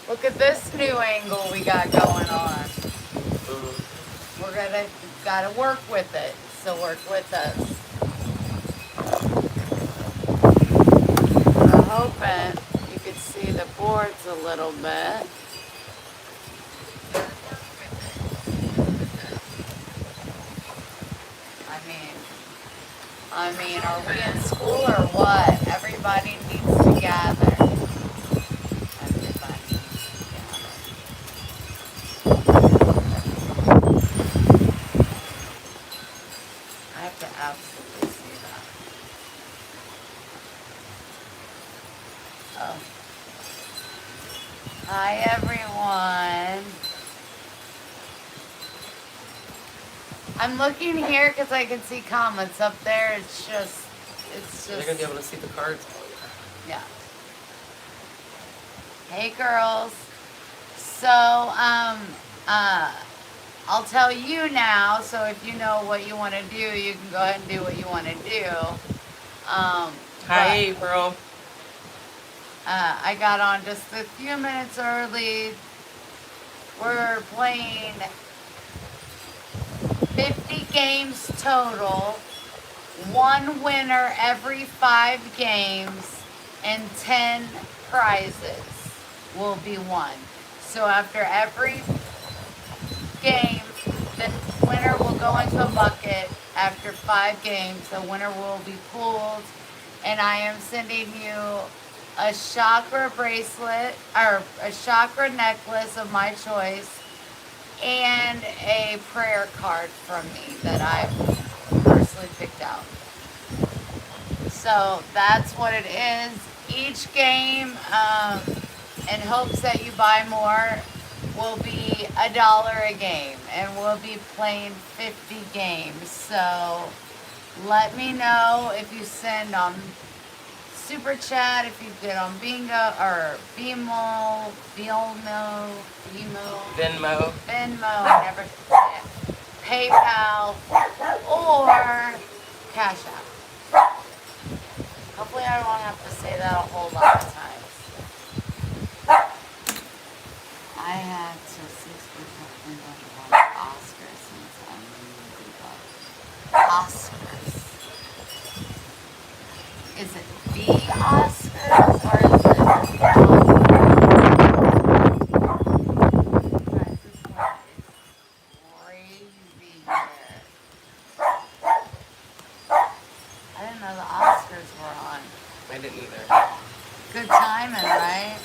Look at this new angle we got going on. Gotta work with it. So work with us. I'm hoping you could see the boards a little bit. I mean, are we in school or what? Everybody needs to gather. Everybody needs to gather. I have to absolutely see that. Oh. Hi, everyone. I'm looking here because I can see comments up there. It's just. You're gonna be able to see the cards. Yeah. Hey, girls. So, I'll tell you now. So if you know what you want to do, you can go ahead and do what you want to do. Hi, April. I got on just a few minutes early. We're playing 50 games total. One winner every 5 games, and 10 prizes will be won. So after every game, the winner will go into a bucket. After 5 games, the winner will be pulled, and I am sending you a chakra bracelet or a chakra necklace of my choice and a prayer card from me that I personally picked out. So that's what it is. Each game, in hopes that you buy more, will be $1 a game, and we'll be playing 50 games. So let me know if you send on Super Chat, if you get on Bingo or Venmo, I never say it, PayPal, or CashApp. Hopefully I won't have to say that a whole lot of times. I had to 6% think about Oscars since I'm really about Oscars. Is it the Oscars or is it Guys, this one is crazy here. I didn't know the Oscars were on. I didn't either. Good timing, right?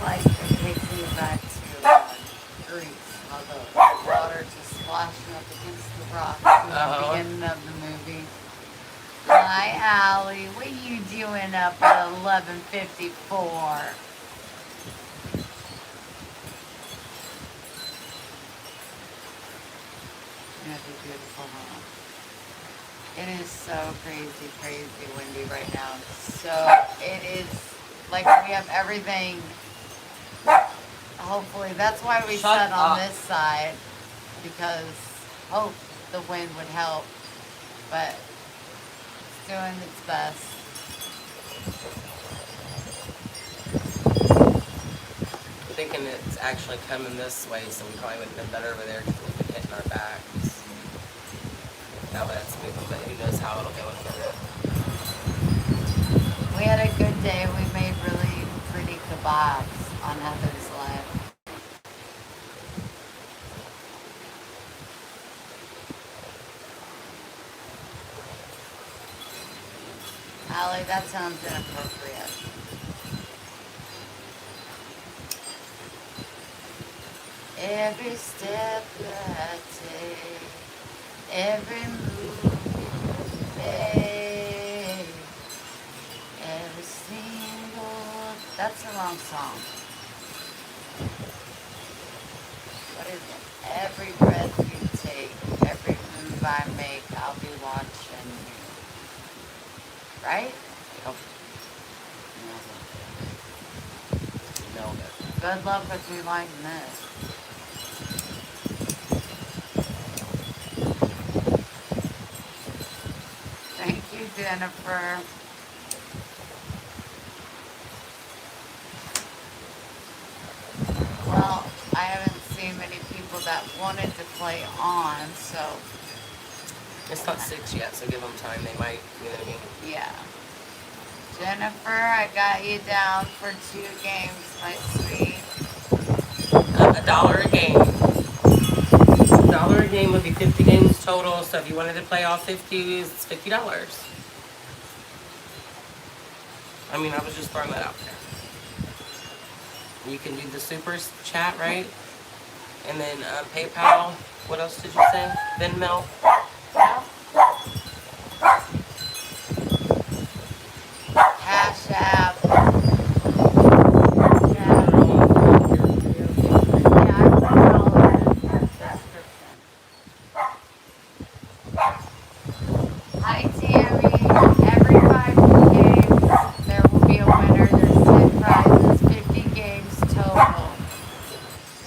Like it takes me back to Greece, all the water just splashing up against the rocks in the beginning of the movie. Hi, Allie. What are you doing up at 11:54? That'd be beautiful, huh? It is so crazy, crazy windy right now. So it is like we have everything. Hopefully, that's why we sat on this side, because hope the wind would help, but it's doing its best. I'm thinking it's actually coming this way, so we probably would have been better over there because we've been hitting our backs. That way that's moving, but who knows how it'll go in a minute. We had a good day. We made really pretty kebabs on Heather's life. Allie, that sounds inappropriate. Every step that I take, every move you make, every single... That's the wrong song. What is it? Every breath you take, every move I make, I'll be watching you. Right? Yep. Good luck with me lighting this. Thank you, Jennifer. Well, I haven't seen many people that wanted to play on, so It's not 6 yet, so give them time. They might, you know what I mean? yeah. Jennifer, I got you down for 2 games, my sweet. $1 a game. $1 a game would be 50 games total. So if you wanted to play all 50, it's $50. I mean, I was just throwing that out there. You can do the super chat, right? And then PayPal. What else did you say? Venmo. CashApp. Yeah, I put it all in the description. Hi, Tammy. Every 5 games, there will be a winner. There's 10 prizes, 50 games total.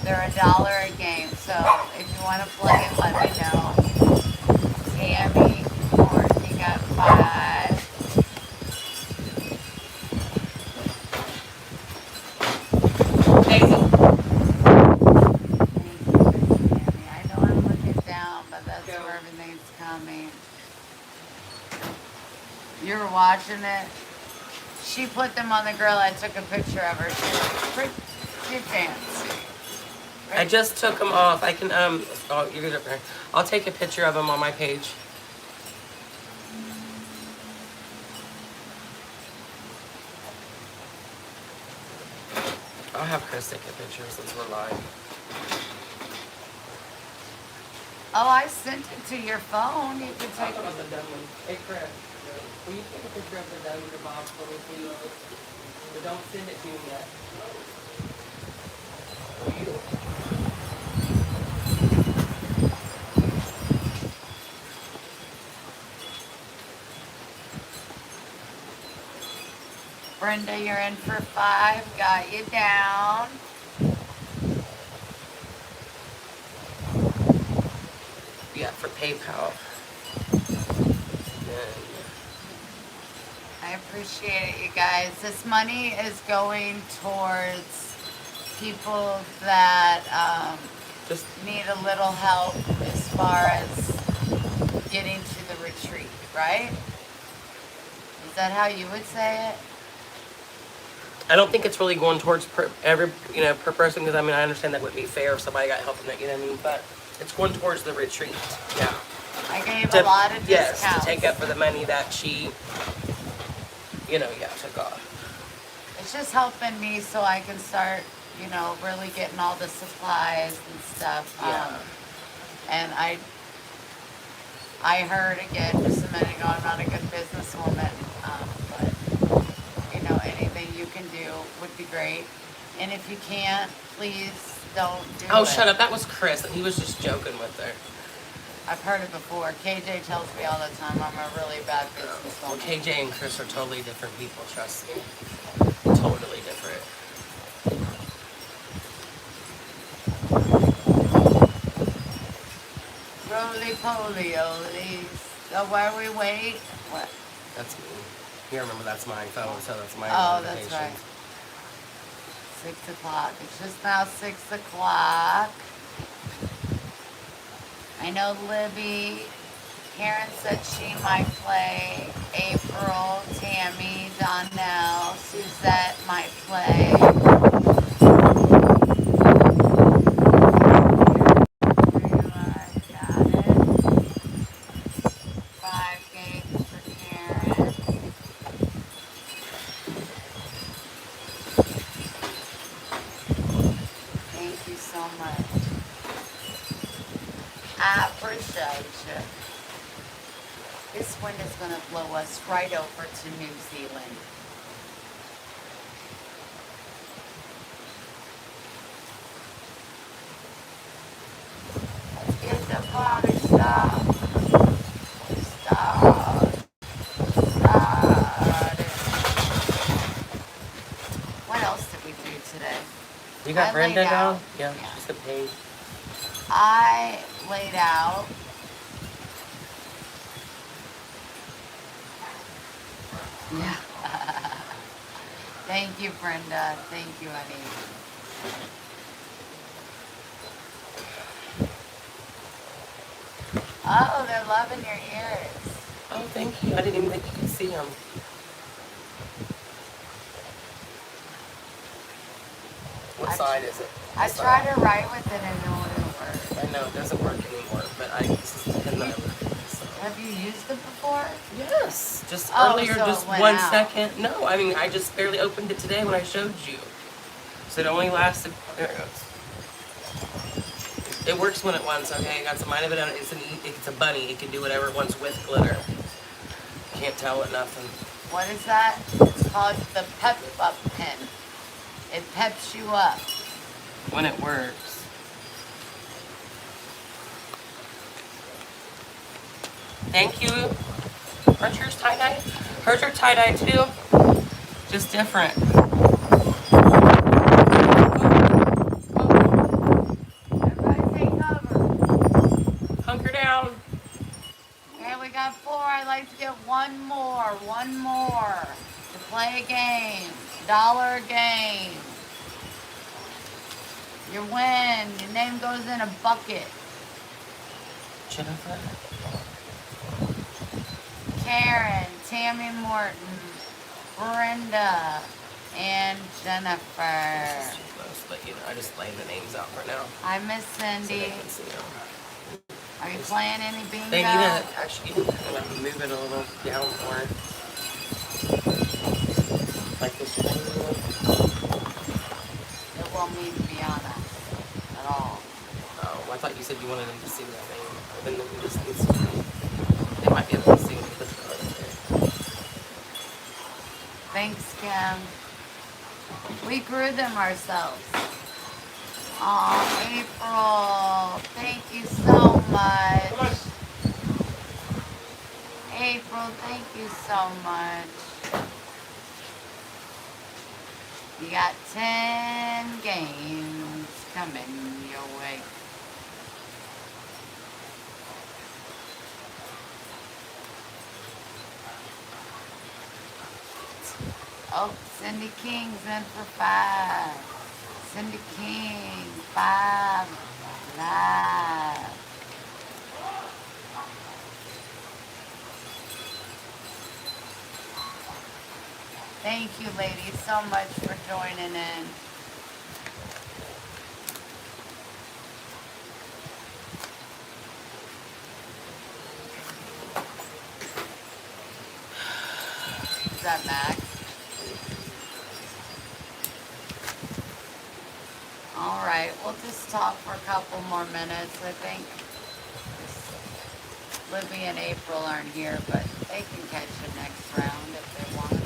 They're $1 a game. So if you want to play, let me know. Tammy, Courtney got 5. Daisy. Thank you, Tammy. I know I'm looking down, but that's Go. where everything's coming. You were watching it? She put them on the grill. I took a picture of her. She was pretty fancy. I just took them off. I can, oh, you're good up there. I'll take a picture of them on my page. I'll have Chris take a picture since we're live. Oh, I sent it to your phone. You can take Talk about the done one. Hey, Chris, will you take a picture of the done kebab for me, please? But don't send it to me yet. Brenda, you're in for 5. Got you down. Yeah, for PayPal. I appreciate it, you guys. This money is going towards people that Just need a little help as far as getting to the retreat, right? Is that how you would say it? I don't think it's really going towards per person, because I mean I understand that wouldn't be fair if somebody got help in that, you know what I mean? But it's going towards the retreat. Yeah. I gave a lot of discounts. Yes, to take up for the money that she, took off. It's just helping me so I can start, really getting all the supplies and stuff. Yeah. And I heard again just a minute ago, I'm not a good businesswoman, but anything you can do would be great. And if you can't, please don't do it. Oh, shut up. That was Chris, and he was just joking with her. I've heard it before. KJ tells me all the time I'm a really bad Well, businesswoman. KJ and Chris are totally different people, trust me. Totally different. Roly-poly-olies. So while we wait, what? That's me. You remember that's my phone, so that's my Oh, that's notification. right. 6 o'clock. It's just now 6 o'clock. I know Libby, Karen said she might play. April, Tammy, Donnell, Suzette might play. Got it. 5 games for Karen. Thank you so much. I appreciate you. This wind is going to blow us right over to New Zealand. Let's get the party started. What else did we do today? You got I laid Brenda out. down? Yeah, Yeah. she's a pain. I laid out. Yeah. Thank you, Brenda. Thank you, honey. Oh, they're loving your ears. Oh, thank you. I didn't even think you could see them. What side is it? I This tried side? to write with it and it wouldn't work. I know, it doesn't work anymore, but this is the pen that I work with, so. Have you used it before? Yes, just Oh, earlier, so just it went 1 out. second. No, I mean, I just barely opened it today when I showed you. So it only lasted, there it goes. It works when it wants, okay? Got some mind of it on it. It's a bunny. It can do whatever it wants with glitter. Can't tell it nothing. What is that? It's called the Pep Up Pen. It peps you up. When it works. Thank you. Aren't yours tie-dye? Hers are tie-dye too. Just different. Everybody take cover. Hunker down. Okay, we got 4. I'd like to get one more to play a game. $1 a game. You win. Your name goes in a bucket. Jennifer. Karen, Tammy Morton, Brenda, and Jennifer. This is too close, but you know, I just laying the names out for now. I miss So Cindy. they can see them. Are you playing any bingo? They need to actually like move it a little down more. Like this one. It won't mean to be on us at all. Oh, I thought you said you wanted them to see that name. Then we just need to. They might be able to see when you put the card in there. Thanks, Kim. We grew them ourselves. Oh, April. Thank you so much. April, thank you so much. You got 10 games coming your way. Oh, Cindy King's in for 5. Cindy King, 5 live. Thank you, ladies, so much for joining in. Is that Max? All right, we'll just talk for a couple more minutes. I think Libby and April aren't here, but they can catch the next round if they want.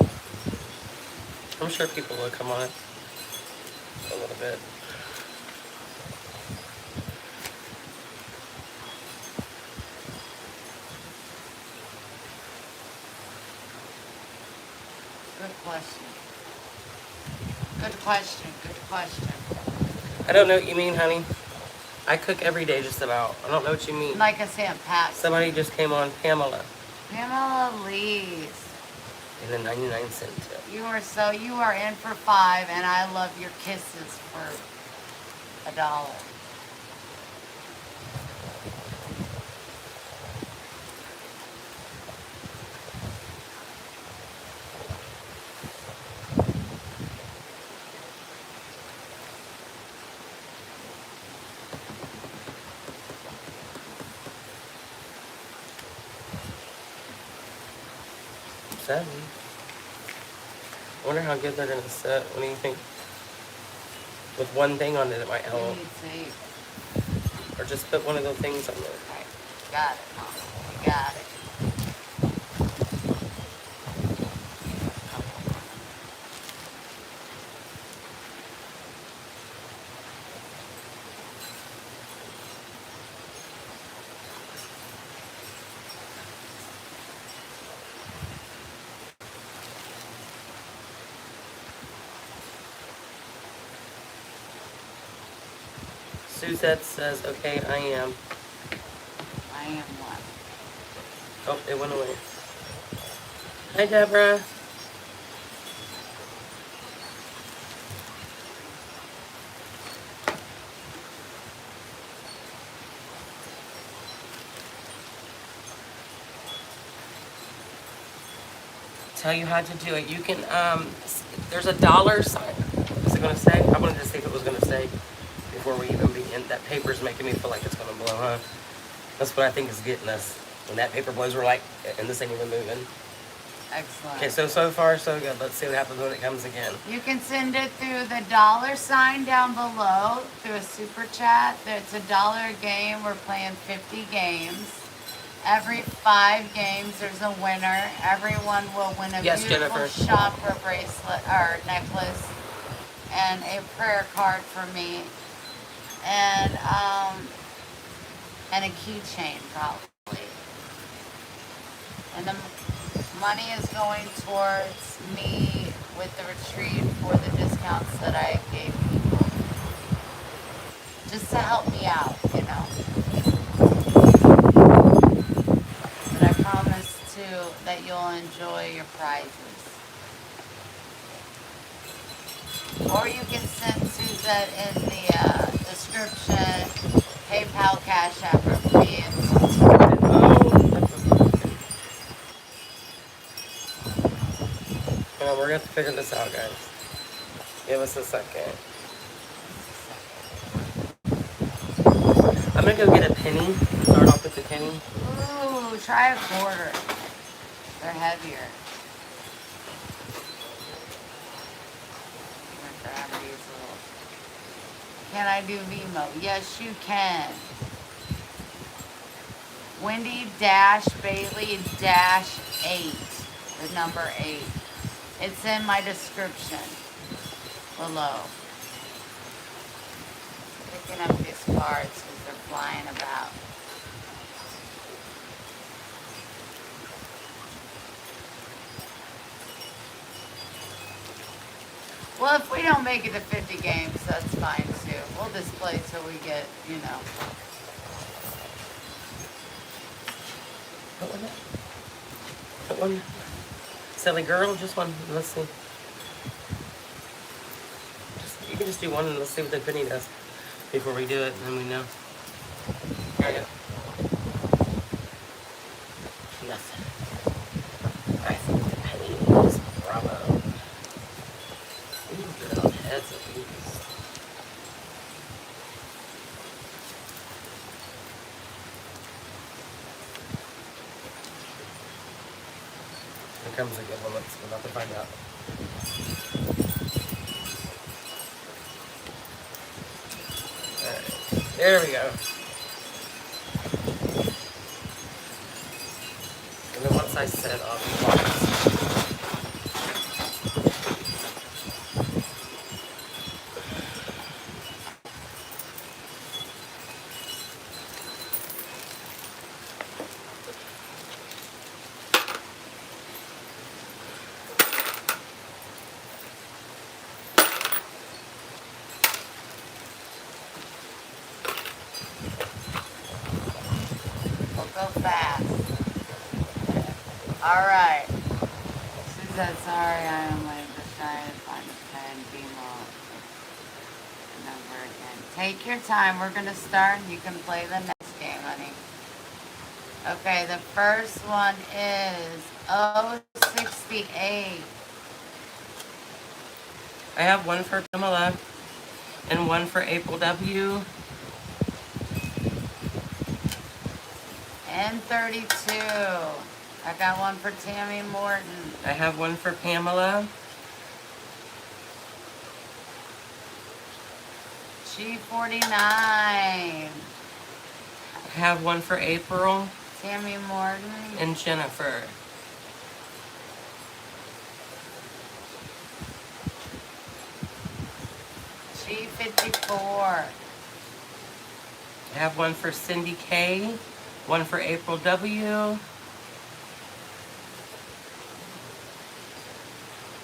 I'm sure people will come on it a little bit. Good question. Good question. Good question. I don't know what you mean, honey. I cook every day just about. I don't know what you mean. Like I said, Pat. Somebody just came on, Pamela, Pamela Lee's. in a 99-cent tip. You are in for 5, and I love your kisses for $1. I wonder how good they're gonna set. What do you think? With one thing on it, it might You help. need tape. Or just put one of those things on there. Right. Got it, Mom. You got it. Suzette says, okay, I am. I am one. Oh, it went away. Hi, Deborah. Tell you how to do it. You can, there's a dollar sign. Is it going to say? I wanted to see if it was going to say before we even begin. That paper's making me feel like it's going to blow, huh? That's what I think is getting us. When that paper blows, we're like, and this ain't even moving. Excellent. Okay, so far, so good. Let's see what happens when it comes again. You can send it through the dollar sign down below, through a super chat. It's $1 a game. We're playing 50 games. Every 5 games, there's a winner. Everyone will win a Yes, beautiful Jennifer. shopper bracelet or necklace and a prayer card for me, and a keychain probably. And the money is going towards me with the retreat for the discounts that I gave people, just to help me out, you know. But I promise too that you'll enjoy your prizes. Or you can send Suzette in the description, PayPal, Cash App, or free Well, we're going to have to figure this out, guys. Give us a second. I'm going to go get a penny. Start off with the penny. Ooh, try a quarter. They're heavier. I'm gonna grab these little. Can I do Venmo? Yes, you can. Wendy-Bailey-8. The number 8. It's in my description below. Picking up these cards because they're flying about. Well, if we don't make it to 50 games, that's fine too. We'll just play till we get, you know. What was that? What one? Silly girl, just one. Let's see. You can just do one and let's see what the penny does before we do it, and then we know. There you go. Nothing. I think the penny is bravo. Ooh, good old heads of these. Here comes a good one. We're about to find out. Alright, there we go. And then once I set off the box, We'll go fast. Alright. Suzette, sorry, I am late. Just trying to find the pen. Venmo number again. Take your time. We're going to start and you can play the next game, honey. Okay, the first one is 068. I have one for Pamela and one for April W. N32. I got one for Tammy Morton. I have one for Pamela. G49. I have one for April Tammy Morton. and Jennifer. G54. I have one for Cindy K, one for April W.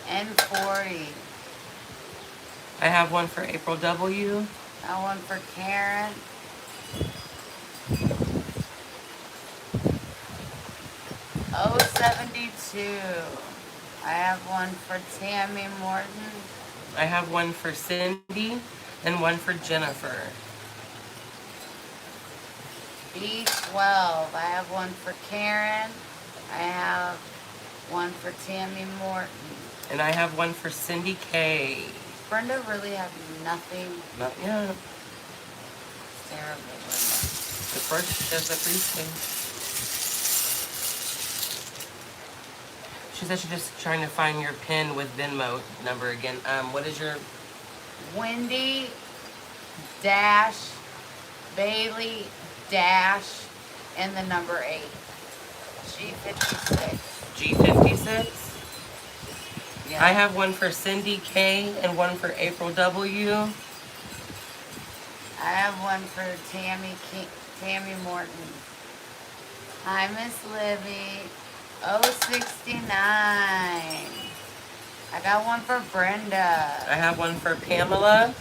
N40. I have one for April W. Got one for Karen. Oh, 72. I have one for Tammy Morton. I have one for Cindy and one for Jennifer. B12. I have one for Karen. I have one for Tammy Morton. And I have one for Cindy K. Brenda really have nothing. Not yet. It's terrible, Brenda. The first does the free thing. She said she's just trying to find your PIN with Venmo number again. What is your... Wendy dash Bailey dash and the number 8. G56. G56? Yeah. I have one for Cindy K and one for April W. I have one for Tammy Morton. Hi, Miss Libby. 069. I got one for Brenda. I have one for Pamela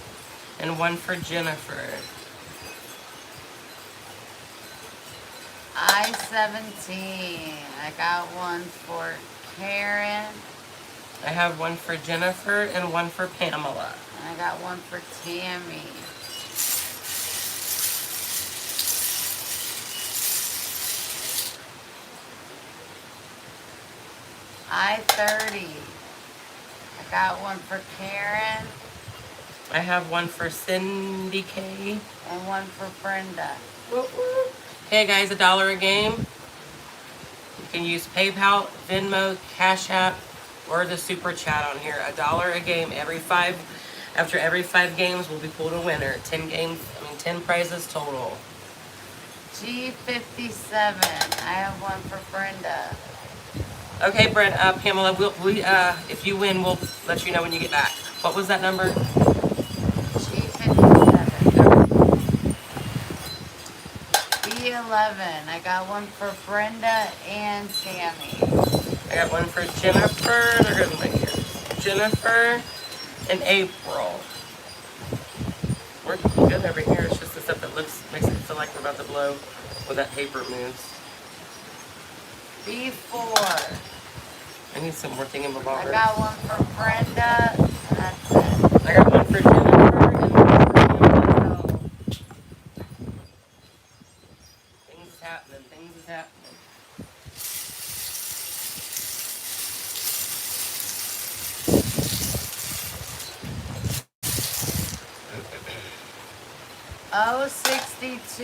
and one for Jennifer. I-17. I got one for Karen. I have one for Jennifer and one for Pamela. And I got one for Tammy. I-30. I got one for Karen I have one for Cindy K. and one for Brenda. Hey guys, $1 a game. You can use PayPal, Venmo, CashApp, or the super chat on here. $1 a game. After every 5 games, we'll be pulled a winner. 10 prizes total. G57. I have one for Brenda. Okay, Pamela, if you win, we'll let you know when you get back. What was that number? G57. B11. I got one for Brenda and Tammy. I got one for Jennifer. They're good in my ears. Jennifer and April. We're good over here. It's just the stuff that makes it feel like we're about to blow when that paper moves. B4. I need some more I thingamabobbers. got one for Brenda, and that's it. I got one for Jennifer and one for Pamela. Things is happening. Things is happening. Oh, 62.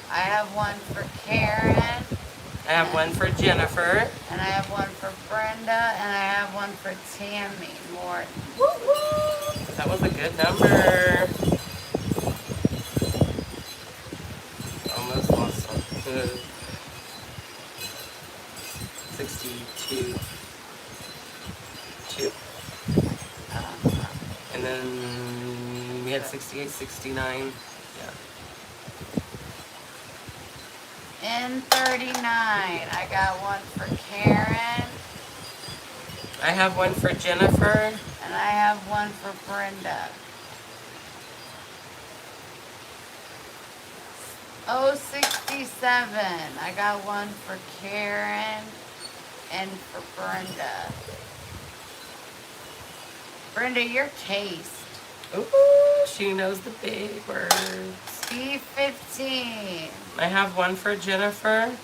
I have one for Karen, I have one for Jennifer. and I have one for Brenda, and I have one for Tammy Morton. That was a good number. Almost awesome. 62. 2. And then we had 68, 69. Yeah. N39. I got one for Karen, I have one for Jennifer. and I have one for Brenda. Oh, 67. I got one for Karen and for Brenda. Brenda, your taste. Ooh, she knows the big words. B15. I have one for Jennifer.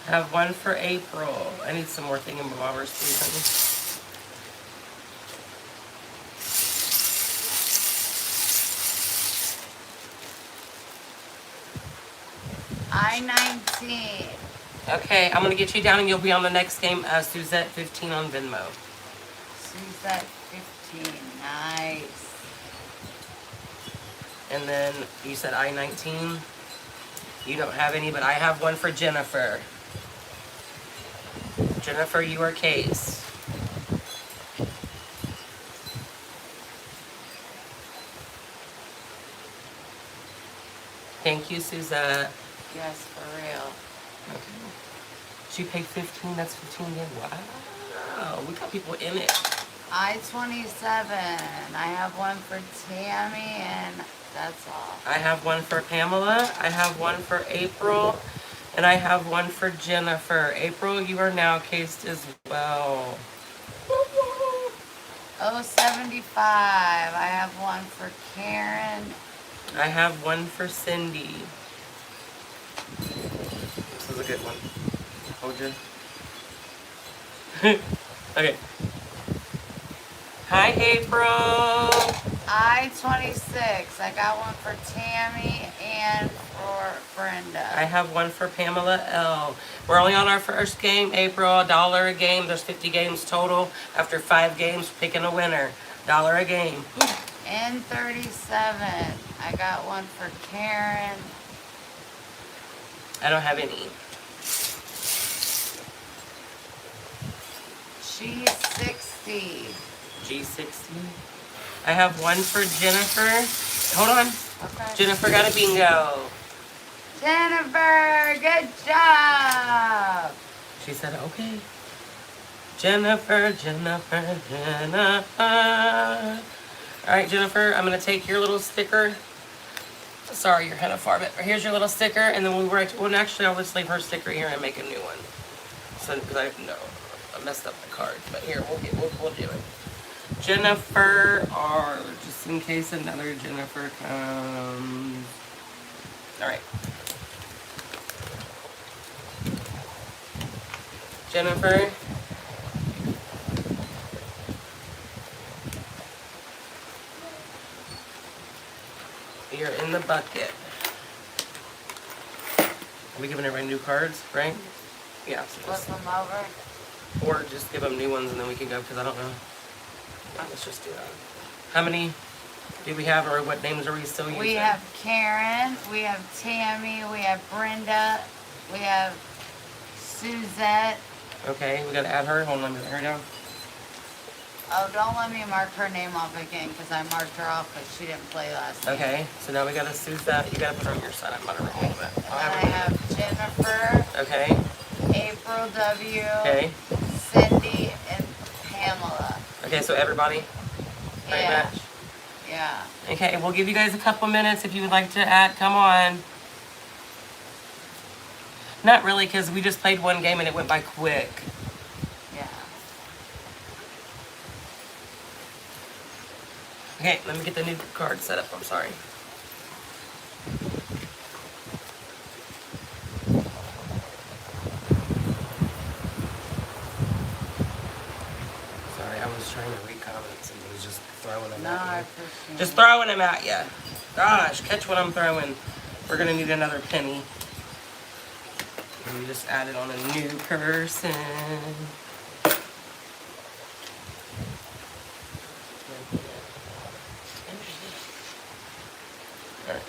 I have one for April. I need some more thingamabobbers, please, honey. I-19. Okay, I'm gonna get you down and you'll be on the next game as Suzette 15 on Venmo. Suzette 15. Nice. And then you said I-19. You don't have any, but I have one for Jennifer. Jennifer, you are case. Thank you, Suzette. Yes, for real. Okay. She paid 15, that's 15 again. Wow. We got people in it. I-27. I have one for Tammy, and that's all. I have one for Pamela. I have one for April. And I have one for Jennifer. April, you are now cased as well. 075. I have one for Karen. I have one for Cindy. This is a good one. Hold your. Okay. Hi, April. I-26. I got one for Tammy and for Brenda. I have one for Pamela L. We're only on our first game, April. $1 a game. There's 50 games total. After 5 games, picking a winner. $1 a game. N37. I got one for Karen. I don't have any. G60. G60. I have one for Jennifer. Hold on. Okay. Jennifer got a bingo. Jennifer, good job. She said, okay. Jennifer, Jennifer, Jennifer. All right, Jennifer, I'm going to take your little sticker. Sorry, you're kind of far, but here's your little sticker, and then well, actually, I'll just leave her sticker here and make a new one. So, because I messed up the card, but here, we'll do it. Jennifer R, just in case another Jennifer comes. All right. Jennifer. You're in the bucket. Are we giving everybody new cards, right? Yeah. So Flip them over. or just give them new ones and then we can go, because I don't know. Let's just do that. How many do we have, or what names are we still using? We have Karen, we have Tammy, we have Brenda, we have Suzette. Okay, we gotta add her. Hold on, let me write her down. Oh, don't let me mark her name off again, because I marked her off, but she didn't play last night. Okay, so now we gotta Suzette. You gotta put her on your side. I'm gonna remove it. And I have Jennifer, Okay, April W, okay. Cindy, and Pamela. Okay, so everybody? Pretty Yeah. much? Yeah. Okay, we'll give you guys a couple minutes if you would like to add. Come on. Not really, because we just played one game and it went by quick. Yeah. Okay, let me get the new card set up. I'm sorry. Sorry, I was trying to read comments and was just throwing them No, I at you. appreciate Just it. throwing them at you. Gosh, catch what I'm throwing. We're gonna need another penny. And we just added on a new person. All right.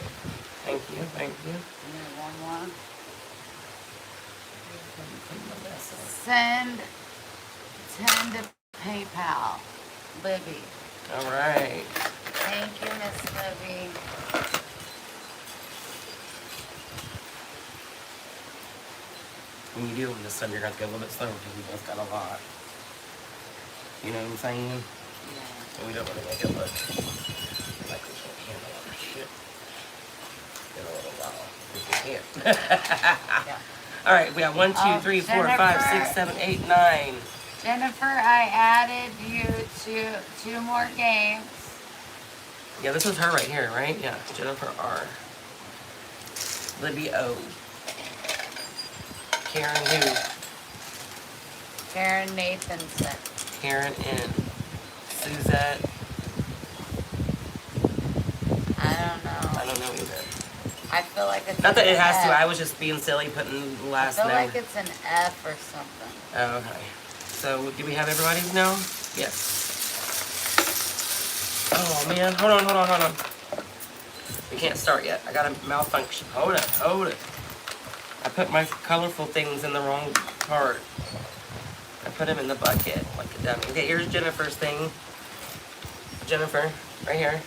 Thank you. Thank you. And then one more. Send 10 to PayPal. Libby. All right. Thank you, Miss Libby. When you do them this time, you're going to have to go a little bit slower because we both got a lot. You know what I'm saying? Yeah. And we don't want to make it look like we can't handle our shit in a little while. If we can't. Yeah. All right, we got 1, 2, 3, 4, 5, Jennifer. 6, 7, 8, 9. Jennifer, I added you to 2 more games. Yeah, this is her right here, right? Yeah, Jennifer R. Libby O. Karen who? Karen Nathanson. Karen N. Suzette. I don't know. I don't know either. I feel like it's Not that an it has to. F. I was just being silly putting the I last feel name. like it's an F or something. Oh, okay. So, do we have everybody's now? Yes. Oh, man. Hold on. We can't start yet. I got a malfunction. Hold it. I put my colorful things in the wrong card. I put them in the bucket like a dummy. Okay, here's Jennifer's thing. Jennifer, right here.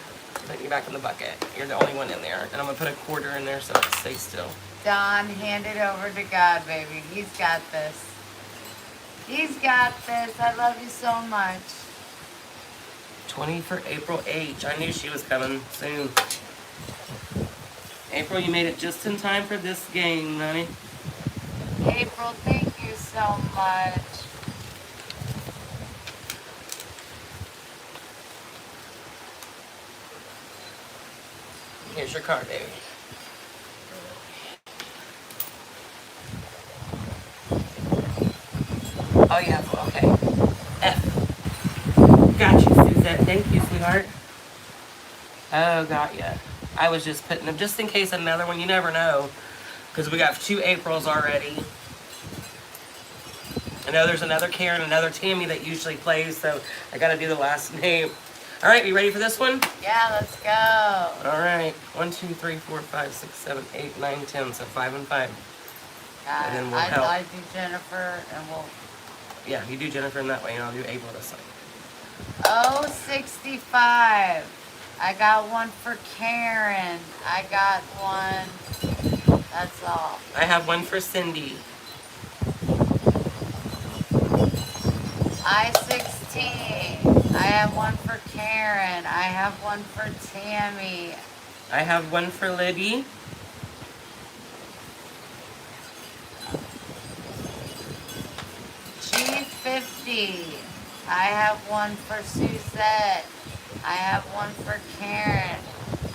Put you back in the bucket. You're the only one in there. And I'm going to put a quarter in there so it stays still. Don, hand it over to God, baby. He's got this. He's got this. I love you so much. 20 for April H. I knew she was coming soon. April, you made it just in time for this game, honey. April, thank you so much. Here's your card, baby. Oh, yeah, okay. F. Got you, Suzette. Thank you, sweetheart. Oh, got ya. I was just putting them, just in case another one, you never know. Because we got 2 Aprils already. I know there's another Karen, another Tammy that usually plays, so I gotta do the last name. All right, you ready for this one? Yeah, let's go. All right. 1, 2, 3, 4, 5, 6, 7, 8, 9, 10. So 5 and 5. Got And it. then we'll help. I do Jennifer, and we'll. Yeah, you do Jennifer in that way, and I'll do April this time. Oh, 65. I got one for Karen. I got one. That's all. I have one for Cindy. I-16. I have one for Karen. I have one for Tammy. I have one for Libby. G50. I have one for Suzette. I have one for Karen.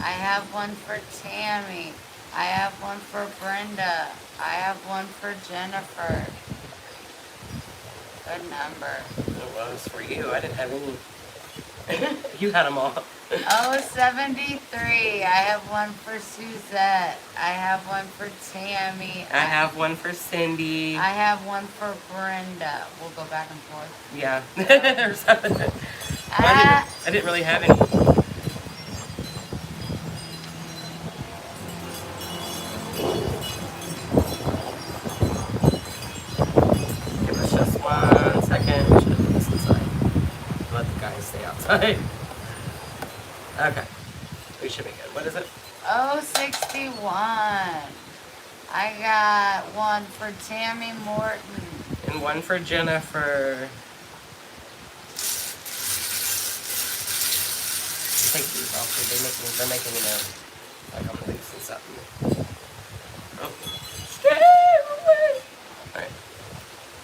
I have one for Tammy. I have one for Brenda. I have one for Jennifer. Good number. It was for you. I didn't have any. You had them all. Oh, 73. I have one for Suzette. I have one for Tammy. I have one for Cindy. I have one for Brenda. We'll go back and forth. Yeah. Or something. I didn't really have any. Give us just 1 second. We should have put this inside. Let the guys stay outside. Okay. We should be good. What is it? Oh, 61. I got one for Tammy Morton. And one for Jennifer. Take these off because they're making me know like I'm gonna loosen something. Oh. Stay away. Alright.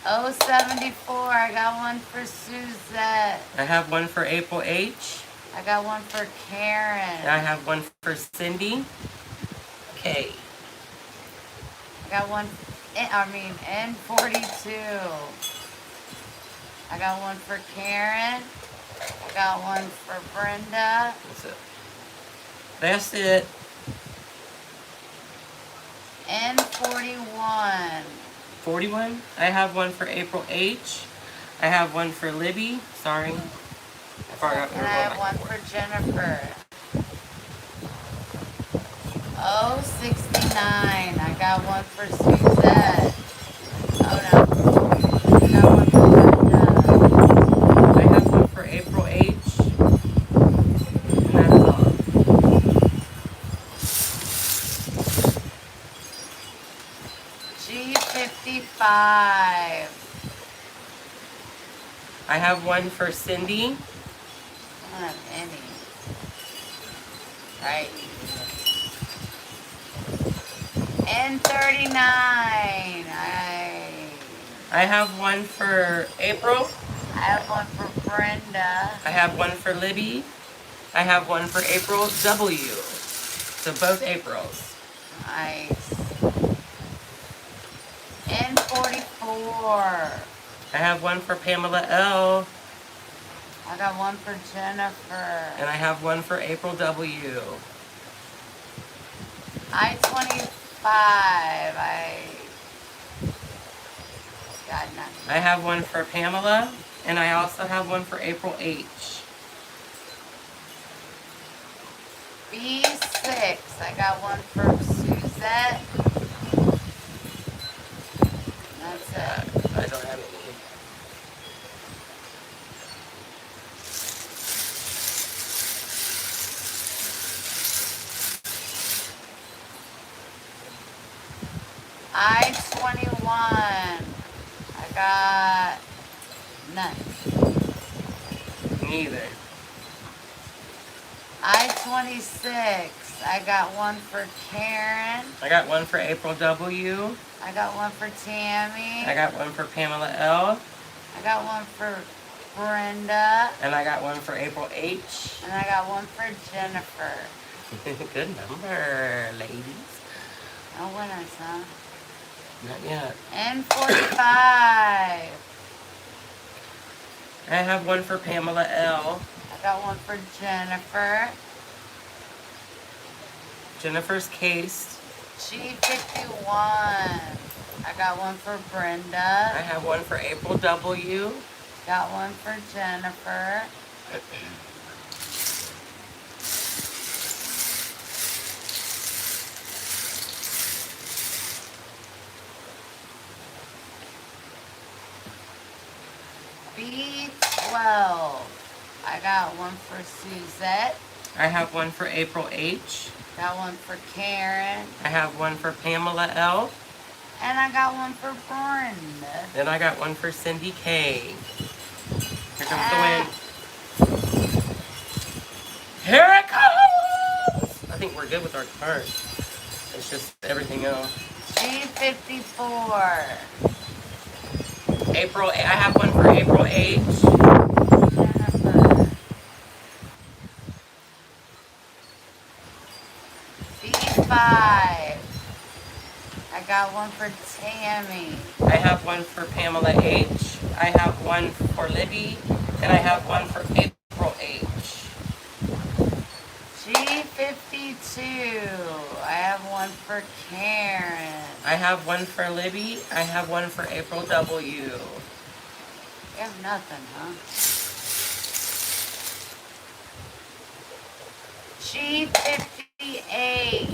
Oh, 74. I got one for Suzette. I have one for April H. I got one for Karen. I have one for Cindy. K. I got one, N42. I got one for Karen. I got one for Brenda. That's it. That's it. N41. 41. I have one for April H. I have one for Libby. Sorry. I forgot. And I have one for Jennifer. Oh, 69. I got one for Suzette. Oh, no. I got one for Brenda. I have one for April H. And that is all. G55. I have one for Cindy. I don't have any. Right. N39. I have one for April. I have one for Brenda. I have one for Libby. I have one for April W. So both Aprils. Nice. N44. I have one for Pamela L. I got one for Jennifer. And I have one for April W. I-25. I got nothing. I have one for Pamela. And I also have one for April H. B6. I got one for Suzette. That's it. I don't have any. I-21. I got none. Neither. I-26. I got one for Karen. I got one for April W. I got one for Tammy. I got one for Pamela L. I got one for Brenda. And I got one for April H. And I got one for Jennifer. Good number, ladies. No winners, huh? Not yet. N45. I have one for Pamela L. I got one for Jennifer. Jennifer's cased. G51. I got one for Brenda. I have one for April W. Got one for Jennifer. B12. I got one for Suzette. I have one for April H. Got one for Karen. I have one for Pamela L. And I got one for Brenda. Then I got one for Cindy K. Here comes the win. Here it comes! I think we're good with our cards. It's just everything else. G54. April, I have one for April H. Jennifer. B5. I got one for Tammy. I have one for Pamela H. I have one for Libby. And I have one for April H. G52. I have one for Karen. I have one for Libby. I have one for April W. You have nothing, huh? G58.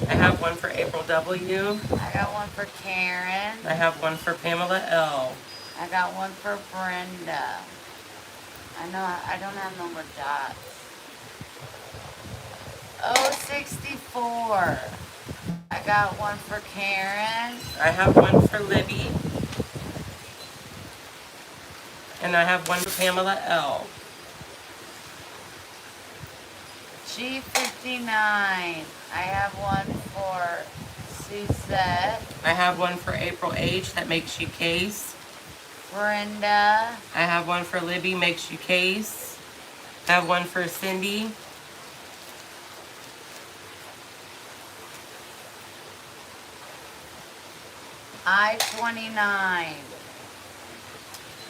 I have one for April W. I got one for Karen. I have one for Pamela L. I got one for Brenda. I know I don't have no more dots. 064. I got one for Karen. I have one for Libby. And I have one for Pamela L. G59. I have one for Suzette. I have one for April H. That makes you case. Brenda. I have one for Libby. Makes you case. I have one for Cindy. I-29.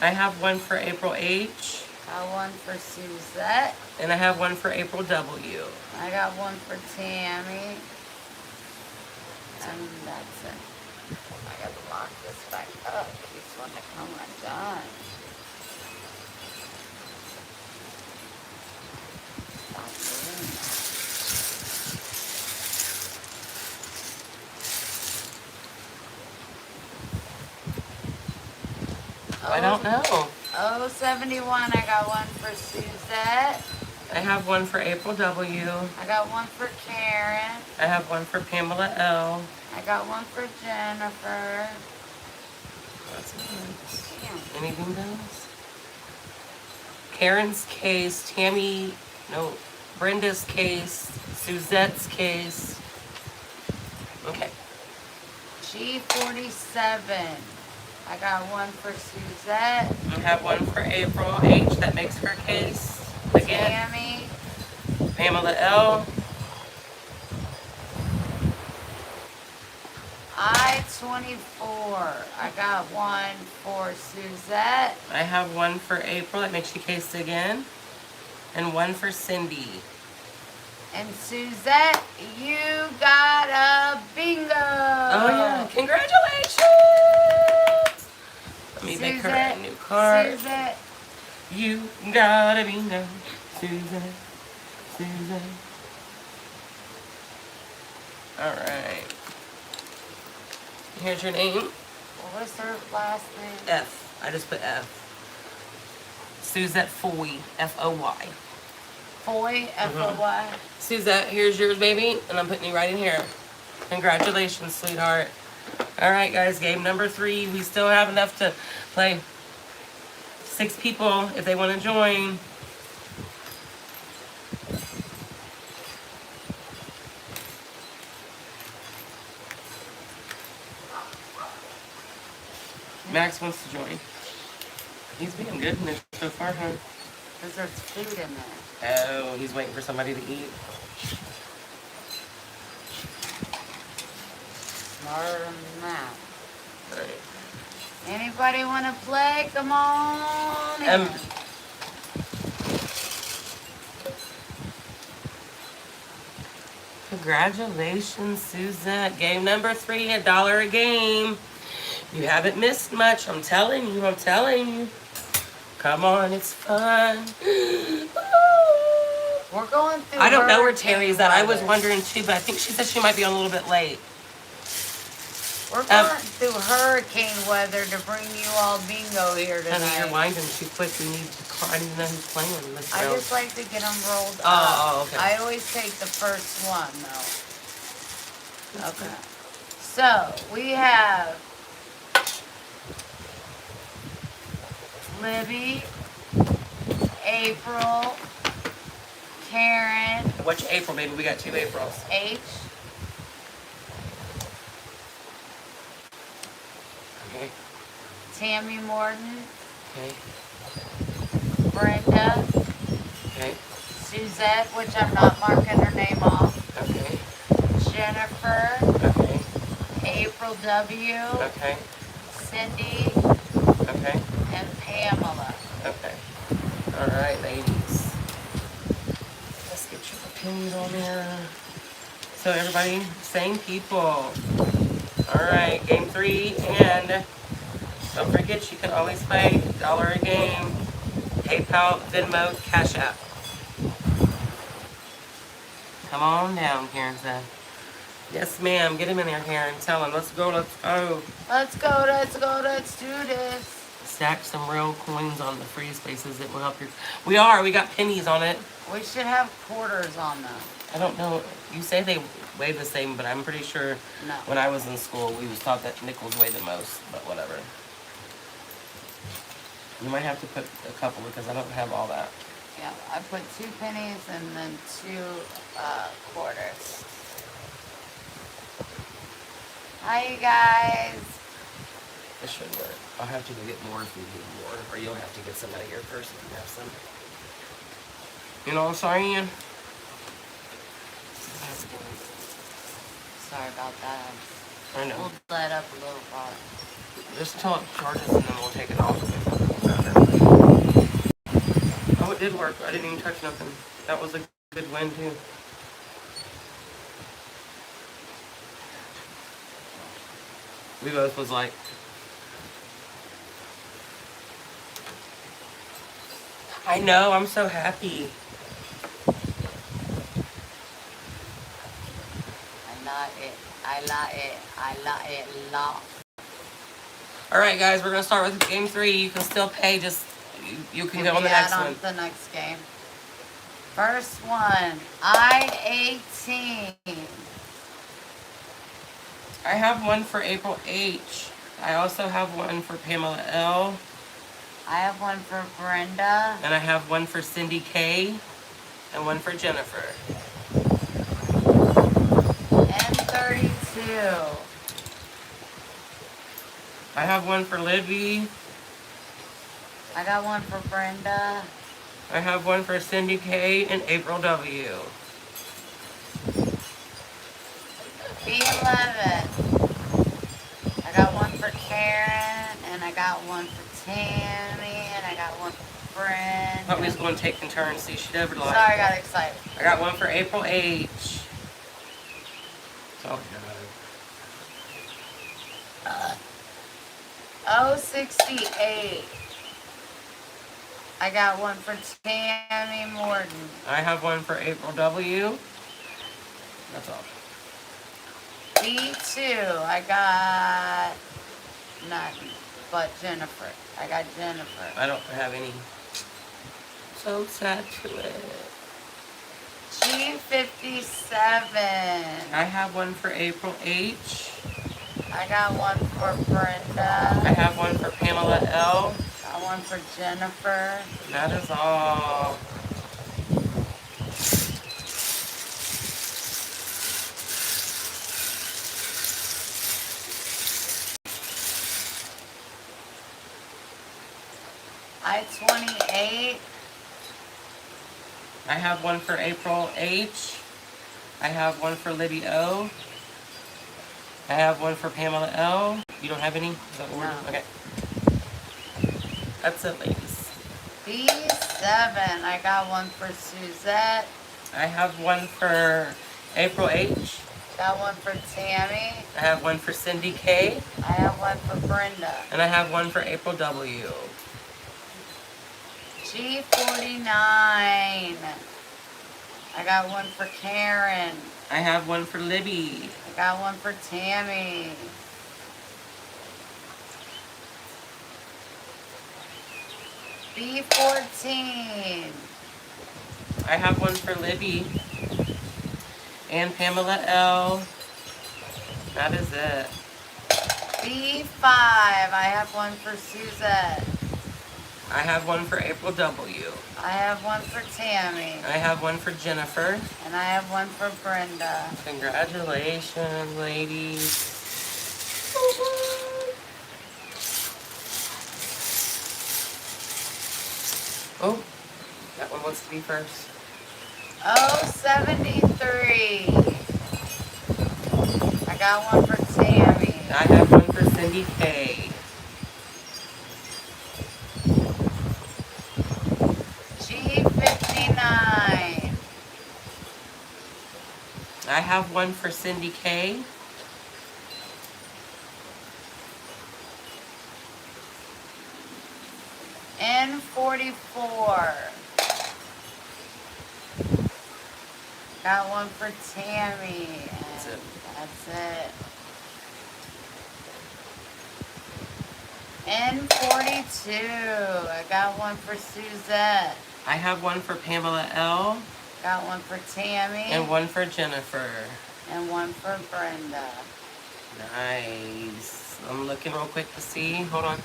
I have one for April H. Got one for Suzette. And I have one for April W. I got one for Tammy. And that's it. I gotta lock this back up. Keeps wanting to come undone. Stop doing that. I don't know. 071, I got one for Suzette. I have one for April W. I got one for Karen. I have one for Pamela L. I got one for Jennifer. That's nice. Damn. Anything else? Karen's case, Brenda's case, Suzette's case. Okay. G47. I got one for Suzette. I have one for April H. That makes her case. Again. Tammy. Pamela L. I-24. I got one for Suzette. I have one for April. That makes you case again. And one for Cindy. And Suzette, you got a bingo. Oh yeah. Congratulations! Let me make her a new card. Suzette. You got a bingo. Susan. Alright. Here's your name. What was her last name? F. I just put F. Suzette Foy. F-O-Y. Foy, F-O-Y. Suzette, here's yours, baby. And I'm putting you right in here. Congratulations, sweetheart. Alright, guys. Game number 3. We still have enough to play. 6 people if they want to join. Max wants to join. He's being good in there so far, huh? Because there's food in there. Oh, he's waiting for somebody to eat. Smarter than that. Alright. Anybody want to play? Come on in. Congratulations, Suzette. Game number 3, $1 a game. You haven't missed much. I'm telling you. I'm telling you. Come on, it's fun. We're going through. I don't know where Terry's at. I was weather. wondering too, but I think she said she might be on a little bit late. We're going through hurricane weather to bring you all bingo here tonight. Honey, you're winding too quick. We need to call. I didn't know who's playing this I round. just like to get them rolled up. Oh, okay. I always take the first one, though. Okay. So, we have Libby, April, Karen, What's your April, baby? We got 2 Aprils. H, Okay. Tammy Morton, Okay. Brenda, Okay. Suzette, which I'm not marking her name off, Okay. Jennifer, Okay. April W, Okay. Cindy, Okay. and Pamela. Okay. All right, ladies. Let's get your opinion on there. So everybody, same people. All right, game 3, and don't forget you can always play $1 a game. PayPal, Venmo, CashApp. Come on down, Karen said. Yes, ma'am. Get him in there, Karen. Tell him. Let's go. Let's go. Let's go, let's go, let's do this. Stack some real coins on the free spaces. It will help your... We got pennies on it. We should have quarters on them. I don't know. You say they weigh the same, but I'm pretty sure No. when I was in school, we was taught that nickels weigh the most, but whatever. You might have to put a couple because I don't have all that. Yeah, I put 2 pennies and then 2 quarters. Hi, you guys. This should work. I'll have to go get more if you need more, or you'll have to get some out of your purse if you have some. You know what I'm saying? Sorry about that. I know. We'll let up a little while. Just until it charges and then we'll take it off. Oh, it did work. I didn't even touch nothing. That was a good win too. We both was like, I know, I'm so happy. I like it. I like it. I like it a lot. All right, guys, we're gonna start with game 3. You can still pay. Just you can go on the next one. The next game. First one, I-18. I have one for April H. I also have one for Pamela L. I have one for Brenda. And I have one for Cindy K. And one for Jennifer. And 32. I have one for Libby. I got one for Brenda. I have one for Cindy K. and April W. B11. I got one for Karen, and I got one for Tammy, and I got one for Brenda. I thought we was going to take in turns. See, she never lied. Sorry, I got excited. I got one for April H. So, 068. I got one for Tammy Morton. I have one for April W. That's all. B2. I got nothing but Jennifer. I got Jennifer. I don't have any. So sad to it. G57. I have one for April H. I got one for Brenda. I have one for Pamela L. Got one for Jennifer. That is all. I-28. I have one for April H. I have one for Libby O. I have one for Pamela L. You don't have any? Is that what we're No. doing? Okay. That's it, ladies. B7. I got one for Suzette. I have one for April H. Got one for Tammy. I have one for Cindy K. I have one for Brenda. And I have one for April W. G49. I got one for Karen. I have one for Libby. I got one for Tammy. B14. I have one for Libby and Pamela L. That is it. B5. I have one for Suzette. I have one for April W. I have one for Tammy. I have one for Jennifer. And I have one for Brenda. Congratulations, ladies. Oh, that one wants to be first. 073. I got one for Tammy. I have one for Cindy K. G59. I have one for Cindy K. N44. Got one for Tammy. That's it. That's it. N42. I got one for Suzette. I have one for Pamela L. Got one for Tammy. And one for Jennifer. And one for Brenda. Nice. I'm looking real quick to see. Hold on.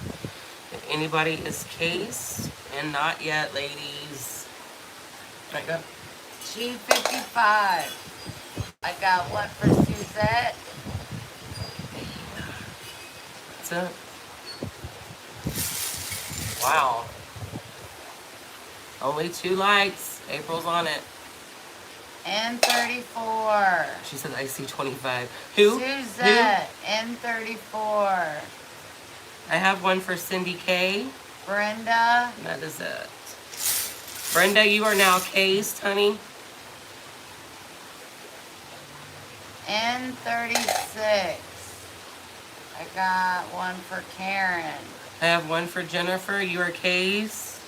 If anybody is cased. And not yet, ladies. All right, go. G55. I got one for Suzette. That's it. Wow. Only 2 lights. April's on it. N34. She said I see 25. Who? Suzette. N34. I have one for Cindy K. Brenda. That is it. Brenda, you are now cased, honey. N36. I got one for Karen. I have one for Jennifer. You are cased.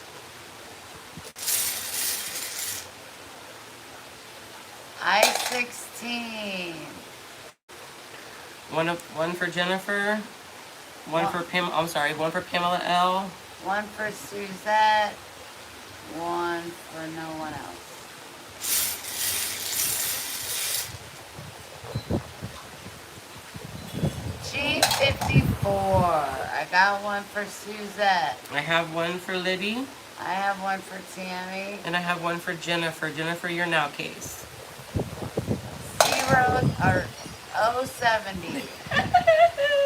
I-16. One for Jennifer. One for Pam. I'm sorry. One for Pamela L. One for Suzette. One for no one else. G54. I got one for Suzette. I have one for Libby. I have one for Tammy. And I have one for Jennifer. Jennifer, you're now cased. 070.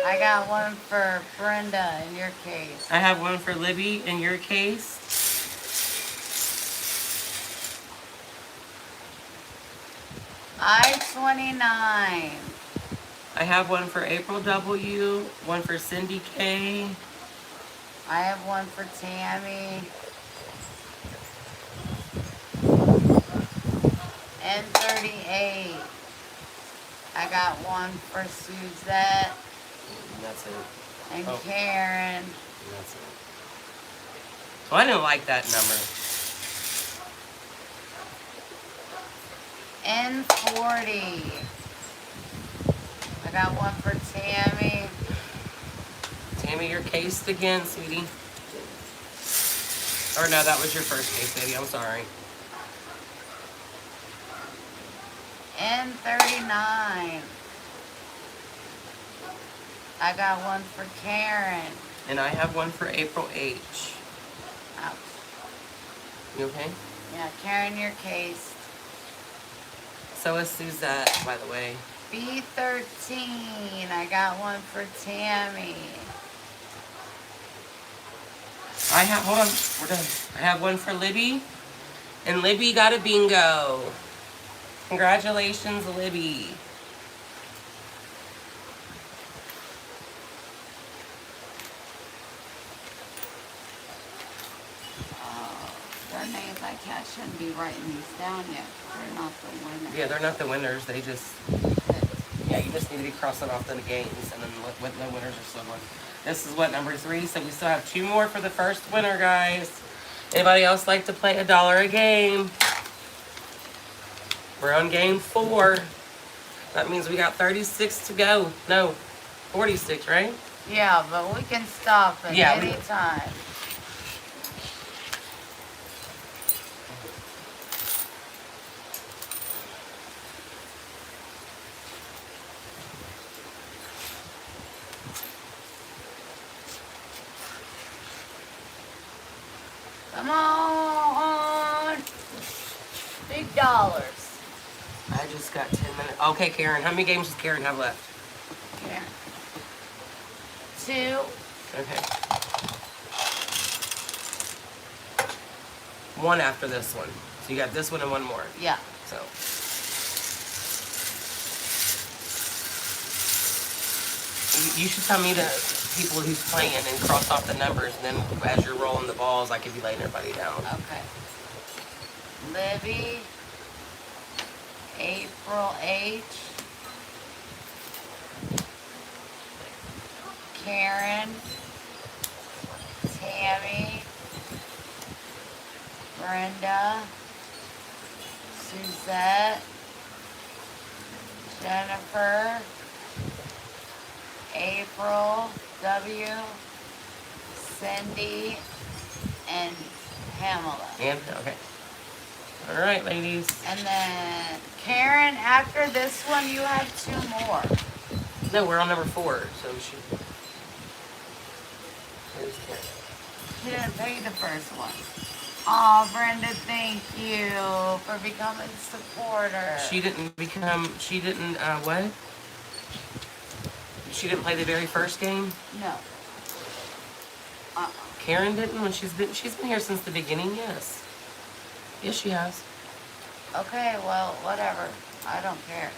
I got one for Brenda in your case. I have one for Libby in your case. I-29. I have one for April W. One for Cindy K. I have one for Tammy. N38. I got one for Suzette And that's it. and Oh. Karen. And that's it. So I didn't like that number. N40. I got one for Tammy. Tammy, you're cased again, sweetie. Or no, that was your first case, baby. I'm sorry. N39. I got one for Karen. And I have one for April H. Ouch. You okay? Yeah, Karen, your case. So is Suzette, by the way. B13. I got one for Tammy. hold on, we're done. I have one for Libby, and Libby got a bingo. Congratulations, Libby. Their names, I shouldn't be writing these down yet. They're not the winners. Yeah, they're not the winners. They just, yeah, you just need to be crossing off the games, and then what the winners are someone. This is what, number 3, so we still have 2 more for the first winner, guys. Anybody else like to play $1 a game? We're on game 4. That means we got 36 to go. No, 46, right? Yeah, but we can stop at any time. Come on. Big dollars. I just got 10 minutes. Okay, Karen, how many games does Karen have left? Karen. 2. Okay. 1 after this one. So you got this one and 1 more. Yeah. So. You should tell me the people who's playing and cross off the numbers, and then as you're rolling the balls, I could be laying everybody down. Okay. Libby, April H, Karen, Tammy, Brenda, Suzette, Jennifer, April W, Cindy, and Pamela. And, okay. All right, ladies. And then Karen, after this one, you have 2 more. No, we're on number 4, so she. Where's Karen? She didn't pay the first one. Oh, Brenda, thank you for becoming a supporter. She didn't, what? She didn't play the very first game? No. Karen didn't when she's been here since the beginning, yes. Yes, she has. Okay, well, whatever. I don't care.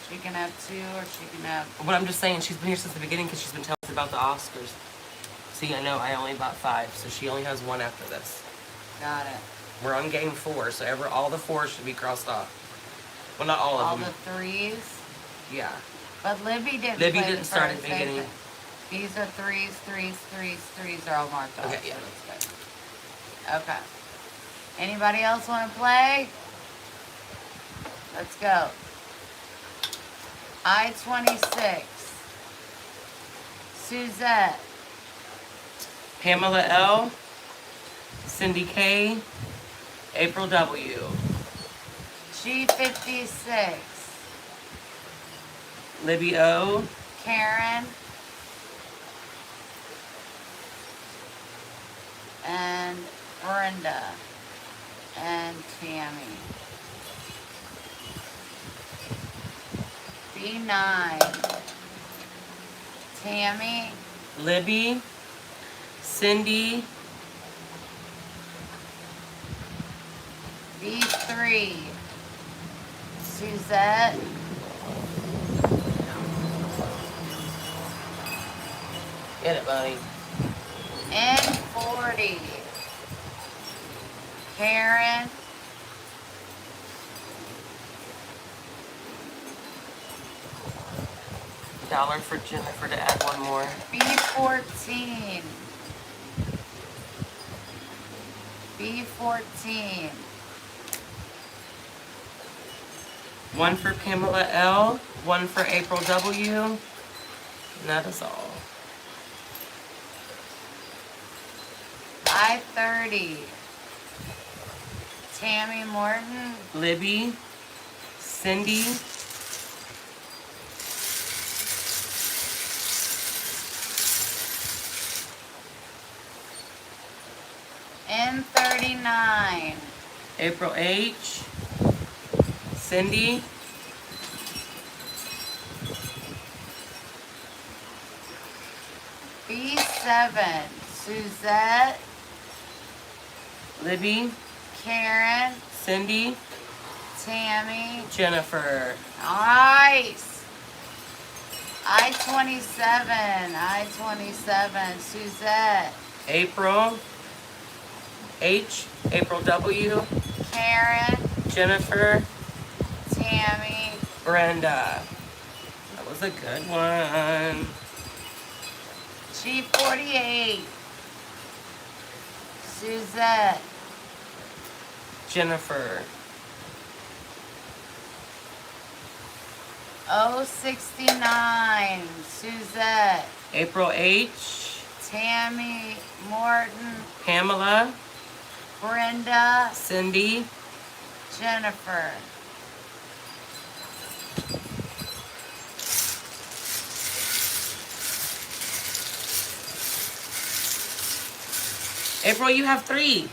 She can have 2 or she can have... But I'm just saying, she's been here since the beginning because she's been telling us about the Oscars. See, I know I only bought 5, so she only has 1 after this. Got it. We're on game 4, so all the 4s should be crossed off. Well, not all of them. All the 3s? Yeah. But Libby didn't start at the beginning. These are 3s, 3s, 3s, 3s are all marked off. Okay, yeah. So that's good. Okay. Anybody else want to play? Let's go. I-26. Suzette. Pamela L. Cindy K. April W. G56. Libby O. Karen. And Brenda. And Tammy. B9. Tammy. Libby. Cindy. B3. Suzette. Get it, buddy. N40. Karen. $1 for Jennifer to add 1 more. B14. B14. 1 for Pamela L. 1 for April W. And that is all. I-30. Tammy Morton. Libby. Cindy. N39. April H. Cindy. B7. Suzette, Libby, Karen, Cindy, Tammy. Jennifer. Nice. I-27, Suzette, April, April W, Karen, Jennifer, Tammy, Brenda. That was a good one. G48, Suzette, Jennifer, O69, Suzette, April H, Tammy, Morton, Pamela, Brenda, Cindy, Jennifer. April, you have 3.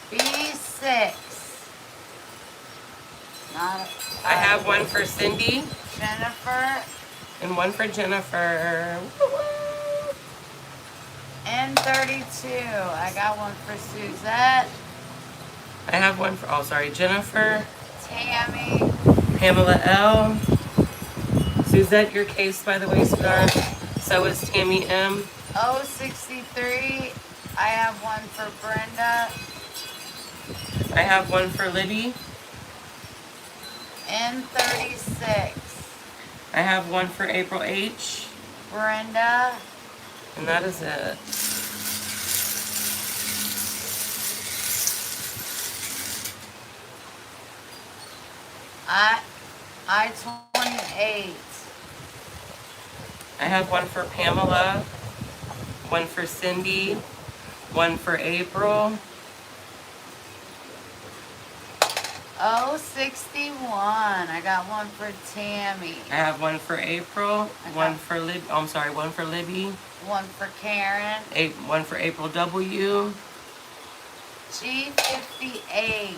B6. Not a, I have one for Cindy Jennifer. and one for Jennifer. Woo-woo. N32. I got one for Suzette, I have one for, oh, sorry, Jennifer, Tammy, Pamela L. Suzette, your case, by the way, sweetheart. So is Tammy M. O63. I have one for Brenda. I have one for Libby. N36. I have one for April H. Brenda. And that is it. I-28. I have one for Pamela, one for Cindy, one for April. O61. I got one for Tammy. I have one for April, one for Libby. Oh, I'm sorry, one for Libby. One for Karen. One for April W. G58.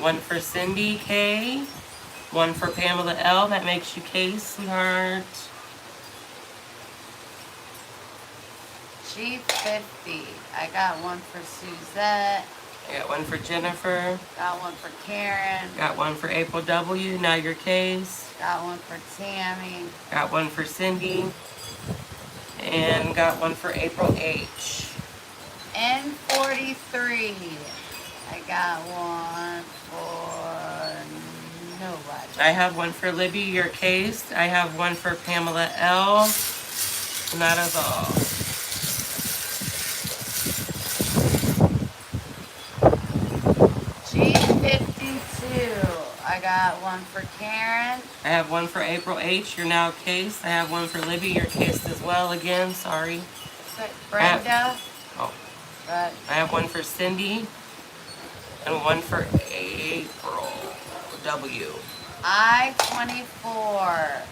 One for Cindy K. One for Pamela L. That makes you K, sweetheart. G50. I got one for Suzette. I got one for Jennifer. Got one for Karen. Got one for April W. Now your case. Got one for Tammy. Got one for Cindy. And got one for April H. N43. I got one for nobody. I have one for Libby, your case. I have one for Pamela L. And that is all. G52. I got one for Karen. I have one for April H. You're now cased. I have one for Libby. You're cased as well again. Sorry. Brenda. Oh. But I have one for Cindy. And one for April W. I-24.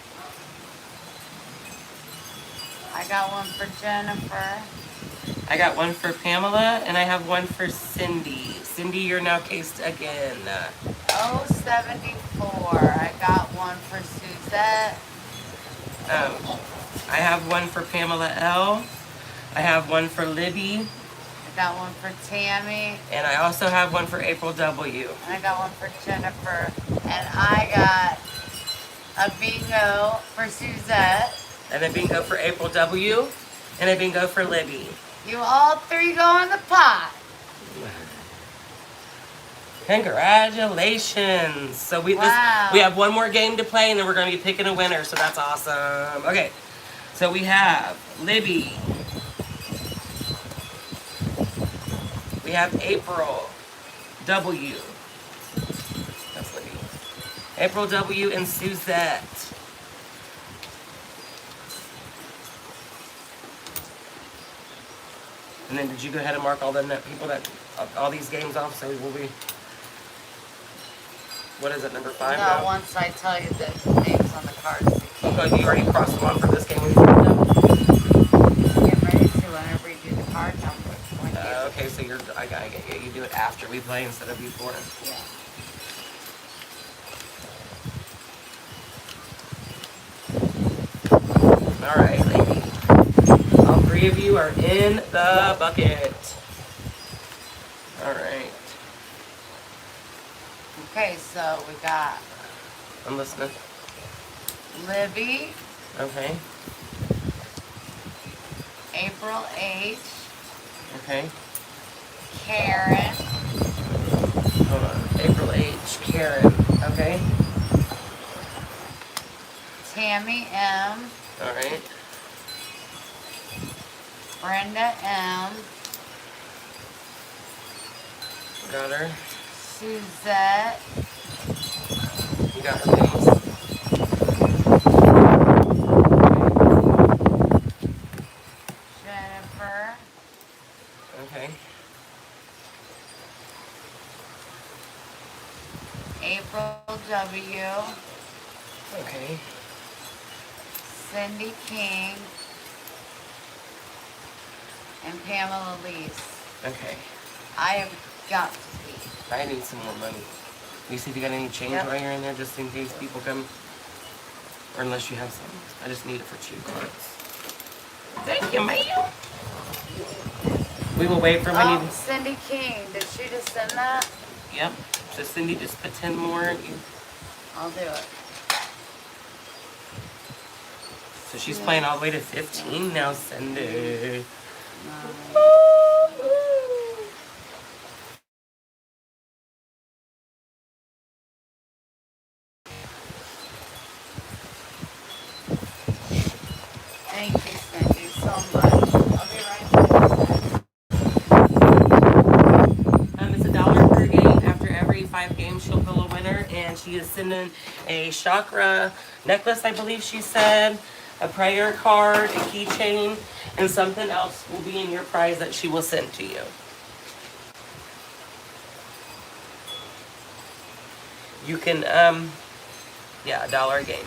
I got one for Jennifer. I got one for Pamela. And I have one for Cindy. Cindy, you're now cased again. O74. I got one for Suzette. I have one for Pamela L. I have one for Libby. I got one for Tammy. And I also have one for April W. And I got one for Jennifer. And I got a bingo for Suzette. And a bingo for April W. And a bingo for Libby. You all 3 go in the pot. Congratulations. So we have one more game to play and then we're going to be picking a winner. So that's awesome. Okay. So we have Libby. We have April W. That's Libby. April W. and Suzette. And then did you go ahead and mark all the people that, all these games off? So we'll be, what is it, number 5 No, now? once I tell you the names on the cards. Okay, you already crossed them off for this game. We've done. Get ready to whenever you do the card numbers. Okay, so I gotta get you. You do it after we play instead of before. Yeah. All right, lady. I'll of you are in the bucket. All right. Okay, so we got I'm listening. Libby, Okay. April H, Okay. Karen, Hold on. April H. Karen. Okay. Tammy M, All right. Brenda M, Got her. Suzette, You got her names. Jennifer, Okay. April W, Okay. Cindy King, and Pamela Leese. Okay. I have got to be. I need some more money. You see if you got any change Yep. while you're in there, just in case people come. Or unless you have some. I just need it for 2 cards. Thank you, ma'am. We will wait for when Oh, you. Cindy King, did she just send that? Yep. So Cindy, just put 10 more. I'll do it. So she's playing all the way to 15 now, Cindy. Thank you, Cindy, so much. I'll be right back. It's $1 per game. After every 5 games, she'll pull a winner, and she is sending a chakra necklace, I believe she said, a prayer card, a keychain, and something else will be in your prize that she will send to you. You can, yeah, $1 a game.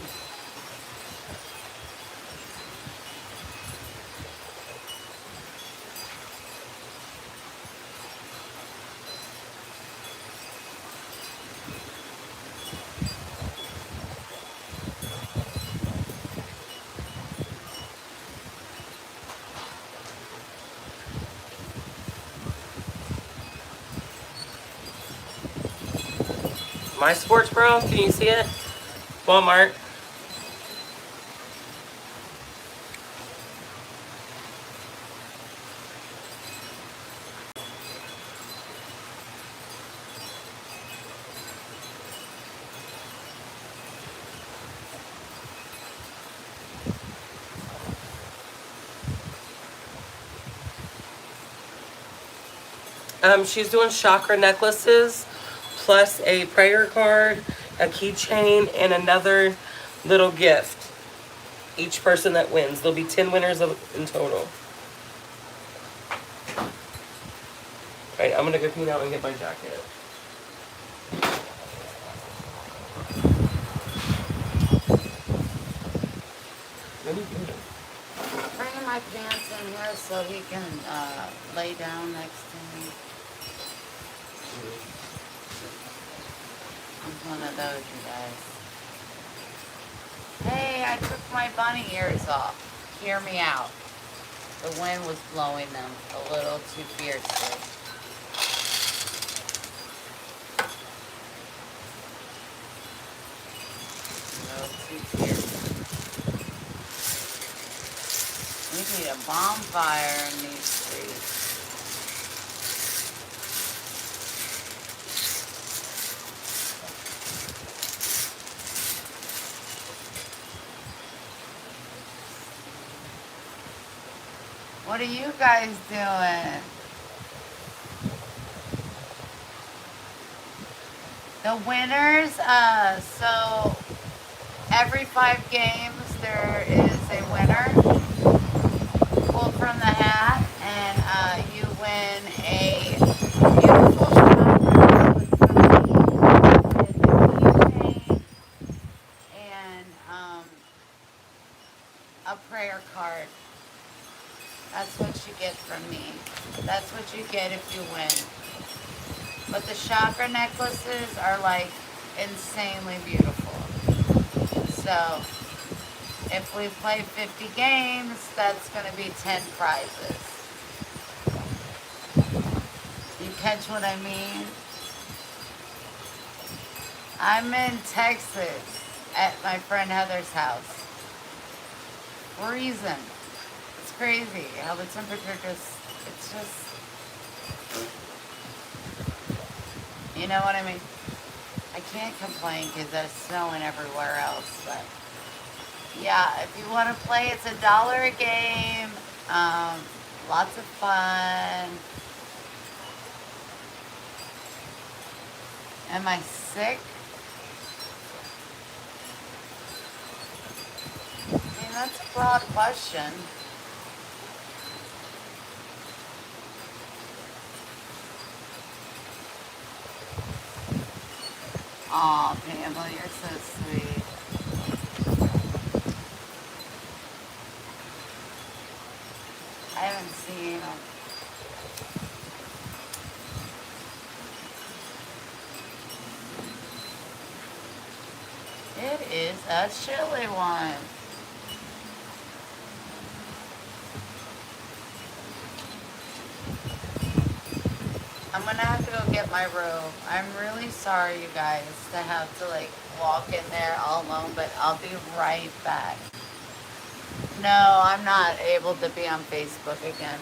My Sports Bro, can you see it? Walmart. She's doing chakra necklaces, plus a prayer card, a keychain, and another little gift. Each person that wins. There'll be 10 winners in total. Alright, I'm gonna go clean out and get my jacket. What are you doing? Bringing my pants in here so he can lay down next to me. I'm one of those, you guys. Hey, I took my bunny ears off. Hear me out. The wind was blowing them a little too fiercely. A little too fiercely. We need a bonfire in these streets. What are you guys doing? The winners, so every 5 games there is a winner. Pull from the hat and you win a beautiful chakra with a keychain and a prayer card. That's what you get from me. That's what you get if you win. But the chakra necklaces are like insanely beautiful. So If we play 50 games, that's going to be 10 prizes. You catch what I mean? I'm in Texas at my friend Heather's house. Freezing. It's crazy how the temperature it's just, you know what I mean? I can't complain because there's snowing everywhere else, but yeah, if you want to play, it's $1 a game. Lots of fun. Am I sick? I mean, that's a broad question. Aw, Pamela, you're so sweet. I haven't seen them. It is a chilly one. I'm gonna have to go get my robe. I'm really sorry, you guys, to have to like walk in there all alone, but I'll be right back. No, I'm not able to be on Facebook again.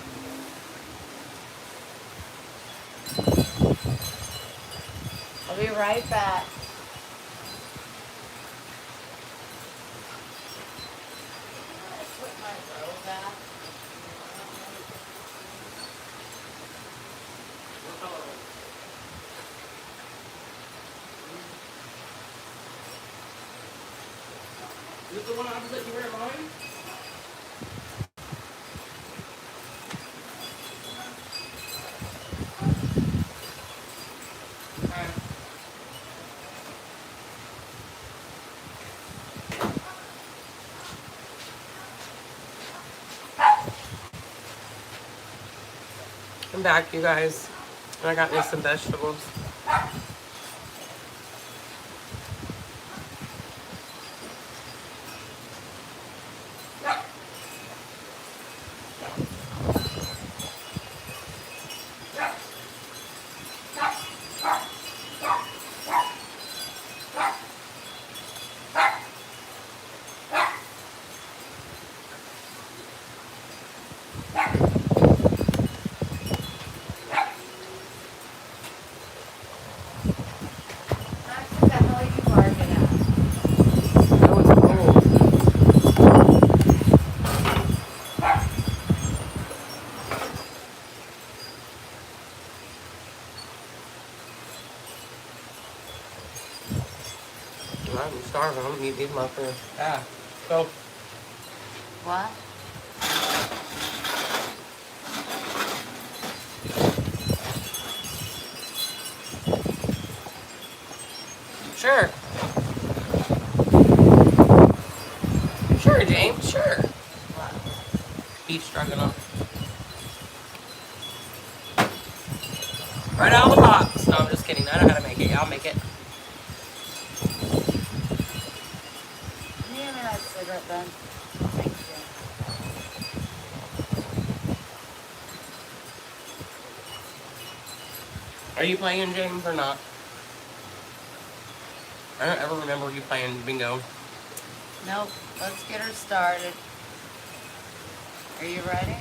I'll be right back. I put my robe back. Is this the one opposite you wear mine? I'm back, you guys. And I got me some vegetables. What the hell are you barking at? That was cold. I'm starving. I'm gonna eat these muffins. Ah, go. What? Sure. Sure, James. Sure. What? Beef stroganoff. Right out of the box. No, I'm just kidding. I know how to make it. I'll make it. Can you give me that cigarette then? Thank you. Are you playing, James, or not? I don't ever remember you playing bingo. Nope. Let's get her started. Are you ready?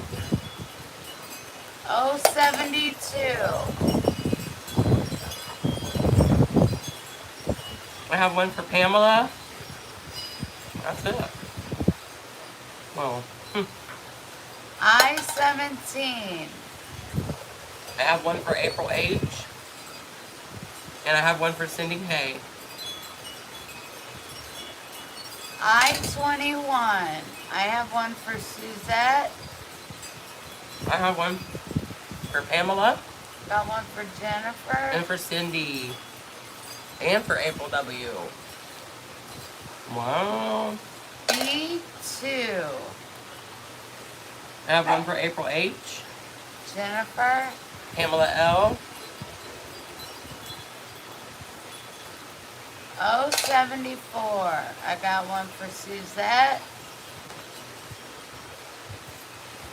Oh, 72. I have one for Pamela. That's it. Well, I-17. I have one for April H. And I have one for Cindy Hay. I-21. I have one for Suzette. I have one for Pamela Got one for Jennifer. and for Cindy. And for April W. Wow. B2. I have one for April H. Jennifer. Pamela L. Oh, 74. I got one for Suzette.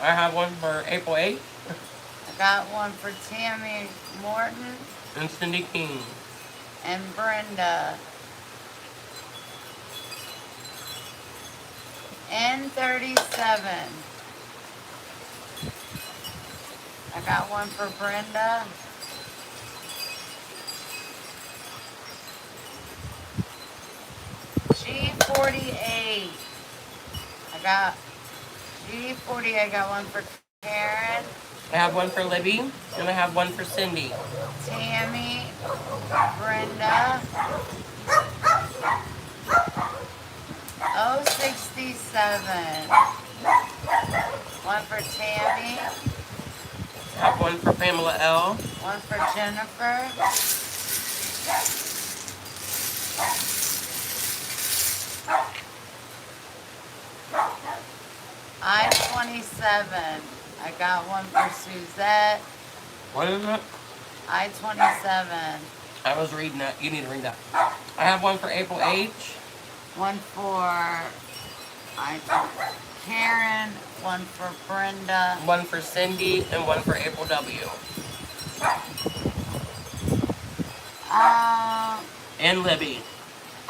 I have one for April 8th I got one for Tammy Morton and Cindy King. and Brenda. N37. I got one for Brenda. G48. I got G40. I got one for Karen, I have one for Libby, and I have one for Cindy. Tammy, Brenda. 067. One for Tammy. I have one for Pamela L. One for Jennifer. I-27. I got one for Suzette. What is it? I-27. I was reading that. You need to read that. I have one for April H. One for Karen. One for Brenda. One for Cindy, and one for April W. And Libby.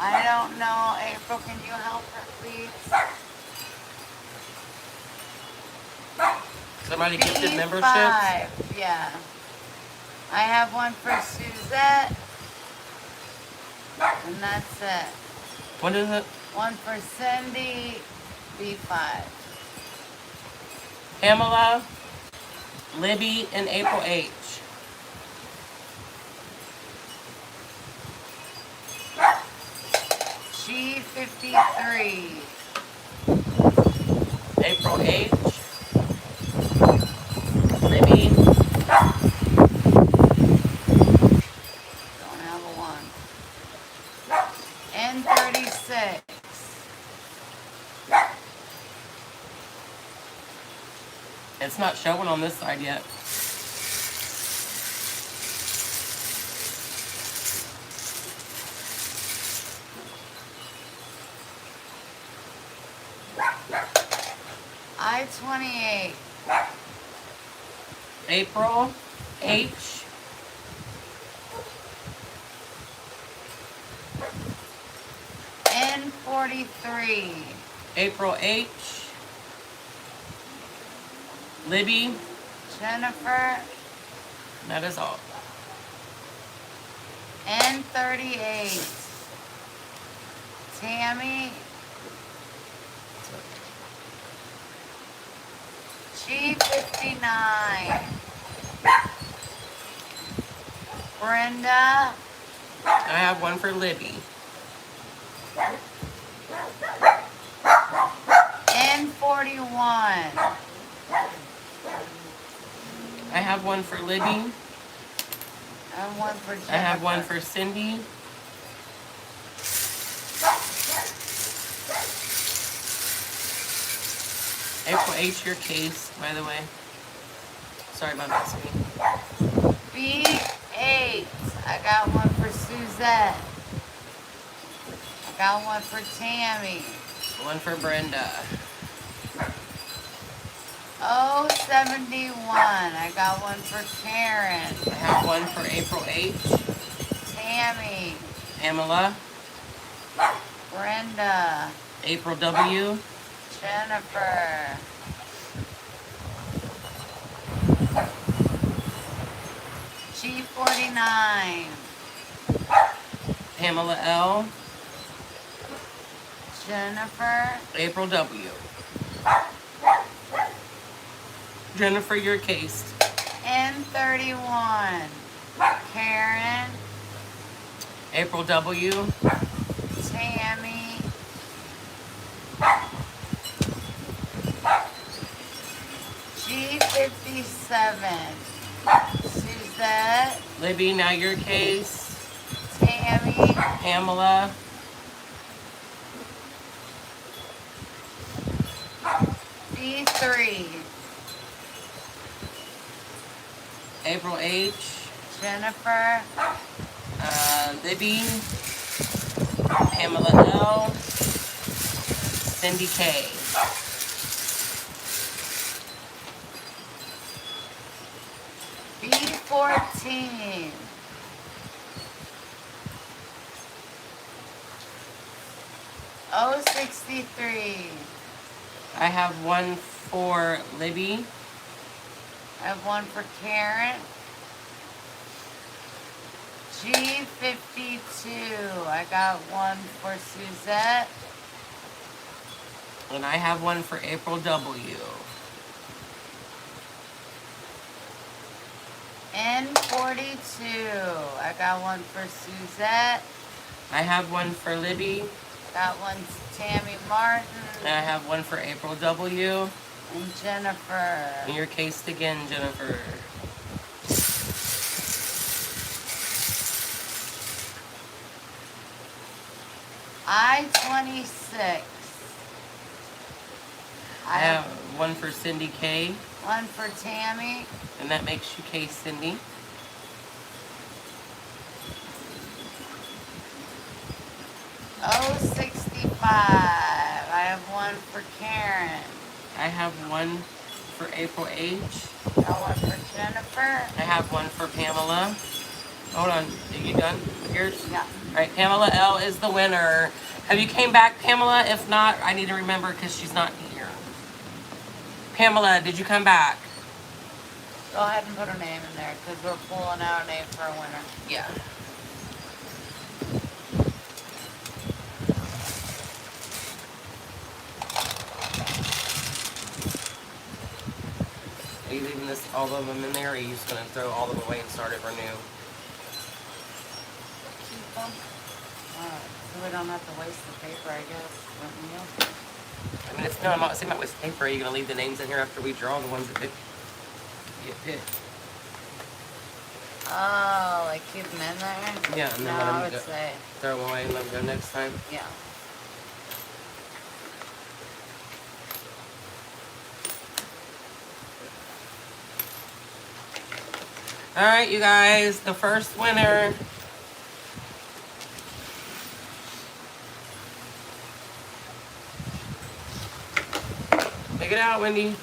I don't know. April, can you help her, please? Somebody gifted memberships. B5. Yeah. I have one for Suzette. And that's it. What is it? One for Cindy. B5. Pamela, Libby, and April H. G53. April H. Libby. Don't have a one. N36. It's not showing on this side yet. I-28. April H. N43. April H. Libby. Jennifer. That is all. N38. Tammy. G59. Brenda. I have one for Libby. N41. I have one for Libby. And one for Jennifer. I have one for Cindy. April H, your case, by the way. Sorry about that, sweetie. B8. I got one for Suzette. I got one for Tammy. One for Brenda. 071. I got one for Karen. I have one for April H. Tammy. Pamela. Brenda. April W. Jennifer. G49. Pamela L. Jennifer. April W. Jennifer, your case. N31. Karen. April W. Tammy. G57. Suzette. Libby, now your case. Tammy. Pamela. B3. April H. Jennifer. Libby. Pamela L. Cindy K. 14. Oh, 63. I have one for Libby. I have one for Karen. G52. I got one for Suzette. And I have one for April W. N42. I got one for Suzette. I have one for Libby. Got one to Tammy Martin. And I have one for April W. And Jennifer. And you're cased again, Jennifer. I-26. I have one for Cindy K. One for Tammy. And that makes you case Cindy. Oh, 65. I have one for Karen. I have one for April H. Got one for Jennifer. I have one for Pamela. Hold on, are you done with yours? Yeah. All right, Pamela L is the winner. Have you came back, Pamela? If not, I need to remember because she's not here. Pamela, did you come back? Go ahead and put her name in there because we're pulling out a name for a winner. Yeah. Are you leaving this, all of them in there, or are you just going to throw all of them away and start over new? Keep them. So we don't have to waste the paper, I guess. Wouldn't you? I mean, it's no, I'm not saying about with paper. Are you going to leave the names in here after we draw the ones that get picked? Oh, like keep them in there? Yeah, and then no, let 'em I would go. say, Throw them away and let them go next time. yeah. All right, you guys, the first winner. Take it out, Wendy.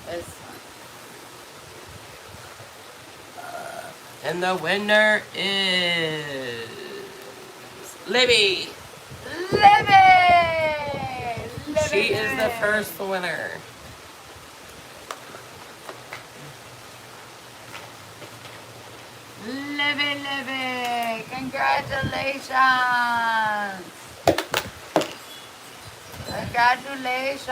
This one. And the winner is Libby. Libby! She is the first winner. Libby! Congratulations! Congratulations!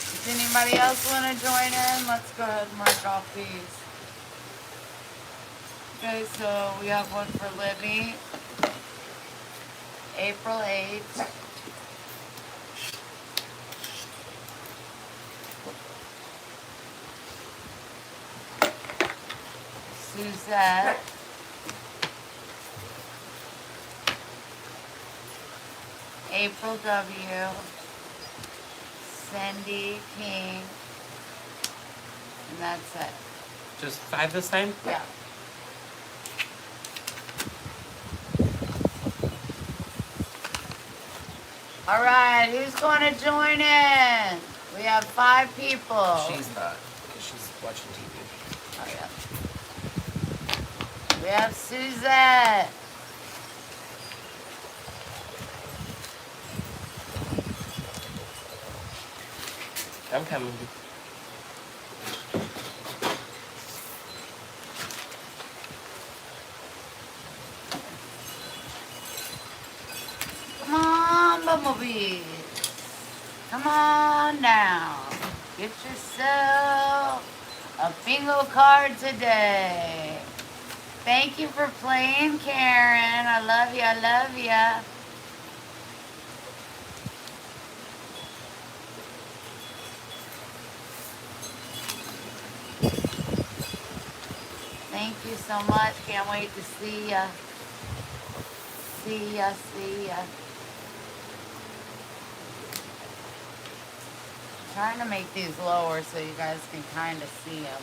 Does anybody else want to join in? Let's go ahead and mark off these. Okay, so we have one for Libby. April 8th. Suzette. April W. Cindy King. And that's it. Just 5 this time? Yeah. All right, who's going to join in? We have 5 people. She's not, because she's watching TV. Oh, yeah. We have Suzette. I'm coming. Come on, Bumblebees. Come on down. Get yourself a bingo card today. Thank you for playing, Karen. I love you. I love you. Thank you so much. Can't wait to see ya. See ya, see ya. Trying to make these lower so you guys can kind of see them.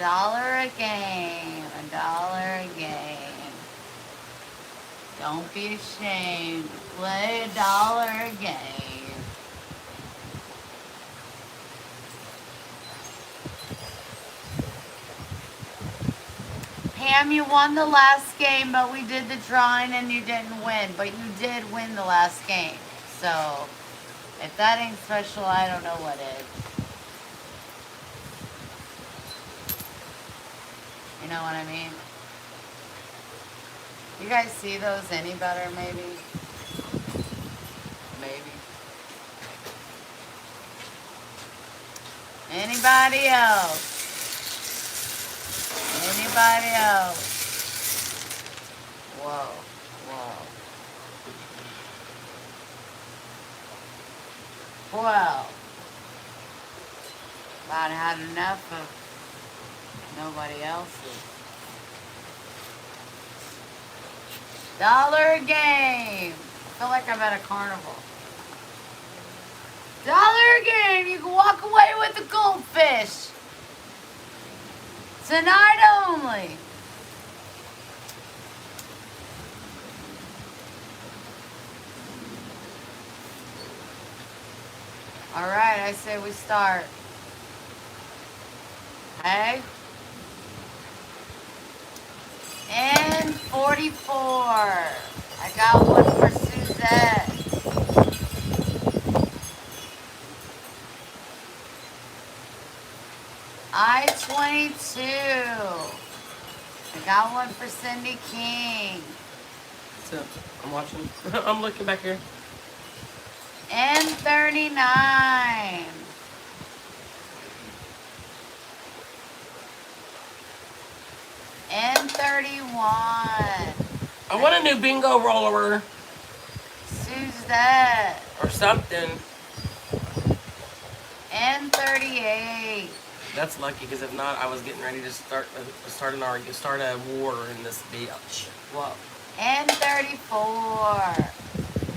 dollar a game. A game. Don't be ashamed. Play $1 a game. Pam, you won the last game, but we did the drawing and you didn't win. But you did win the last game. So, if that ain't special, I don't know what is. You know what I mean? You guys see those any better, maybe? Maybe. Anybody else? Anybody else? Whoa, whoa. Well, about had enough of nobody else's. $1 a game. I feel like I'm at a carnival. $1 a game. You can walk away with a goldfish. Tonight only. All right, I say we start. Hey? And 44. I got one for Suzette. I-22. I got one for Cindy King. What's up? I'm watching. I'm looking back here. N39. N31. I want a new bingo roller Suzette. or something. N38. That's lucky, because if not, I was getting ready to start a war in this bitch. Whoa. N34.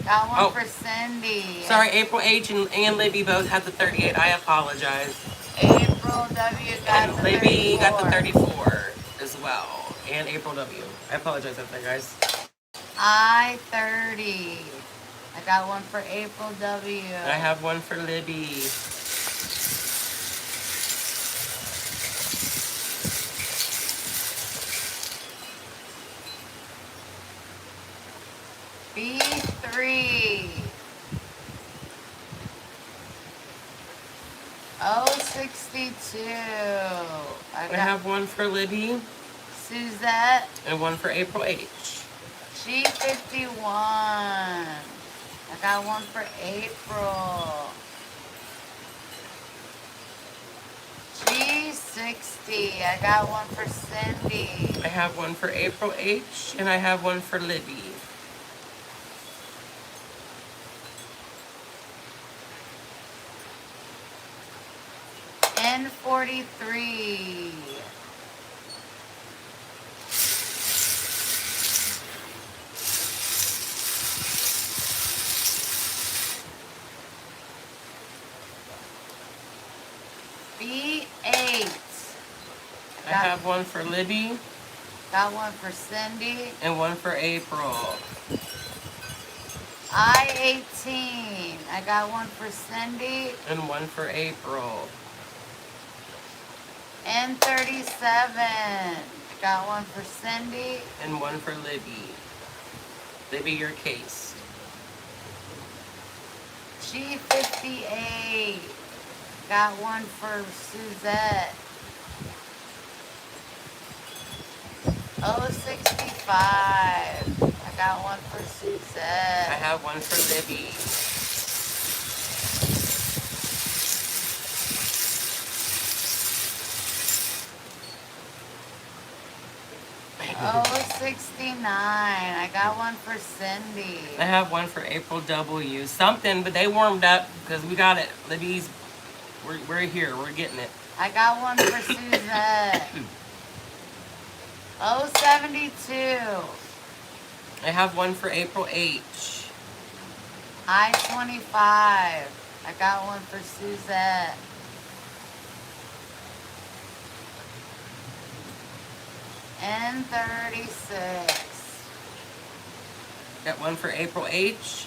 Got one for Cindy. Sorry, April H and Libby both had the 38. I apologize. April W got And the Libby 34. got the 34 as well. And April W. I apologize out there, guys. I-30. I got one for April W. I have one for Libby. B3. O62. I have one for Libby Suzette. and one for April H. G51. I got one for April. G60. I got one for Cindy. I have one for April H and I have one for Libby. N43. B8. I have one for Libby Got one for Cindy. and one for April. I-18. I got one for Cindy. And one for April. N37. I got one for Cindy. And one for Libby. Libby, your case. G58. Got one for Suzette. O65. I got one for Suzette. I have one for Libby. O69. I got one for Cindy. I have one for April W. Something, but they warmed up because we got it. Libby's, we're here. We're getting it. I got one for Suzette. O72. I have one for April H. I-25. I got one for Suzette. N36. Got one for April H.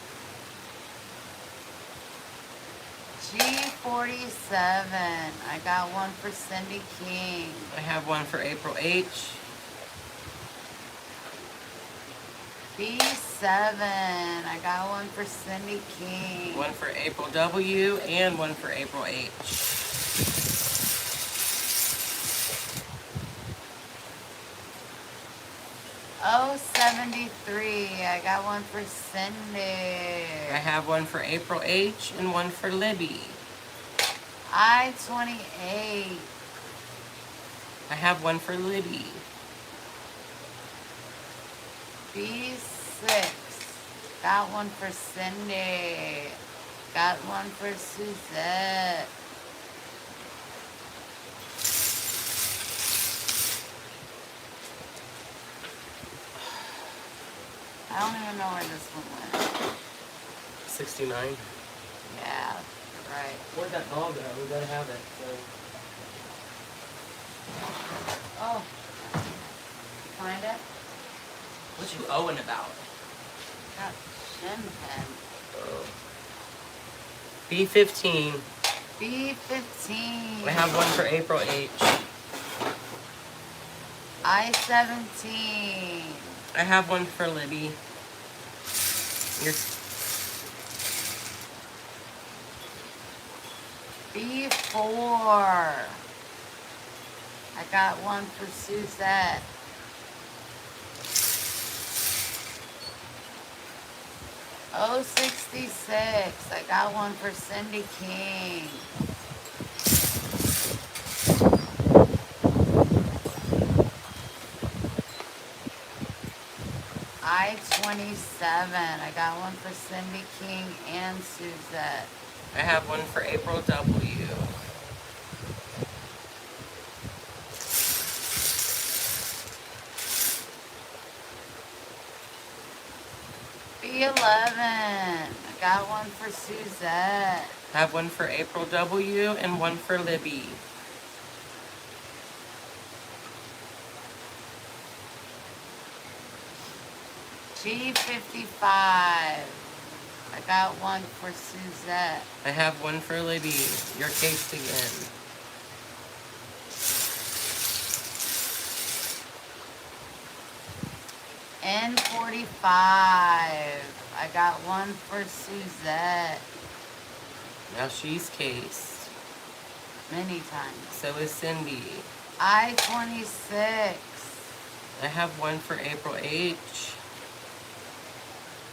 G47. I got one for Cindy King. I have one for April H. B7. I got one for Cindy King. One for April W and one for April H. O73. I got one for Cindy. I have one for April H and one for Libby. I28. I have one for Libby. B6. Got one for Cindy. Got one for Suzette. I don't even know where this one went. 69. Yeah, right. Where'd that ball go? We gotta have it. Oh. Find it? What you owing about? Got shin pen. B15. B15. I have one for April H. I17. I have one for Libby. Your B4. I got one for Suzette. O66. I got one for Cindy King. I27. I got one for Cindy King and Suzette. I have one for April W. B11. I got one for Suzette. I have one for April W and one for Libby. G55. I got one for Suzette. I have one for Libby. Your case again. N45. I got one for Suzette. Now she's cased. Many times. So is Cindy. I26. I have one for April H.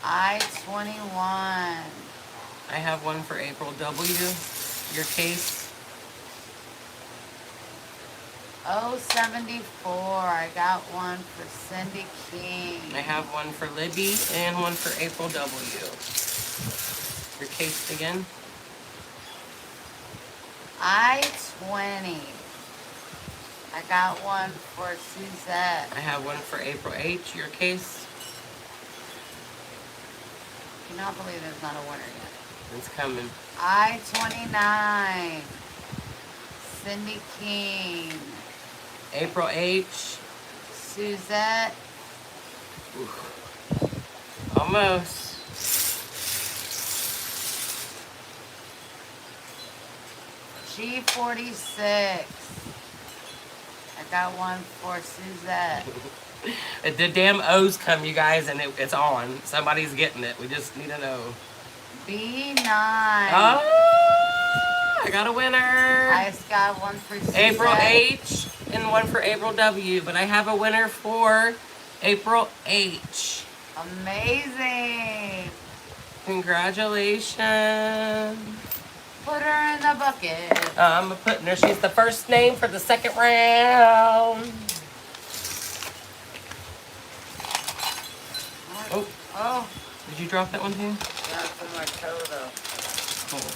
I21. I have one for April W. Your case. O74. I got one for Cindy King. I have one for Libby and one for April W. Your case again. I20. I got one for Suzette. I have one for April H. Your case. Cannot believe there's not a winner yet. It's coming. I29. Cindy King. April H. Suzette. Oof. Almost. G46. I got one for Suzette. The damn O's come, you guys, and it's on. Somebody's getting it. We just need to know. B9. Oh, I got a winner. I just got one for Suzette. April H and one for April W. But I have a winner for April H. Amazing. Congratulations. Put her in the bucket. I'm putting her. She's the first name for the second round. Oh, Oh, did you drop that one too? that's on my toe though. Cool.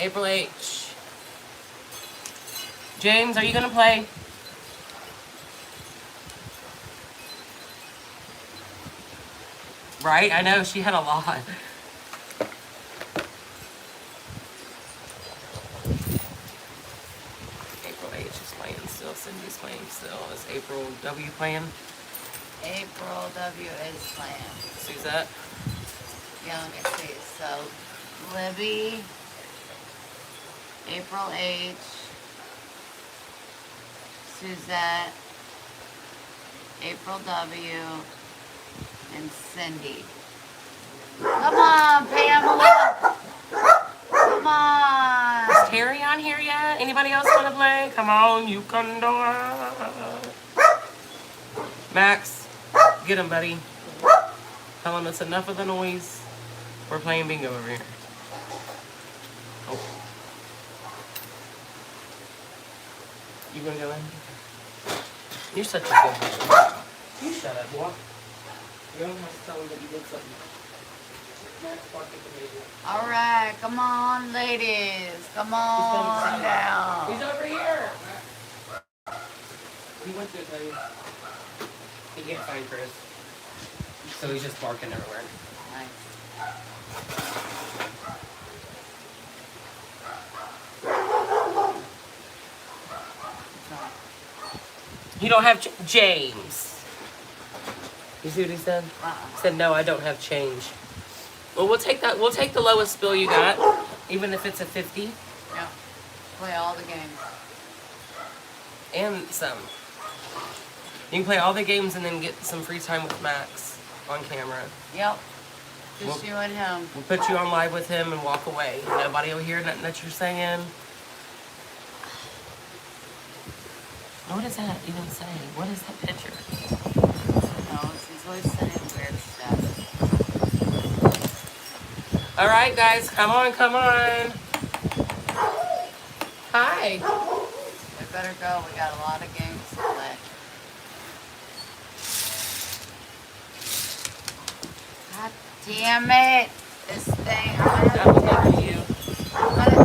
April H. James, are you gonna play? Right? I know she had a lot. April H is playing still. Is April W playing? April W is playing. Suzette? Yeah, let me see. So, Libby, April H, Suzette, April W, and Cindy. Come on, Pamela. Come on. Is Terry on here yet? Anybody else want to play? Come on, you condor. Max, get him, buddy. Tell him it's enough of the noise. We're playing bingo over here. Oh. You gonna go in? You're such a good boy. You shut up, boy. You don't have to tell him that you did something. Max, walk at the baby. All right, come on, ladies. Come on down. He's over here. He went through things. He can't find Chris. So he's just barking everywhere. Nice. You don't have James. You see what he said? He said, no, I don't have change. Well, we'll take that. We'll take the lowest bill you got, even if it's a 50. Yeah. Play all the games. And some. You can play all the games and then get some free time with Max on camera. Yep. Just you and him. We'll put you on live with him and walk away. Nobody will hear nothing that you're saying. What does that even say? What is that picture? No, he's always saying weird stuff. All right, guys, come on, come on. Hi. We better go. We got a lot of games to play. God damn it. This thing. That was not for you.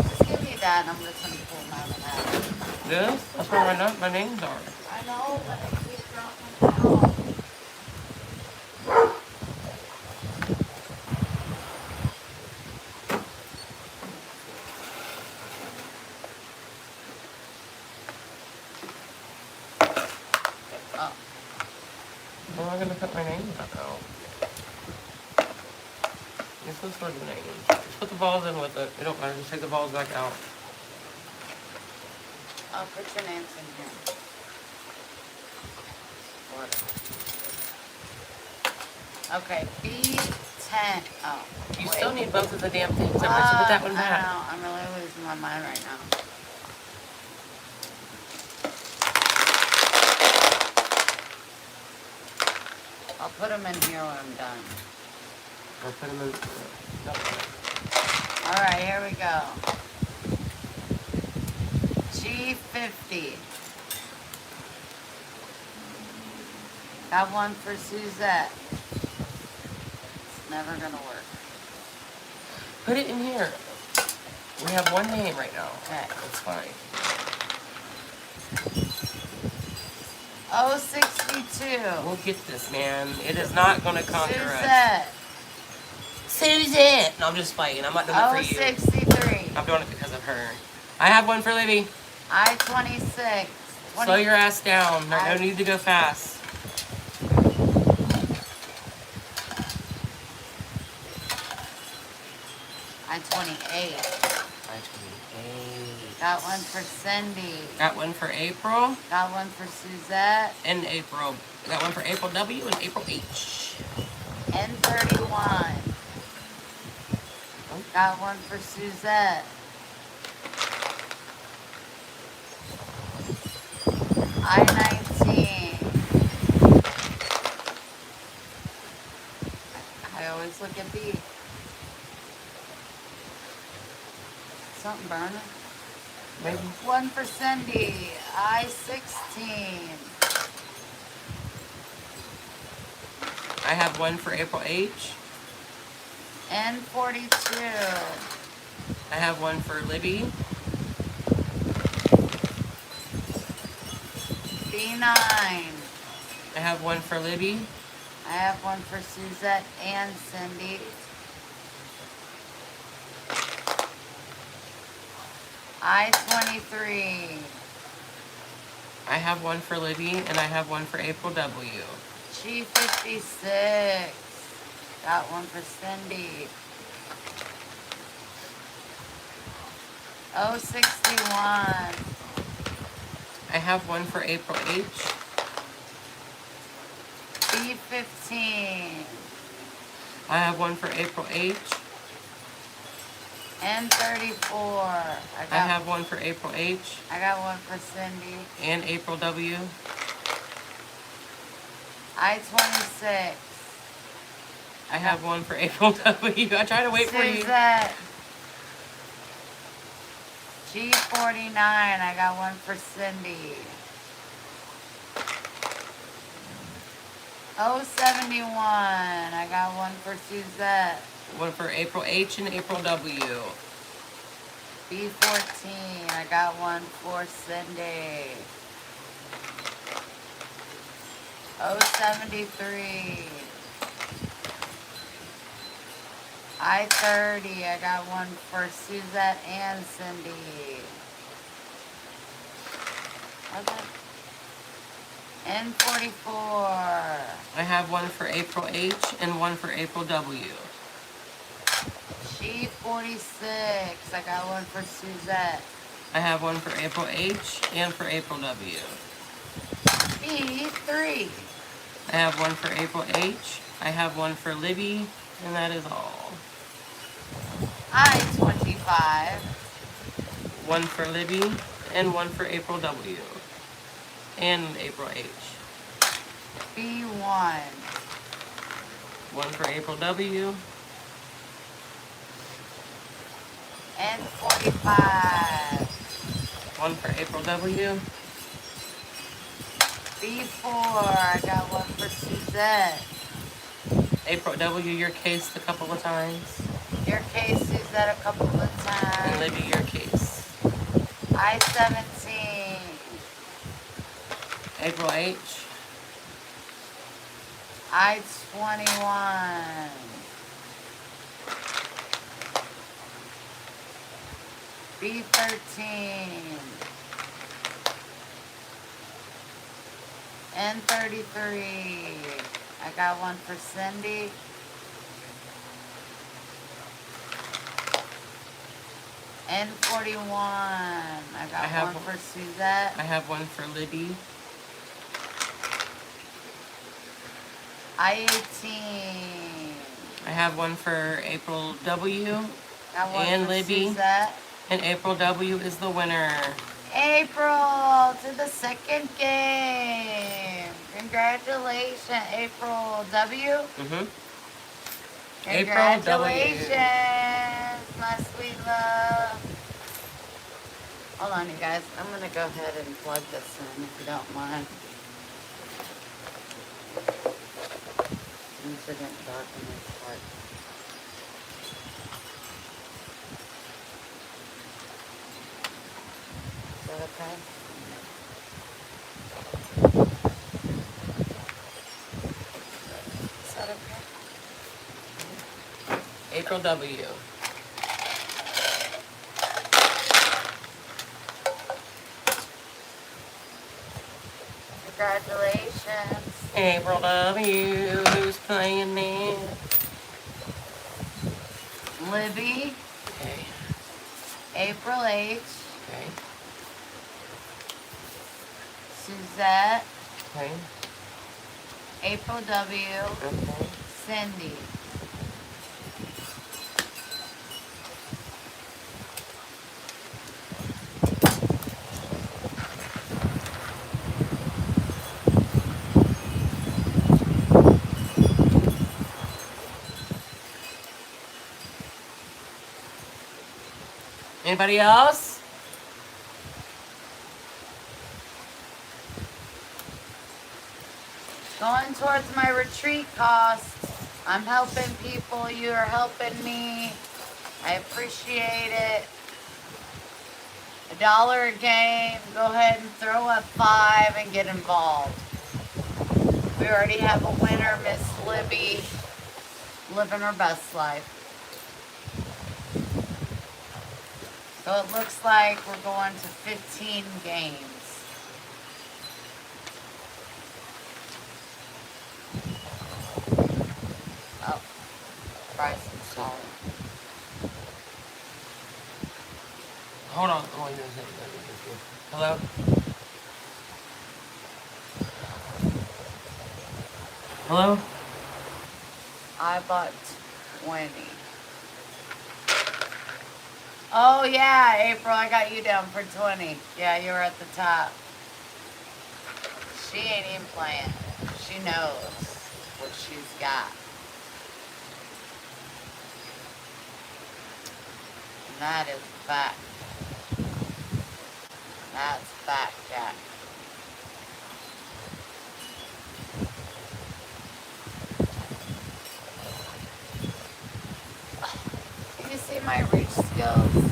Just give me that and I'm just going to pull them out of that. This? That's where my names are. I know, but I keep dropping them out. Oh. Where am I going to put my names out now? This was for the names. Just put the balls in with it. It don't matter. Just take the balls back out. I'll put your names in here. Okay, B10. Oh. You wait. still need both of the damn things. I'm going to put that one I back. know. I'm really losing my mind right now. I'll put them in here when I'm done. I'll put them in. No. All right, here we go. G50. Got one for Suzette. It's never gonna work. Put it in here. We have one name right now. Okay. That's fine. 062. We'll get this, man. It is not going to conquer us. Suzette. Susan! No, I'm just fighting. I'm not doing it for you. 063. I'm doing it because of her. I have one for Libby. I-26. Slow your ass down. No need to go fast. I-28. I-28. Got one for Cindy. Got one for April. Got one for Suzette. And April. Got one for April W and April H. N31. Got one for Suzette. I-19. I always look at B. Something burning. Maybe. One for Cindy. I-16. I have one for April H. N42. I have one for Libby. B9. I have one for Libby. I have one for Suzette and Cindy. I-23. I have one for Libby, and I have one for April W. G56. Got one for Cindy. 061. I have one for April H. B15. I have one for April H. N34. I have one for April H. I got one for Cindy. And April W. I-26. I have one for April W. I try to wait for you. Suzette. G49. I got one for Cindy. 071. I got one for Suzette. One for April H and April W. B14. I got one for Cindy. 073. I-30. I got one for Suzette and Cindy. Okay. N44. I have one for April H and one for April W. G46. I got one for Suzette. I have one for April H and for April W. B3. I have one for April H. I have one for Libby, and that is all. I-25. One for Libby and one for April W. And April H. B1. One for April W. N45. One for April W. B4. I got one for Suzette. April W, you're cased a couple of times. Your case is that a couple of And times. Libby, your case. I-17. April H. I-21. B13. N33. I got one for Cindy. N41. I got have one for Suzette. I have one for Libby. I-18. I have one for April W. Got one And for Libby. Suzette. And April W is the winner. April to the second game. Congratulations, April W. Mm-hmm. April W. Congratulations, my sweet love. Hold on, you guys. I'm going to go ahead and plug this in if you don't mind. Things are getting dark in this part. Is that okay? Is that okay? April W. Congratulations. April W. Who's playing it? Libby, Okay. April H, Okay. Suzette, Okay. April W, Okay. Cindy. Anybody else? Going towards my retreat costs. I'm helping people. You are helping me. I appreciate it. $1 a game. Go ahead and throw up 5 and get involved. We already have a winner, Miss Libby, living her best life. So it looks like we're going to 15 games. Hold on. Oh, hello? Hello? I bought 20. Oh yeah, April, I got you down for 20. Yeah, you were at the top. She ain't even playing. She knows what she's got. And that is fact. That's fact, Jack. Can you see my reach skills?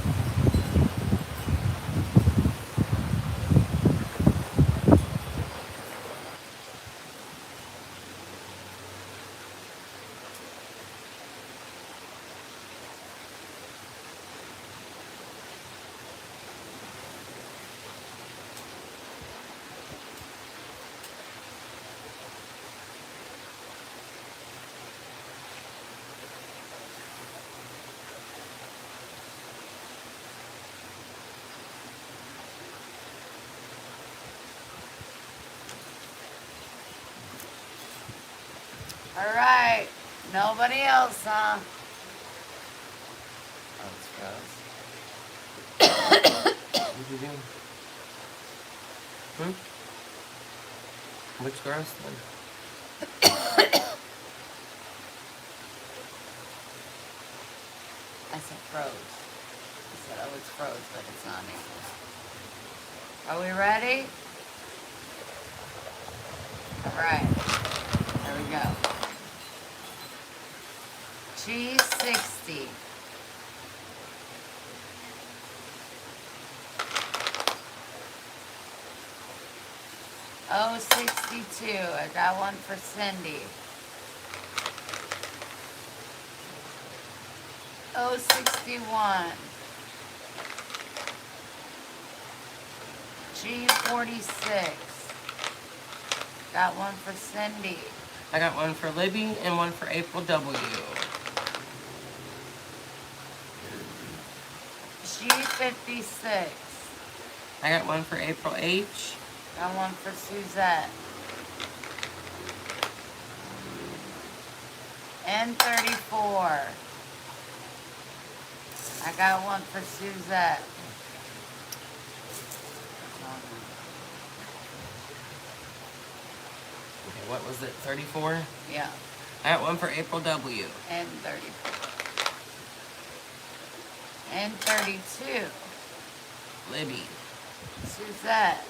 All right. Nobody else, huh? Oh, it's gross. What you doing? Which gross then? I said froze. I said, oh, it's froze, but it's not me. Are we ready? All right. There we go. G60. O62. I got one for Cindy. O61. G46. Got one for Cindy. I got one for Libby and one for April W. G56. I got one for April H. Got one for Suzette. N34. I got one for Suzette. Okay, what was it? 34? Yeah. I got one for April W. N34. N32. Libby. Suzette.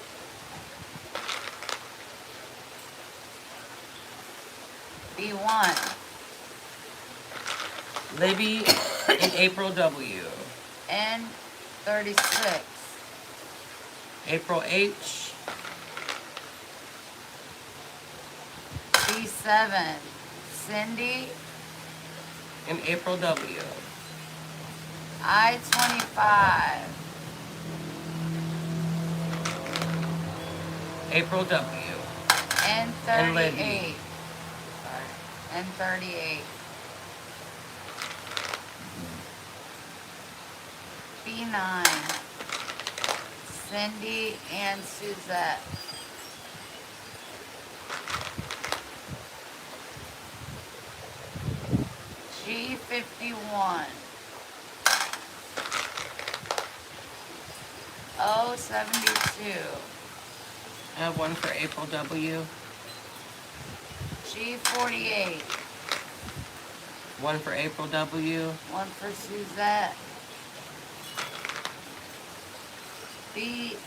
B1. Libby and April W. N36. April H. B7. Cindy. And April W. I-25. April W. And N38. Libby. Sorry. N38. B9. Cindy and Suzette. G51. O72. I have one for April W. G48. One for April W. One for Suzette. B8.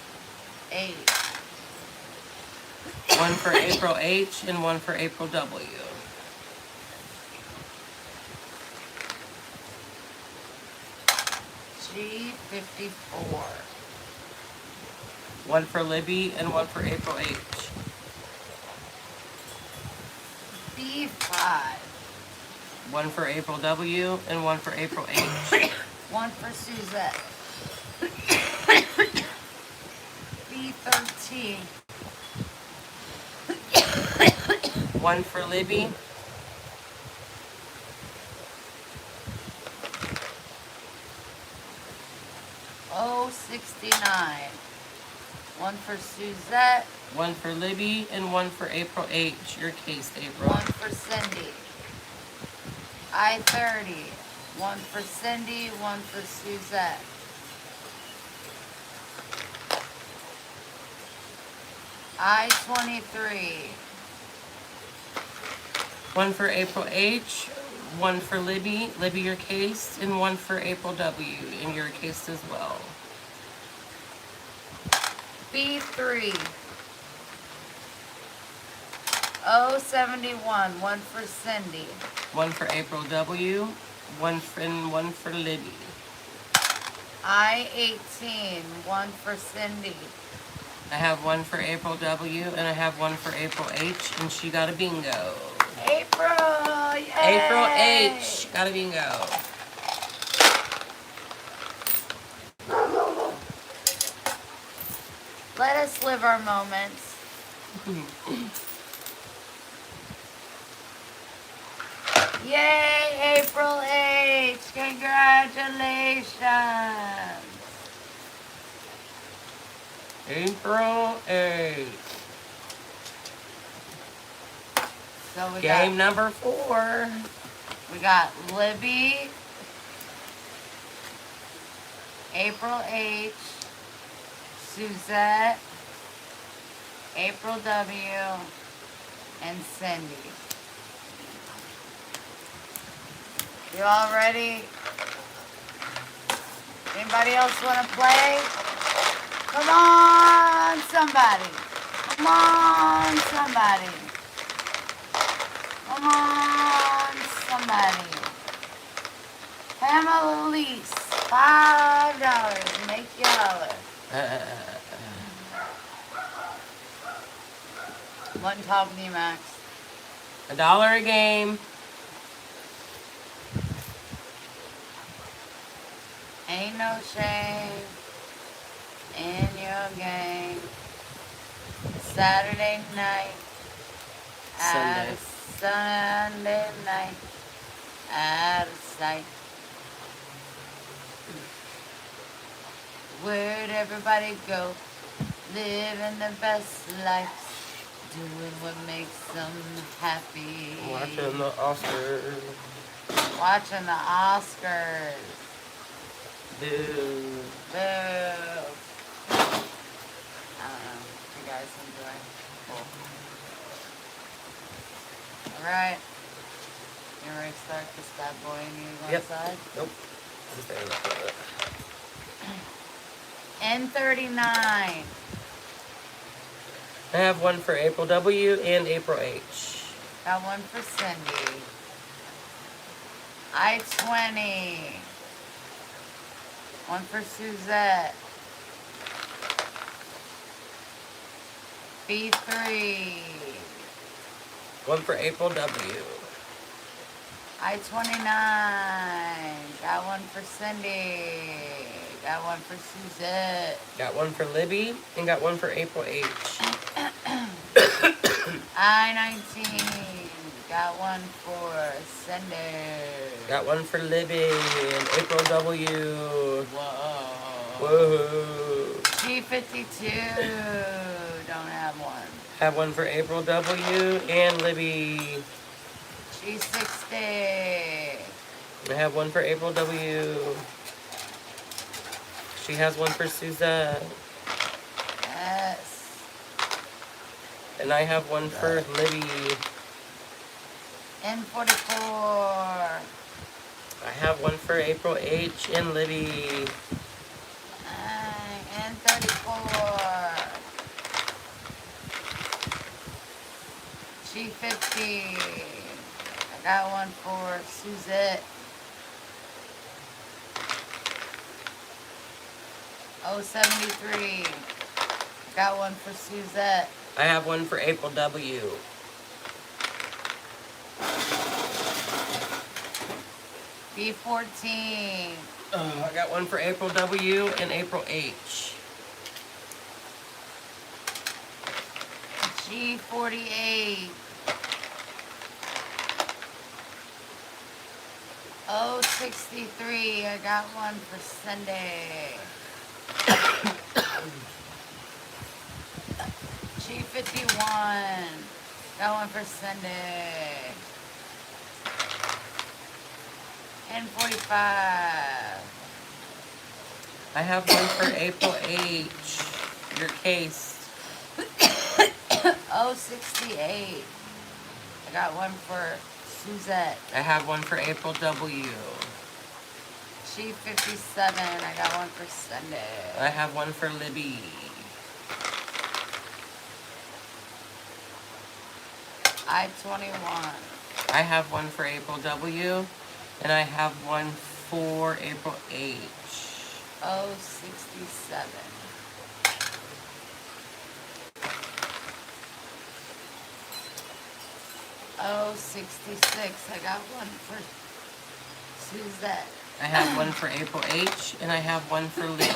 One for April H and one for April W. G54. One for Libby and one for April H. B5. One for April W and one for April H. One for Suzette. B13. One for Libby. 069. One for Suzette. One for Libby and one for April H. Your case, April. One for Cindy. I-30. One for Cindy, one for Suzette. I-23. One for April H, one for Libby, your case, and one for April W, in your case as well. B3. 071. One for Cindy. One for April W, one for Libby. I-18. One for Cindy. I have one for April W, and I have one for April H, and she got a bingo. April! Yay! April H got a bingo. Let us live our moments. Yay, April H! Congratulations! April H. So we Game number 4. We got Libby, April H, Suzette, April W, and Cindy. You all ready? Anybody else want to play? Come on, somebody. Come on, somebody. Come on, somebody. Pamela Elise, $5. Make you holler. One talking to you, Max. $1 a game. Ain't no shame in your game. Saturday night. Sunday. Sunday night. Out of sight. Where'd everybody go? Living the best life. Doing what makes them happy. Watching the Oscars. Watching the Oscars. Boo. Boo. I don't know. You guys enjoy. Cool. Alright. You ready to start this bad boy and you go Yep. outside? Nope. Just staying up for it. N39. I have one for April W and April H. Got one for Cindy. I-20. One for Suzette. B3. One for April W. I-29. Got one for Cindy. Got one for Suzette. Got one for Libby and got one for April H. I-19. Got one for Cindy. Got one for Libby and April W. Whoa. Woohoo. G52. Don't have one. Have one for April W and Libby. G60. I have one for April W. She has one for Suzette. Yes. And I have one for Libby. N44. I have one for April H and Libby. N34. G50. I got one for Suzette. 073. Got one for Suzette. I have one for April W. B14. I got one for April W and April H. G48. 063. I got one for Sunday. Got one for Sunday. N45. I have one for April H. Your case. 068. I got one for Suzette. I have one for April W. G57. I got one for Sunday. I have one for Libby. I-21. I have one for April W. And I have one for April H. 067. Oh, 66. I got one for Suzette. I have one for April H. And I have one for Libby.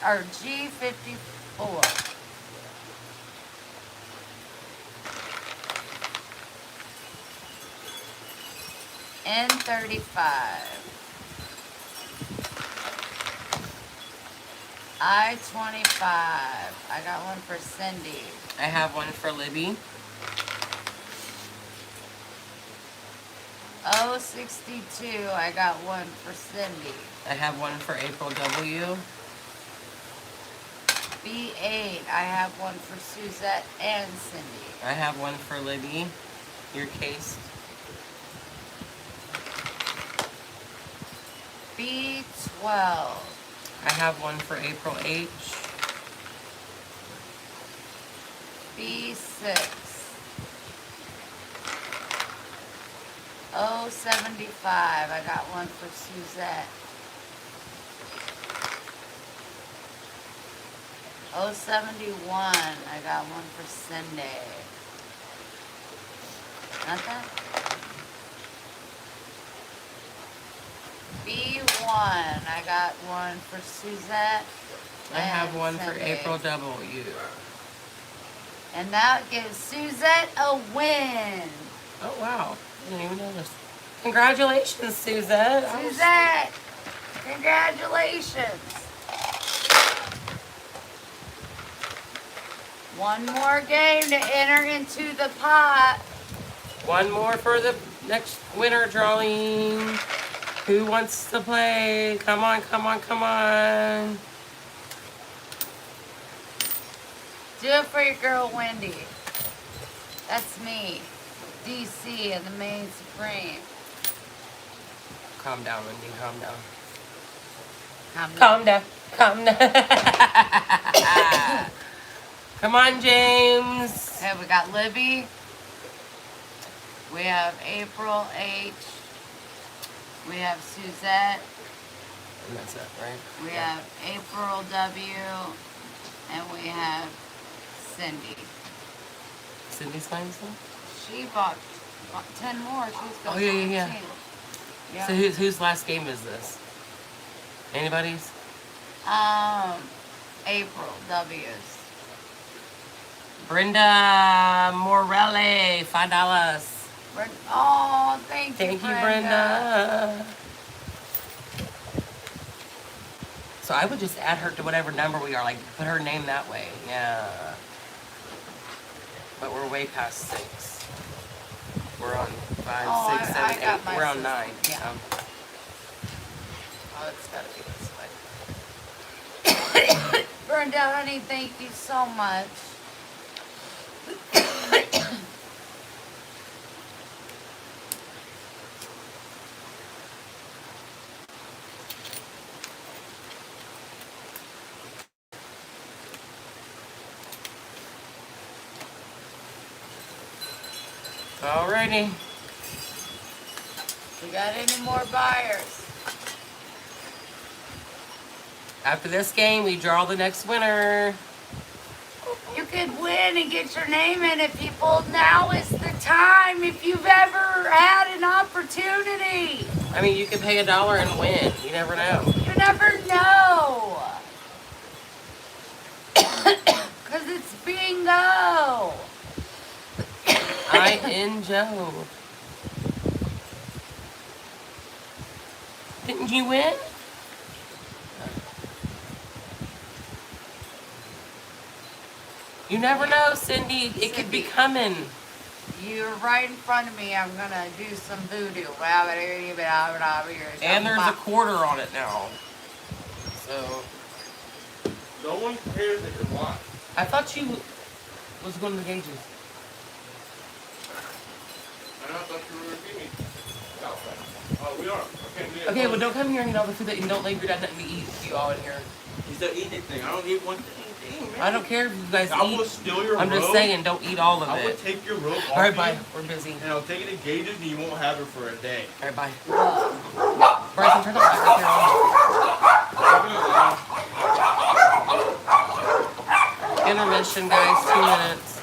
G54. N35. I-25. I got one for Cindy. I have one for Libby. 062. I got one for Cindy. I have one for April W. B8. I have one for Suzette and Cindy. I have one for Libby. Your case. B12. I have one for April H. B6. 075. I got one for Suzette. 071. I got one for Cindy. Not that? B1. I got one for Suzette. I have one for Cindy. April W. And that gives Suzette a win. Oh, wow. I didn't even notice. Congratulations, Suzette. Suzette, congratulations. One more game to enter into the pot. One more for the next winner drawing. Who wants to play? Come on, come on, come on. Do it for your girl, Wendy. That's me, DC and the Main Supreme. Calm down, Wendy. Calm down. Calm Calm down. Calm down. Come on, James. Okay, we got Libby. We have April H. We have Suzette. And that's it, right? We have April W. And we have Cindy. Cindy's playing still? She bought 10 more. She's got Oh, yeah. 14. Yeah. So whose last game is this? Anybody's? April W's. Brenda Morelli, $5. Oh, thank you, Thank you, Brenda. So I would just add her to whatever number we are, like put her name that way. Yeah. But we're way past 6. We're on 5, Oh, 6, I 7, got 8. my We're on system. 9. Yeah. Oh, it's gotta be this way. Brenda, honey, thank you so much. Alrighty. We got any more buyers? After this game, we draw the next winner. You could win and get your name in it, people. Now is the time if you've ever had an opportunity. I mean, you can pay $1 and win. You never know. You never know. Because it's bingo. I in Joe. Didn't you win? You never know, Cindy. It could be coming. You're right in front of me. I'm gonna do some voodoo. And there's a quarter on it now. So. No one cares that you're lying. I thought you was going to the gauges. And I thought you were going to give me. Oh, we are. Okay, well, don't come here and eat all the food that you don't leave your dad nothing to eat. You all in here. You said eat anything. I don't eat one thing, man. I don't care if you guys I eat. will steal your I'm robe. just saying, don't eat all of I will it. take your robe off All right, you, bye. We're busy. and I'll take it to gauges, and you won't have it for a day. All right, bye. Bryson, turn the light right there on. Intermission, guys. 2 minutes.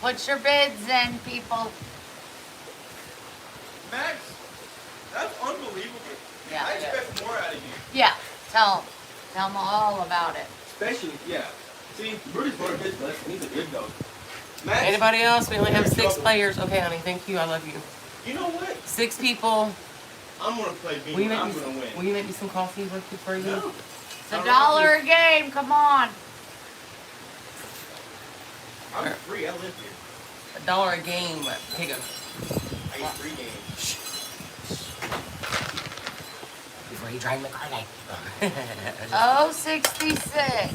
Put your bids in, people. Max, that's unbelievable. Yeah, I it expect more out of you. Yeah, tell them all about it. Especially, yeah. See, Rudy's one of his best. He's a good dog. Max, Anybody else? We only have 6 players. Okay, honey. Thank you. I love you. you know what? 6 people. I'm going to play Will you bingo. make I'm me? going to win. Will you make me some coffee real quick for you? No. It's $1 a game. Come on. I'm free. I live here. $1 a game. Here you go. I get free games. Before you drive my car away. Oh, 66.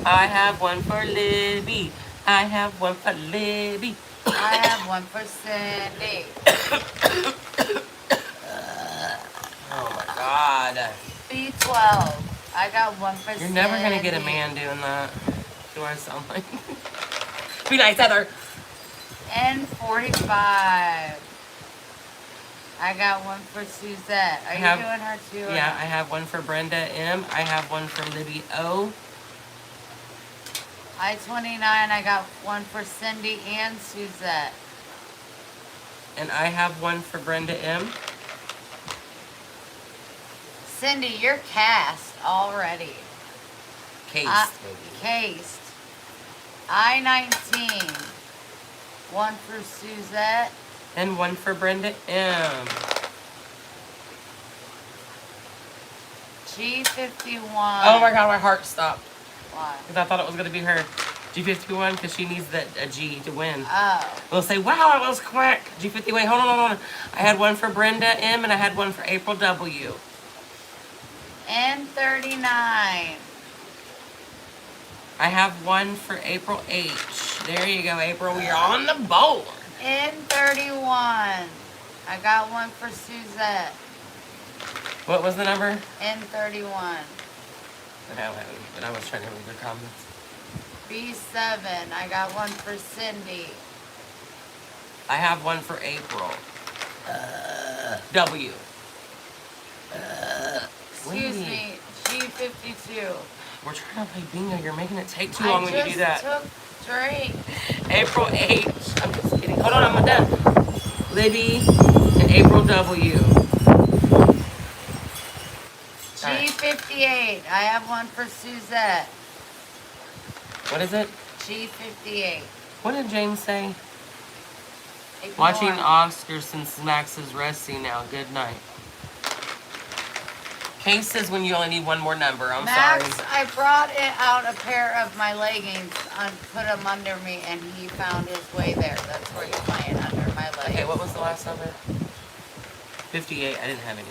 I have one for Libby. I have one for Libby. I have one for Cindy. Oh my God. B12. I got one for Cindy. You're never gonna get a man doing that. Do I sound like? Be nice, Heather. N45. I got one for Suzette. Are you doing her too? Yeah, I have one for Brenda M. I have one for Libby O. I-29. I got one for Cindy and Suzette. And I have one for Brenda M. Cindy, you're cast already. Case. Cased. I-19. One for Suzette. And one for Brenda M. G51. Oh my God, my heart stopped. Why? Because I thought it was going to be her. G51, because she needs a G to win. Oh. We'll say, wow, that was quick. G50, wait, hold on. I had one for Brenda M. and I had one for April W. N39. I have one for April H. There you go, April. We are on the board. N31. I got one for Suzette. What was the number? N31. But I was trying to read your comments. B7. I got one for Cindy. I have one for April. W. Excuse me. G52. We're trying to play bingo. You're making it take too long when you do that. I just took drink. April H. I'm just kidding. Hold on, I'm not done. Libby and April W. G58. I have one for Suzette. What is it? G58. What did James say? Ignore. Watching Oscar since Max is resting now. Good night. Case says when you only need one more number. I'm Max, sorry. I brought out a pair of my leggings and put them under me, and he found his way there. That's where he's laying under my legs. Okay, what was the last number? 58. I didn't have any.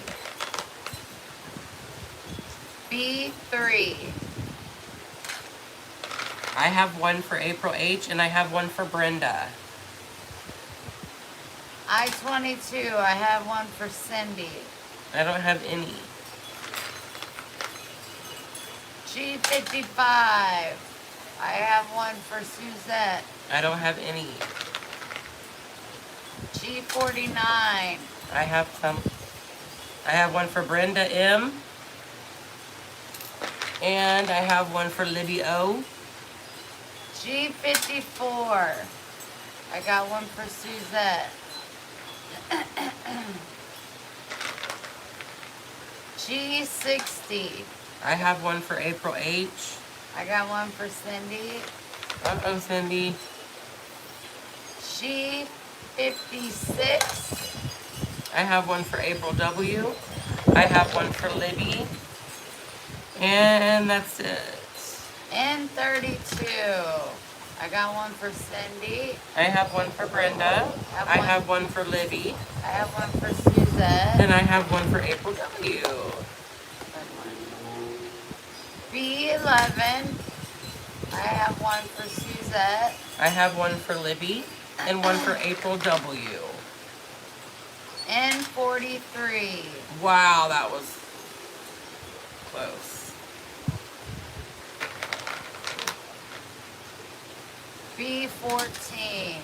B3. I have one for April H. and I have one for Brenda. I-22. I have one for Cindy. I don't have any. G55. I have one for Suzette. I don't have any. G49. I have some. I have one for Brenda M. And I have one for Libby O. G54. I got one for Suzette. G60. I have one for April H. I got one for Cindy. Uh-oh, Cindy. G56. I have one for April W. I have one for Libby. And that's it. And 32. I got one for Cindy. I have one for Brenda. I have one for Libby. I have one for Suzette. And I have one for April W. B11. I have one for Suzette. I have one for Libby and one for April W. And 43. Wow, that was close. B14.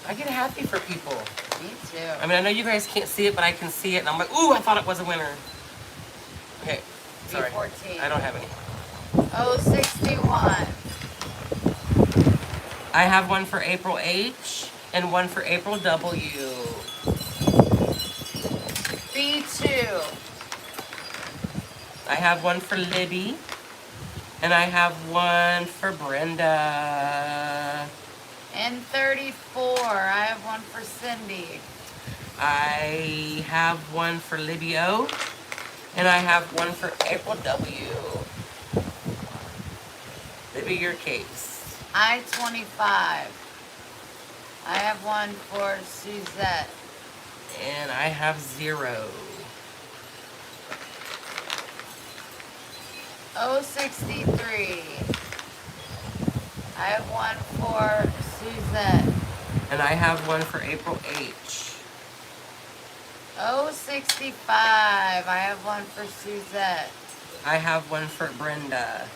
I get happy for people. Me too. I mean, I know you guys can't see it, but I can see it, and I'm like, ooh, I thought it was a winner. Okay, sorry. B14. I don't have any. 061. I have one for April H and one for April W. B2. I have one for Libby, and I have one for Brenda. And 34. I have one for Cindy. I have one for Libby O, and I have one for April W. Libby, your case. I-25. I have one for Suzette. And I have 0. 063. I have one for Suzette. And I have one for April H. 065. I have one for Suzette. I have one for Brenda.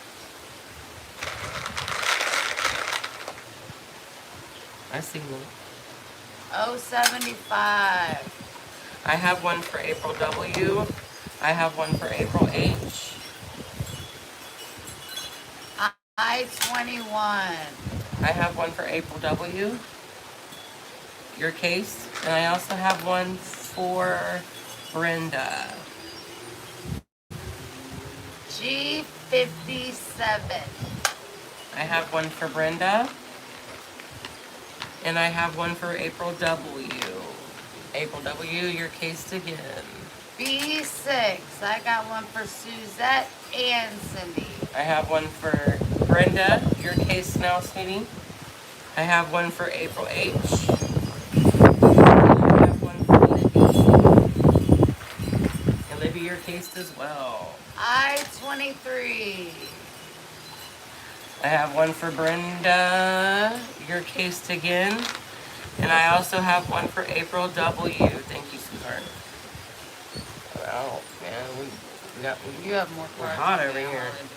I see them. 075. I have one for April W. I have one for April H. I-21. I have one for April W. Your case. And I also have one for Brenda. G57. I have one for Brenda. And I have one for April W. April W, your case again. B6. I got one for Suzette and Cindy. I have one for Brenda, your case now, sweetie. I have one for April H. I have one for Libby. And Libby, your case as well. I-23. I have one for Brenda, your case again. And I also have one for April W. Thank you, sweetheart. Oh, man, You have more we're cards. hot than over me, here. Ellen.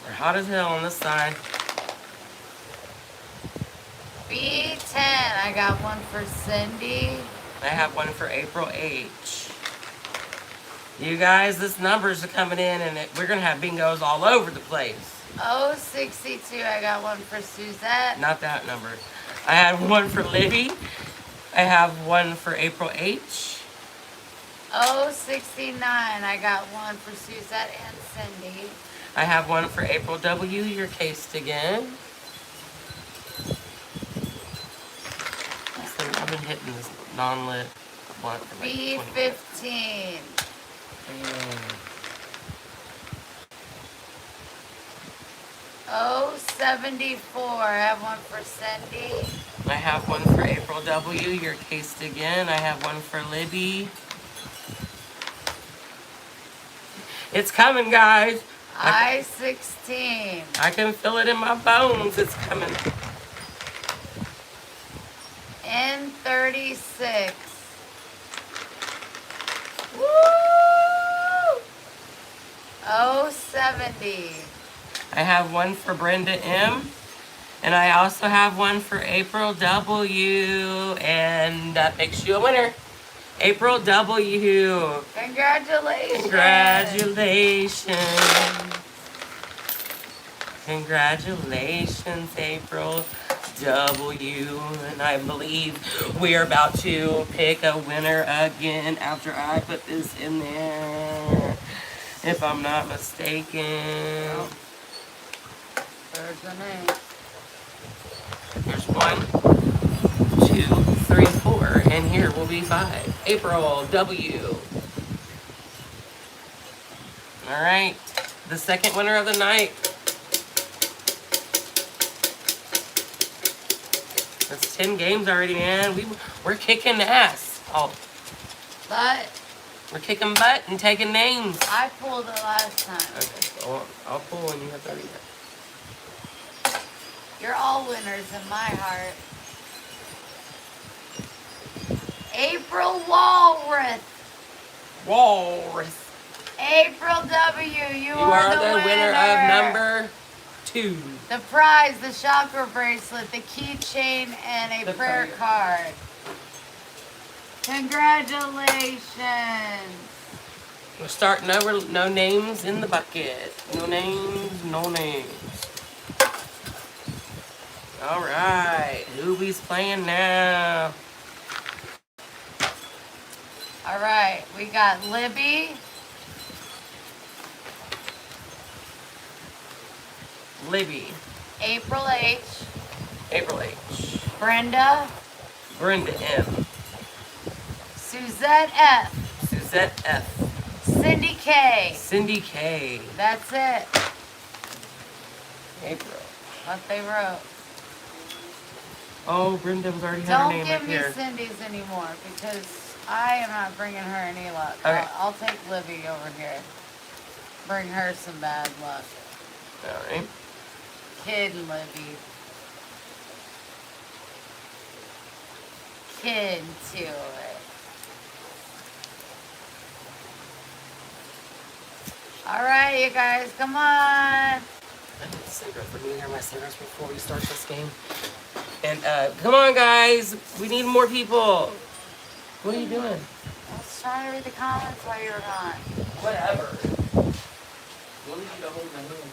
We're hot as hell on this side. B10. I got one for Cindy. I have one for April H. You guys, this numbers are coming in, and we're going to have bingos all over the place. 062. I got one for Suzette. Not that number. I have one for Libby. I have one for April H. 069. I got one for Suzette and Cindy. I have one for April W. You're cased again. So I've been hitting this non-lit blunt for like 20 minutes. B15. Mm. 074. I have one for Cindy. I have one for April W. You're cased again. I have one for Libby. It's coming, guys. I-16. I can feel it in my bones. It's coming. N36. Woo! 070. I have one for Brenda M. And I also have one for April W. And that makes you a winner. April W. Congratulations. Congratulations. Congratulations, April W. And I believe we are about to pick a winner again after I put this in there. If I'm not mistaken. There's the name. There's 1, 2, 3, 4. And here will be 5. April W. All right. The second winner of the night. That's 10 games already, man. We're kicking ass. Oh, But we're kicking butt and taking names. I pulled it last time. Okay, well, I'll pull when you have 30 minutes. You're all winners in my heart. April Walrus. Walrus. April W. You You are are the winner of number 2. The prize, the chakra bracelet, the keychain, and a The prayer prayer. card. Congratulations. We're starting over. No names in the bucket. No names, no names. All right. Who's playing now? All right, we got Libby, Libby. April H, April H. Brenda, Brenda M. Suzette F, Suzette F. Cindy K. Cindy K. That's it, April. what they wrote. Oh, Brenda was already had her Don't name give up me here. Cindy's anymore because I am not bringing her any luck. Okay. I'll take Libby over here. Bring her some bad luck. All right. Kidding, Libby. Kidding to it. All right, you guys, come on. I need a cigarette. We're going to hear my cigarettes before we start this game. And come on, guys. We need more people. What are you doing? I was trying to read the comments while you were gone. Whatever. What did you hold my hand?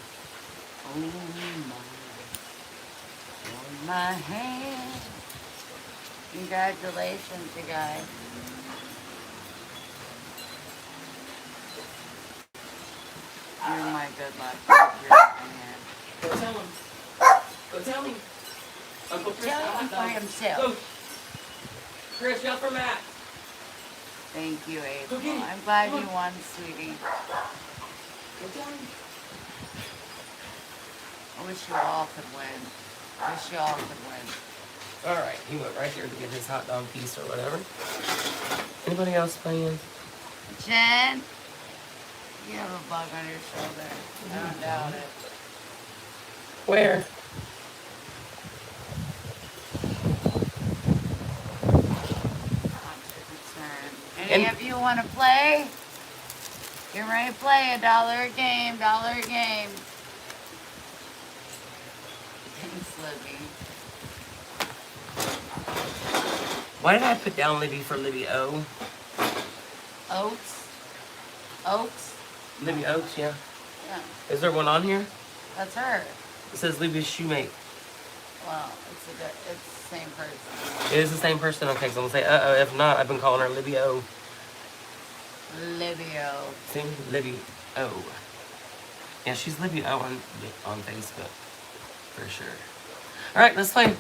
Hold my hand. Congratulations, you guys. You're my good luck. You're my hand. Go tell him. Go tell him. Uncle Chris, Tell got him hot by dogs. himself. Go. Chris, yell for Matt. Thank you, April. Go get it. I'm glad Come you on. won, sweetie. Go tell him. I wish you all could win. Wish you all could win. All right. He went right there to get his hot dog piece or whatever. Anybody else playing? Jen, you have a bug on your shoulder. I don't doubt it. Where? Not your concern. Any And- of you want to play? Get ready to play $1 a game, $1 a game. Thanks, Libby. Why did I put down Libby for Libby O? Oats. Oats. Libby Oaks, yeah. Yeah, Is there one on here? that's her. It says Libby's shoemate. Well, it's the same person. It is the same person. Okay, so I'm gonna say, uh-oh. If not, I've been calling her Libby O. Livio. See? Libby O. Yeah, she's Libby O on Facebook. For sure. All right, let's play.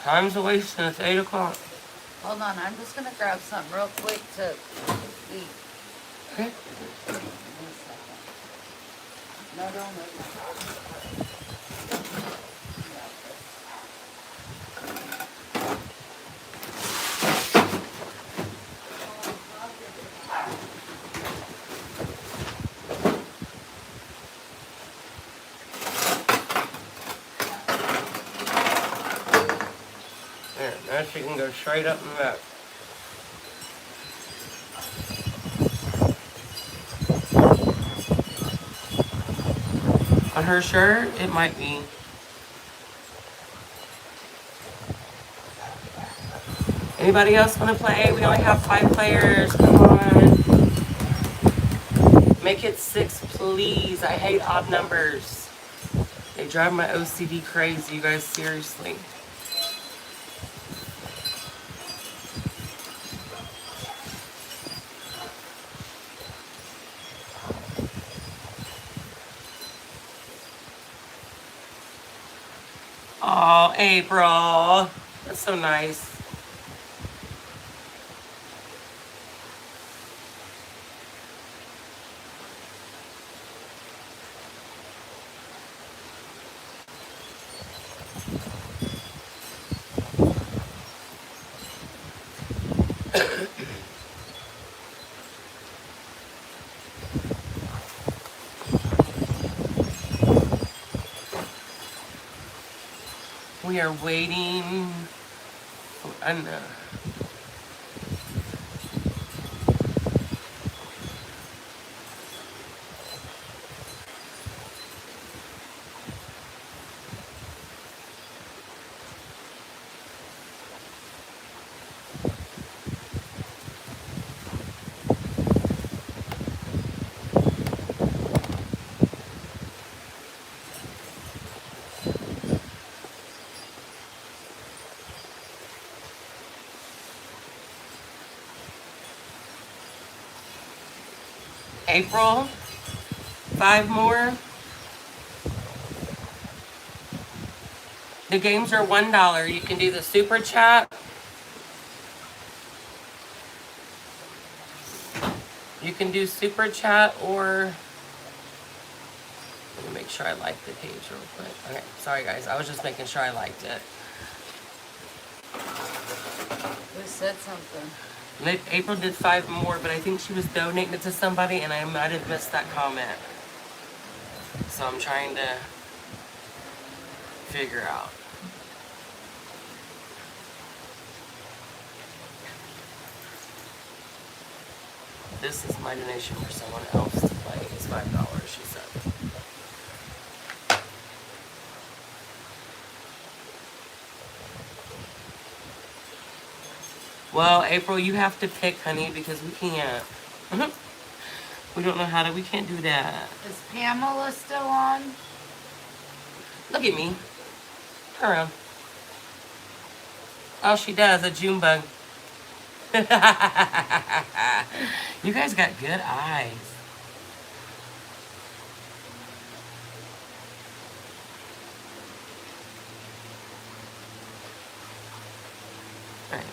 Time's a wasting. It's 8 o'clock. Hold on, I'm just gonna grab something real quick to eat. Okay. Give me a second. No, don't move. There, now she can go straight up and back. On her shirt, it might be. Anybody else want to play? We only have 5 players. Come on. Make it 6, please. I hate odd numbers. They drive my OCD crazy, you guys, seriously. Oh, April. That's so nice. We are waiting. And April, 5 more. The games are $1. You can do the super chat. You can do super chat or let me make sure I like the page real quick. Okay, sorry guys, I was just making sure I liked it. Who said something? April did 5 more, but I think she was donating it to somebody and I might have missed that comment. So I'm trying to figure out. This is my donation for someone else to play. It's $5, she said. Well, April, you have to pick, honey, because we can't. We don't know how to. We can't do that. Is Pamela still on? Look at me. Turn around. Oh, she does. A June bug. You guys got good eyes. All right.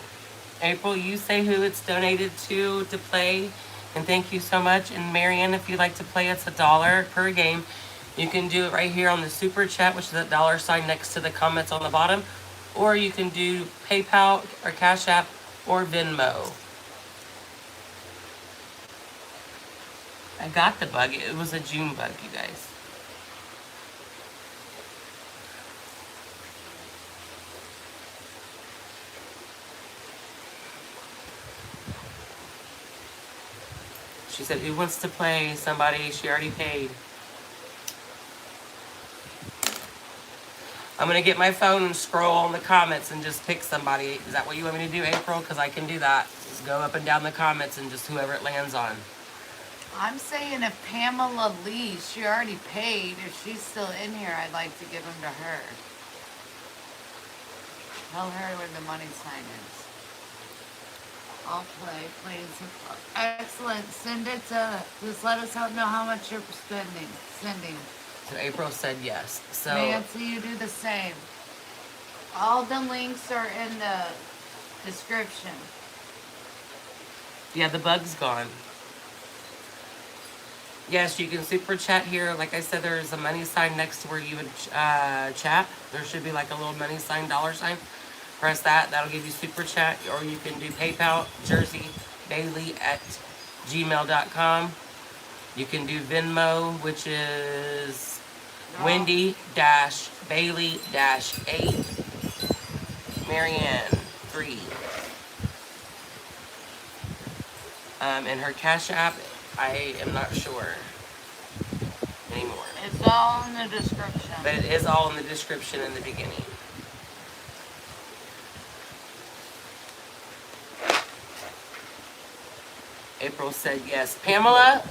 April, you say who it's donated to play. And thank you so much. And Marianne, if you'd like to play, it's $1 per game. You can do it right here on the super chat, which is that $ next to the comments on the bottom. Or you can do PayPal or Cash App or Venmo. I got the bug. It was a June bug, you guys. She said, who wants to play? Somebody, she already paid. I'm going to get my phone and scroll on the comments and just pick somebody. Is that what you want me to do, April? Because I can do that. Just go up and down the comments and just whoever it lands on. I'm saying if Pamela leaves, she already paid. If she's still in here, I'd like to give them to her. Tell her where the money sign is. I'll play, plain and simple. Excellent. Send it to, just let us know how much you're sending. So April said yes. So Nancy, you do the same. All the links are in the description. yeah, the bug's gone. Yes, you can super chat here. Like I said, there's a money sign next to where you would chat. There should be like a little money sign, $. Press that. That'll give you super chat. Or you can do PayPal, jerseybailey@gmail.com. You can do Venmo, which is Wendy-Bailey-8. Marianne 3. And her Cash App, I am not sure anymore. It's all in the description. But it is all in the description in the beginning. April said yes. Pamela?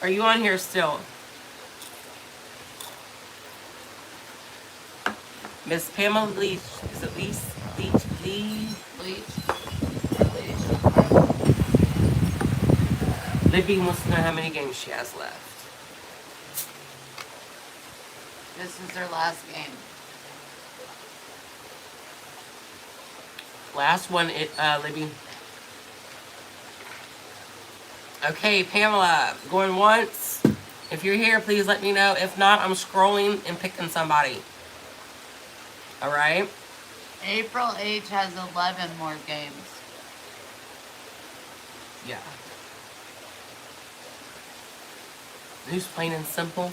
Are you on here still? Miss Pamela Leach. Is it Leach? Libby wants to know how many games she has left. This is her last game. Last one, Libby. Okay, Pamela, going once. If you're here, please let me know. If not, I'm scrolling and picking somebody. All right? April H has 11 more games. Yeah. Who's plain and simple?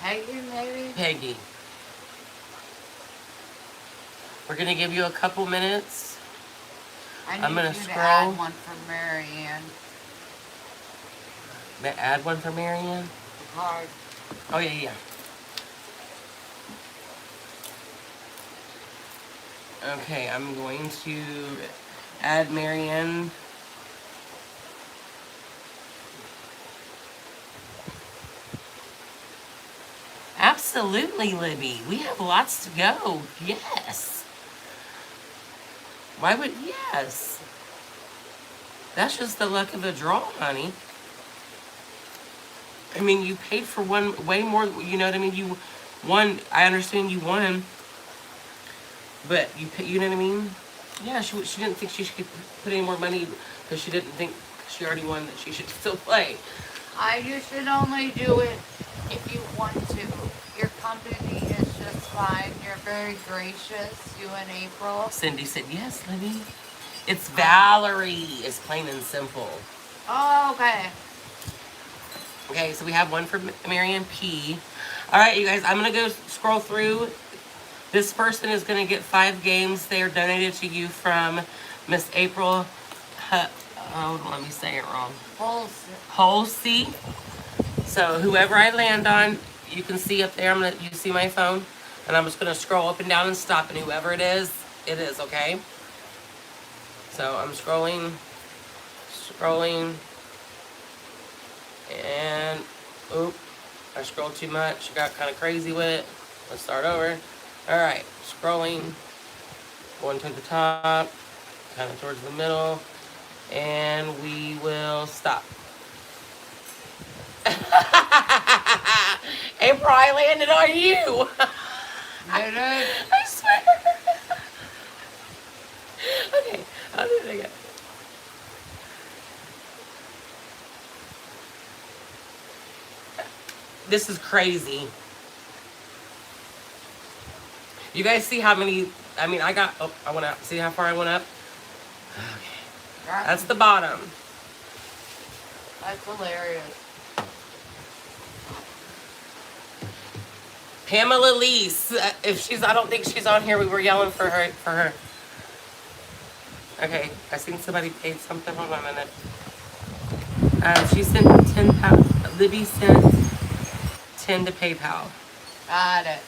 Peggy, maybe? Peggy. We're gonna give you a couple minutes. I I'm need gonna you to scroll. add one for Mary Ann. Add one for Marianne. The card. Oh yeah, yeah. Okay, I'm going to add Marianne. Absolutely, Libby. We have lots to go. Yes. Why would, yes. That's just the luck of the draw, honey. I mean, you paid for one way more, you know what I mean? You won, I understand you won, but you pay, you know what I mean? Yeah, she didn't think she should put any more money because she didn't think she already won that she should still play. You should only do it if you want to. Your company is just fine. You're very gracious, you and April. Cindy said, yes, Libby. It's Valerie. It's plain and simple. Oh, okay. Okay, so we have one for Marianne P. All right, you guys, I'm going to go scroll through. This person is going to get 5 games. They are donated to you from Miss April. Oh, let me say it wrong. Holsey. So whoever I land on, you can see up there. You see my phone, and I'm just going to scroll up and down and stop, and whoever it is, okay? So I'm scrolling, and oop, I scrolled too much. Got kind of crazy with it. Let's start over. All right, scrolling, going to the top, kind of towards the middle, and we will stop. April, I landed on you. Did it? I swear. Okay, I'll do it again. This is crazy. You guys see how many, I mean, I got, oh, I went up. See how far I went up? Okay. That's the bottom. That's hilarious. Pamela Lease. If she's, I don't think she's on here. We were yelling for her. Okay, I think somebody paid something. Hold on a minute. She sent £10. Libby sent 10 to PayPal. Got it.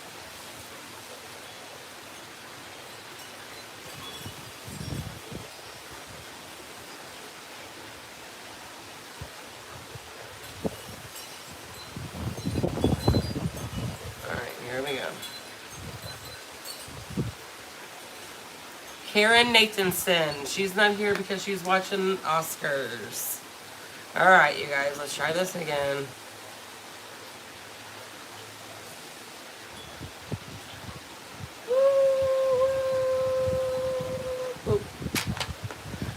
Alright, here we go. Karen Nathanson. She's not here because she's watching Oscars. Alright, you guys, let's try this again.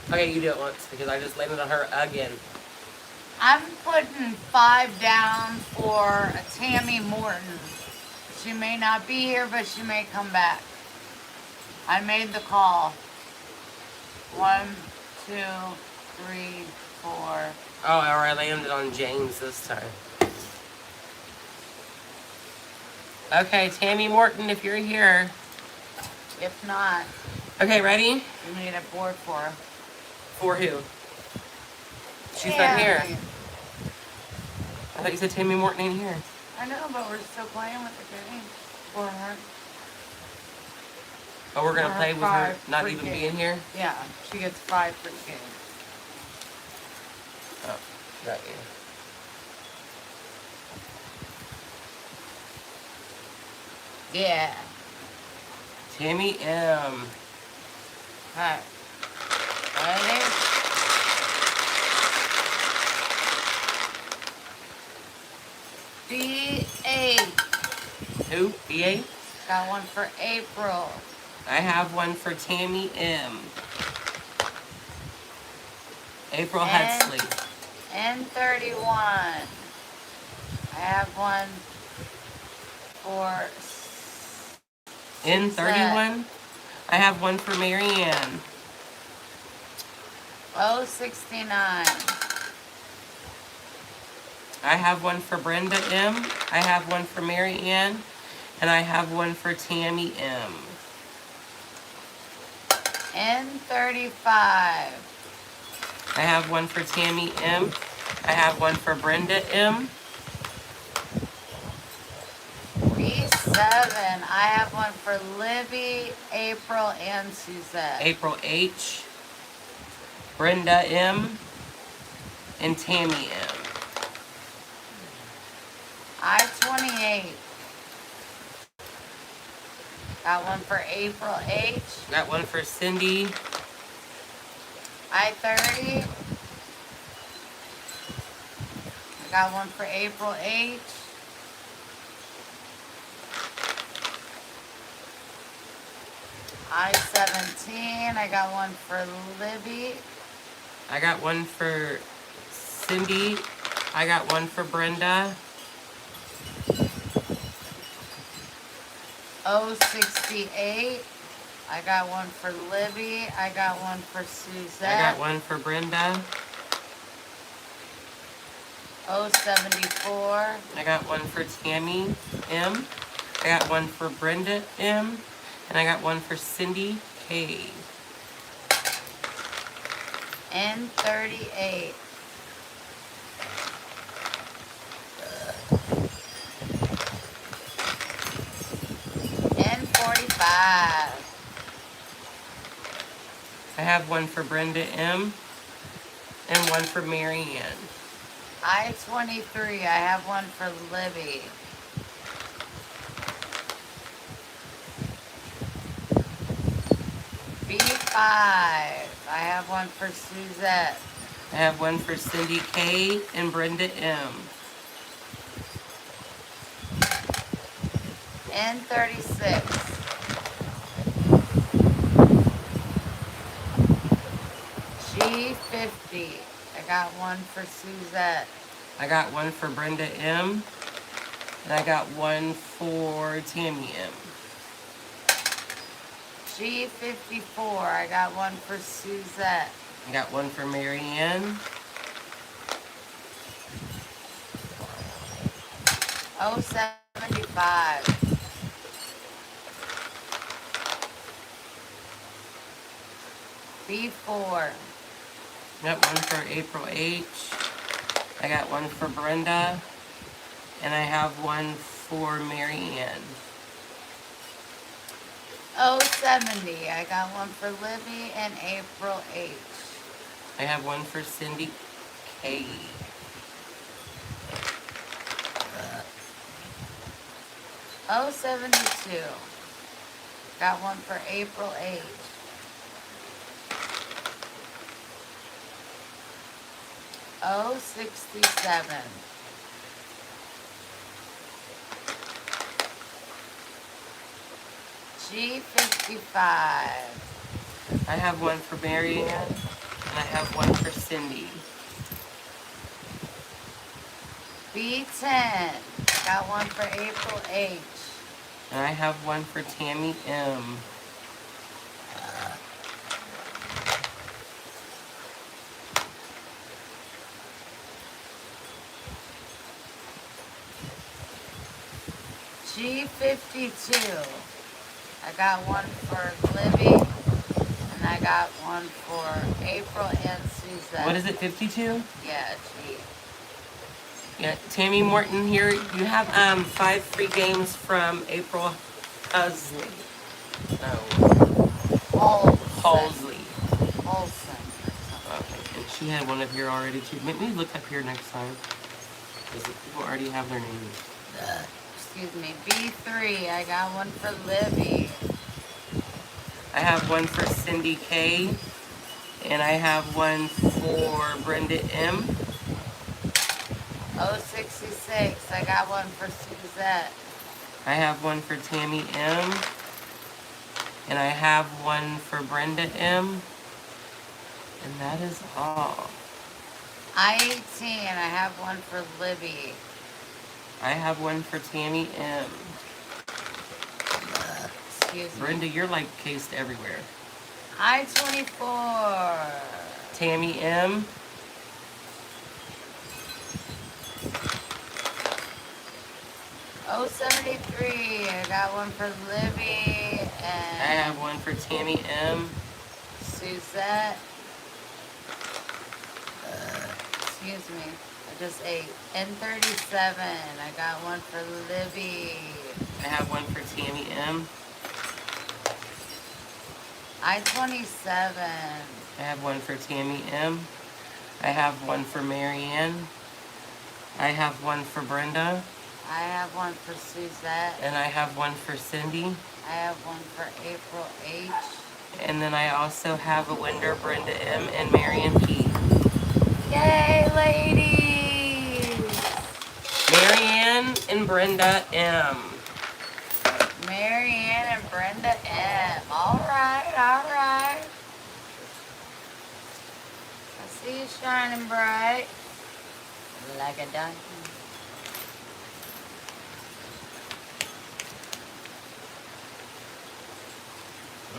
Okay, you do it once because I just landed on her again. I'm putting 5 down for Tammy Morton. She may not be here, but she may come back. I made the call. 1, 2, 3, 4. Oh, I landed on James this time. Okay, Tammy Morton, if you're here. If not, Okay, ready? you need a board for her. For who? She's not here. Tammy. I thought you said Tammy Morton ain't here. I know, but we're still playing with the game for her. Oh, we're gonna play with her 5 not free even games. being here? Yeah, she gets 5 free games. Oh, got you. Yeah. Tammy M. Alright. Ready? B8. Who? EA? Got one for April. I have one for Tammy M. April And- Hudsley. N31. I have one for N31. I have one for Marianne. 069. I have one for Brenda M. I have one for Mary Ann. And I have one for Tammy M. N35. I have one for Tammy M. I have one for Brenda M. B7. I have one for Libby, April, and Suzette. April H. Brenda M. And Tammy M. I-28. Got one for April H. Got one for Cindy. I-30. I got one for April H. I-17. I got one for Libby. I got one for Cindy. I got one for Brenda. O68. I got one for Libby. I got one for Suzette. I got one for Brenda. O74. I got one for Tammy M. I got one for Brenda M. And I got one for Cindy K. N38. N45. I have one for Brenda M. And one for Mary Ann. I-23. I have one for Libby. B5. I have one for Suzette. I have one for Cindy K. and Brenda M. N36. G50. I got one for Suzette. I got one for Brenda M. And I got one for Tammy M. G54. I got one for Suzette. I got one for Mary Ann. O75. B4. Got one for April H. I got one for Brenda. And I have one for Mary Ann. O70. I got one for Libby and April H. I have one for Cindy K. O72. Got one for April H. O67. G55. I have one for Mary Ann. And I have one for Cindy. B10. Got one for April H. And I have one for Tammy M. G52. I got one for Libby, and I got one for April and Suzette. What is it, 52? Yeah, G. Yeah, Tammy Morton here. You have 5 free games from April Husley. No, Halsey. Olson. Okay, and she had one up here already too. Maybe look up here next time. Because people already have their names. Excuse me. B3. I got one for Libby. I have one for Cindy K. And I have one for Brenda M. O66. I got one for Suzette. I have one for Tammy M. And I have one for Brenda M. And that is all. I-18. I have one for Libby. I have one for Tammy M. Excuse me. Brenda, you're like cased everywhere. I-24. Tammy M. Oh, 73. I got one for Libby I and have one for Tammy M. Suzette. Excuse me. I just ate. N37. I got one for Libby. I have one for Tammy M. I-27. I have one for Tammy M. I have one for Marianne. I have one for Brenda. I have one for Suzette. And I have one for Cindy. I have one for April H. And then I also have a winner, Brenda M. and Marianne P. Yay, ladies! Marianne and Brenda M. Marianne and Brenda M. Alright, alright. I see you shining bright. Like a diamond.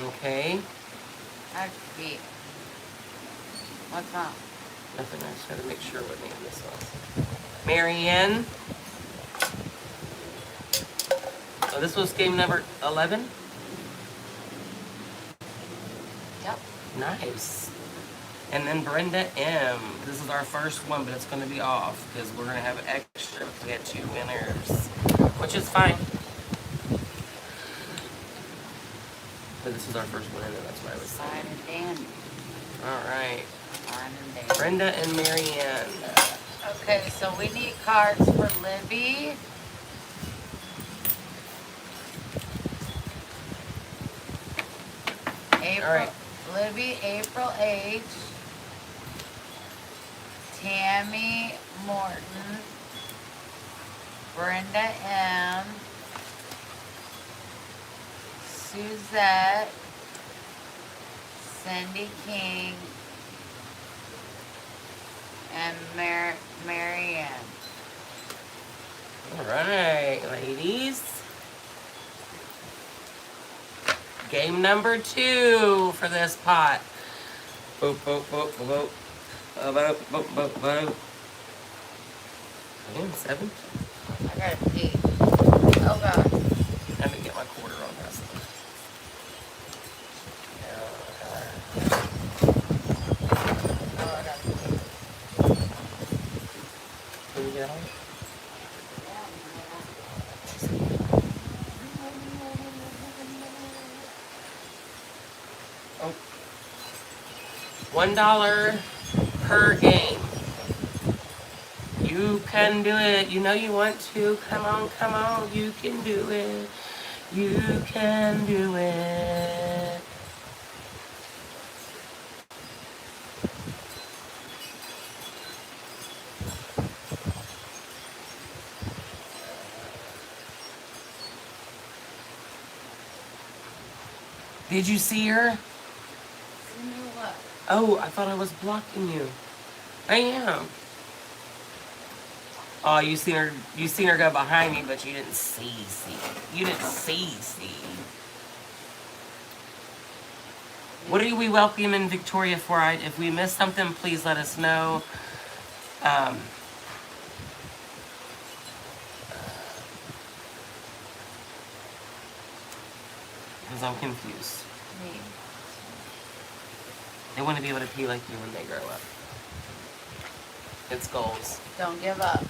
Okay. How'd you be? What's wrong? Nothing. I just got to make sure what name this was. Marianne. Oh, this was game number 11? Yep. Nice. And then Brenda M. This is our first one, but it's going to be off because we're going to have extra. We had 2 winners, which is fine. But this is our first one, and that's why I was Fine saying. and dandy. All right. Fine and dandy. Brenda and Marianne. Okay, so we need cards for Libby. April, All right. Libby, April H. Tammy Morton. Brenda M. Suzette. Cindy King. And Marianne. All right, ladies. Game number 2 for this pot. Boop, boop, boop, boop, boop, boop, boop, boop. Damn, 7. I gotta pee. Oh god. I have to get my quarter on this. Oh, I gotta pee. Can you get on? Oh. $1 per game. You can do it. You know you want to. Come on, come on. You can do it. You can do it. Did you see her? You know what? Oh, I thought I was blocking you. I am. Oh, you seen her go behind me, but you didn't see. You didn't see. What are we welcoming Victoria for? If we missed something, please let us know. Because I'm confused. Me. They want to be able to pee like you when they grow up. It's goals. Don't give up.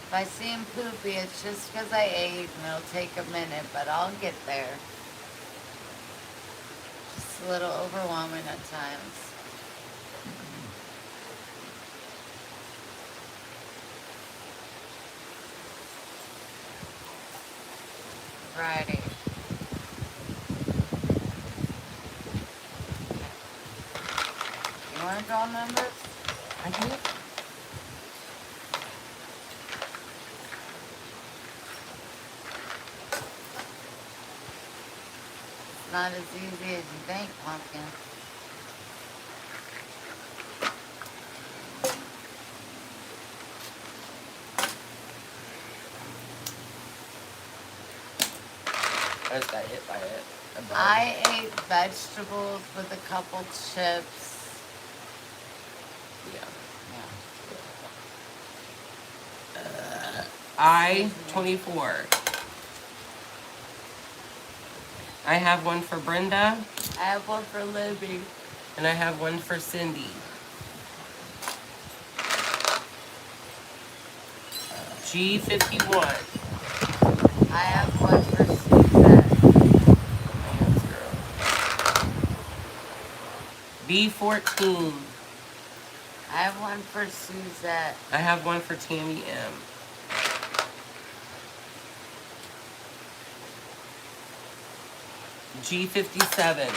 If I seem poopy, it's just because I ate and it'll take a minute, but I'll get there. Just a little overwhelming at times. Friday. You want to draw numbers? I do. Not as easy as you think, pumpkin. I just got hit by it. A bug. I ate vegetables with a couple chips. Yeah. Yeah. I-24. I have one for Brenda, I have one for Libby. and I have one for Cindy. G51. I have one for Suzette. B14. I have one for Suzette. I have one for Tammy M. G57.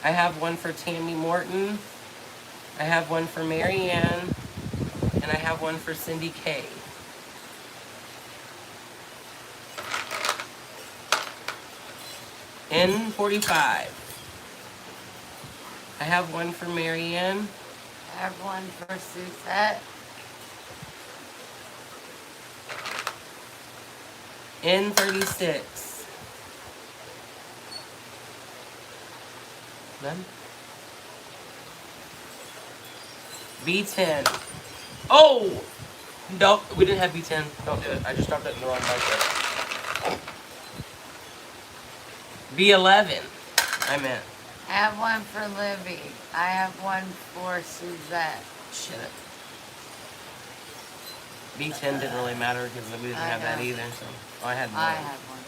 I have one for Tammy Morton. I have one for Mary Ann. And I have one for Cindy K. N45. I have one for Mary Ann. I have one for Suzette. N36. None? B10. Oh! Nope, we didn't have B10. Don't do it. I just dropped it in the wrong bucket. B11. I meant. I have one for Libby. I have one for Suzette. Shit. B10 didn't really matter because we didn't I have that know. either. So I had one. I have one.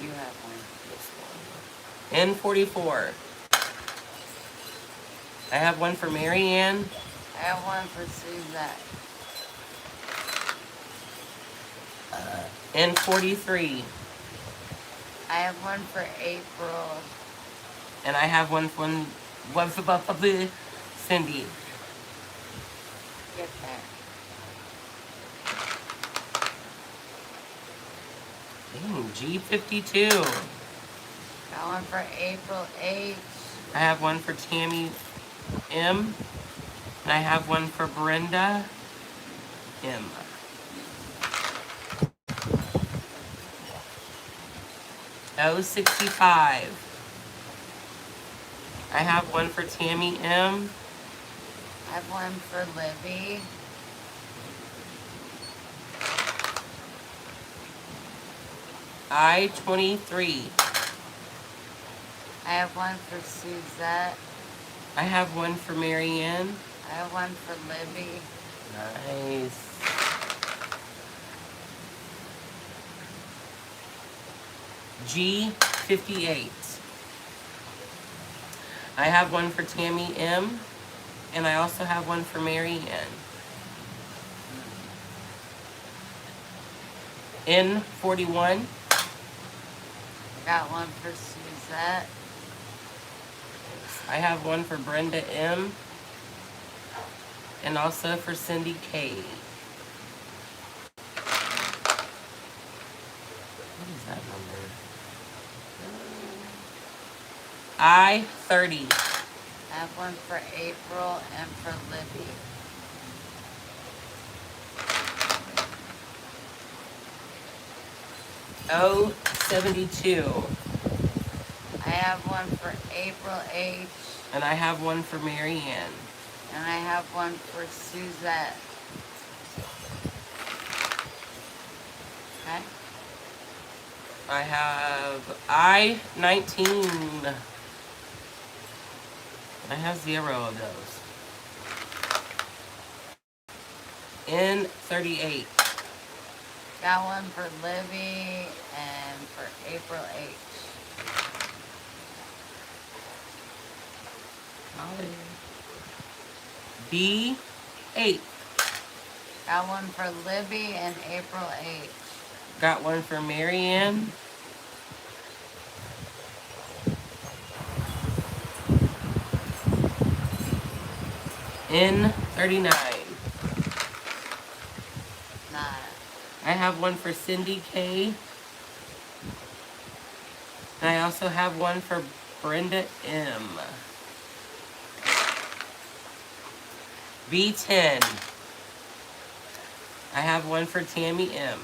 You have one. N44. I have one for Mary Ann. I have one for Suzette. N43. I have one for April. And I have one for Cindy. Get there. G52. Got one for April H. I have one for Tammy M. And I have one for Brenda M. O65. I have one for Tammy M. I have one for Libby. I-23. I have one for Suzette. I have one for Mary Ann. I have one for Libby. Nice. G58. I have one for Tammy M. And I also have one for Mary Ann. N41. Got one for Suzette. I have one for Brenda M. And also for Cindy K. What is that number? I-30. I have one for April and for Libby. O-72. I have one for April H. And I have one for Mary Ann. And I have one for Suzette. Okay? I have I-19. I have 0 of those. N38. Got one for Libby and for April H. B8. Got one for Libby and April H. Got one for Mary Ann. N39. Nada. I have one for Cindy K. And I also have one for Brenda M. B10. I have one for Tammy M.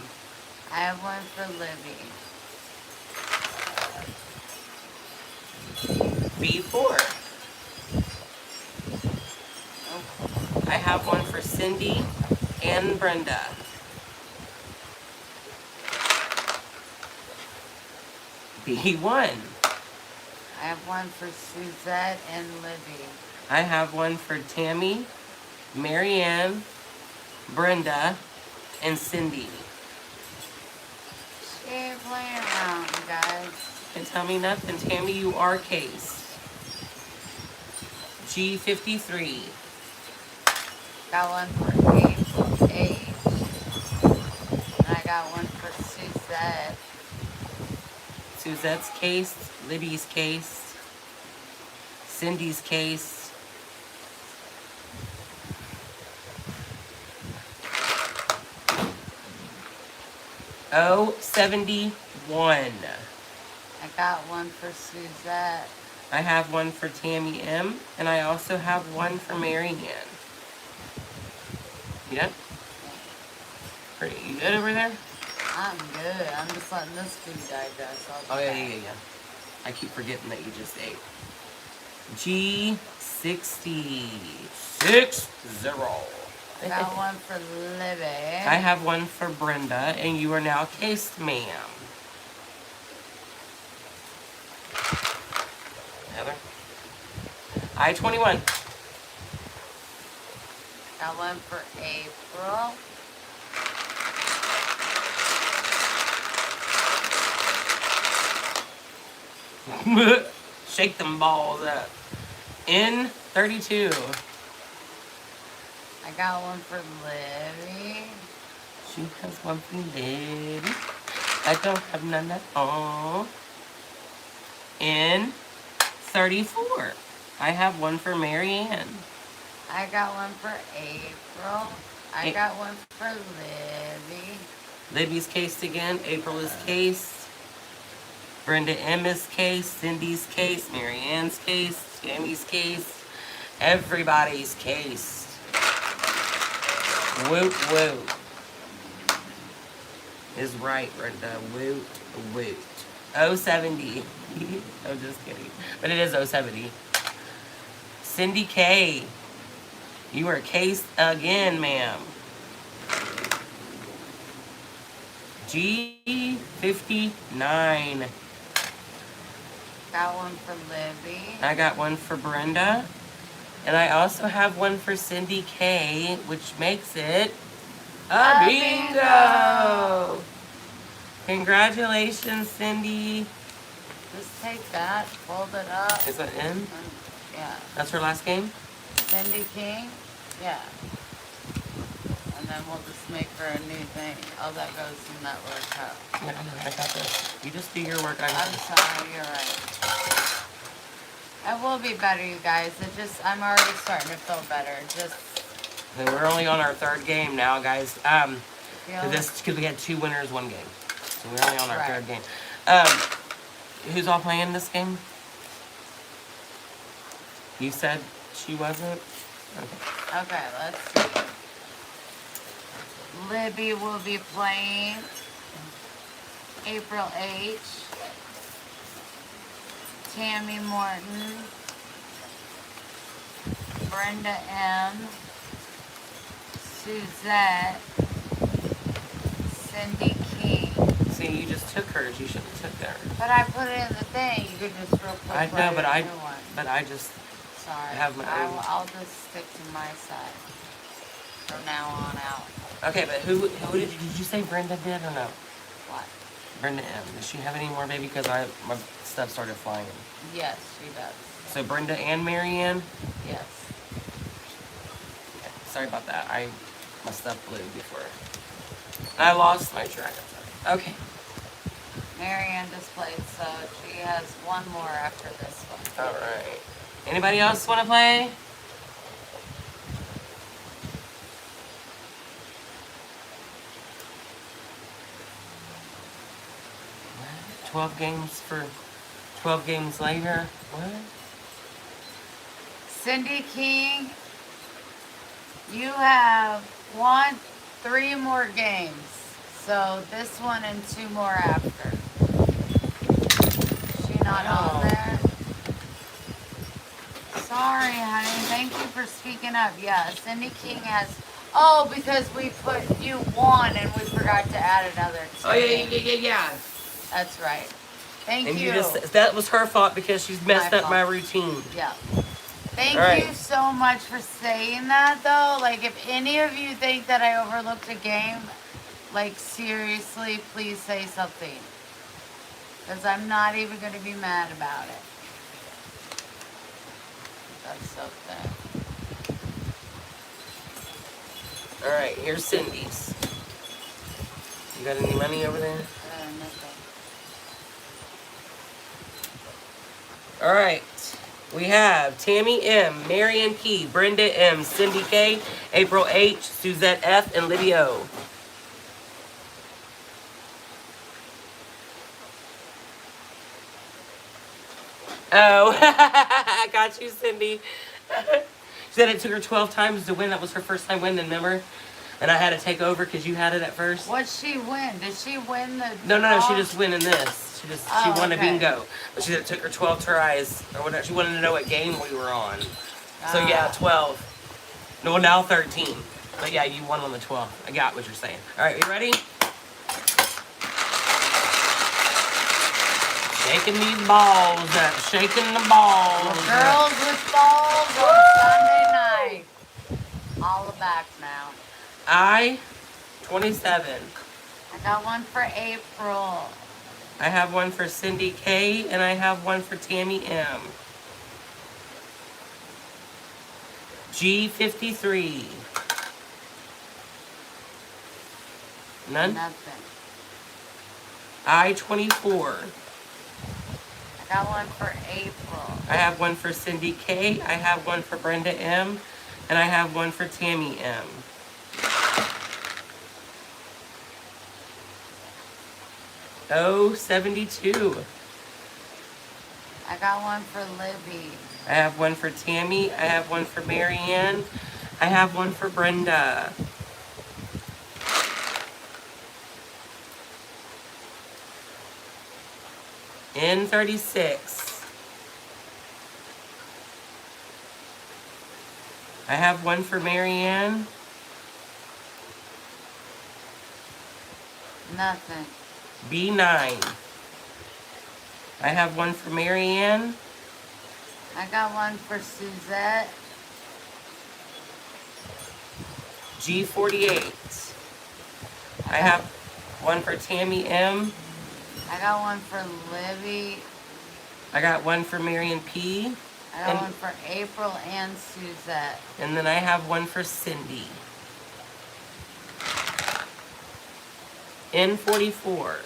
I have one for Libby. B4. Oh, I have one for Cindy and Brenda. B1. I have one for Suzette and Libby. I have one for Tammy, Marianne, Brenda, and Cindy. She ain't playing around, you guys. And tell me nothing. Tammy, you are cased. G53. Got one for H. And I got one for Suzette. Suzette's cased. Libby's cased. Cindy's cased. O71. I got one for Suzette. I have one for Tammy M. And I also have one for Marianne. You done? Pretty, you good over there? I'm good. I'm just letting this food digest. Oh, yeah. I keep forgetting that you just ate. G60. 60. I got one for Libby. I have one for Brenda, and you are now cased, ma'am. Heather? I-21. Got one for April. Shake them balls up. N32. I got one for Libby. She has one for Libby. I don't have none at all. N34. I have one for Marianne. I got one for April. I got one for Libby. Libby's cased again. April is cased. Brenda M is cased. Cindy's cased. Marianne's cased. Tammy's cased. Everybody's cased. Woot woot. Is right, Brenda. Woot woot. 070. I'm just kidding. But it is 070. Cindy K. You are cased again, ma'am. G59. Got one for Libby. I got one for Brenda. And I also have one for Cindy K, which makes it a bingo! Congratulations, Cindy. Just take that, fold it up. Is that in? and- Yeah. That's her last game? Cindy King? Yeah. And then we'll just make her a new thing. Oh, that goes in that little cup. Yeah, I got this. You just do your work. I got I'm this. sorry, you're right. It will be better, you guys. I'm already starting to feel better. Just And we're only on our third game now, guys. feel Because we had 2 winners, 1 game. So we're only on our Right. third game. Who's all playing this game? You said she wasn't? Okay. Okay, let's see. Libby will be playing April H. Tammy Morton. Brenda M. Suzette. Cindy King. See, you just took hers. You should have took theirs. But I put it in the thing. You could just real quick I know, write but a I new one. just Sorry. have my own. I'll just stick to my side from now on out. Okay, but who did you say Brenda did or no? What? Brenda M. Does she have any more, baby? Because my stuff started flying. Yes, she does. So Brenda and Marianne. Yes. Okay, sorry about that. My stuff blew before. I lost my track of time. Okay. Marianne just played, so she has one more after this one. All right. Anybody else want to play? What? 12 games later. What? Cindy King, you have 3 more games. So this one and 2 more after. She not Wow. on there? Sorry, honey. Thank you for speaking up. Yeah, Cindy King has. Oh, because we put you one and we forgot to add another two. Oh yeah. That's right. Thank And you. you just that was her fault because she's messed My up my fault. routine. Yeah. Thank All right. you so much for saying that, though. Like, if any of you think that I overlooked a game, like, seriously, please say something. Because I'm not even going to be mad about it. That's something. All right, here's Cindy's. You got any money over there? Nothing. All right. We have Tammy M, Marion P, Brenda M, Cindy K, April H, Suzette F, and Lydia O. Oh, I got you, Cindy. She said it took her 12 times to win. That was her first time winning, remember? And I had to take over because you had it at first. What'd she win? Did she win the No, she draw? just win in this. She Oh, won a okay. bingo. But she said it took her 12 tries or whatever. She wanted to know what game we were on. So yeah, 12. No, now 13. But yeah, you won on the 12th. I got what you're saying. All right, you ready? Shaking these balls up, shaking the balls. Girls with balls on Sunday night. All back now. I, 27. I got one for April. I have one for Cindy K, and I have one for Tammy M. G53. None? Nothing. I-24. I got one for April. I have one for Cindy K, I have one for Brenda M, and I have one for Tammy M. O72. I got one for Libby. I have one for Tammy, I have one for Marianne, I have one for Brenda. N36. I have one for Marianne. Nothing. B9. I have one for Marianne. I got one for Suzette. G48. I have one for Tammy M. I got one for Libby. I got one for Marion P. I got one for April and Suzette. And then I have one for Cindy. N44.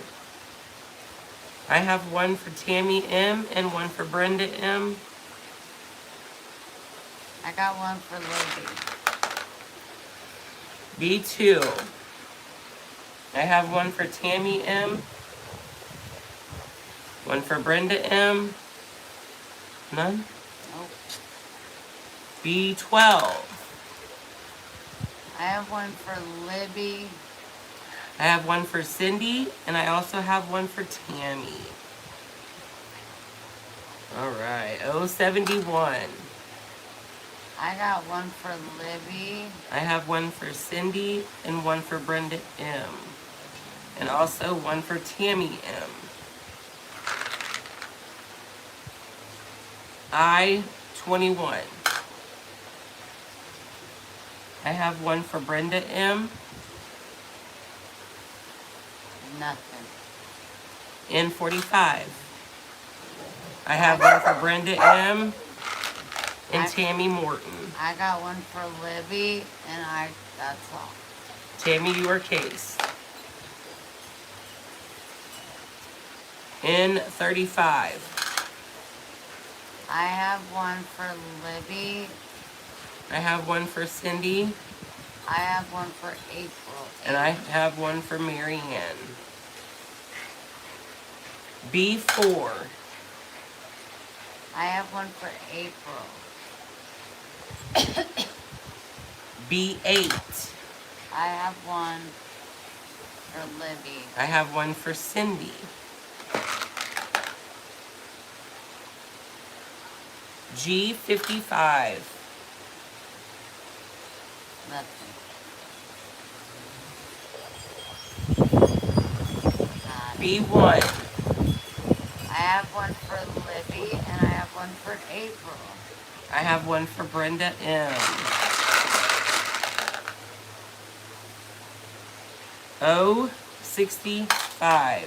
I have one for Tammy M and one for Brenda M. I got one for Libby. B2. I have one for Tammy M. One for Brenda M. None? Nope. B12. I have one for Libby. I have one for Cindy, and I also have one for Tammy. All right, 071. I got one for Libby. I have one for Cindy and one for Brenda M. And also one for Tammy M. I-21. I have one for Brenda M. Nothing. N45. I have one for Brenda M. and Tammy Morton. I got one for Libby, and that's all. Tammy, your case. N35. I have one for Libby. I have one for Cindy. I have one for April. And I have one for Marianne. B4. I have one for April. B8. I have one for Libby. I have one for Cindy. G55. Nothing. Got it. B1. I have one for Libby and I have one for April. I have one for Brenda M. O65.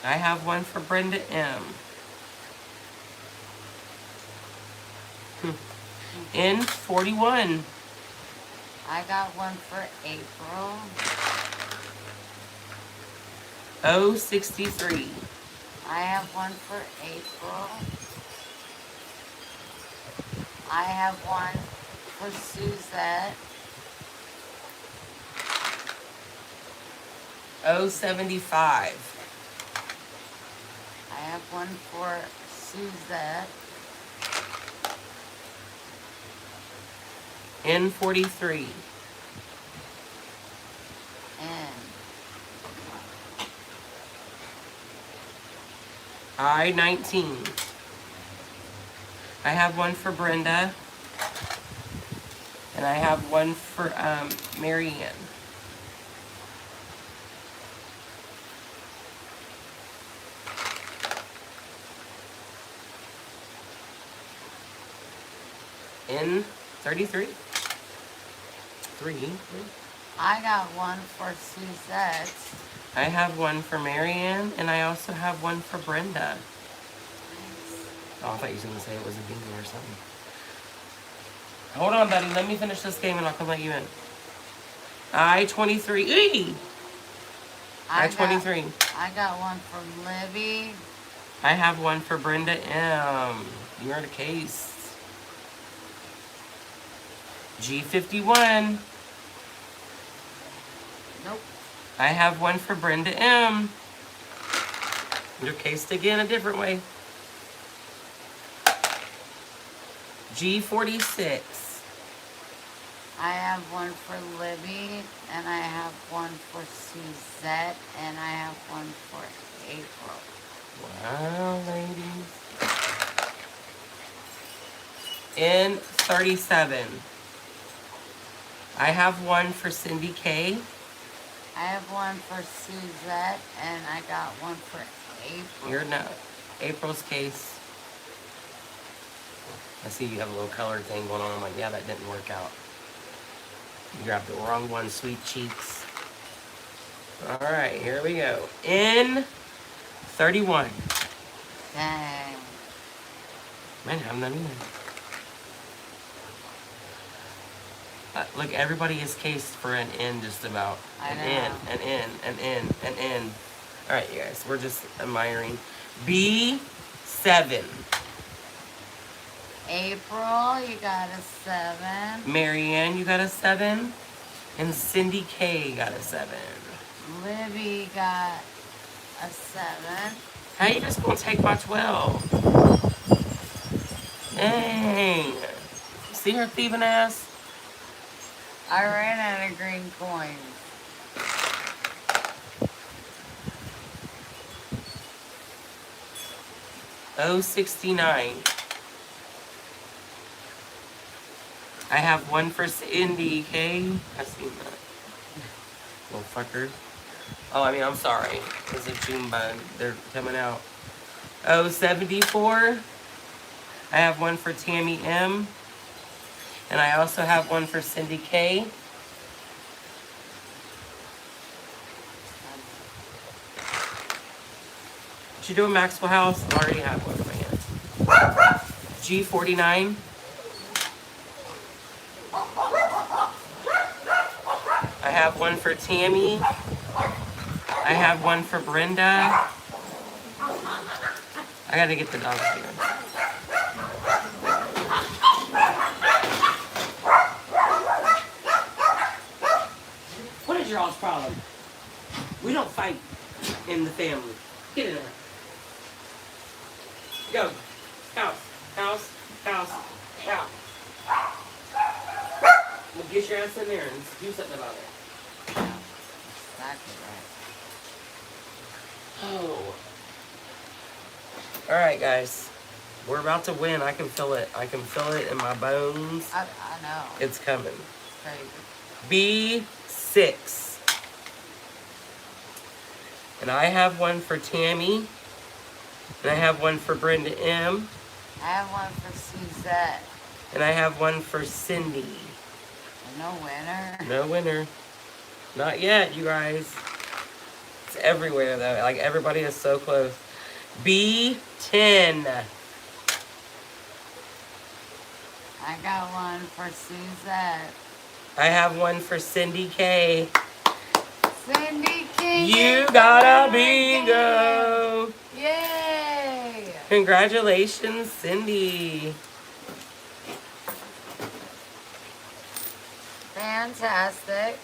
I have one for Brenda M. N41. I got one for April. O63. I have one for April. I have one for Suzette. O75. I have one for Suzette. N43. And I19. I have one for Brenda. And I have one for Marianne. N33. Three. I got one for Suzette. I have one for Marianne, and I also have one for Brenda. Oh, I thought you were going to say it was a bingo or something. Hold on, buddy. Let me finish this game, and I'll come let you in. I-23. Eee! I-23. I got one for Libby. I have one for Brenda M. You're the case. G51. Nope. I have one for Brenda M. You're cased again a different way. G46. I have one for Libby, and I have one for Suzette, and I have one for April. Wow, ladies. N37. I have one for Cindy K. I have one for Suzette, and I got one for April. You're not. April's case. I see you have a little color thing going on. I'm like, yeah, that didn't work out. You grabbed the wrong one, sweet cheeks. All right, here we go. N31. Dang. Man, I'm not even. Look, everybody is cased for an N just about. I An know. N, an N, an N, an N. All right, you guys, we're just admiring. B7. April, you got a 7. Marianne, you got a 7. And Cindy K got a 7. Libby got a 7. How you just gonna take my 12? Dang. See her thieving ass? I ran out of green coins. O69. I have one for Cindy K. I seen that. Little fucker. Oh, I mean, I'm sorry. It's a June bug. They're coming out. O74. I have one for Tammy M. And I also have one for Cindy K. What you doing, Maxwell House? I already have one in my hand. G49. I have one for Tammy. I have one for Brenda. I gotta get the dogs here. What is your all's problem? We don't fight in the family. Get in there. Go. House. House. House. House. Well, get your ass in there and do something about it. exactly right. Oh. All right, guys. We're about to win. I can feel it. I can feel it in my bones. I know. It's coming. It's crazy. B6. And I have one for Tammy. And I have one for Brenda M. I have one for Suzette. And I have one for Cindy. No winner. No winner. Not yet, you guys. It's everywhere, though. Like, everybody is so close. B10. I got one for Suzette. I have one for Cindy K. Cindy King. You got a bingo. Yay! Congratulations, Cindy. Fantastic.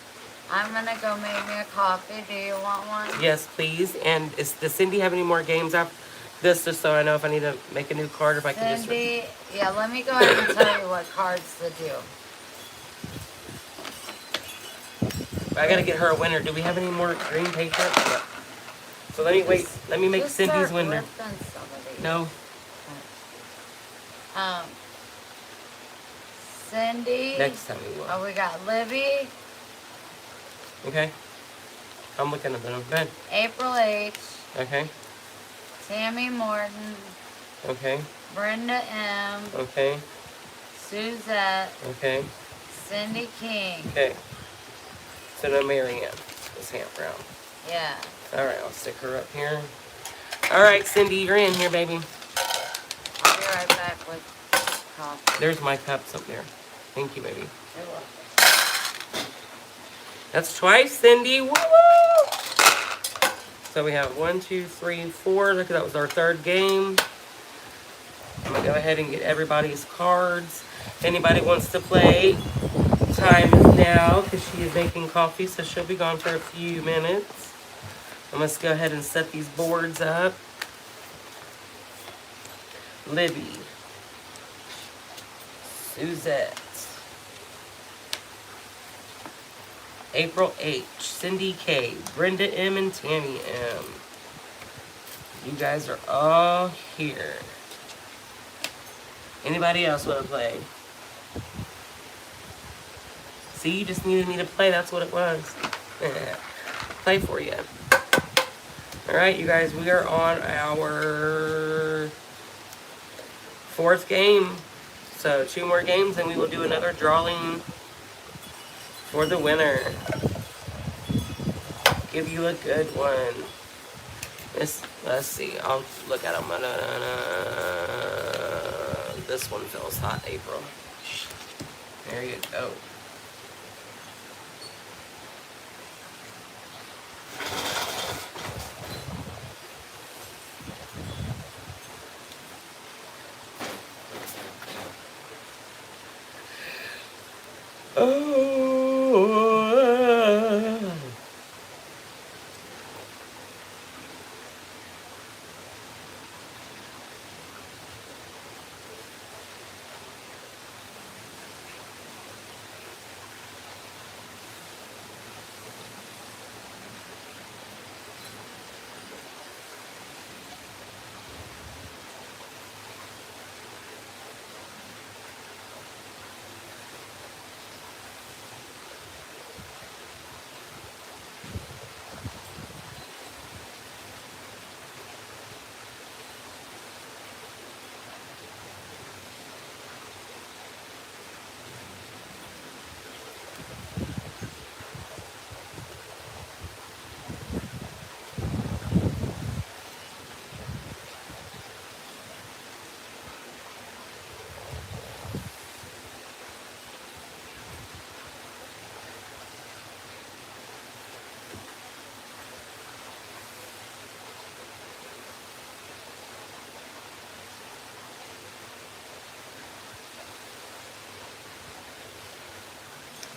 I'm gonna go make me a coffee. Do you want one? Yes, please. And does Cindy have any more games after this, just so I know if I need to make a new card, if I can just... Cindy, yeah, let me go ahead and tell you what cards to do. I gotta get her a winner. Do we have any more green paper? No. So let me wait. Let me make Just Cindy's start winner. ripping some of these. No. Cindy. Next time we will. Oh, we got Libby, Okay. I'm looking at them. Go ahead. April H, Okay. Tammy Morton, Okay. Brenda M, Okay. Suzette, Okay. Cindy King. Okay. So no Mary Ann. This hand round. Yeah. Alright, I'll stick her up here. Alright, Cindy, you're in here, baby. I'll be right back with coffee. There's my cups up there. Thank you, baby. You're welcome. That's twice, Cindy. Woo-woo! So we have 1, 2, 3, 4. Look, that was our third game. I'm going to go ahead and get everybody's cards. If anybody wants to play, time is now because she is making coffee, so she'll be gone for a few minutes. I'm going to go ahead and set these boards up. Libby. Suzette. April H, Cindy K, Brenda M, and Tammy M. You guys are all here. Anybody else want to play? See, you just needed me to play. That's what it was. Play for you. All right, you guys, we are on our fourth game. So 2 more games, and we will do another drawing for the winner. Give you a good one. Let's see. I'll look at them. This one feels hot, April. There you go. Oh.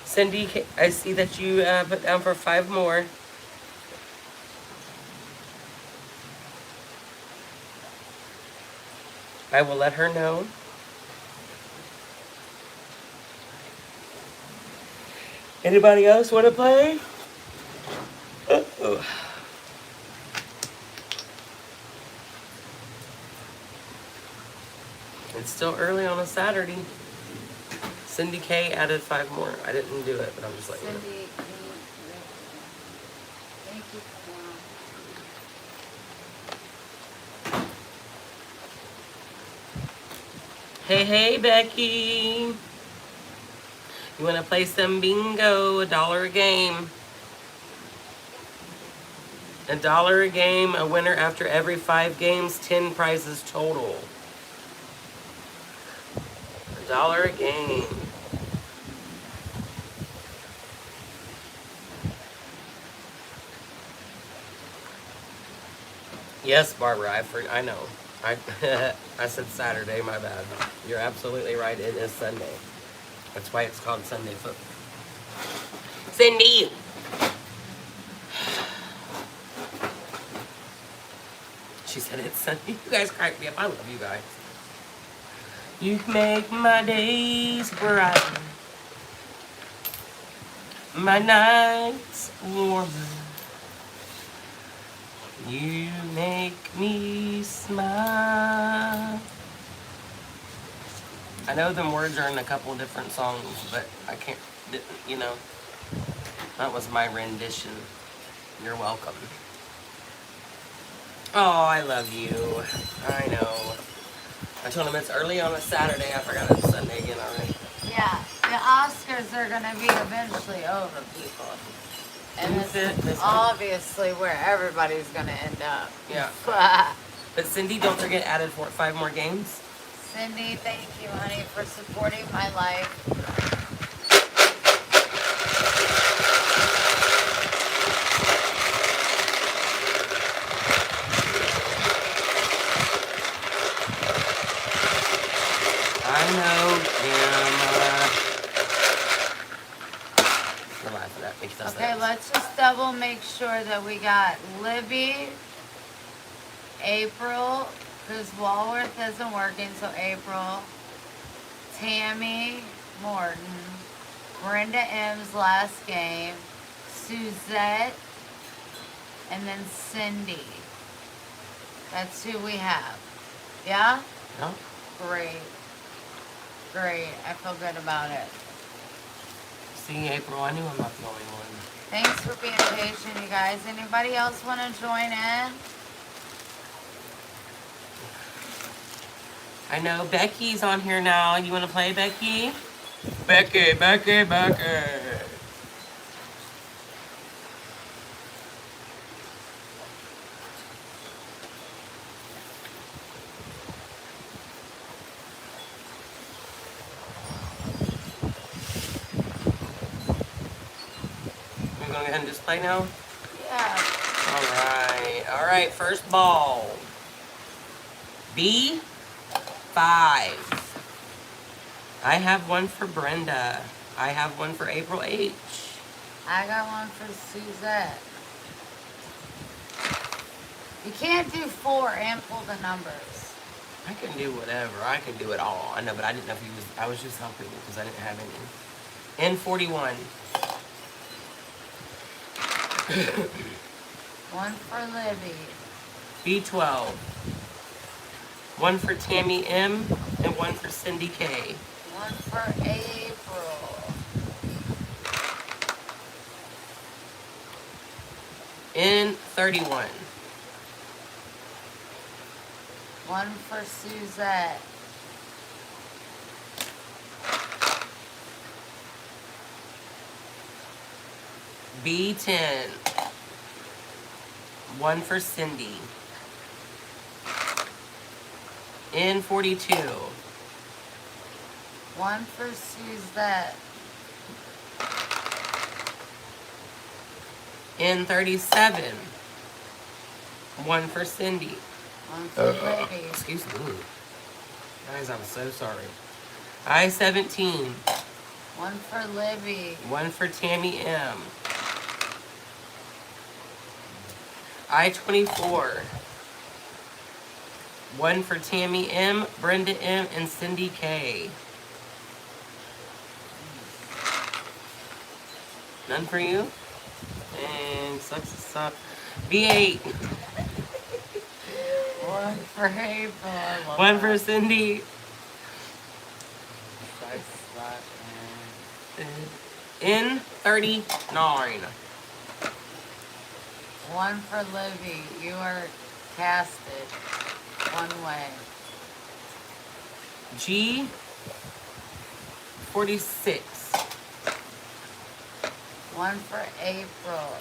Cindy, I see that you put down for 5 more. I will let her know. Anybody else want to play? Oh. It's still early on a Saturday. Cindy K added 5 more. I didn't do it, but I'm just letting you know. Cindy, thank you for Hey, hey, Becky. You want to play some bingo? $1 a game. $1 a game, a winner after every 5 games, 10 prizes total. $1 a game. Yes, Barbara, I know. I I said Saturday, my bad. You're absolutely right, it is Sunday. That's why it's called Sunday football. Cindy! She said it's Sunday. You guys crack me up. I love you guys. You make my days brighter, my nights warmer. You make me smile. I know them words are in a couple different songs, but I can't, you know, that was my rendition. You're welcome. Oh, I love you. I know. I told him it's early on a Saturday. I forgot it's Sunday again already. Yeah, the Oscars are gonna be eventually over, people. And Who's this it? is This one? obviously where everybody's gonna end up. Yeah. But Cindy, don't forget, added 5 more games. Cindy, thank you, honey, for supporting my life. I know, Kim. You're laughing at me 'cause that's Okay, that. let's just double make sure that we got Libby, April, because Walworth isn't working, so April, Tammy, Morton, Brenda M's last game, Suzette, and then Cindy. That's who we have. Yeah? No? Great. Great. I feel good about it. See, April, I knew I'm not the only one. Thanks for being patient, you guys. Anybody else want to join in? I know Becky's on here now. You want to play, Becky? Becky, Becky, Becky. We're going to go ahead and just play now? Yeah. All right, first ball. B5. I have one for Brenda. I have one for April H. I got one for Suzette. You can't do 4 and pull the numbers. I can do whatever. I can do it all. I know, but I didn't know if he was. I was just helping you because I didn't have any. N41. One for Libby. B12. One for Tammy M and one for Cindy K. One for April. N31. One for Suzette. B10. One for Cindy. N42. One for Suzette. N37. One for Cindy. One for Libby. Excuse me. Guys, I'm so sorry. I-17. One for Libby. One for Tammy M. I-24. One for Tammy M, Brenda M, and Cindy K. None for you? And suck. B8. One for April. I love One for that. Cindy. I suck, man. In 39. One for Livy. You are casted. One way. G 46. One for April.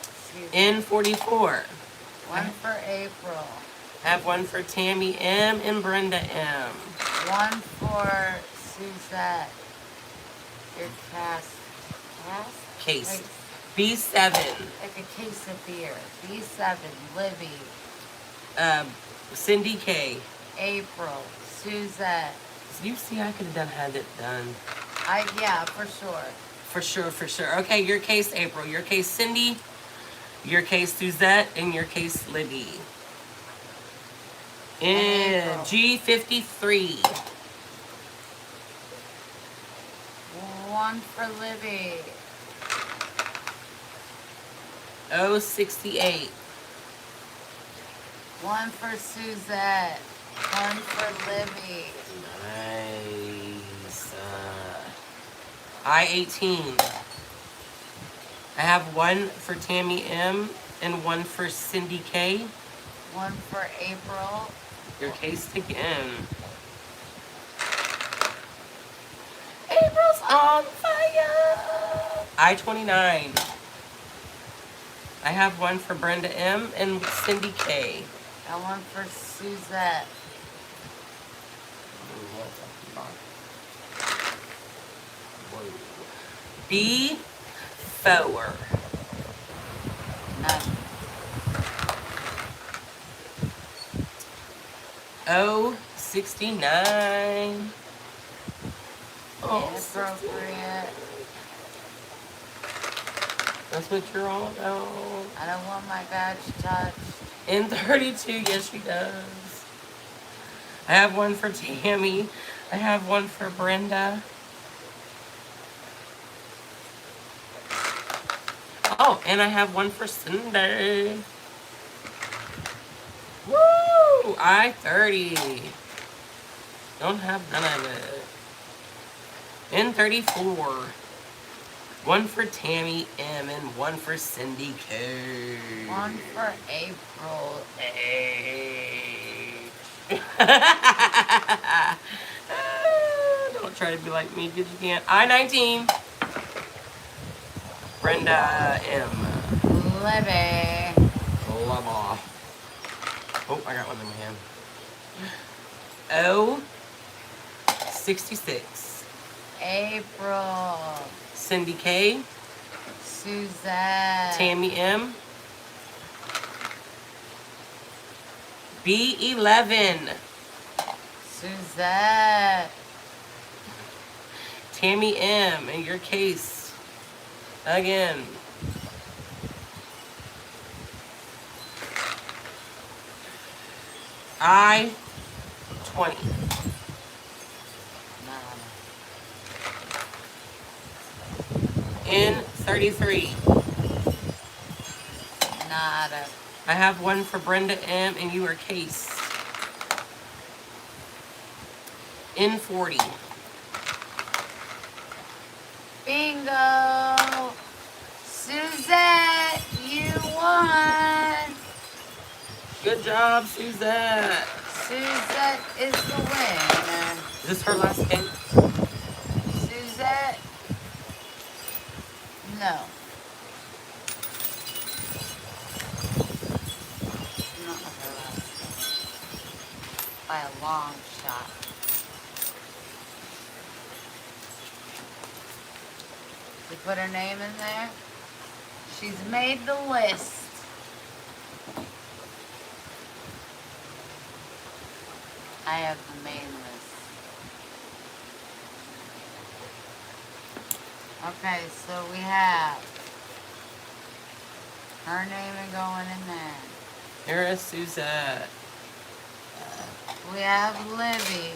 Excuse me. In 44. One for April. Have one for Tammy M and Brenda M. One for Suzette. Your cast. Case. Like, B7. like a case of beer. B7. Livy. Cindy K. April. Suzette. You see, I could have had it done. Yeah, for sure. For sure. Okay, your case, April. Your case, Cindy. Your case, Suzette. And your case, Libby. In April. G53. One for Libby. 068. One for Suzette. One for Libby. Nice. I-18. I have one for Tammy M and one for Cindy K. One for April. Your case again. April's on fire. I-29. I have one for Brenda M and Cindy K. And one for Suzette. B4. None. 069. Inappropriate. That's what you're all about. I don't want my badge touched. In 32, yes, she does. I have one for Tammy. I have one for Brenda. Oh, and I have one for Cindy. Woo! I-30. Don't have none of it. In 34. One for Tammy M and one for Cindy K. One for April. Don't try to be like me, because you can't. I-19. Brenda M. Libby. Lava. Oh, I got one in my hand. O 66. April. Cindy K. Suzette. Tammy M. B11. Suzette. Tammy M. In your case. Again. I-20. In 33. Nada. I have one for Brenda M. and you are case. In 40. Bingo. Suzette, you won. Good job, Suzette. Suzette is the winner. Is this her last game? Suzette? No. Not her last game. By a long shot. We put her name in there. She's made the list. I have the main list. Okay, so we have her name and going in there. Here is Suzette. We have Libby.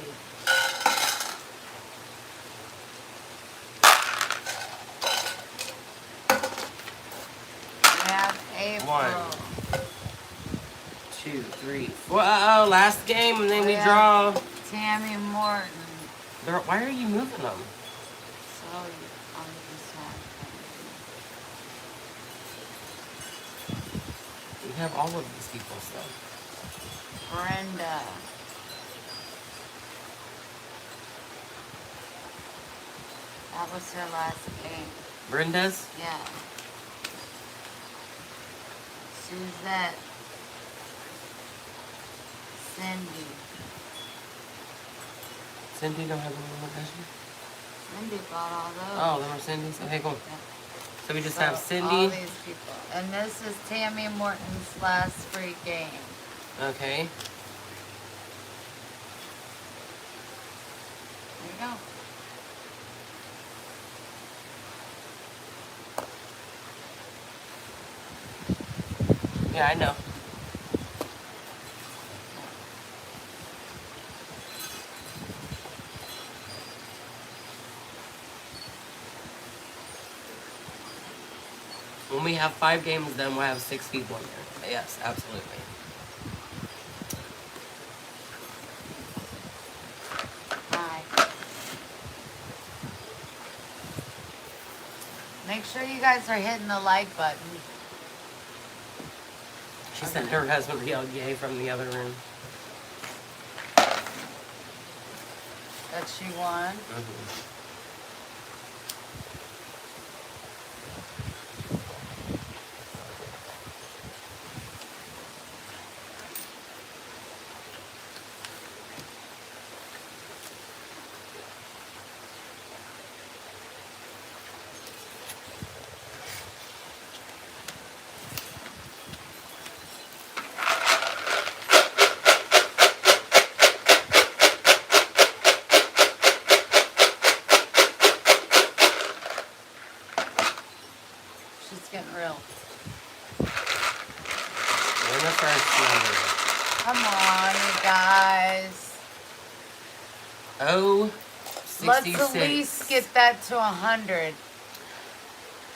One, Oh. 2, 3, 4. Uh-oh, last game, and then we Yeah. draw. Tammy Morton. Why are you moving them? So on this one. You have all of these people still. Brenda. That was her last game. Brenda's? Yeah. Suzette. Cindy. Cindy don't have any more, does she? Cindy bought all those. Oh, them are Cindy's? Okay, cool. Yeah. So we just So, have all Cindy. these people. And this is Tammy Morton's last free game. Okay. There you go. Yeah, I know. When we have 5 games, then we'll have 6 people in there. Yes, absolutely. Hi. Make sure you guys are hitting the like button. She said her husband yelled yay from the other room. That she won. Mm-hmm. She's getting real. And the first number. Come on, you guys. Oh, Let's 66. at least get that to 100.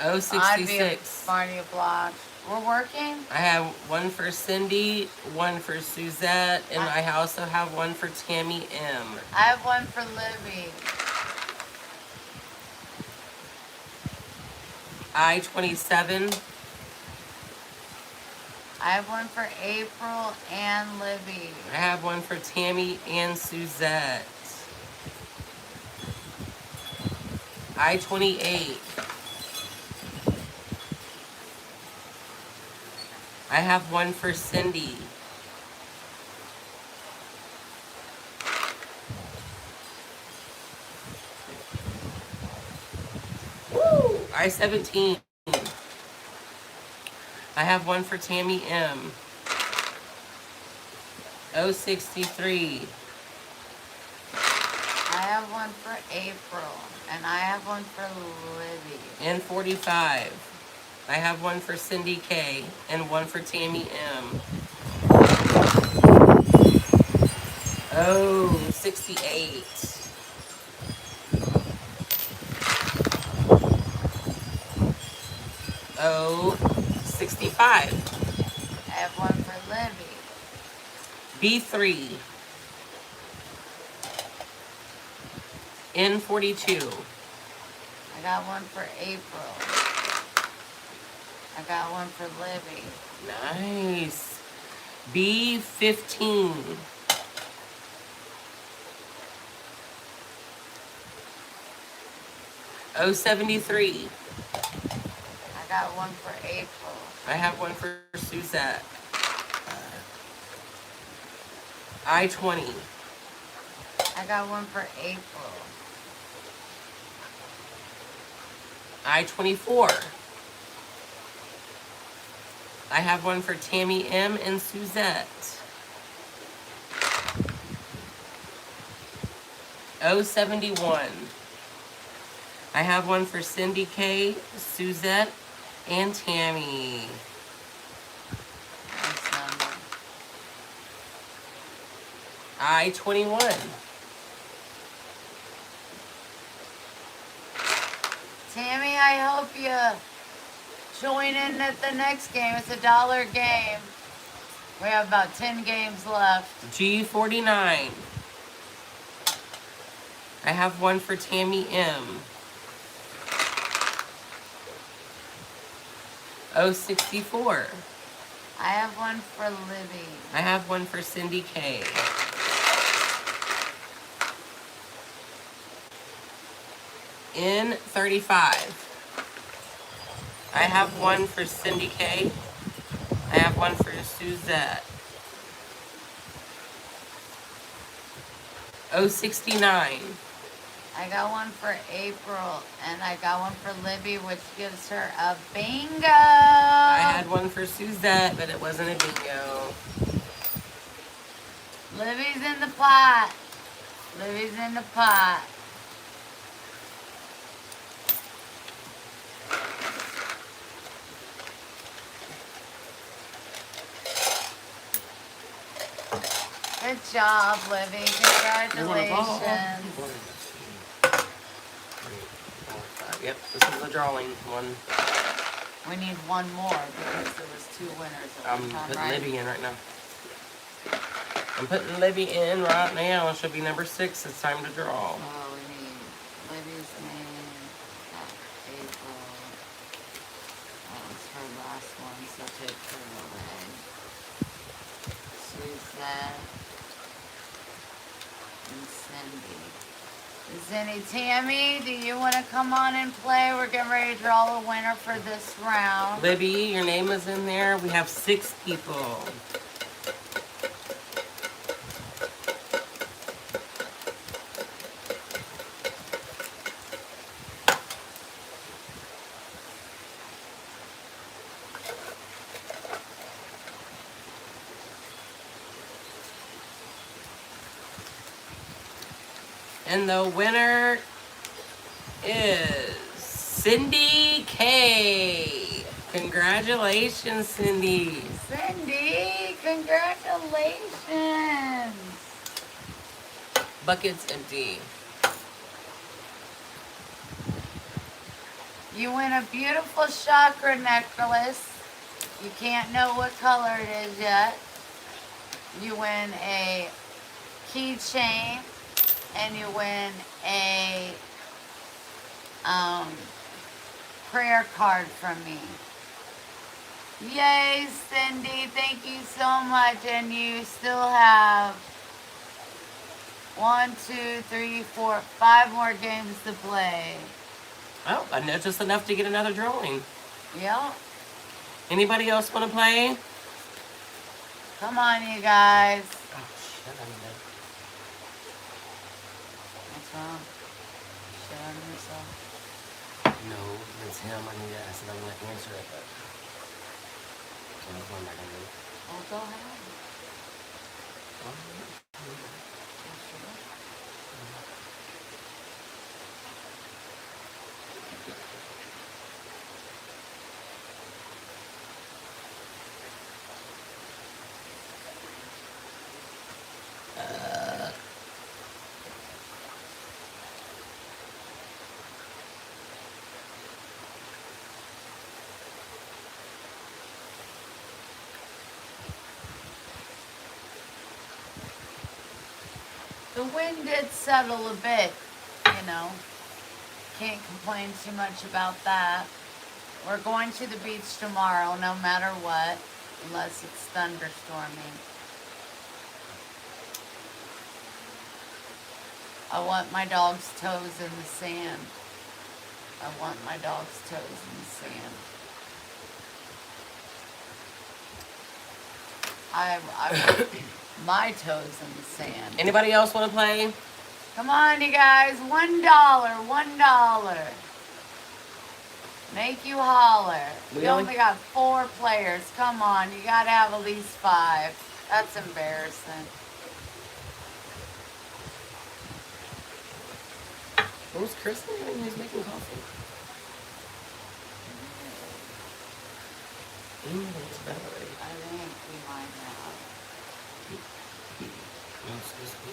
Oh, I'd be a 66. Barney Block. We're working? I have one for Cindy, one for Suzette, and I also have one for Tammy M. I have one for Libby. I-27. I have one for April and Libby. I have one for Tammy and Suzette. I-28. I have one for Cindy. Woo! I-17. I have one for Tammy M. 063. I have one for April. And I have one for Libby. N45. I have one for Cindy K and one for Tammy M. 068. Oh, 65. I have one for Libby. B3. N42. I got one for April. I got one for Libby. Nice. B15. O73. I got one for April. I have one for Suzette. I-20. I got one for April. I-24. I have one for Tammy M and Suzette. 071. I have one for Cindy K, Suzette, and Tammy. Nice number. I-21. Tammy, I hope you Join in at the next game. It's $1 game. We have about 10 games left. G49. I have one for Tammy M. 064. I have one for Libby. I have one for Cindy K. N35. I have one for Cindy K. I have one for Suzette. 069. I got one for April, and I got one for Libby, which gives her a bingo. I had one for Suzette, but it wasn't a bingo. Libby's in the pot. Libby's in the pot. Good job, Libby. Congratulations. Yep, this is the drawing one. We need one more because there was 2 winners at I'm one time, putting right? Libby in right now. I'm putting Libby in right now. It should be number 6. It's time to draw. Oh, we need Libby's name, April. That was her last one, so take her away. Suzette and Cindy. Zinny, Tammy, do you want to come on and play? We're getting ready to draw a winner for this round. Libby, your name is in there. We have 6 people. And the winner is Cindy K. Congratulations, Cindy. Cindy, congratulations. Bucket's empty. You win a beautiful chakra necklace. You can't know what color it is yet. You win a keychain, and you win a prayer card from me. Yay, Cindy, thank you so much. And you still have 1, 2, 3, 4, 5 more games to play. Oh, I know just enough to get another drawing. Yep. Anybody else want to play? Come on, you guys. Oh, shit, I need that. What's wrong? Shit on yourself. No, it's him. I need to ask him. I'm going to answer it, but I'm not going to do it. Oh, go ahead. The wind did settle a bit, you know. Can't complain too much about that. We're going to the beach tomorrow, no matter what, unless it's thunderstorming. I want my dog's toes in the sand. I want my dog's toes in the sand. I want my toes in the sand. Anybody else want to play? Come on, you guys. $1. Make you holler. We Really? only got 4 players. Come on, you gotta have at least 5. That's embarrassing. Who's Chris? He's making coffee. It's better already. I think we might have. No, it's supposed to be.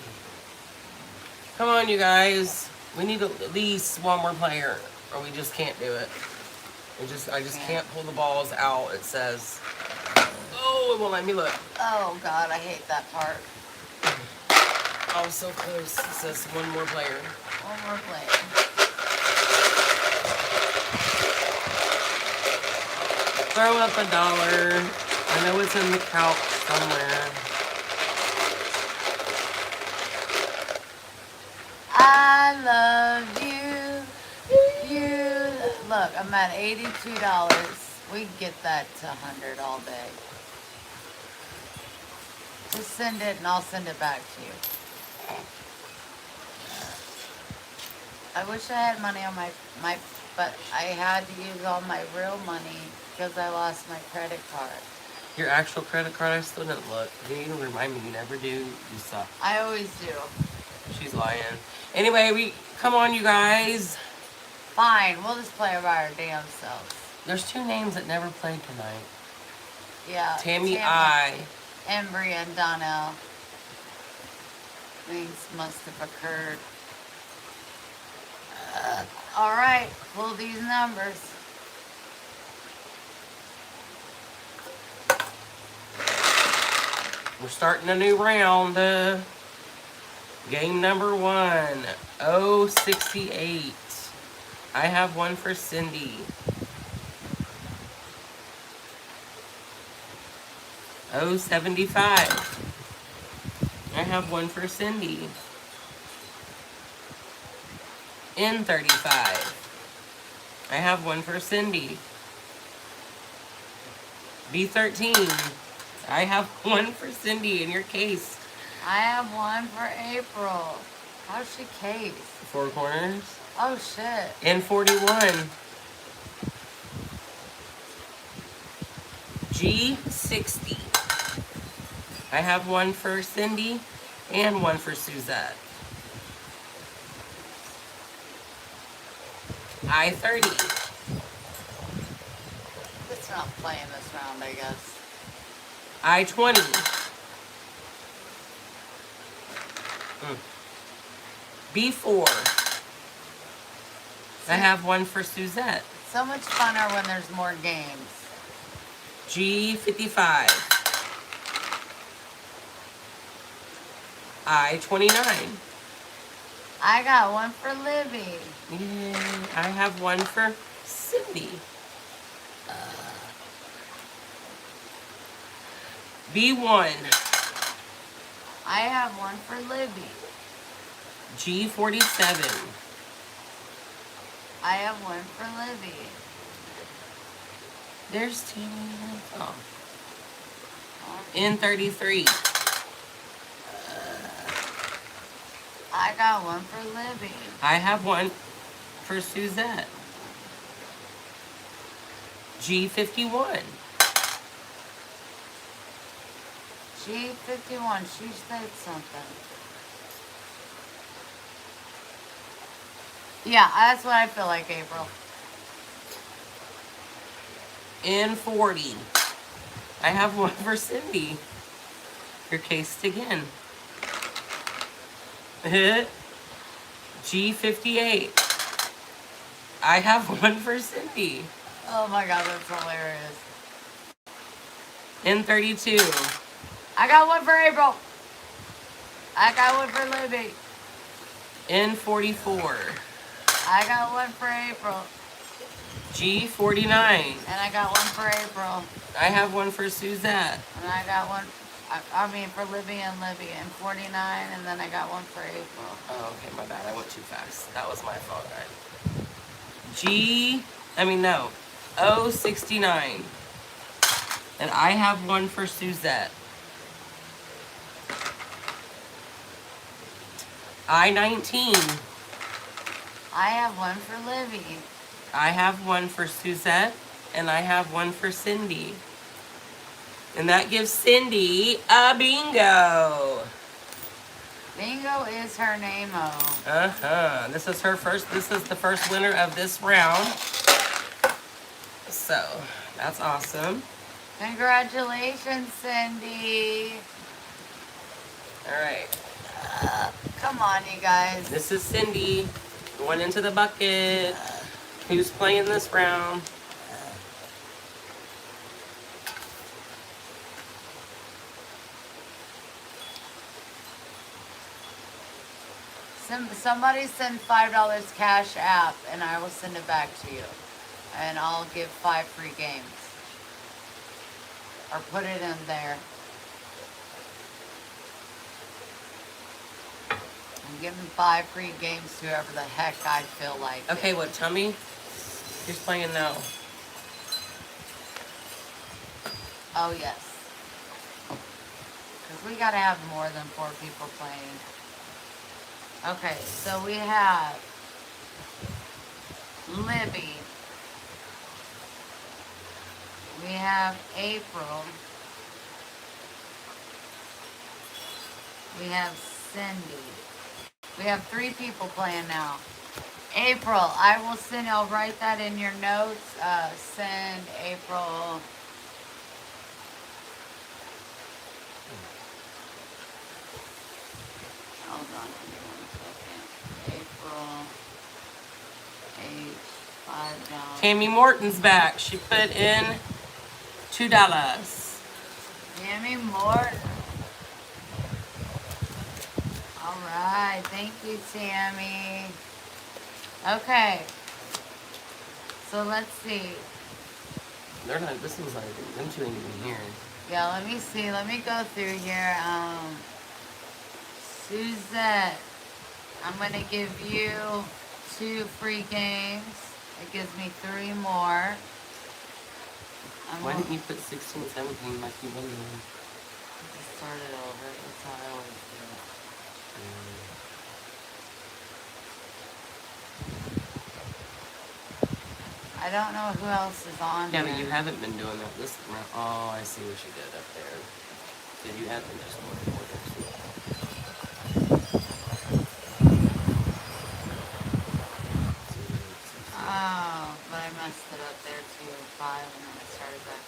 Come on, you guys. We need at least one more player, or we just can't do it. I just can't pull the balls out. It says, oh, it won't let me look. Oh God, I hate that part. I was so close. It says one more player. One more player. Throw up $1. I know it's in the couch somewhere. I love you. You look, I'm at $82. We can get that to 100 all day. Just send it and I'll send it back to you. I wish I had money on my but I had to use all my real money because I lost my credit card. Your actual credit card, I still didn't look. You need to remind me. You never do. You suck. I always do. She's lying. Anyway, come on, you guys. Fine, we'll just play by our damn selves. There's 2 names that never played tonight. Yeah. Tammy I. Embry and Donnell. Things must have occurred. All right, pull these numbers. We're starting a new round. Game number 1. 068. I have one for Cindy. 075. I have one for Cindy. N35. I have one for Cindy. B13. I have one for Cindy in your case. I have one for April. How's she case? 4 corners. Oh shit. N41. G60. I have one for Cindy and one for Suzette. I-30. It's not playing this round, I guess. I-20. B4. I have one for Suzette. So much funner when there's more games. G55. I-29. I got one for Libby. Yay. I have one for Cindy. B1. I have one for Libby. G47. I have one for Libby. There's Tammy. Oh. N33. I got one for Libby. I have one for Suzette. G51. G51, she said something. Yeah, that's what I feel like, April. N40. I have one for Cindy. You're cased again. G58. I have one for Cindy. Oh my god, that's hilarious. N32. I got one for April. I got one for Libby. N44. I got one for April. G49. And I got one for April. I have one for Suzette. And I got one, I mean for Libby and 49, and then I got one for April. Oh, okay, my bad. I went too fast. That was my fault, guys. 069. And I have one for Suzette. I-19. I have one for Libby. I have one for Suzette, and I have one for Cindy. And that gives Cindy a bingo. Bingo is her name-o. This is the first winner of this round. So, that's awesome. Congratulations, Cindy. All right. Come on, you guys. This is Cindy. One into the bucket. Who's playing this round? Somebody send $5 cash app, and I will send it back to you, and I'll give 5 free games, or put it in there. I'm giving 5 free games to whoever the heck I feel like. Okay, what, Tummy? Who's playing now? Oh yes, because we gotta have more than 4 people playing. Okay, so we have Libby. We have April. We have Cindy. We have 3 people playing now. April, I will send, I'll write that in your notes. Send April. Hold on, give me 1 second. April H, $5. Tammy Morton's back. She put in $2. Tammy Morton. All right, thank you, Tammy. Okay, so let's see. They're not, this one's not even, them two ain't even here. Yeah, let me see. Let me go through here. Suzette, I'm gonna give you 2 free games. It gives me 3 more. Why didn't you put 16, 17 like you wanted to? Just start it over. That's how I always do it. I don't know who else is on Yeah, here. but you haven't been doing that this round. Oh, I see what you did up there. Did you have them just one more? Oh, but I messed it up there too. 5, and then I started back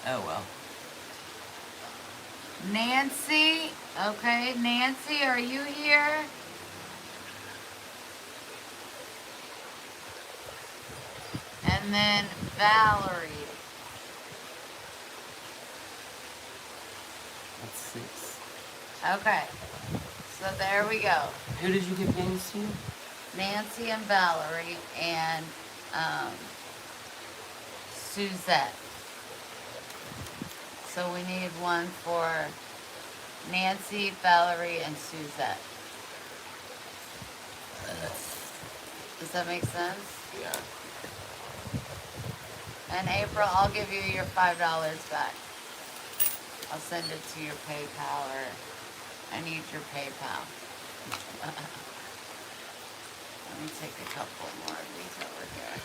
over. Oh, well. Nancy, okay, Nancy, are you here? And then Valerie. That's 6. Okay, so there we go. Who did you give games to? Nancy and Valerie and Suzette. So we need one for Nancy, Valerie, and Suzette. Does that make sense? Yeah. And April, I'll give you your $5 back. I'll send it to your PayPal, or I need your PayPal. Let me take a couple more of these over here.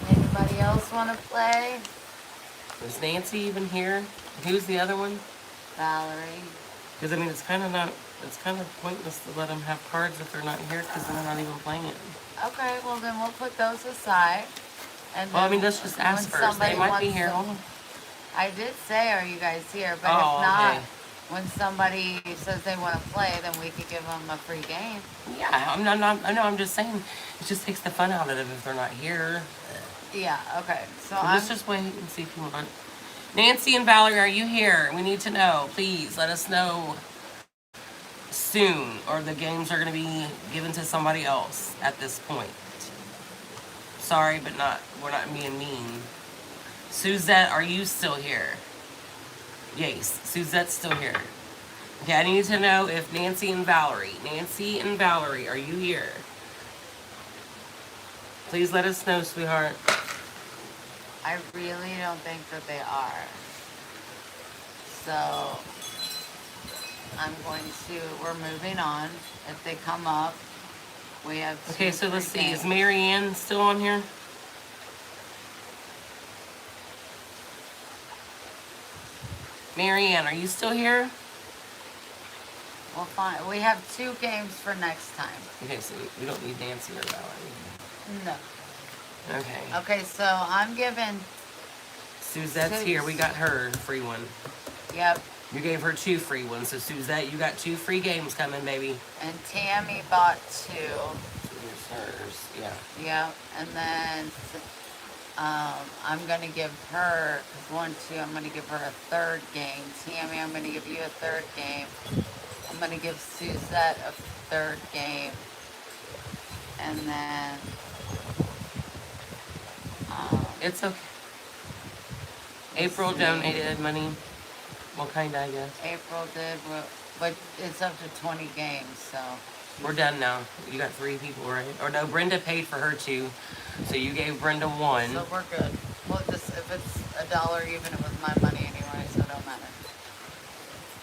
Anybody else want to play? Is Nancy even here? Who's the other one? Valerie. Because, I mean, it's kind of not, it's kind of pointless to let them have cards if they're not here because they're not even playing it. Okay, well then we'll put those aside. And Well, I then mean, let's just ask when first. They somebody might be wants here. to- Hold on. I did say, are you guys here? But Oh, if not, okay. when somebody says they want to play, then we could give them a free game. Yeah, I know, I'm just saying, it just takes the fun out of it if they're not here. Yeah, okay. So So let's just wait and see if you want. Nancy and Valerie, are you here? We need to know. Please let us know soon, or the games are going to be given to somebody else at this point. Sorry, but we're not being mean. Suzette, are you still here? Yes, Suzette's still here. Okay, I need to know if Nancy and Valerie, are you here? Please let us know, sweetheart. I really don't think that they are. So we're moving on. If they come up, we have two Okay, so let's free see. games. Is Mary Ann still on here? Mary Ann, are you still here? We'll find. We have 2 games for next time. Okay, so we don't need Nancy or Valerie. No. Okay. Okay, so I'm giving. Suzette's here. We got her a free one. Yep. You gave her 2 free ones. So Suzette, you got 2 free games coming, baby. And Tammy bought 2. So here's hers. Yeah. Yep. And then I'm gonna give her, 'cause 1, 2, I'm gonna give her a third game. Tammy, I'm gonna give you a third game. I'm gonna give Suzette a third game. And then, It's okay. April see. donated money. Well, kinda, I guess. April did, but it's up to 20 games, so. We're done now. You got 3 people, right? Or no, Brenda paid for her 2. So you gave Brenda 1. So we're good. Well, if it's $1 even, it was my money anyway, so it don't matter.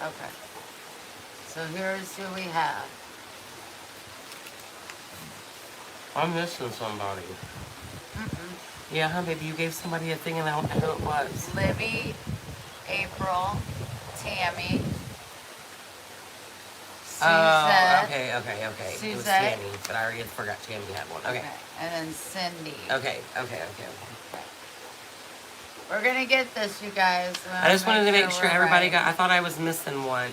Okay. So here's who we have. I'm missing somebody. Mm-mm. Yeah, huh, baby? You gave somebody a thing and I don't know who it was. Libby, April, Tammy, Oh, Suzette. okay. It was Suzette. Tammy, but I already forgot Tammy had one. Okay. And then Cindy. Okay. We're gonna get this, you guys. I just wanted to make sure we're everybody right. got. I thought I was missing one.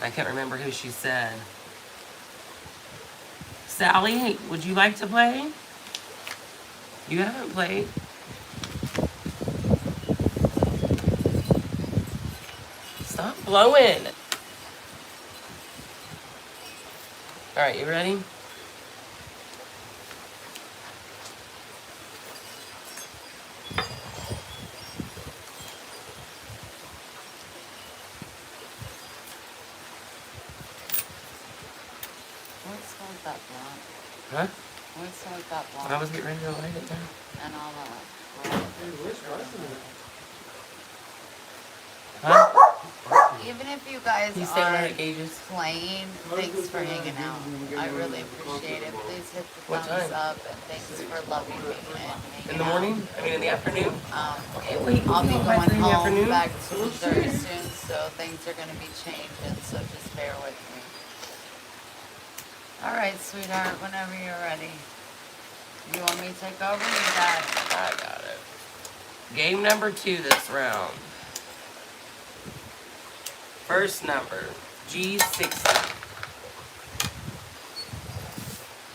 I can't remember who she said. Sally, would you like to play? You haven't played. Stop blowing. All right, you ready? What's with that blunt? Huh? What's with that blunt? I was getting ready to light it down. And all that. Huh? Even if you guys You stay right aren't at Gage's. playing, thanks for hanging out. I really appreciate it. Please hit the What thumbs time? up and thanks for loving me and hanging In the out. morning? I mean, in the afternoon? Okay, wait. I'll be by going 3 in the home afternoon? back to Missouri soon, so things are going to be changing, so just bear with me. All right, sweetheart, whenever you're ready. You want me to take over? You got it. I got it. Game number 2 this round. First number, G60.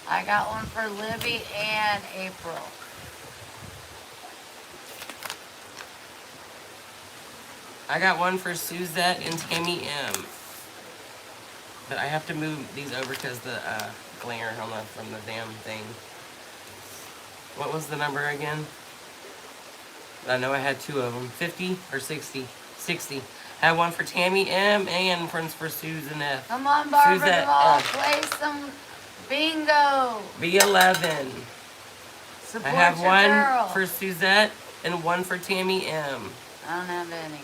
I got one for Libby and April. I got one for Suzette and Tammy M. But I have to move these over because the glare on from the damn thing. What was the number again? I know I had 2 of them. 50 or 60? 60. I had one for Tammy M and one for Susan F. Come on, Barbara Suzette Duvall, F. play some bingo. B11. Support I have your one girl. for Suzette and one for Tammy M. I don't have any.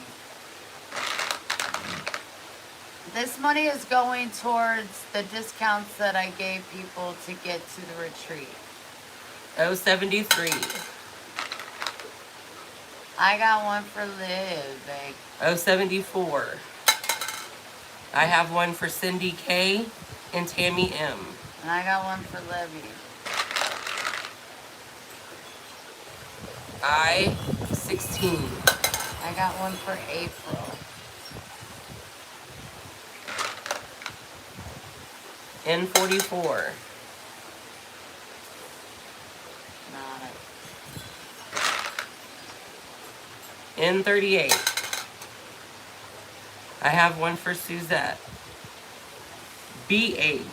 This money is going towards the discounts that I gave people to get to the retreat. 073. I got one for Liv, babe. 074. I have one for Cindy K and Tammy M. And I got one for Libby. I-16. I got one for April. N44. Not it. N38. I have one for Suzette. B8.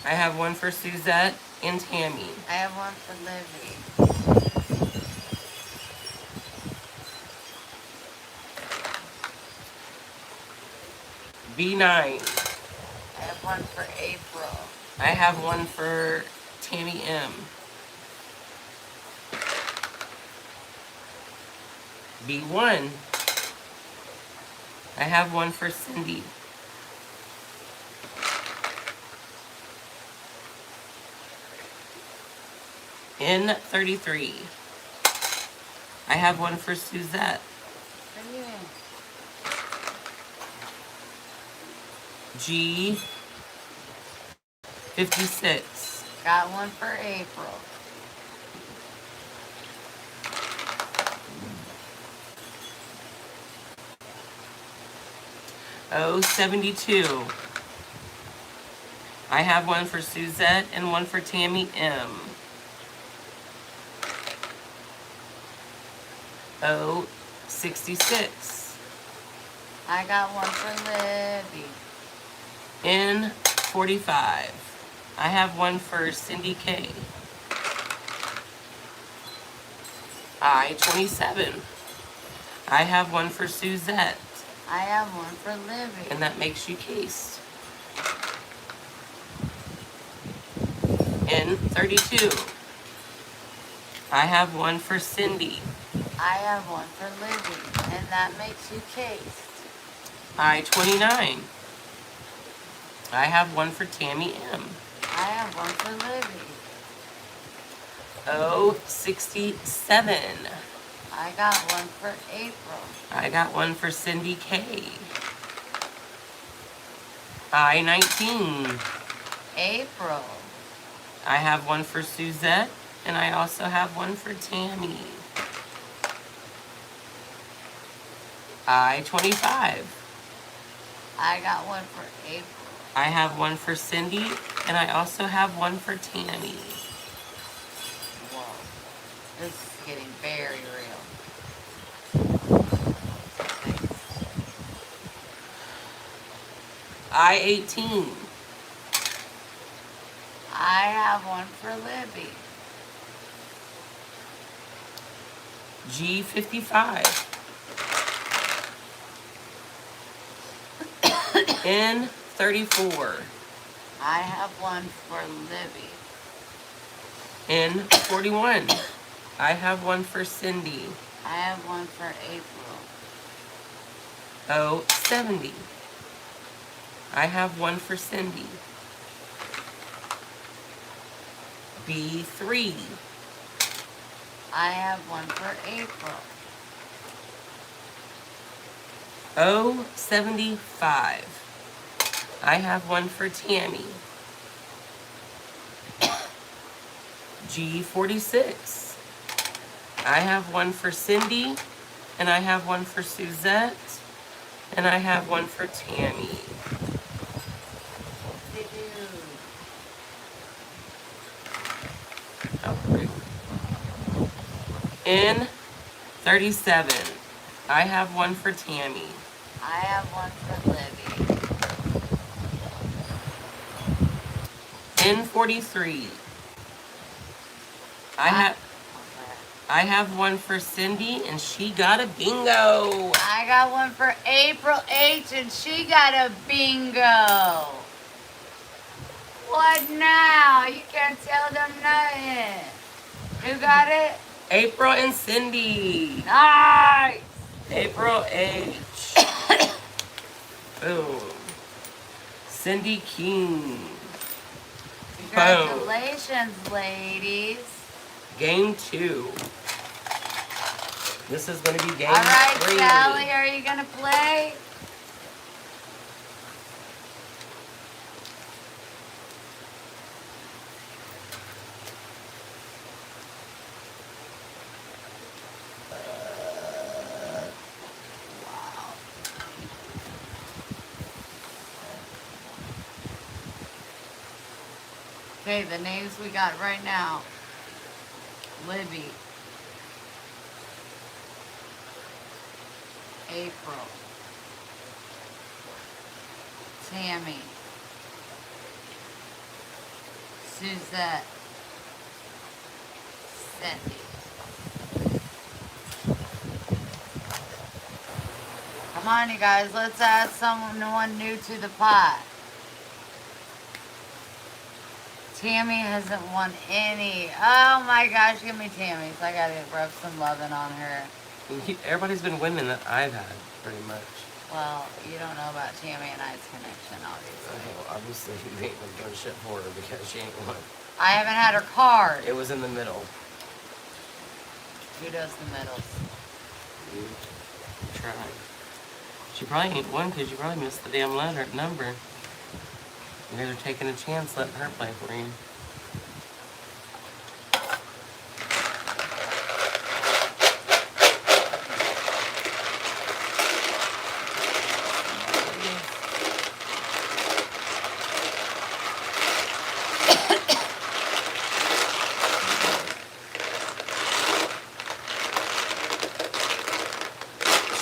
I have one for Suzette and Tammy. I have one for Libby. B9. I have one for April. I have one for Tammy M. B1. I have one for Cindy. N33. I have one for Suzette. For you. G56. Got one for April. O72. I have one for Suzette and one for Tammy M. 066. I got one for Libby. N45. I have one for Cindy K. I27. I have one for Suzette. I have one for Libby. And that makes you cased. N32. I have one for Cindy. I have one for Libby. And that makes you cased. I29. I have one for Tammy M. I have one for Libby. 067. I got one for April. I got one for Cindy K. I19. April. I have one for Suzette, and I also have one for Tammy. I25. I got one for April. I have one for Cindy, and I also have one for Tammy. Whoa. This is getting very real. I18. I have one for Libby. G55. N34. I have one for Libby. N41. I have one for Cindy. I have one for April. 070. I have one for Cindy. B3. I have one for April. 075. I have one for Tammy. G46. I have one for Cindy, and I have one for Suzette, and I have one for Tammy. Oh, great. N37. I have one for Tammy. I have one for Libby. N43. I have one for Cindy, and she got a bingo. I got one for April H, and she got a bingo. What now? You can't tell them nothing. Who got it? April and Cindy. Nice. April H. Boom. Cindy King. Congratulations, ladies. Game 2. This is going to be game 3. All right, Sally, are you going to play? Okay, the names we got right now. Libby. April. Tammy. Suzette. Cindy. Come on, you guys. Let's add someone new to the pot. Tammy hasn't won any. Oh my gosh, give me Tammy's. I gotta rub some loving on her. Everybody's been winning that I've had, pretty much. Well, you don't know about Tammy and I's connection, obviously. Well, obviously, you ain't been doing shit for her because she ain't won. I haven't had her card. It was in the middle. Who does the middles? You tried. She probably ain't won because you probably missed the damn number. You guys are taking a chance letting her play for you.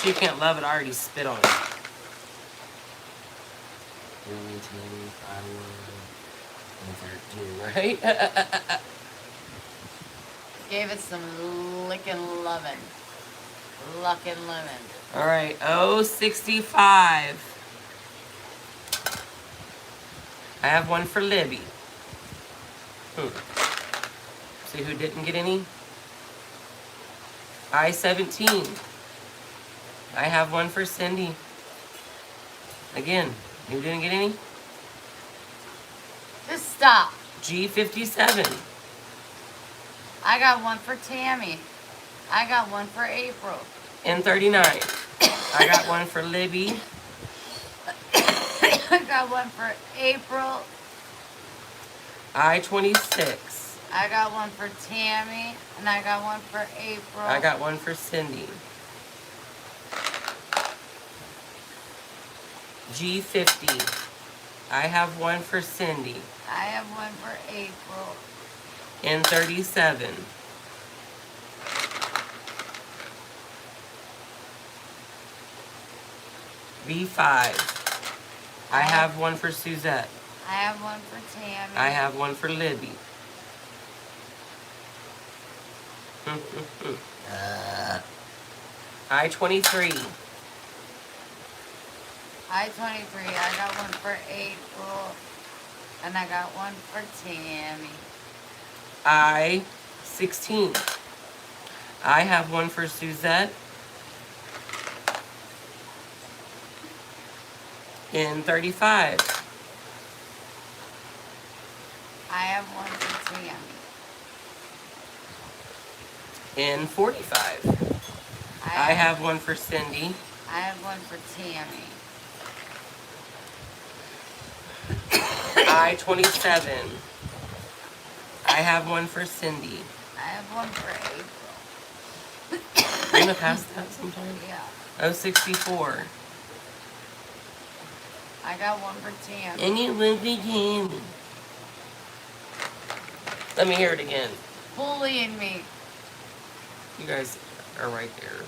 sure you can't love it. I already spit on it. Really, 10, 5, 1, 13, right? Gave it some lickin' lovin'. Luckin' livin'. All right, 065. I have one for Libby. See who didn't get any? I-17. I have one for Cindy. Again, who didn't get any? Just stop. G57. I got one for Tammy. I got one for April. N39. I got one for Libby. I got one for April. I-26. I got one for Tammy. And I got one for April. I got one for Cindy. G50. I have one for Cindy. I have one for April. N37. B5. I have one for Suzette. I have one for Tammy. I have one for Libby. I-23. I-23. I got one for April. And I got one for Tammy. I-16. I have one for Suzette. N35. I have one for Tammy. N45. I have one for Cindy. I have one for Tammy. I-27. I have one for Cindy. I have one for April. I'm gonna pass that sometime. Yeah. 064. I got one for Tammy. And you will be Tammy. Let me hear it again. Bullying me. You guys are right there.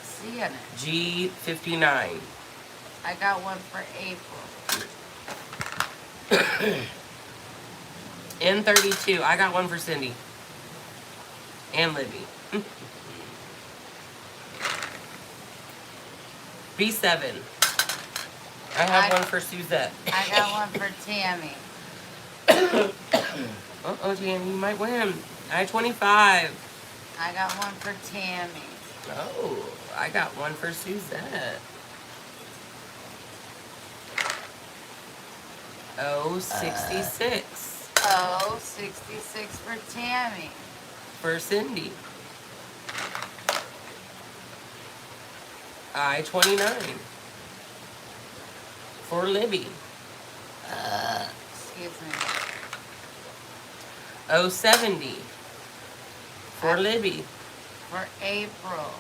Seeing it. G59. I got one for April. N32. I got one for Cindy. And Libby. B7. I have one for Suzette. I got one for Tammy. Uh-oh, Tammy, you might win. I-25. I got one for Tammy. Oh, I got one for Suzette. 066. Oh, 66 for Tammy. For Cindy. I-29. For Libby. Excuse me. 070. For Libby. For April.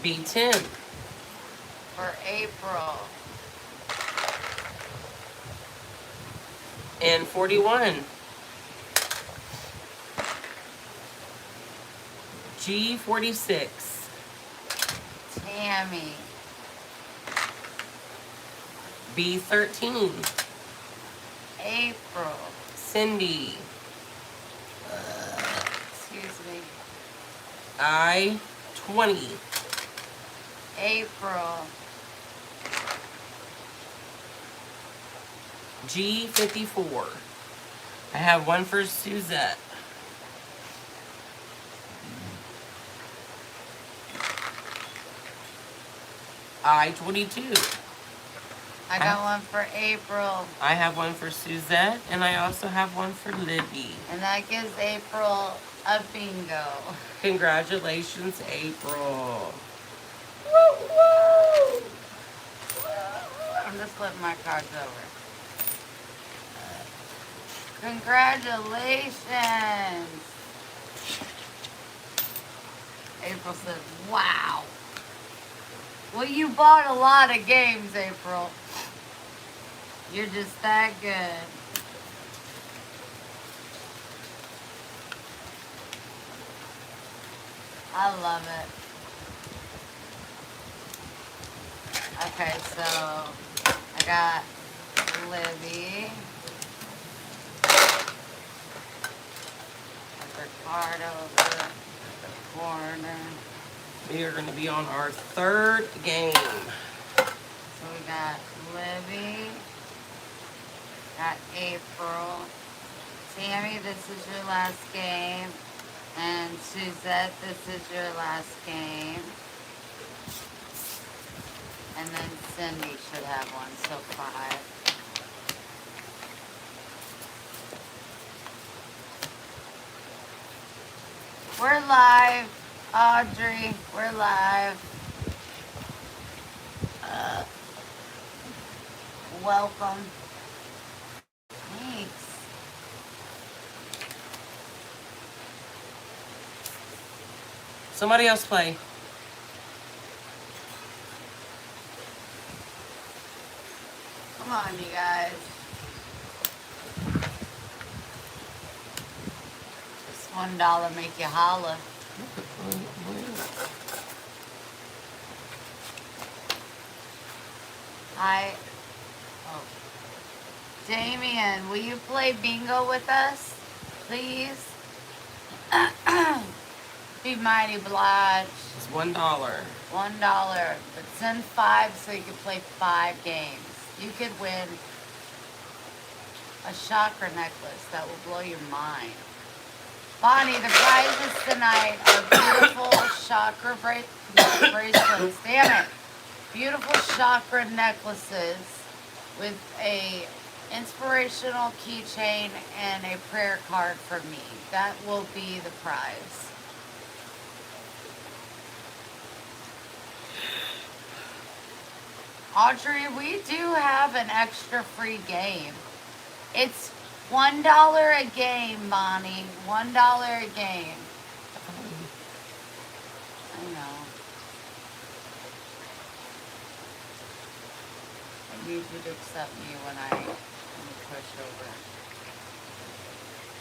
B10. For April. And 41. G46. Tammy. B13. April. Cindy. Excuse me. I-20. April. G54. I have one for Suzette. I-22. I got one for April. I have one for Suzette, and I also have one for Libby. And that gives April a bingo. Congratulations, April. Woo, woo. I'm just flipping my cards over. Congratulations. April says, wow. Well, you bought a lot of games, April. You're just that good. I love it. Okay, so I got Libby. Put her card over the corner. We are going to be on our third game. So we got Libby. Got April. Tammy, this is your last game. And Suzette, this is your last game. And then Cindy should have one, so 5. We're live, Audrey. We're live. Welcome. Thanks. Somebody else play. Come on, you guys. This $1 make you holla. Hi. Oh. Damien, will you play bingo with us, please? Be mighty obliged. It's $1. $1. But send 5 so you can play 5 games. You could win a chakra necklace that will blow your mind. Bonnie, the prizes tonight are beautiful chakra bracelets. Damn it. Beautiful chakra necklaces with a inspirational keychain and a prayer card for me. That will be the prize. Audrey, we do have an extra free game. It's $1 a game, Bonnie. $1 a game. I know. I need you to accept me when I push over.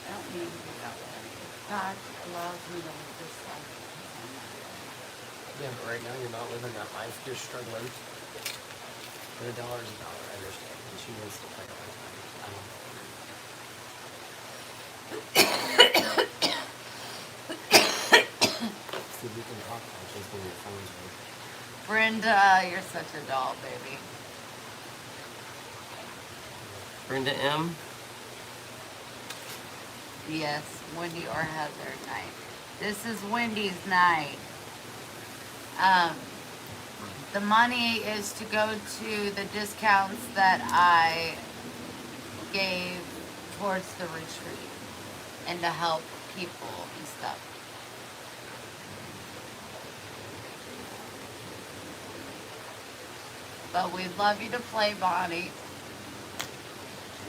I don't need to be that way. God allows me to live this life. Yeah, but right now you're not living that life. You're struggling. But $1 is $1. I understand. And she wants to play all the time. I don't know. See, we can talk about just when your phone's working. Brenda, you're such a doll, baby. Brenda M. Yes, Wendy or Heather night. This is Wendy's night. The money is to go to the discounts that I gave towards the retreat and to help people and stuff. But we'd love you to play, Bonnie.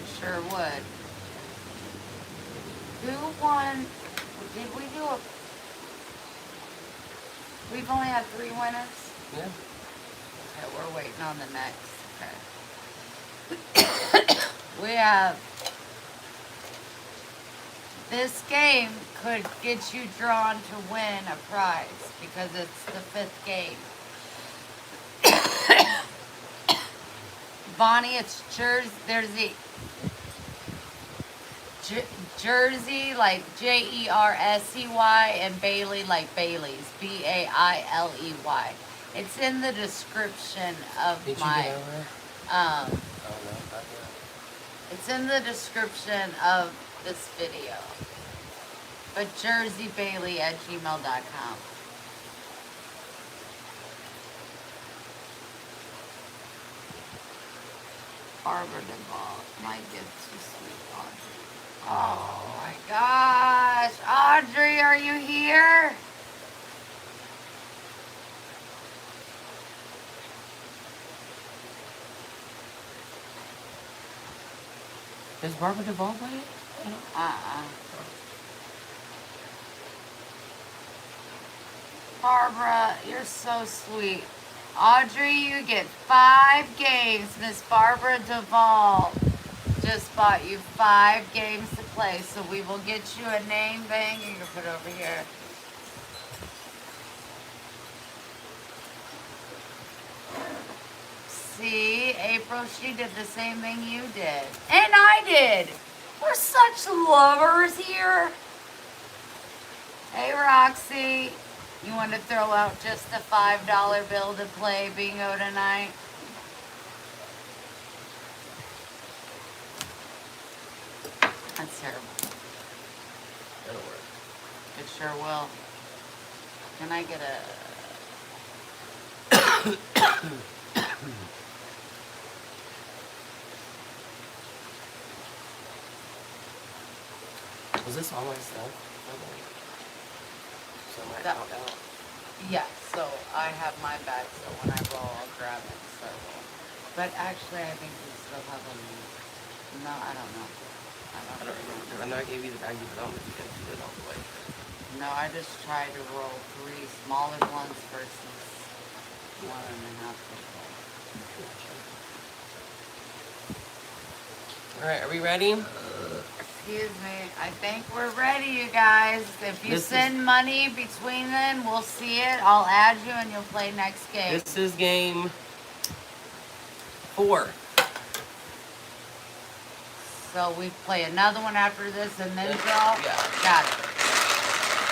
We sure would. Who won? Did we do a... We've only had 3 winners? Yeah. Okay, we're waiting on the next. Okay. We have... This game could get you drawn to win a prize because it's the 5th game. Bonnie, it's Jersey. There's the Jersey, like Jersey, and Bailey, like Bailey's, Bailey. It's in the description of Did you my. get over there? Um, Oh, no, not yet. it's in the description of this video. But jerseybailey@gmail.com. Barbara Duvall. My gift to sweet Audrey. Oh my gosh. Audrey, are you here? Is Barbara Duvall playing? Barbara, you're so sweet. Audrey, you get 5 games. Miss Barbara Duvall just bought you 5 games to play. So we will get you a name thing. You can put it over here. April, she did the same thing you did. And I did. We're such lovers here. Hey, Roxy. You want to throw out just a $5 bill to play bingo tonight? That's terrible. That'll work. It sure will. Can I get a... Was this all my stuff? So I might That- out. Yeah, so I have my bag, so when I roll, I'll grab it. So, but actually, I think we still have them. No, I don't know. I don't remember. I know I gave you the bag, but I don't know if you can do it all the way. No, I just tried to roll 3 smaller ones versus 1.5 big ones. All right, are we ready? Excuse me. I think we're ready, you guys. If you send money between them, we'll see it. I'll add you and you'll play next game. This is game 4. So we play another one after this and then draw? Yeah. Got it.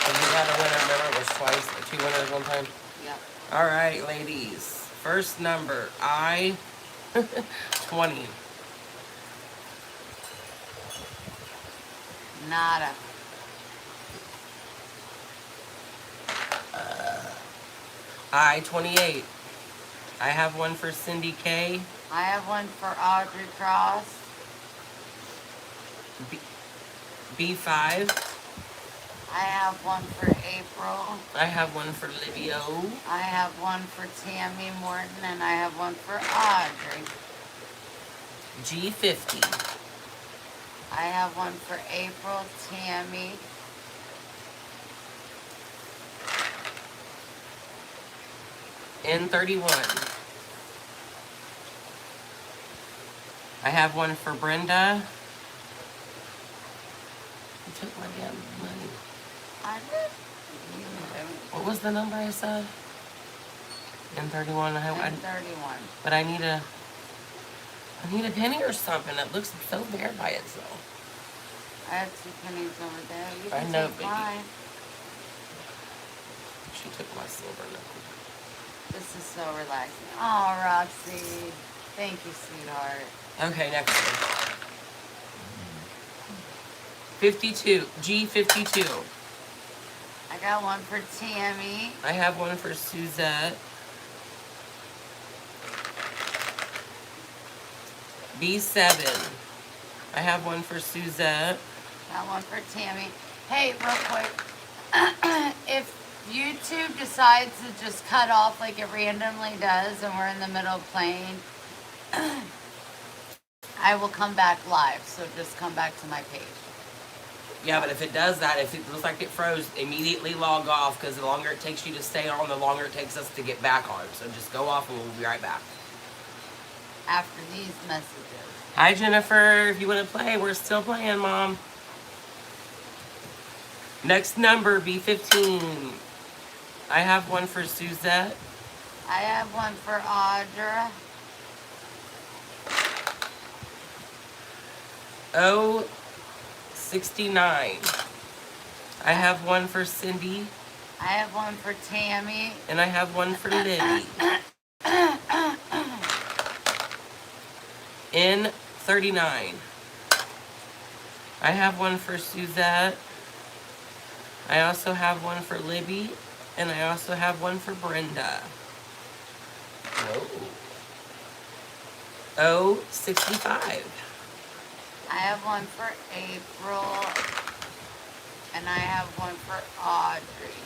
And we had a winner, remember it was twice, 2 winners one time? Yep. All right, ladies. First number, 20. Nada. I-28. I have one for Cindy K. I have one for Audrey Cross. B5. I have one for April. I have one for Livio. I have one for Tammy Morton, and I have one for Audrey. G50. I have one for April, Tammy. N31. I have one for Brenda. You took my damn money. I did. What was the number I said? N31. And 31. But I need a penny or something. It looks so bare by itself. I have 2 pennies over there. You I can know, take baby. mine. She took my silver nickel. This is so relaxing. Oh, Roxy. Thank you, sweetheart. Okay, next one. 52. G52. I got one for Tammy. I have one for Suzette. B7. I have one for Suzette. Got one for Tammy. Hey, real quick. If YouTube decides to just cut off like it randomly does and we're in the middle of playing, I will come back live. So just come back to my page. Yeah, but if it does that, if it looks like it froze, immediately log off, because the longer it takes you to stay on, the longer it takes us to get back on. So just go off and we'll be right back. After these messages. Hi, Jennifer. If you want to play, we're still playing, Mom. Next number, B15. I have one for Suzette. I have one for Audra. O69. I have one for Cindy. I have one for Tammy. And I have one for Libby. N39. I have one for Suzette. I also have one for Libby. And I also have one for Brenda. O65. I have one for April. And I have one for Audrey.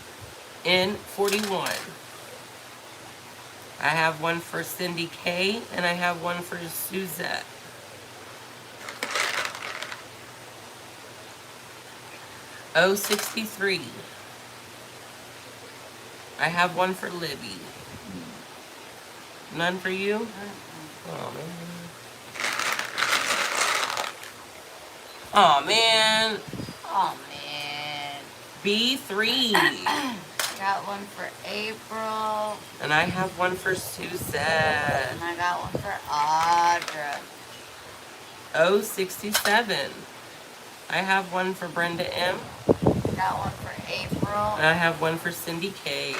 N41. I have one for Cindy K. And I have one for Suzette. O63. I have one for Libby. None for you? Oh, man. Oh, man. Oh, man. B3. Got one for April. And I have one for Suzette. And I got one for Audrey. 067. I have one for Brenda M. Got one for April. And I have one for Cindy K.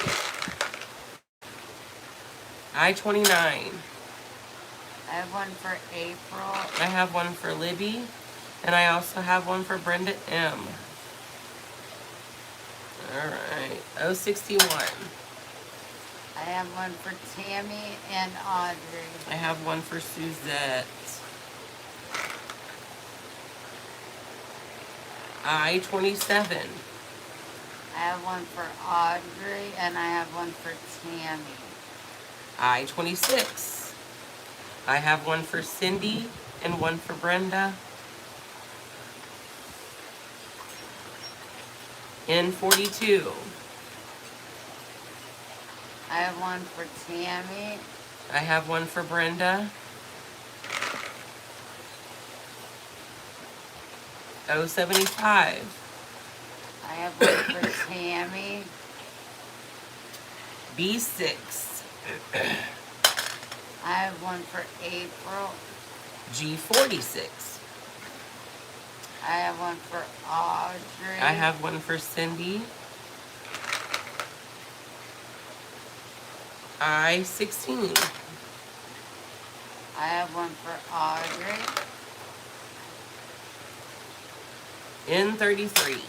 I-29. I have one for April. I have one for Libby. And I also have one for Brenda M. Alright. 061. I have one for Tammy and Audrey. I have one for Suzette. I-27. I have one for Audrey and I have one for Tammy. I-26. I have one for Cindy and one for Brenda. N42. I have one for Tammy. I have one for Brenda. 075. I have one for Tammy. B6. I have one for April. G46. I have one for Audrey. I have one for Cindy. I-16. I have one for Audrey. N33.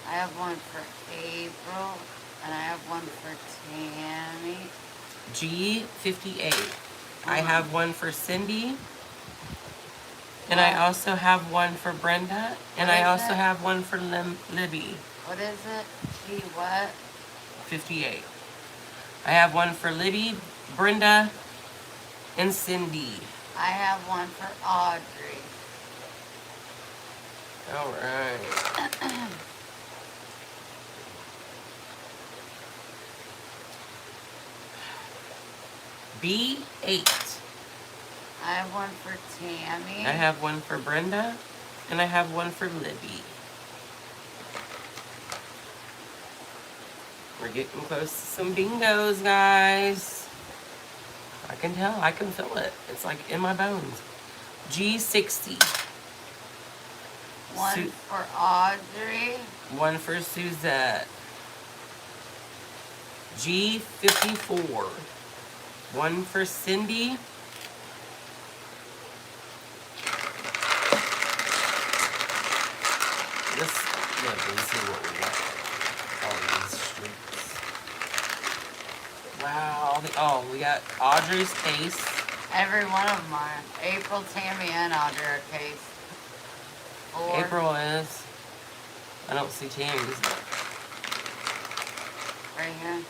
I have one for April. And I have one for Tammy. G58. I have one for Cindy. And I also have one for Brenda. And I also have one for Libby. What is it? G what? 58. I have one for Libby, Brenda, and Cindy. I have one for Audrey. All right. B8. I have one for Tammy. I have one for Brenda, and I have one for Libby. We're getting close to some bingos, guys. I can tell. I can feel it. It's like in my bones. G60. One for Audrey. One for Suzette. G54. One for Cindy. Let's see what we got. All these streaks. Wow. Oh, we got Audrey's case. Every one of mine. April, Tammy, and Audrey are case. 4. April is. I don't see Tammy's. Right here.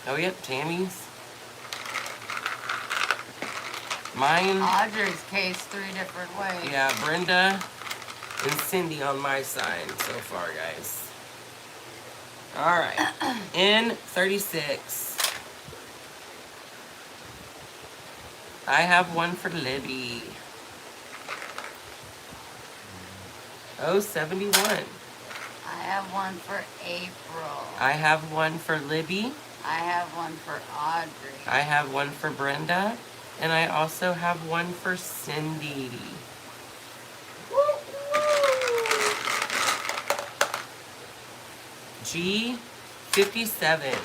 Oh, yep, Tammy's. Mine. Audrey's case 3 different ways. Yeah, Brenda and Cindy on my side so far, guys. All right. N36. I have one for Libby. 071. I have one for April. I have one for Libby. I have one for Audrey. I have one for Brenda. And I also have one for Cindy. G57.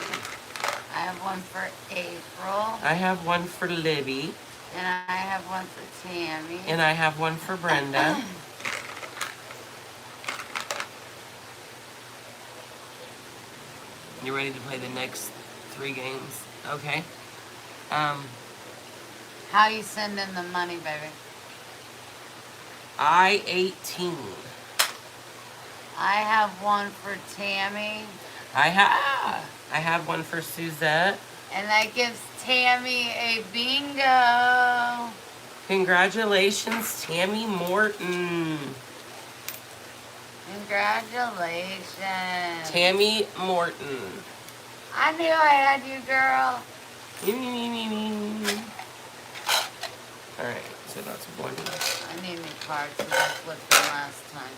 I have one for April. I have one for Libby. And I have one for Tammy. And I have one for Brenda. You ready to play the next 3 games? Okay. How you sending the money, baby? I-18. I have one for Tammy. I have one for Suzette. And that gives Tammy a bingo. Congratulations, Tammy Morton. Congratulations. Tammy Morton. I knew I had you, girl. Alright, so that's one. I need new cards because I flipped them last time.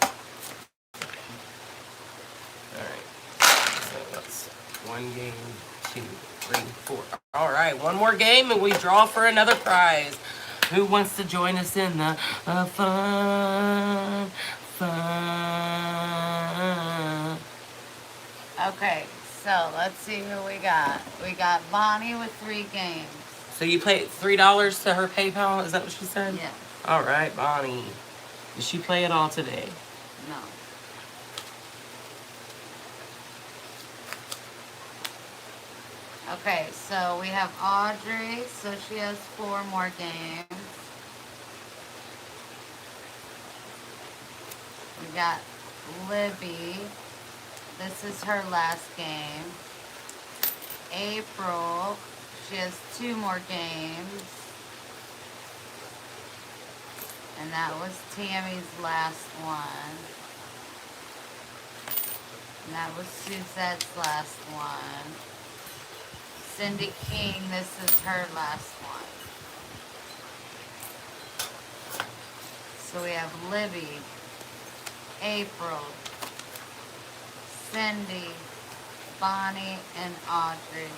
Alright, so that's 1 game, 2, 3, 4. Alright, one more game and we draw for another prize. Who wants to join us in the fun? Okay, so let's see who we got. We got Bonnie with 3 games. So you played $3 to her PayPal? Is that what she said? Yeah. All right, Bonnie. Did she play it all today? No. Okay, so we have Audrey, so she has 4 more games. We got Libby. This is her last game. April, she has 2 more games. And that was Tammy's last one. And that was Suzette's last one. Cindy King, this is her last one. So we have Libby, April, Cindy, Bonnie, and Audrey.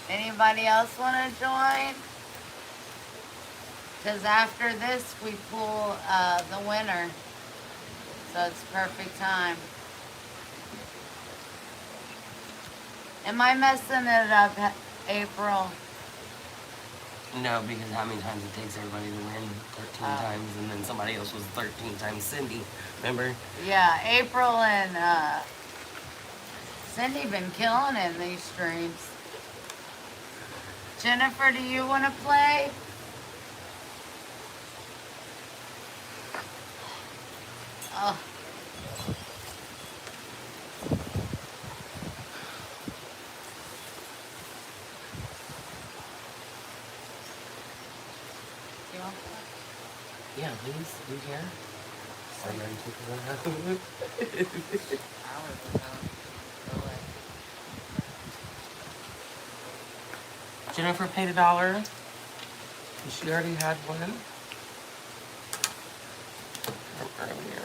Anybody else want to join? Because after this, we pull the winner. So it's perfect time. Am I messing it up, April? No, because how many times it takes everybody to win 13 times, and then somebody else was 13 times Cindy. Remember? Yeah, April and Cindy been killing it in these streams. Jennifer, do you want to play? Oh. You want to play? Yeah, please. You care? I'm ready to take it out. I was about to go away. Jennifer paid $1. She already had one from earlier.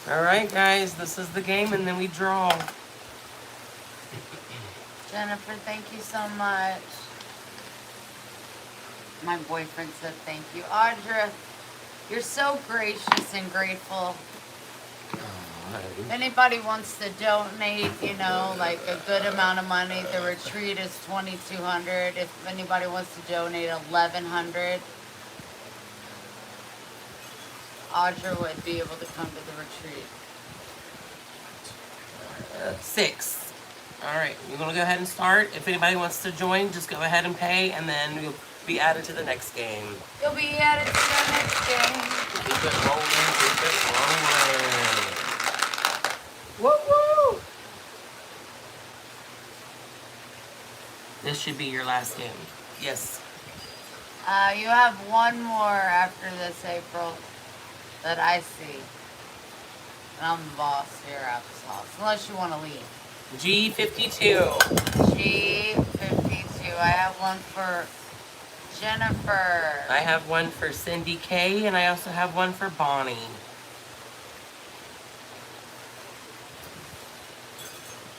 All right, guys, this is the game, and then we draw. Jennifer, thank you so much. My boyfriend said thank you. Audra, you're so gracious and grateful. If anybody wants to donate, you know, like a good amount of money, the retreat is $2,200. If anybody wants to donate $1,100, Audra would be able to come to the retreat. 6. All right, we're gonna go ahead and start. If anybody wants to join, just go ahead and pay, and then you'll be added to the next game. You'll be added to the next game. Keep it rolling, keep it rolling. Woo woo! This should be your last game. Yes. You have one more after this, April, that I see. And I'm the boss here at this house, unless you want to leave. G52. G52. I have one for Jennifer. I have one for Cindy K, and I also have one for Bonnie.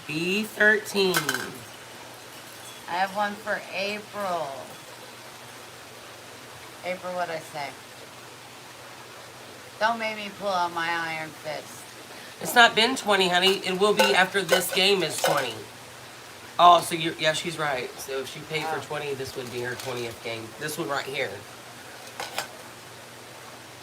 B13. I have one for April. April, what'd I say? Don't make me pull out my iron fist. It's not been 20, honey. It will be after this game is 20. Oh, so you're, yeah, she's right. So if she paid for 20, this would be her 20th game. This one right here.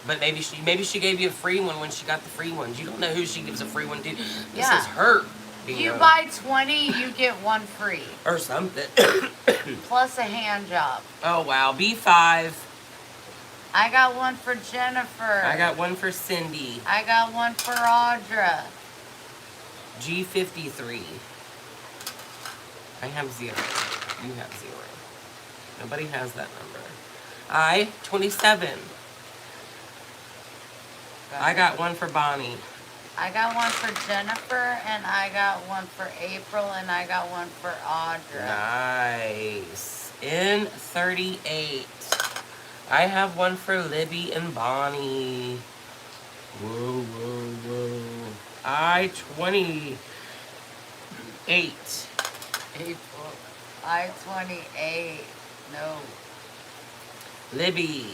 But maybe she gave you a free one when she got the free ones. You don't know who she gives a free one to. This Yeah. is her. You buy 20, you get one free. Or something. Plus a hand job. Oh, wow. B5. I got one for Jennifer. I got one for Cindy. I got one for Audra. G53. I have 0. You have 0. Nobody has that number. I-27. I got one for Bonnie. I got one for Jennifer, and I got one for April, and I got one for Audra. Nice. N38. I have one for Libby and Bonnie. Whoa, whoa, whoa. I-28. April. I-28. No. Libby.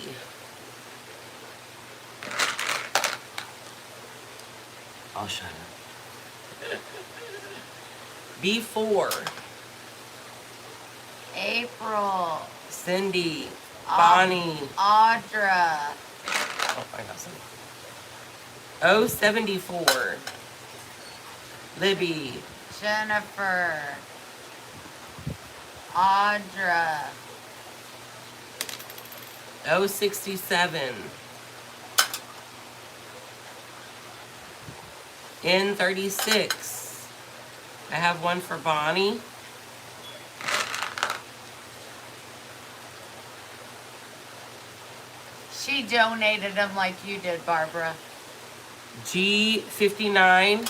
I'll shut up. B4. April. Cindy. Bonnie. Audra. Oh, I got some. O74. Libby. Jennifer. Audra. O67. N36. I have one for Bonnie. She donated them like you did, Barbara. G59.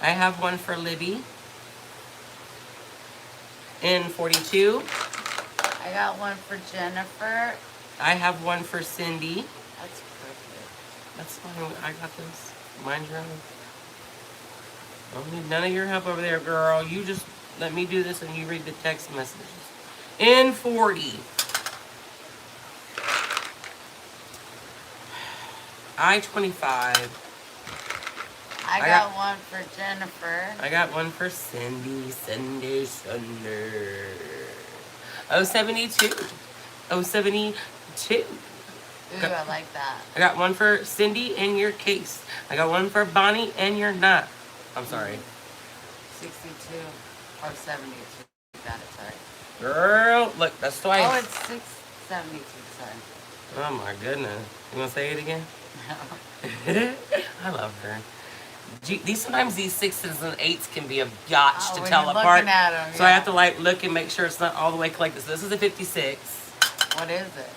I have one for Libby. N42. I got one for Jennifer. I have one for Cindy. That's crooked. That's fine. I got this. Mind your own. I don't need none of your help over there, girl. You just let me do this and you read the text messages. N40. I-25. I got one for Jennifer. I got one for Cindy. 072. 072. Ooh, I like that. I got one for Cindy in your case. I got one for Bonnie and you're not. I'm sorry. 62 or 72. Got it, sorry. Girl, look, that's twice. Oh, it's 672, sorry. Oh my goodness. You want to say it again? No. I love her. Sometimes these 6s and 8s can be a yotch to when tell you're apart. looking at 'em, So I yeah. have to like look and make sure it's not all the way collected. So this is a 56. What is it?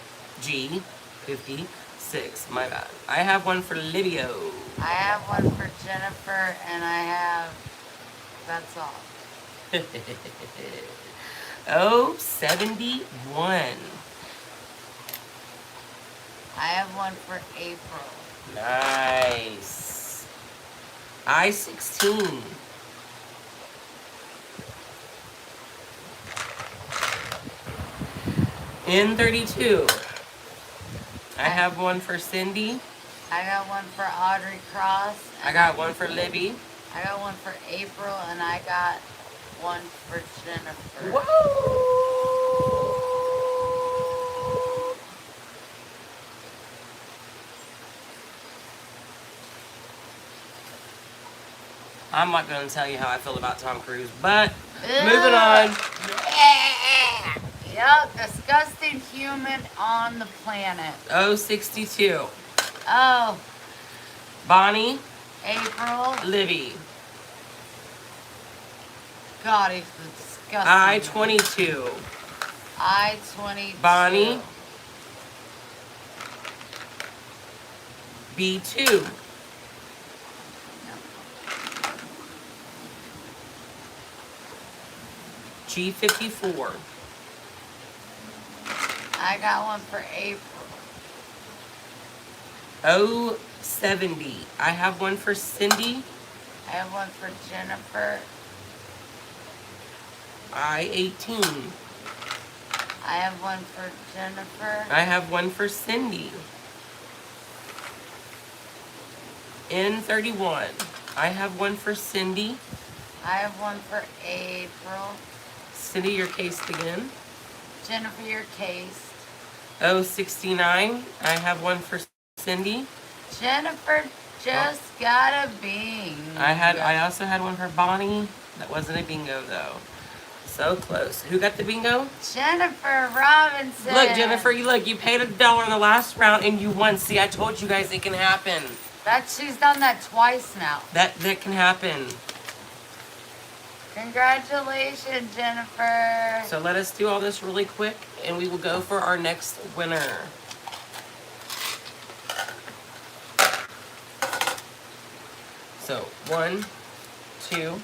G56. My bad. I have one for Livio. I have one for Jennifer, and I have. That's all. Oh, 71. I have one for April. Nice. I-16. N32. I have one for Cindy. I got one for Audrey Cross. I got one for Libby. I got one for April, and I got one for Jennifer. Whoa! I'm not going to tell you how I feel about Tom Cruise, but moving on. Yep, disgusting human on the planet. O62. Oh, Bonnie, April. Libby. God, he's disgusting. I-22. I-22. Bonnie. B2. G54. I got one for April. O70. I have one for Cindy. I have one for Jennifer. I-18. I have one for Jennifer. I have one for Cindy. N31. I have one for Cindy. I have one for April. Cindy, you're cased again. Jennifer, you're cased. O69. I have one for Cindy. Jennifer just got a bing. I also had one for Bonnie. That wasn't a bingo though. So close. Who got the bingo? Jennifer Robinson. Look, Jennifer, you paid $1 in the last round and you won. See, I told you guys it can happen. She's done that twice now. That can happen. Congratulations, Jennifer. So let us do all this really quick and we will go for our next winner. So 1, 2,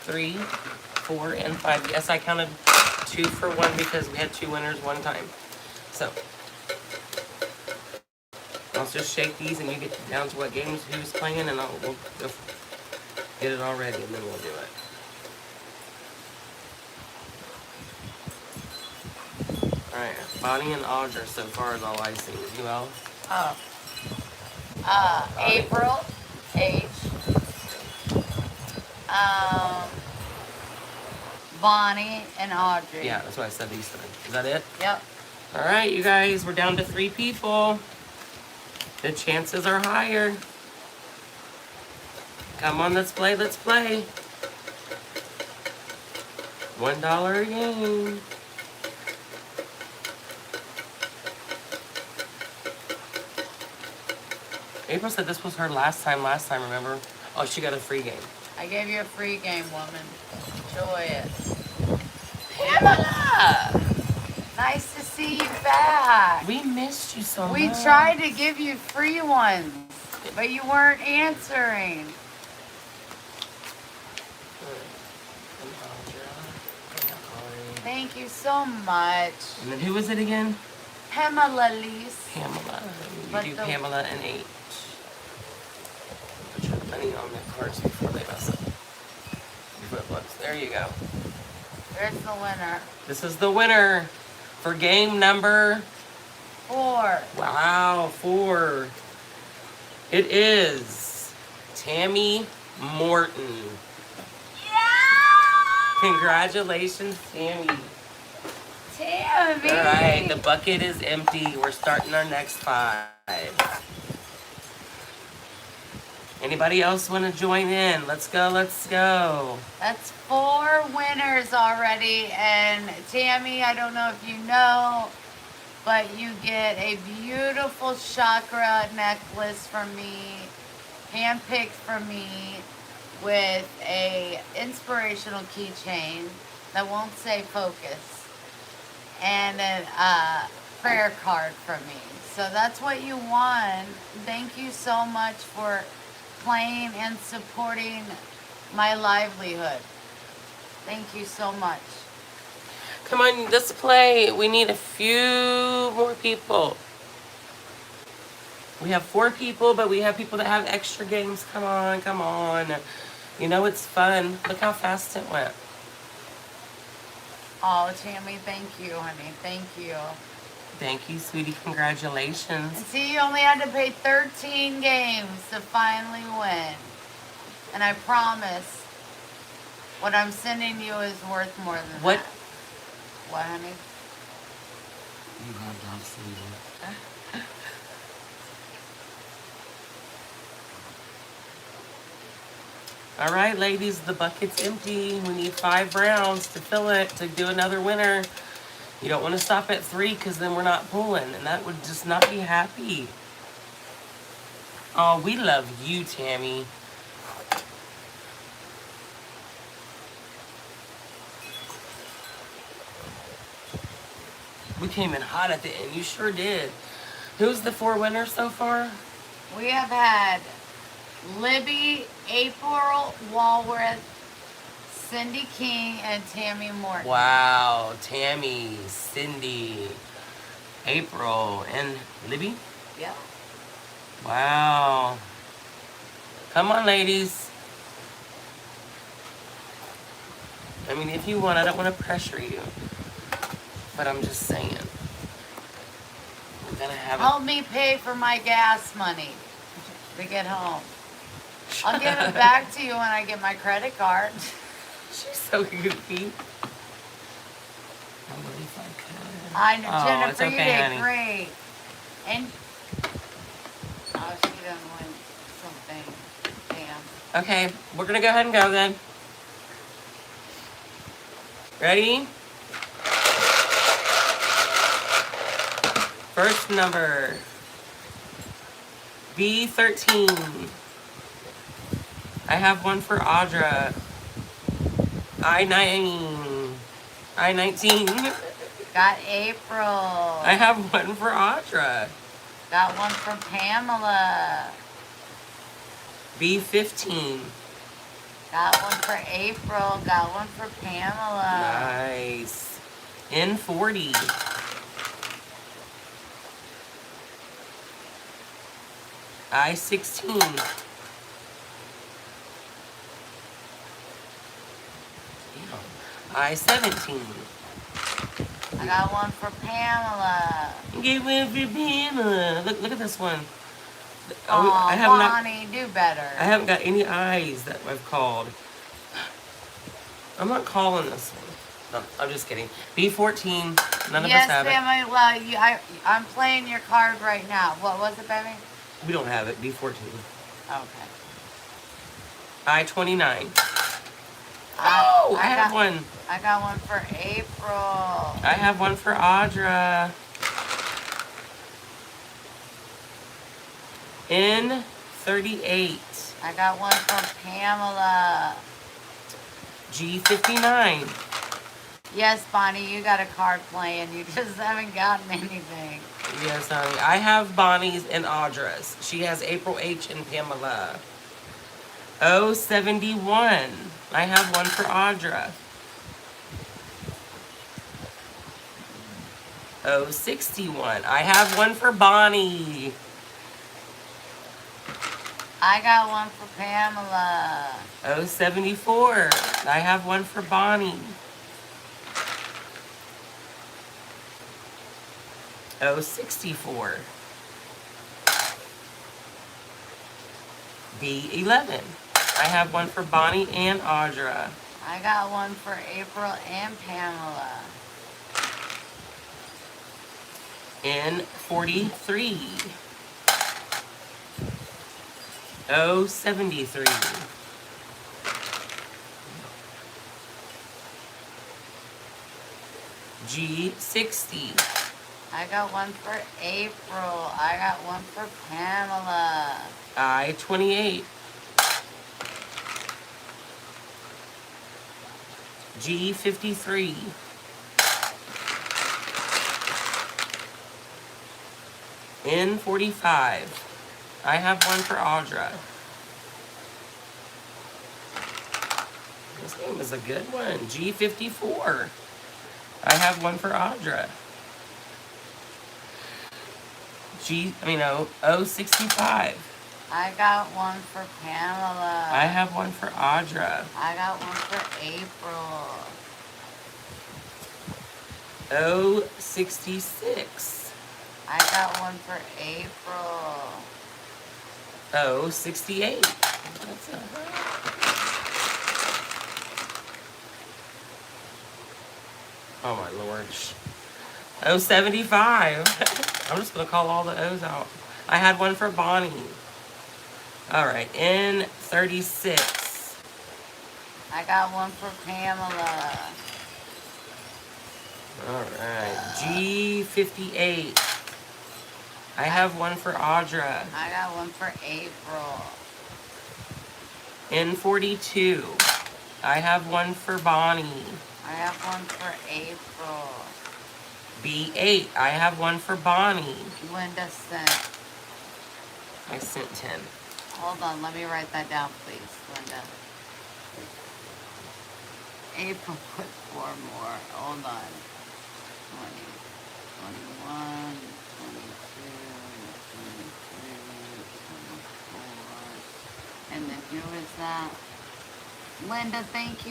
3, 4, and 5. Yes, I counted 2 for 1 because we had 2 winners one time. So I'll just shake these and you get down to what games who's playing and we'll go get it all ready and then we'll do it. Alright, Bonnie and Audra so far is all I see. Who else? Oh. April, H. Bonnie and Audrey. Yeah, that's why I said these three. Is that it? Yep. Alright, you guys, we're down to 3 people. The chances are higher. Come on, let's play, let's play. $1 a game. April said this was her last time, remember? Oh, she got a free game. I gave you a free game, woman. Enjoy it. Pamela! Nice to see you back. We missed you so much. We tried to give you free ones, but you weren't answering. Thank you so much. And then who was it again? Pamela Lise. Pamela. But You do the- Pamela and H. Put your money on the cards before they mess up. There you go. There's the winner. This is the winner for game number 4. wow, 4. It is Tammy Morton. Yeah! Congratulations, Tammy. Tammy! All right, the bucket is empty. We're starting our next 5. Anybody else want to join in? Let's go, let's go. That's 4 winners already. And Tammy, I don't know if you know, but you get a beautiful chakra necklace from me, handpicked from me, with a inspirational keychain that won't say focus, and a prayer card from me. So that's what you won. Thank you so much for playing and supporting my livelihood. Thank you so much. Come on, let's play. We need a few more people. We have 4 people, but we have people that have extra games. Come on, come on. You know it's fun. Look how fast it went. Oh, Tammy, thank you, honey. Thank you. Thank you, sweetie. Congratulations. And see, you only had to pay 13 games to finally win. And I promise, what I'm sending you is worth more than What? that. What, honey? You have not seen it. All right, ladies, the bucket's empty. We need 5 rounds to fill it, to do another winner. You don't want to stop at 3 because then we're not pulling, and that would just not be happy. Oh, we love you, Tammy. We came in hot at the end. You sure did. Who's the 4 winners so far? We have had Libby, April Walworth, Cindy King, and Tammy Morton. Wow, Tammy, Cindy, April, and Libby? Yep. Wow. Come on, ladies. I mean, if you want, I don't want to pressure you. But I'm just saying. We're going to have Help me pay for my gas money to get home. I'll give it back to you when I get my credit card. She's so goofy. I wonder if I could. I know, Oh, Jennifer, it's okay, you did honey. great. And oh, she done win something. Damn. Okay, we're going to go ahead and go then. Ready? First number. B13. I have one for Audra. I-19. Got April. I have one for Audra. Got one for Pamela. B15. Got one for April. Got one for Pamela. Nice. N40. I-16. I-17. I got one for Pamela. Get one for Pamela. Look at this one. Oh, I have not. Bonnie, do better. I haven't got any I's that I've called. I'm not calling this one. No, I'm just kidding. B14. None of Yes, us have it. Pamela. Well, I'm playing your card right now. What was it, baby? We don't have it. B14. Okay. I-29. I I have one. I got one for April. I have one for Audra. N38. I got one for Pamela. G59. Yes, Bonnie, you got a card playing. You just haven't gotten anything. Yes, honey. I have Bonnie's and Audra's. She has April H and Pamela. 071. I have one for Audra. 061. I have one for Bonnie. I got one for Pamela. 074. I have one for Bonnie. 064. B11. I have one for Bonnie and Audra. I got one for April and Pamela. N43. 073. G60. I got one for April. I got one for Pamela. I-28. G53. N45. I have one for Audra. This game is a good one. G54. I have one for Audra. 065. I got one for Pamela. I have one for Audra. I got one for April. 066. I got one for April. 068. That's a Oh my lord. 075. I'm just gonna call all the O's out. I had one for Bonnie. Alright, N36. I got one for Pamela. Alright, G58. I have one for Audra. I got one for April. N42. I have one for Bonnie. I have one for April. B8. I have one for Bonnie. Linda sent. I sent 10. Hold on, let me write that down, please, Linda. April put 4 more. Hold on. 20, 21, 22, 23, 24. And then who is that? Linda, thank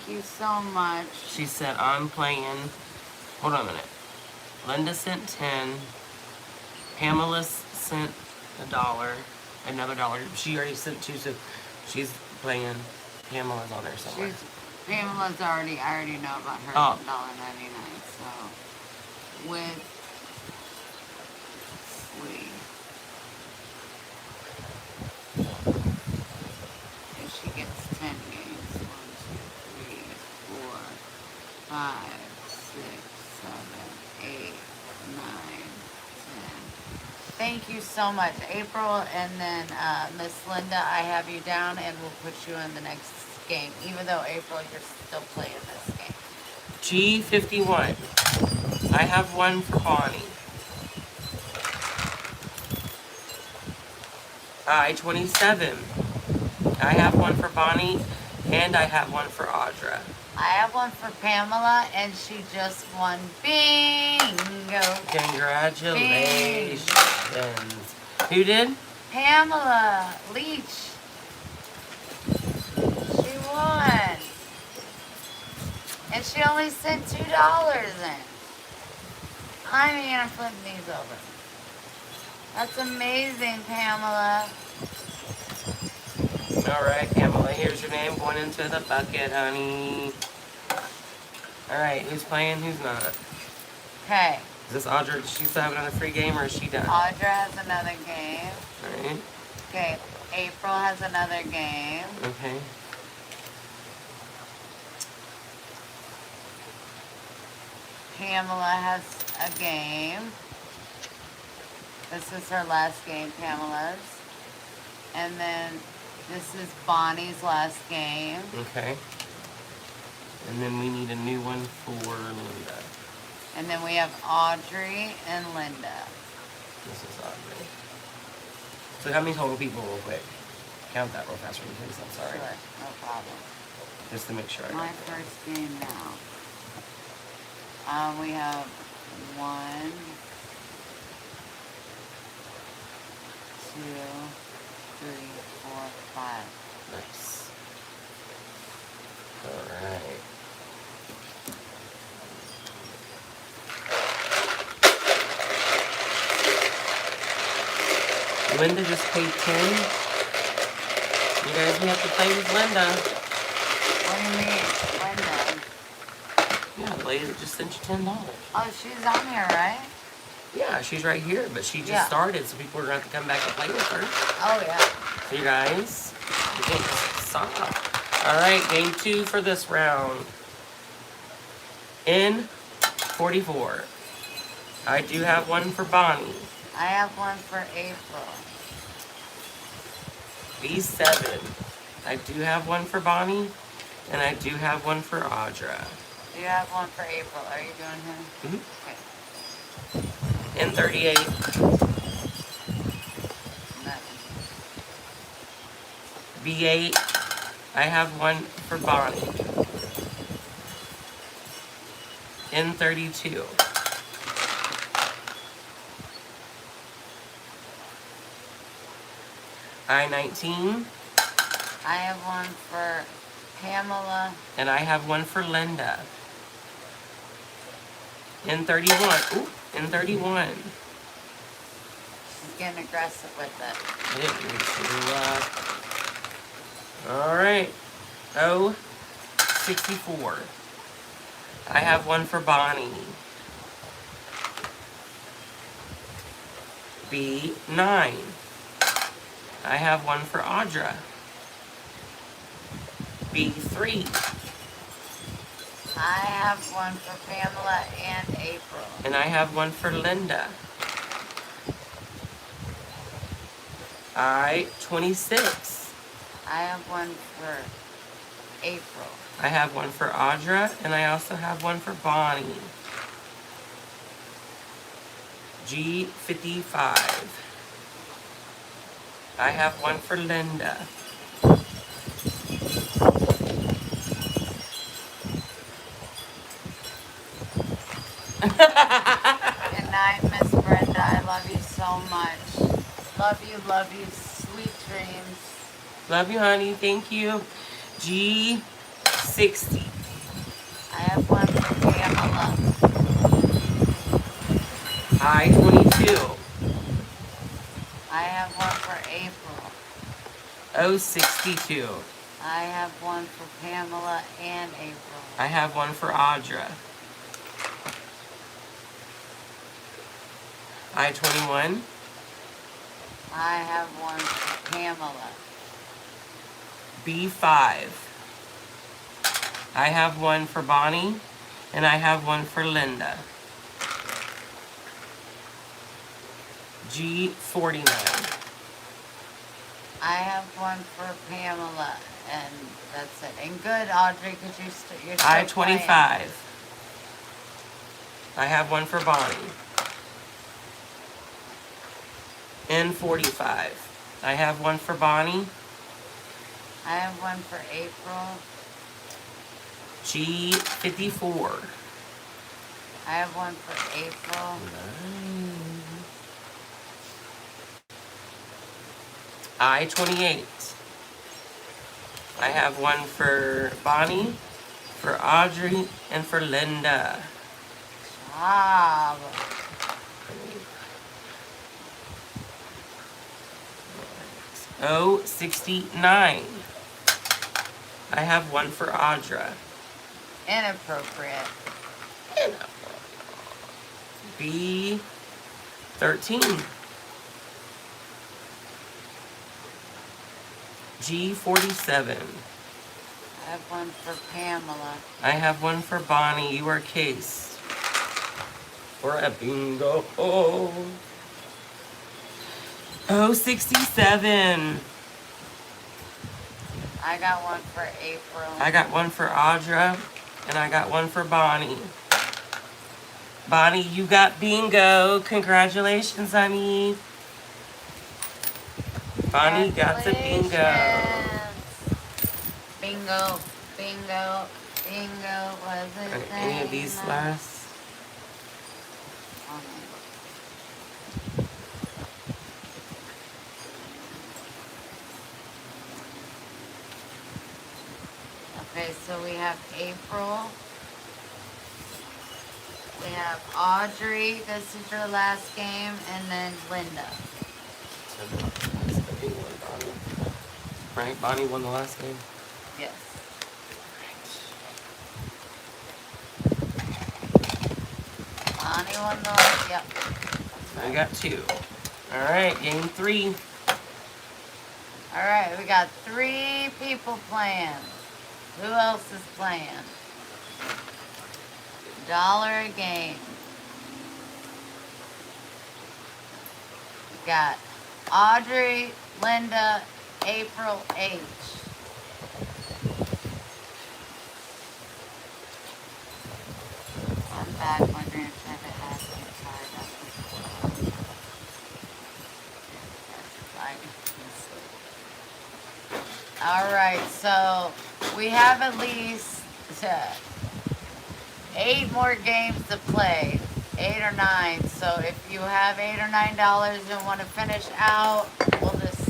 you so much. She said, I'm playing. Hold on a minute. Linda sent 10. Pamela sent $1. Another $1. She already sent 2, so she's playing. Pamela's on there somewhere. Pamela's I already know about her Oh. $1.99. So, with Slee. If she gets 10 games, 1, 2, 3, 4, 5, 6, 7, 8, 9, 10. Thank you so much, April, and then Miss Linda. I have you down, and we'll put you in the next game. Even though April, you're still playing this game. G51. I have one for Bonnie. I-27. I have one for Bonnie, and I have one for Audra. I have one for Pamela, and she just won bingo. Congratulations. Who did? Pamela Leach. She won. And she only sent $2 in. I'm gonna flip these over. That's amazing, Pamela. All right, Pamela, here's your name going into the bucket, honey. All right, who's playing? Who's not? Okay. Is this Audra? Does she still have another free game, or is she done? Audra has another game. All right. Okay. April has another game. Okay. Pamela has a game. This is her last game, Pamela's. And then this is Bonnie's last game. Okay. And then we need a new one for Linda. And then we have Audrey and Linda. This is Audrey. So how many total people, real quick? Count that real fast for me, please. I'm sorry. Sure, no problem. Just to make sure I My got that. first game now. We have 1, 2, 3, 4, 5. Nice. All right. Linda just paid 10. You guys, we have to play with Linda. What do you mean? Linda? Yeah, the lady that just sent you $10. Oh, she's on here, right? Yeah, she's right here, but she just Yeah. started, so people are going to have to come back and play with her. Oh, yeah. So you guys, you can't stop. All right, game 2 for this round. In 44. I do have one for Bonnie. I have one for April. B7. I do have one for Bonnie, and I do have one for Audra. You have one for April. Are you doing him? Mhm. Okay. In 38. Nothing. B8. I have one for Bonnie. In 32. I-19. I have one for Pamela. And I have one for Linda. In 31. Ooh, in 31. She's getting aggressive with it. I didn't read through, all right. Oh, 64. I have one for Bonnie. B9. I have one for Audra. B3. I have one for Pamela and April. And I have one for Linda. I-26. I have one for April. I have one for Audra, and I also have one for Bonnie. G55. I have one for Linda. Good night, Miss Brenda. I love you so much. Love you. Sweet dreams. Love you, honey. Thank you. G60. I have one for Pamela. I-22. I have one for April. O62. I have one for Pamela and April. I have one for Audra. I-21. I have one for Pamela. B5. I have one for Bonnie, and I have one for Linda. G49. I have one for Pamela, and that's it. And good, Audrey, because you're still I-25. playing. I have one for Bonnie. N45. I have one for Bonnie. I have one for April. G54. I have one for April. I-28. I have one for Bonnie, for Audrey, and for Linda. Job. O69. I have one for Audra. Inappropriate. B13. G47. I have one for Pamela. I have one for Bonnie. You are Case. For a bingo. O67. I got one for April. I got one for Audra, and I got one for Bonnie. Bonnie, you got bingo. Congratulations, honey. Bonnie got the bingo. Bingo, bingo, bingo. Was it Are any of these last? Okay, so we have April. We have Audrey. This is your last game, and then Linda. Right, Bonnie won the last game. Yes. Bonnie won the last. Yep. I got 2. All right, game 3. All right, we got 3 people playing. Who else is playing? $1 a game. We got Audrey, Linda, April, H. I'm back wondering if I have to try that. All right, so we have at least 8 more games to play, 8 or 9. So if you have $8 or $9 and want to finish out, we'll just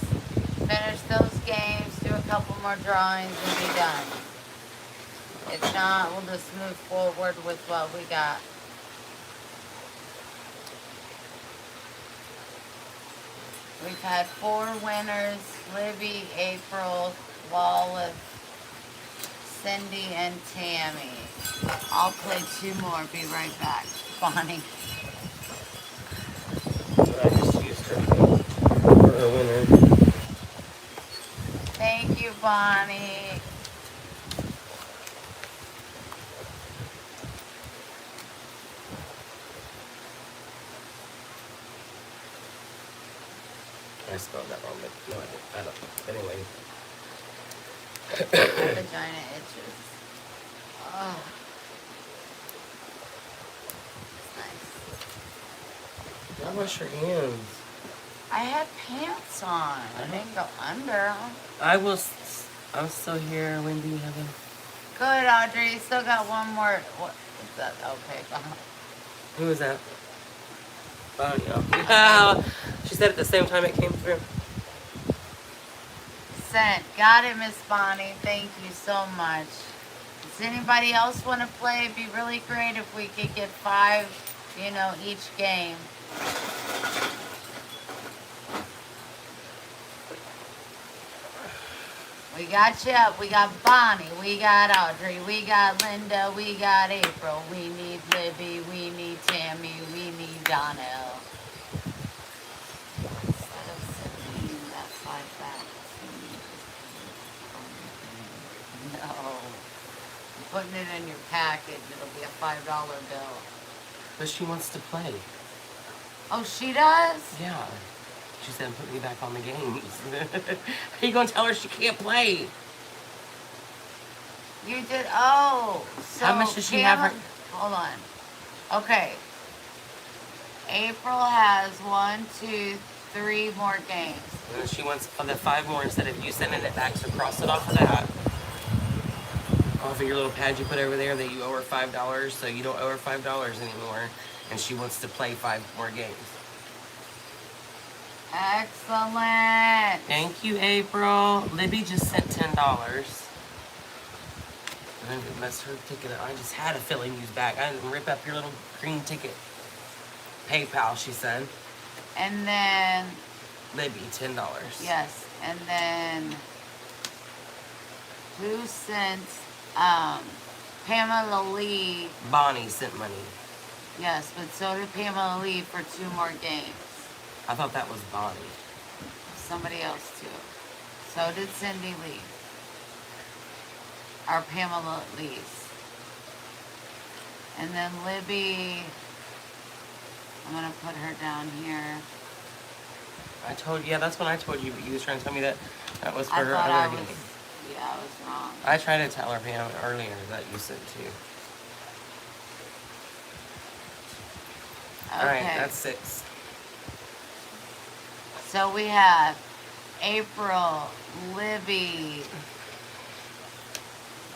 finish those games, do a couple more drawings, and be done. If not, we'll just move forward with what we got. We've had 4 winners: Libby, April, Wallace, Cindy, and Tammy. I'll play 2 more. Be right back. Bonnie. I just used her for a winner. Thank you, Bonnie. I spelled that wrong, but no, I didn't. I don't. But anyway. My vagina itches. Oh. It's nice. Now wash your hands. I had pants on. I didn't go under. I'm still here. When do you have a... Good, Audrey. You still got one more. What is that? Okay. Who is that? Bonnie. Oh. She said at the same time it came through. Sent. Got it, Miss Bonnie. Thank you so much. Does anybody else want to play? It'd be really great if we could get 5, each game. We got you. We got Bonnie. We got Audrey. We got Linda. We got April. We need Libby. We need Tammy. We need Donnell. Instead of sending that 5 back. No. I'm putting it in your package. It'll be a $5 bill. But she wants to play. Oh, she does? Yeah. She said, put me back on the games. How you going to tell her she can't play? You did. Oh. So how much does she have her? Hold on. Okay. April has 1, 2, 3 more games. And then she wants the 5 more instead of you sending it back. So cross it off of that. Off of your little pad you put over there that you owe her $5. So you don't owe her $5 anymore. And she wants to play 5 more games. Excellent. Thank you, April. Libby just sent $10. I didn't mess her ticket up. I just had a feeling you was back. I didn't rip up your little green ticket. PayPal, she said. And then, Libby, $10. yes, and then who sent Pamela Lee? Bonnie sent money. Yes, but so did Pamela Lee for 2 more games. I thought that was Bonnie. Somebody else too. So did Cindy Lee. Or Pamela Lee's. And then Libby, I'm gonna put her down here. I told you, yeah, that's when I told you, but you was trying to tell me that that was for I her thought I other was, game. yeah, I was wrong. I tried to tell her, Pam, earlier that you sent too. Okay. All right, that's 6. So we have April, Libby,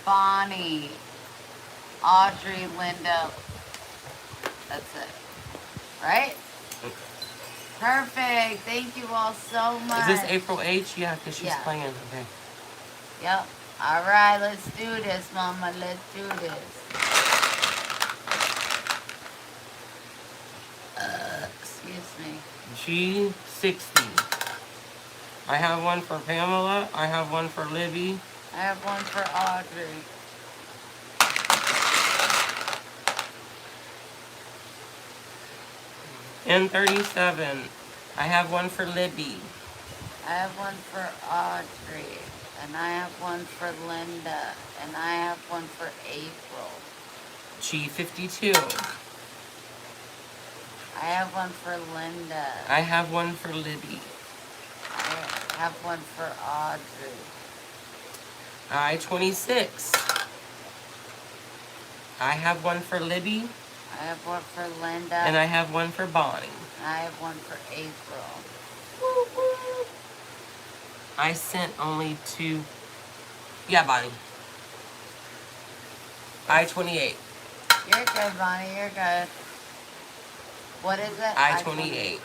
Bonnie, Audrey, Linda. That's it. Right? Perfect. Thank you all so much. Is this April H? Yeah, because she's Yeah. playing. Okay. Yep. All right, let's do this, Mama. Let's do this. Excuse me. G60. I have one for Pamela. I have one for Libby. I have one for Audrey. N37. I have one for Libby. I have one for Audrey. And I have one for Linda. And I have one for April. G52. I have one for Linda. I have one for Libby. I have one for Audrey. I-26. I have one for Libby. I have one for Linda. And I have one for Bonnie. I have one for April. I sent only 2. Yeah, Bonnie. I-28. You're good, Bonnie. You're good. What is it? I-28.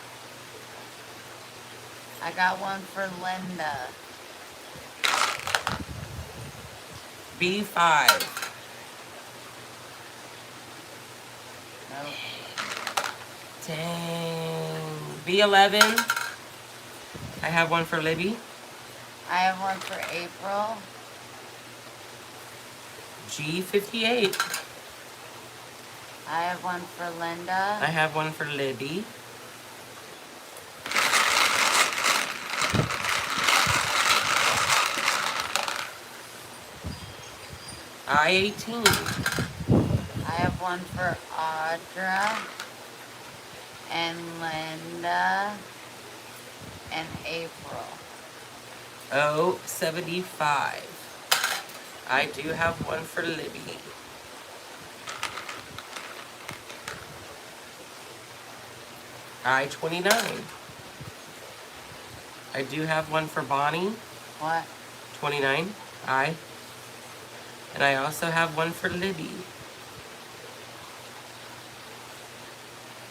I got one for Linda. B5. Nope. Dang. B11. I have one for Libby. I have one for April. G58. I have one for Linda. I have one for Libby. I-18. I have one for Audra and Linda and April. O75. I do have one for Libby. I-29. I do have one for Bonnie. What? 29. I. And I also have one for Libby.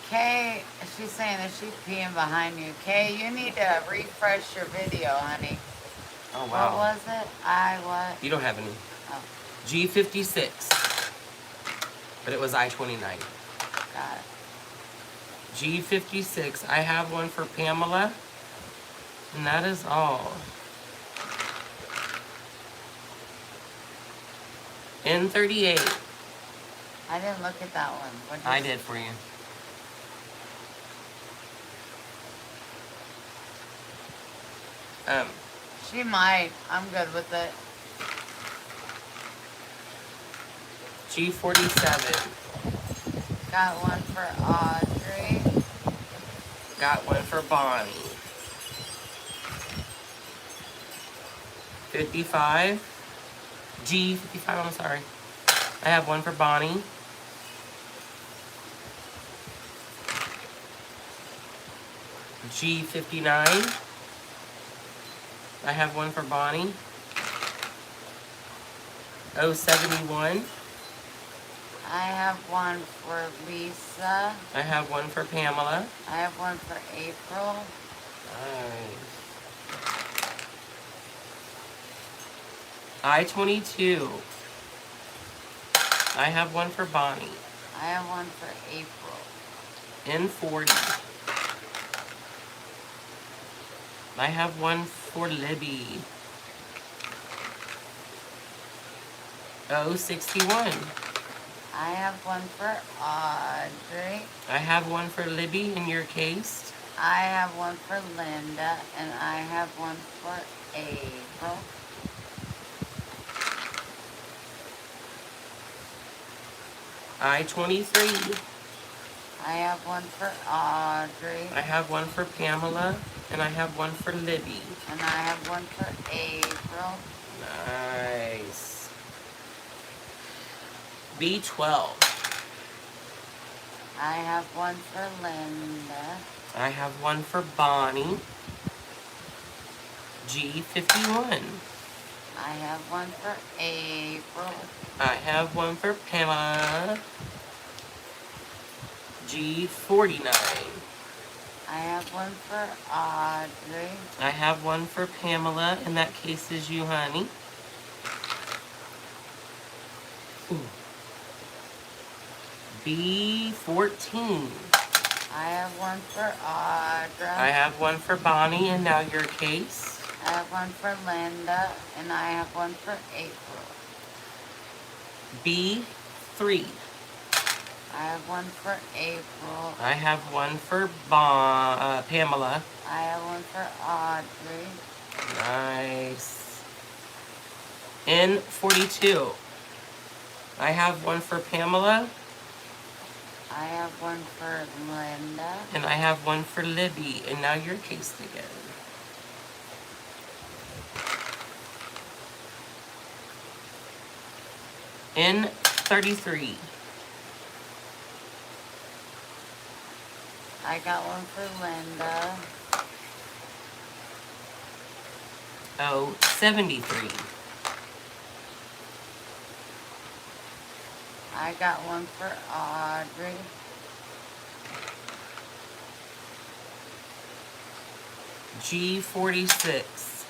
Kay, she's saying that she's peeing behind you. Kay, you need to refresh your video, honey. Oh, What wow. was it? What? You don't have any. Oh, G56. But it was I-29. got it. G56. I have one for Pamela. And that is all. N38. I didn't look at that one. What'd you I s- did for you. She might. I'm good with it. G47. Got one for Audrey. Got one for Bonnie. 55. G55, I'm sorry. I have one for Bonnie. G59. I have one for Bonnie. O71. I have one for Lisa. I have one for Pamela. I have one for April. I-22. I have one for Bonnie. I have one for April. N40. I have one for Libby. O61. I have one for Audrey. I have one for Libby in your case. I have one for Linda, and I have one for April. I-23. I have one for Audrey, I have one for Pamela, and I have one for Libby. and I have one for April. Nice. B12. I have one for Linda. I have one for Bonnie. G51. I have one for April. I have one for Pamela. G49. I have one for Audrey. I have one for Pamela, and that case is you, honey. Ooh. B14. I have one for Audra. I have one for Bonnie, and now your case. I have one for Linda, and I have one for April. B3. I have one for April. I have one for Pamela. I have one for Audrey. Nice. N42. I have one for Pamela, I have one for Linda. and I have one for Libby, and now your case again. N33. I got one for Linda. O73. I got one for Audrey. G46.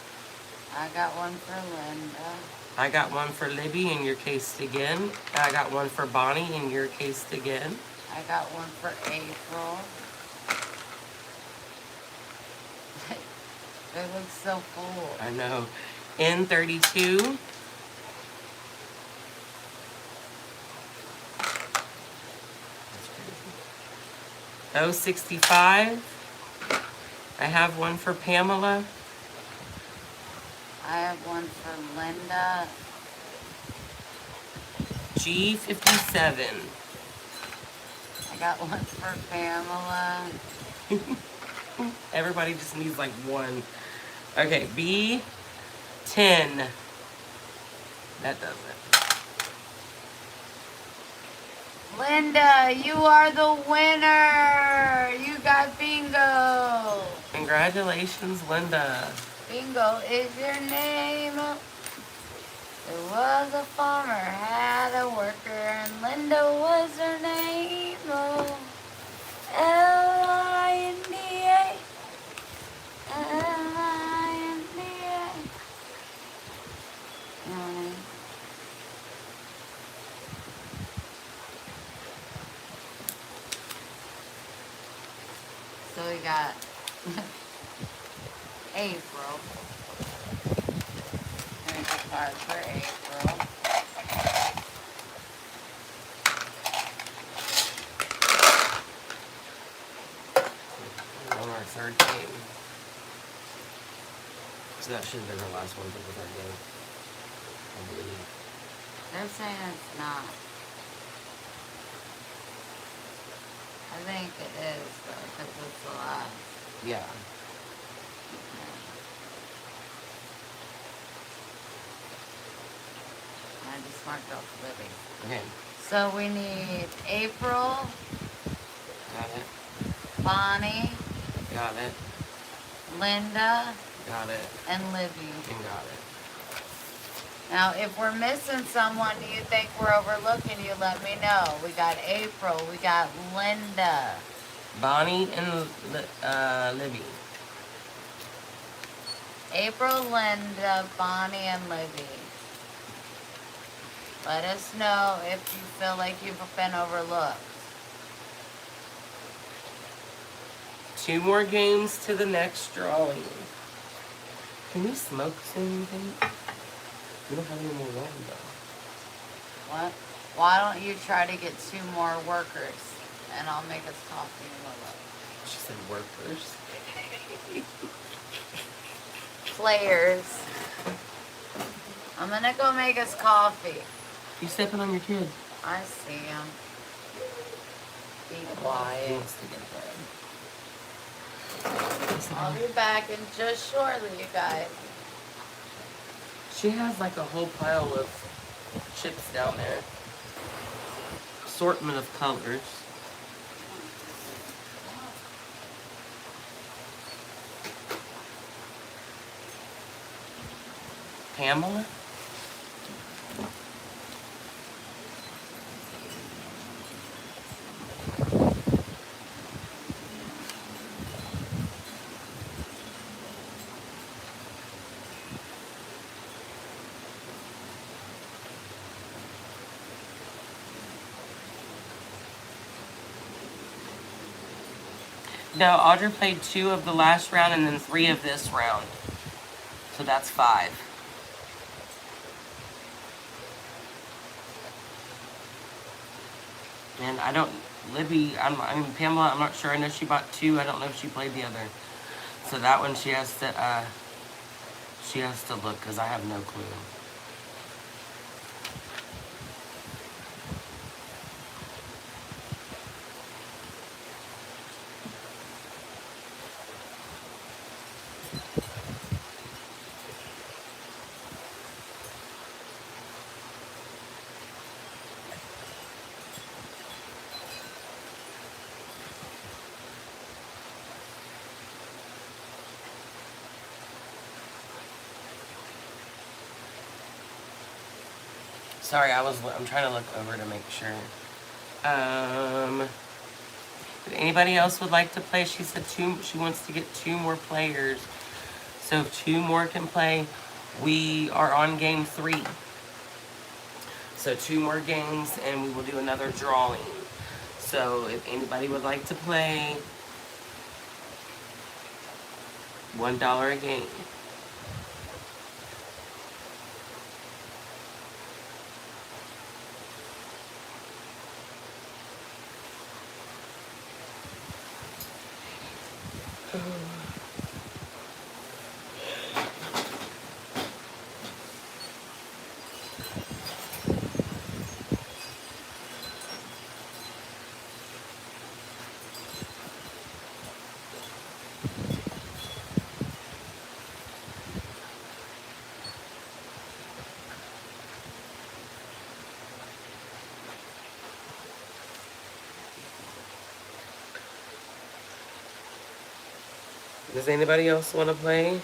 I got one for Linda. I got one for Libby in your case again. I got one for Bonnie in your case again. I got one for April. They look so full. I know. N32. O65. I have one for Pamela. I have one for Linda. G57. I got one for Pamela. Everybody just needs like one. Okay, B10. That does it. Linda, you are the winner. You got bingo. Congratulations, Linda. Bingo is your name. There was a farmer, had a worker, and Linda was her name. Oh, Linda. Linda. So we got April. There's a card for April. On our third game. So that should have been our last one for the third game. I believe. They're saying it's not. I think it is, though, because it's the last. Yeah. I just marked off Libby. Okay. So we need April, Got it. Bonnie, Got it. Linda, Got it. and Libby. And got it. Now, if we're missing someone you think we're overlooking, you let me know. We got April. We got Linda. Bonnie and Libby. April, Linda, Bonnie, and Libby. Let us know if you feel like you've been overlooked. 2 more games to the next drawing. Can we smoke soon, babe? We don't have any more room, though. What? Why don't you try to get 2 more workers and I'll make us coffee and Willow. She said workers. Players. I'm gonna go make us coffee. You stepping on your kid? I see him. Be He quiet. wants to get bed. I'll be back in just shortly, you guys. She has like a whole pile of chips down there. Assortment of colors. Pamela? No, Audra played 2 of the last round and then 3 of this round. So that's 5. And I don't, Libby, I mean Pamela, I'm not sure. I know she bought 2. I don't know if she played the other. So that one she has to look because I have no clue. Sorry, I'm trying to look over to make sure. If anybody else would like to play, she said she wants to get 2 more players. So if 2 more can play, we are on game 3. So 2 more games and we will do another drawing. So if anybody would like to play, $1 a game. Does anybody else want to play?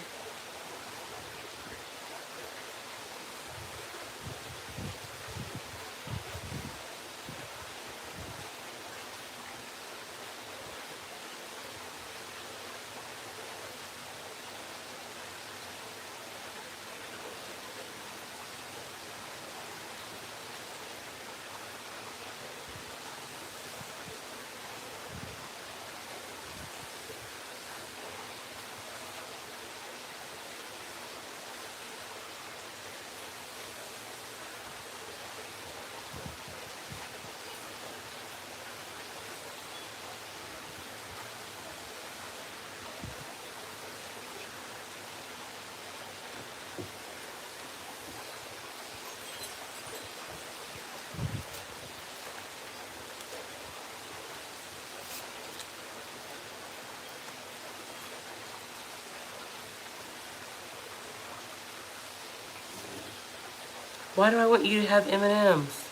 Why do I want you to have M&Ms?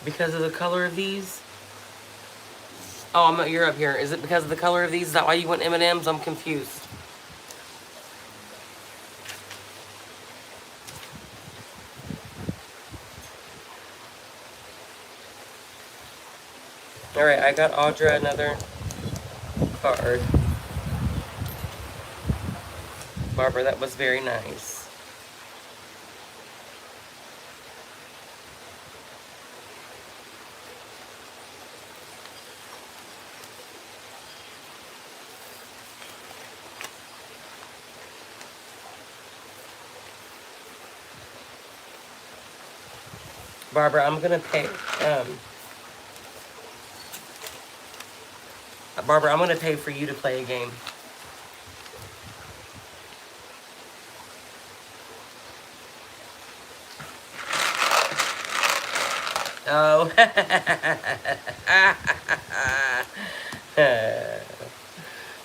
Because of the color of these? Oh, you're up here. Is it because of the color of these? Is that why you want M&Ms? I'm confused. All right, I got Audra another card. Barbara, that was very nice. Barbara, I'm gonna pay. Barbara, I'm gonna pay for you to play a game. Oh.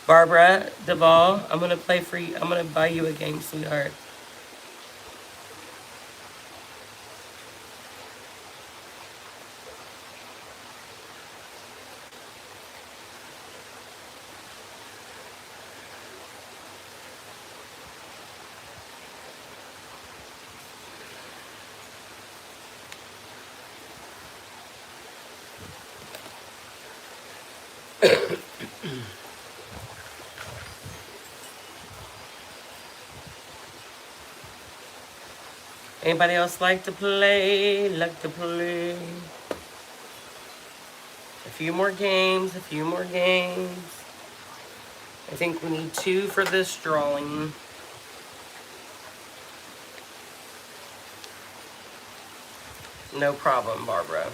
Barbara Duvall, I'm gonna play for you. I'm gonna buy you a game, sweetheart. Anybody else like to play? Like to play? A few more games, a few more games. I think we need 2 for this drawing. No problem, Barbara.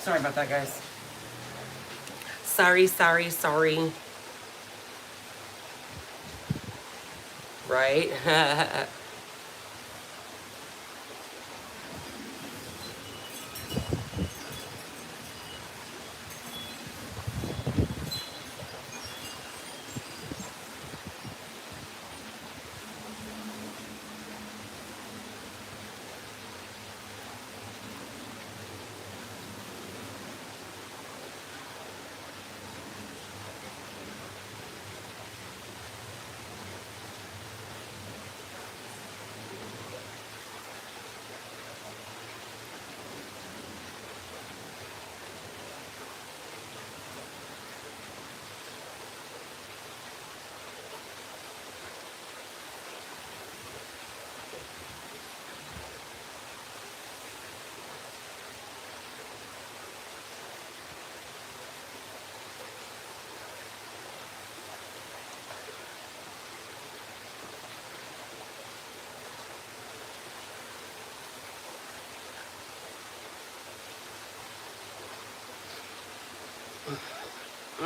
Sorry about that, guys. Sorry. Right?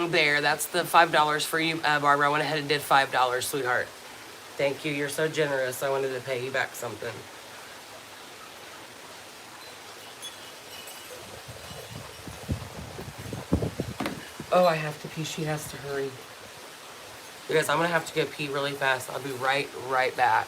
There, that's the $5 for you, Barbara. I went ahead and did $5, sweetheart. Thank you. You're so generous. I wanted to pay you back something. Oh, I have to pee. She has to hurry. You guys, I'm gonna have to go pee really fast. I'll be right back.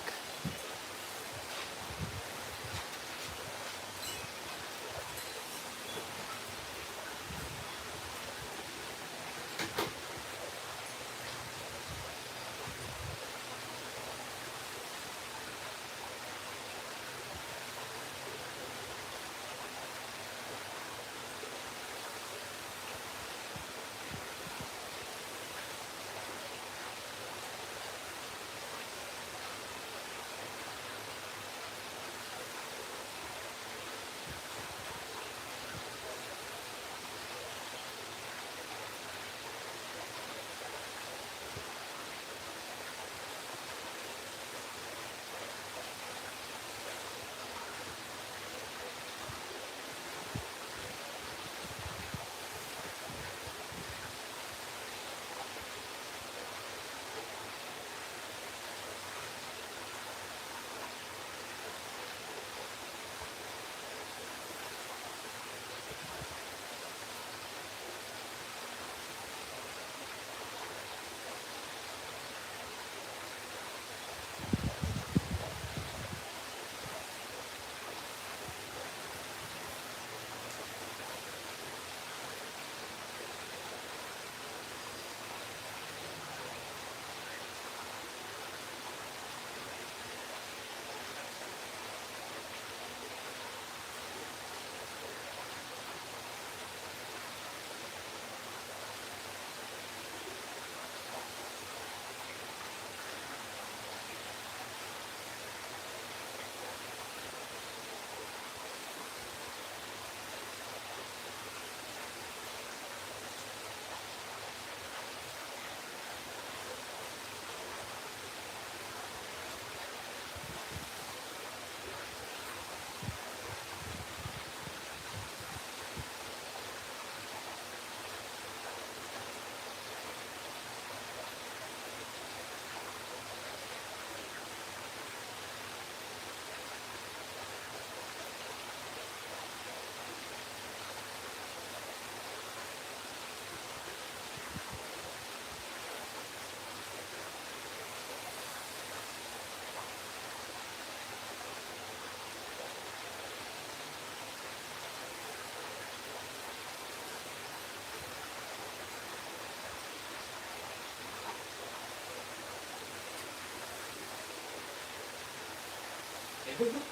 Those ones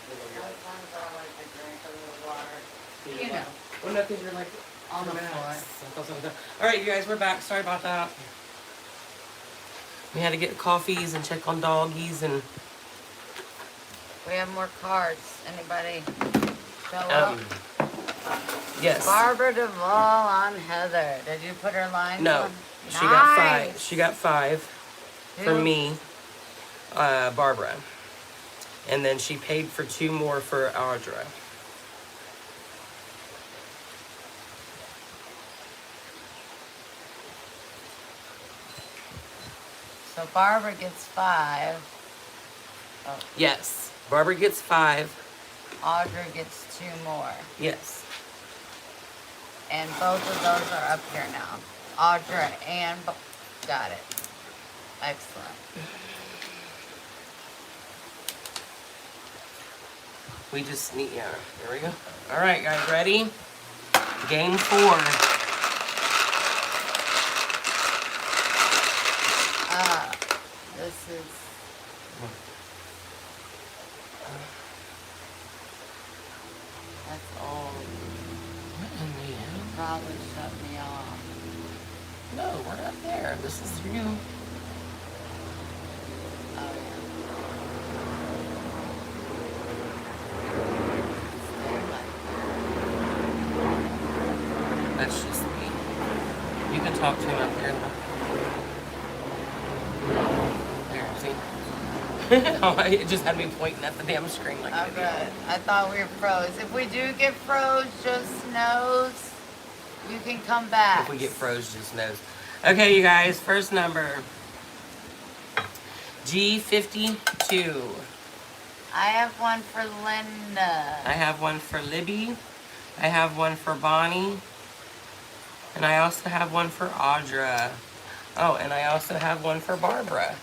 that I like to drink a little water. You know, Well, no, because you're like on the relax. floor. All right, you guys, we're back. Sorry about that. We had to get coffees and check on doggies and We have more cards. Anybody show up? yes. Barbara Duvall on Heather. Did you put her lines No, on? she got 5. Nice. She got 5 for Who? me, Barbara, and then she paid for 2 more for Audra. So Barbara gets 5. Oh, Yes, Barbara gets 5. Audra gets 2 more. Yes. And both of those are up here now. Audra and got it. Excellent. We just need, yeah, there we go. All right, guys, ready? Game 4. This is that's old. What in the hell? Probably shut me off. No, we're not there. This is you. Oh yeah. That's just me. You can talk to him up there. There, see? Oh, it just had me pointing at the damn screen like an idiot. Okay. I thought we were froze. If we do get froze, just knows you can come back. If we get froze, just knows. Okay, you guys, first number. G52. I have one for Linda. I have one for Libby. I have one for Bonnie. And I also have one for Audra. Oh, and I also have one for Barbara.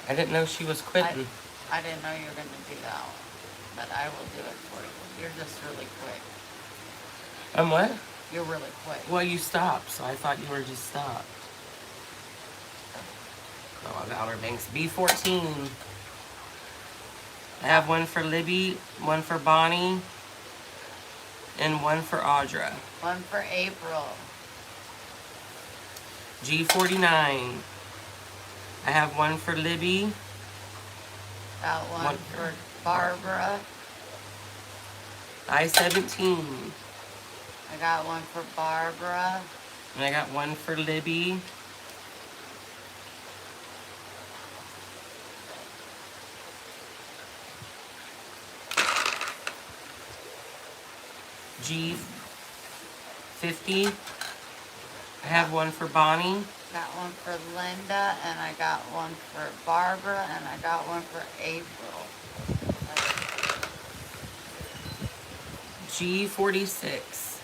I didn't know she was quitting. I didn't know you were going to do that one, but I will do it for you. You're just really quick. What? You're really quick. Well, you stopped, so I thought you were just stopped. Oh, Outer Banks. B14. I have one for Libby, one for Bonnie, and one for Audra. One for April. G49. I have one for Libby. Got one for Barbara. I-17. I got one for Barbara. And I got one for Libby. G50. I have one for Bonnie. Got one for Linda, and I got one for Barbara, and I got one for April. G46.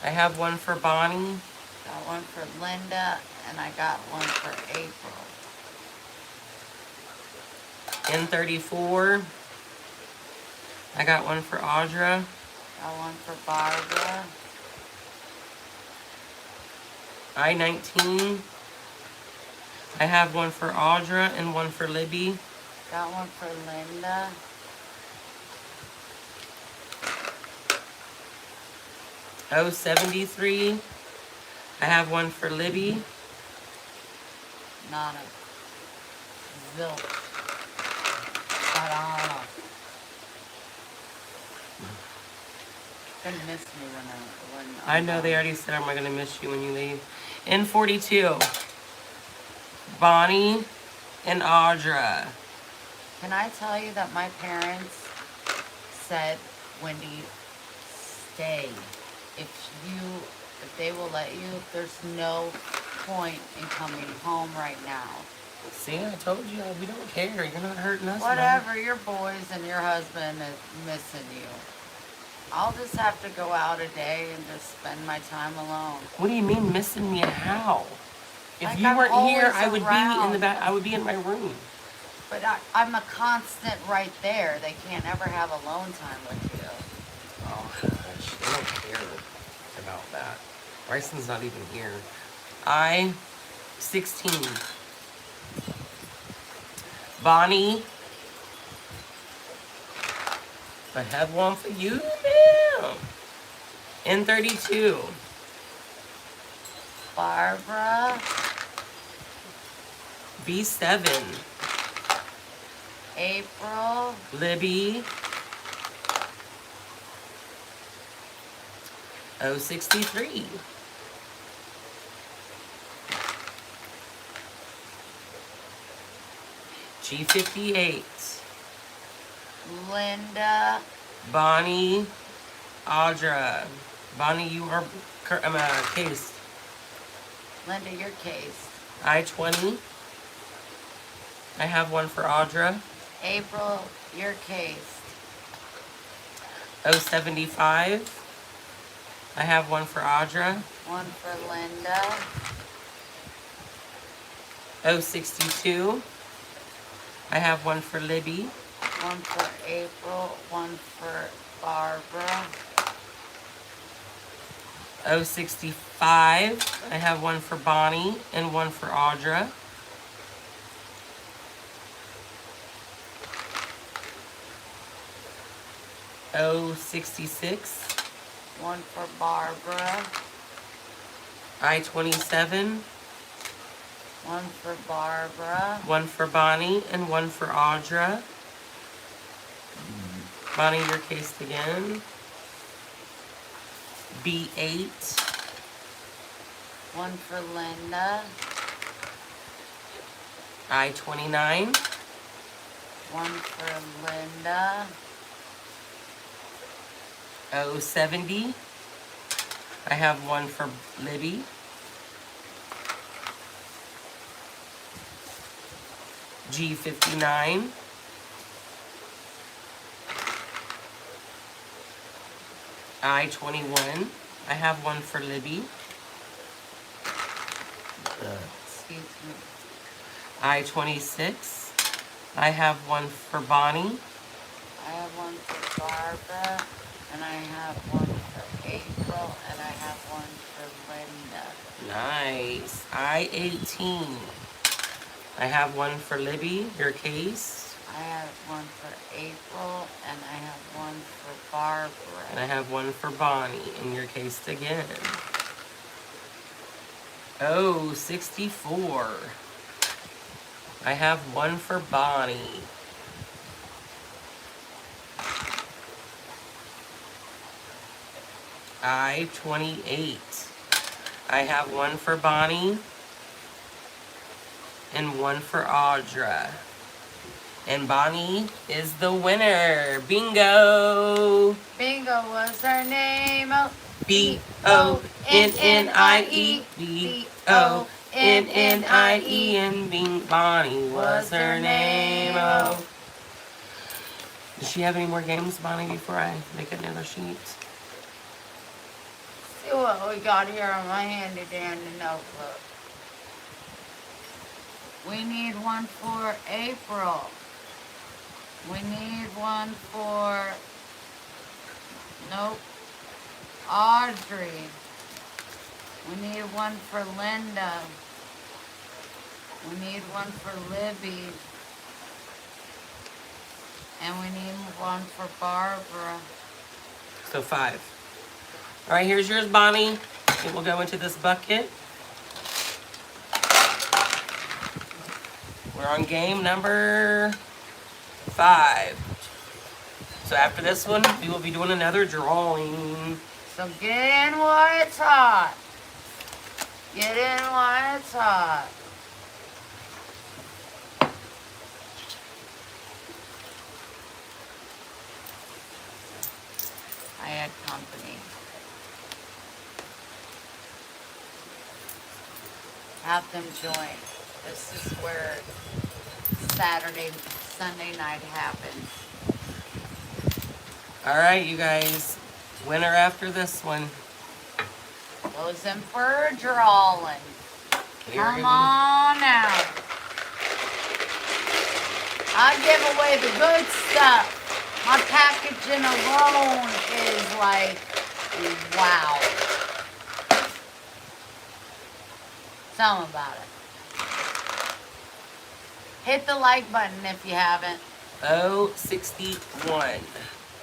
I have one for Bonnie. Got one for Linda, and I got one for April. N34. I got one for Audra. Got one for Barbara. I-19. I have one for Audra and one for Libby. Got one for Linda. O73. I have one for Libby. Not a zilch. But gonna miss me when I know they already said I'm not gonna miss you when you leave. N42. Bonnie and Audra. Can I tell you that my parents said, Wendy, stay. If they will let you, there's no point in coming home right now. See, I told you, we don't care. You're not hurting us. Whatever, your boys and your husband is missing you. I'll just have to go out a day and just spend my time alone. What do you mean missing me? How? If Like, you I'm weren't here, I always would be in the around. back. I would be in my room. But I'm a constant right there. They can't ever have alone time with you. Oh, gosh, they don't care about that. Bryson's not even here. I-16. Bonnie I have one for you, ma'am. N32. Barbara. B7. April. Libby. 063. G58. Linda. Bonnie. Audra. Bonnie, you are case. Linda, your case. I-20. I have one for Audra. April, your case. 075. I have one for Audra. One for Linda. 062. I have one for Libby. One for April. One for Barbara. 065. I have one for Bonnie and one for Audra. 066. One for Barbara. I-27. One for Barbara. One for Bonnie and one for Audra. Bonnie, your case again. B8. One for Linda. I-29. One for Linda. 070. I have one for Libby. G59. I-21. I have one for Libby. Excuse me. I-26. I have one for Bonnie. I have one for Barbara. And I have one for April. And I have one for Linda. Nice. I-18. I have one for Libby, your case. I have one for April. And I have one for Barbara. And I have one for Bonnie, in your case again. Oh, 64. I have one for Bonnie. I-28. I have one for Bonnie and one for Audra. And Bonnie is the winner. Bingo! Bingo was her name. B-O-N-N-I-E. B-O-N-N-I-E. And Bonnie was her name. Oh. Does she have any more games, Bonnie, before I make another sheet? See what we got here on my handy dandy notebook. We need one for April. We need one for, nope, Audrey. We need one for Linda. We need one for Libby. And we need one for Barbara. So 5. All right, here's yours, Bonnie. It will go into this bucket. We're on game number 5. So after this one, we will be doing another drawing. So get in while it's hot. Get in while it's hot. I had company. Have them join. This is where Sunday night happens. All right, you guys. Winner after this one. Goes in for a drawing. Here Come we- on now. I give away the good stuff. My packaging alone is like, wow. Tell them about it. Hit the like button if you haven't. 061.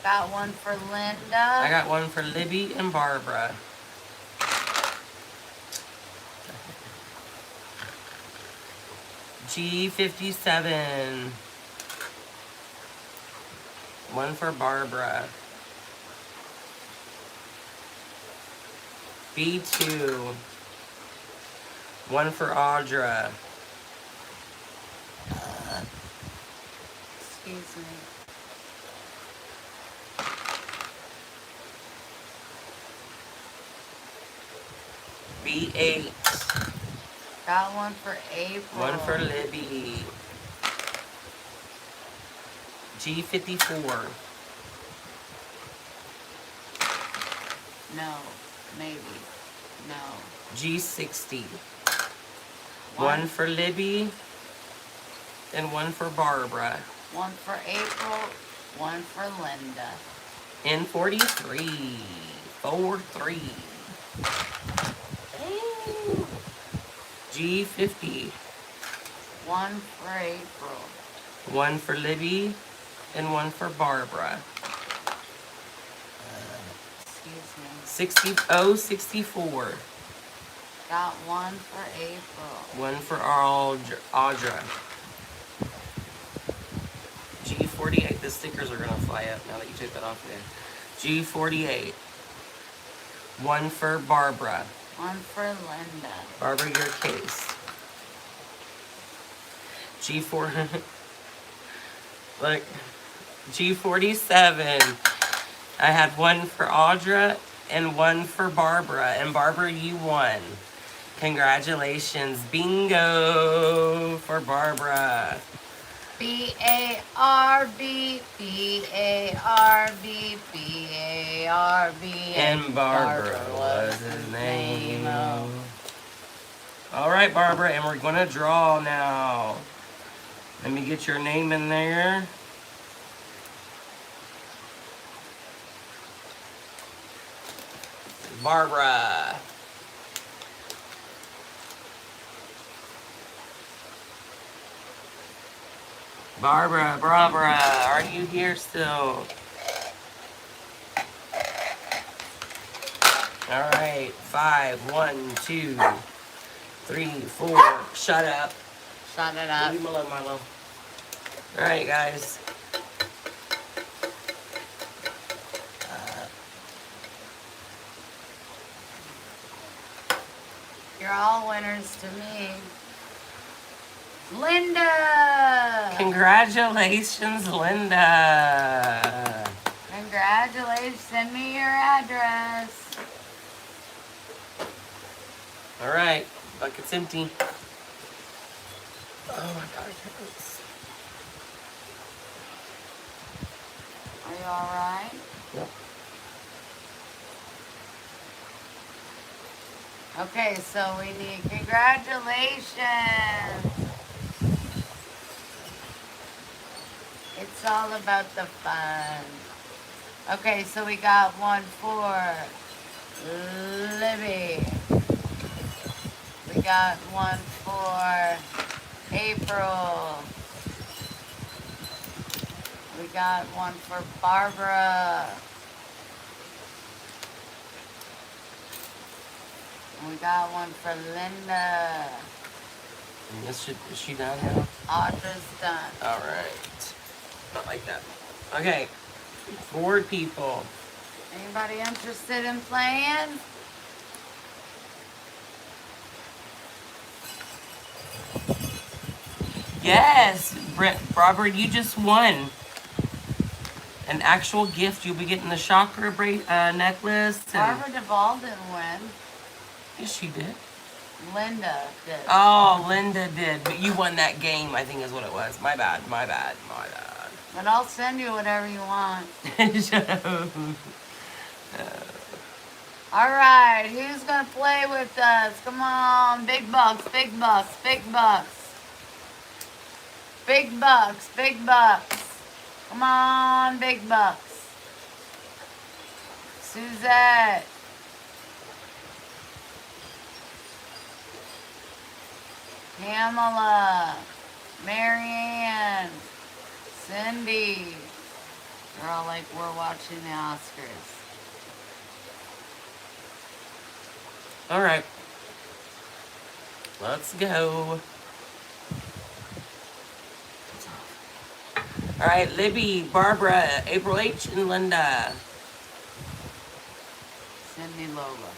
Got one for Linda. I got one for Libby and Barbara. G57. One for Barbara. B2. One for Audra. Excuse me. B8. Got one for April. One for Libby. G54. No, maybe. No. G60. One for Libby and one for Barbara. One for April, one for Linda. N43. 4-3. G50. One for April. One for Libby and one for Barbara. Excuse me. 64. Got one for April. One for Audra. G48. The stickers are going to fly up now that you took that off there. G48. One for Barbara. One for Linda. Barbara, your case. G4. Look. G47. I had one for Audra and one for Barbara. And Barbara, you won. Congratulations. Bingo for Barbara. B-A-R-B, B-A-R-B, B-A-R-B. And Barbara was his name. All right, Barbara, and we're going to draw now. Let me get your name in there. Barbara. Barbara, are you here still? All right, 5, 1, 2, 3, 4. Shut up. Shut it up. Leave him alone, Milo. All right, guys. You're all winners to me. Linda! Congratulations, Linda. Congratulations. Send me your address. All right, bucket's empty. Oh my God, it hurts. Are you alright? Yep. Okay, so we need congratulations. It's all about the fun. Okay, so we got one for Libby. We got one for April. We got one for Barbara. And we got one for Linda. And is she done now? Audra's done. All right. Not like that. Okay. 4 people. Anybody interested in playing? Yes, Robert, you just won an actual gift. You'll be getting the chakra necklace. Barbara Duvall didn't win. Yes, she did. Linda did. Oh, Linda did, but you won that game, I think is what it was. My bad. But I'll send you whatever you want. Shut up. Alright, who's gonna play with us? Come on, big bucks, big bucks, big bucks. Big bucks, big bucks. Come on, big bucks. Suzette. Pamela. Marianne. Cindy. They're all like, we're watching the Oscars. All right. Let's go. All right, Libby, Barbara, April H, and Linda. Send me Lola.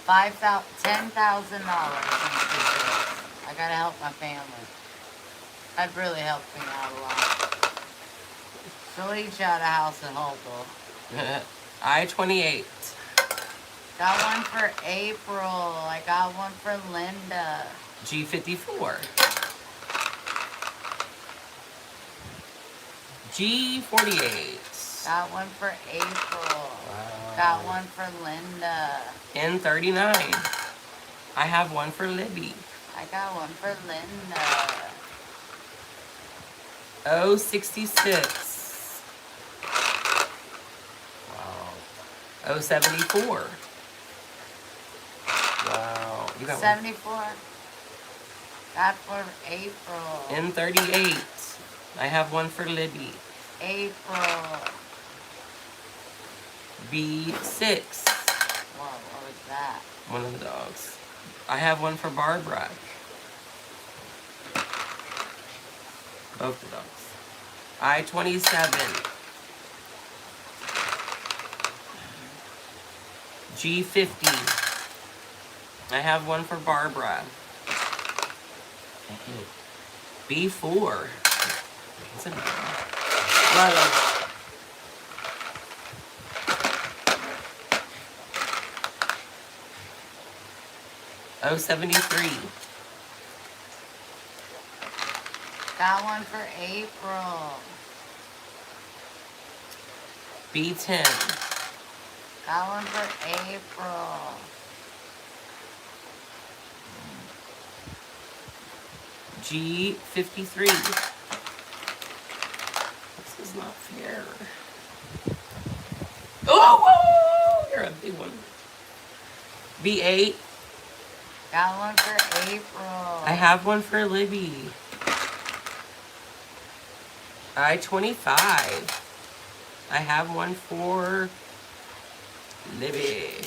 $10,000. I gotta help my family. That'd really help me out a lot. She'll each out a house in Holtville. I-28. Got one for April. I got one for Linda. G54. G48. Got one for April. Wow. Got one for Linda. N39. I have one for Libby. I got one for Linda. O66. Wow. O74. Wow. You got 74. Got for April. one. N38. I have one for Libby. April. B6. Whoa, what was that? One of the dogs. I have one for Barbara. Both the dogs. I-27. G50. I have one for Barbara. B4. What's in there? Lila. O73. Got one for April. B10. Got one for April. G53. This is not fair. Oh, whoa! You're a big one. B8. Got one for April. I have one for Libby. I-25. I have one for Libby.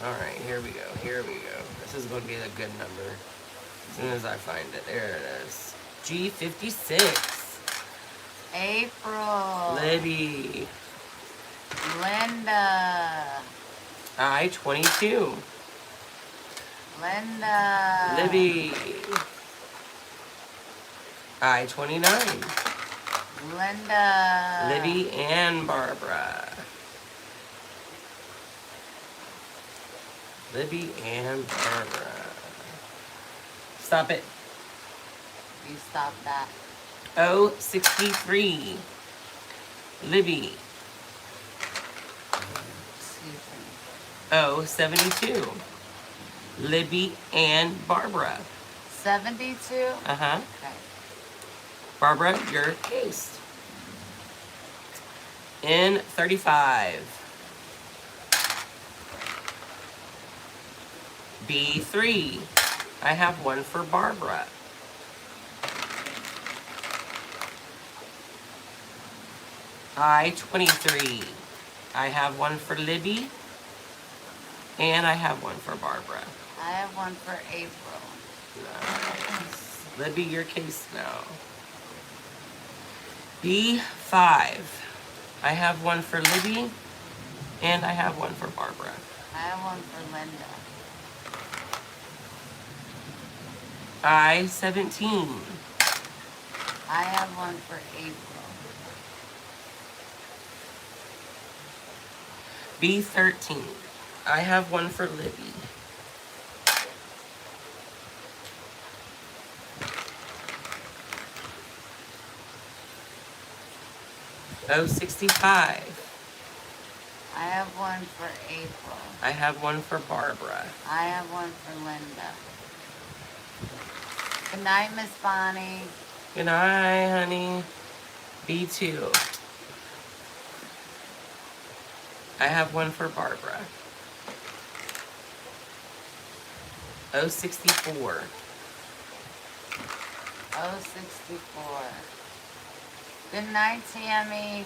Alright, here we go. Here we go. This is going to be a good number. As soon as I find it. There it is. G56. April. Libby. Linda. I-22. Linda. Libby. I-29. Linda. Libby and Barbara. Libby and Barbara. Stop it. You stop that. O63. Libby. Excuse me. O72. Libby and Barbara. 72? Uh-huh. Okay. Barbara, your case. N35. B3. I have one for Barbara. I-23. I have one for Libby. And I have one for Barbara. I have one for April. Nice. Libby, your case now. B5. I have one for Libby. And I have one for Barbara. I have one for Linda. I-17. I have one for April. B13. I have one for Libby. O65. I have one for April. I have one for Barbara. I have one for Linda. Good night, Miss Bonnie. Good night, honey. B2. I have one for Barbara. O64. 064. Good night, Tammy.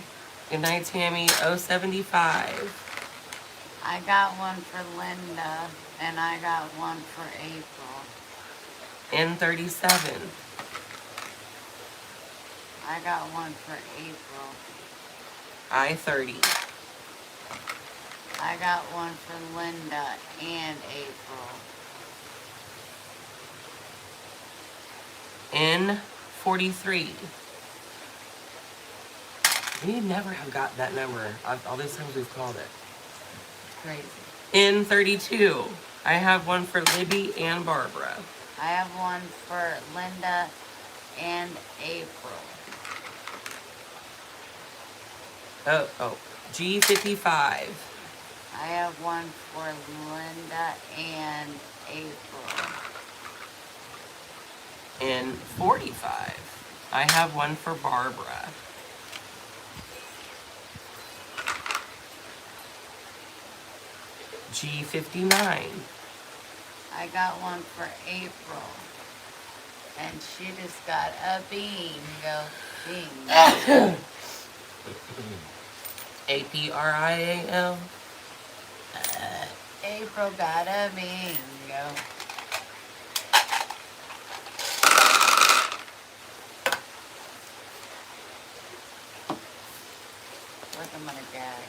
Good night, Tammy. 075. I got one for Linda, and I got one for April. N37. I got one for April. I30. I got one for Linda and April. N43. We never have got that number. All these times we've called it. Crazy. N32. I have one for Libby and Barbara. I have one for Linda and April. Oh. G55. I have one for Linda and April. N45. I have one for Barbara. G59. I got one for April. And she just got a bingo. Bingo. APRIAL. April got a bingo. Look, I'm gonna gag.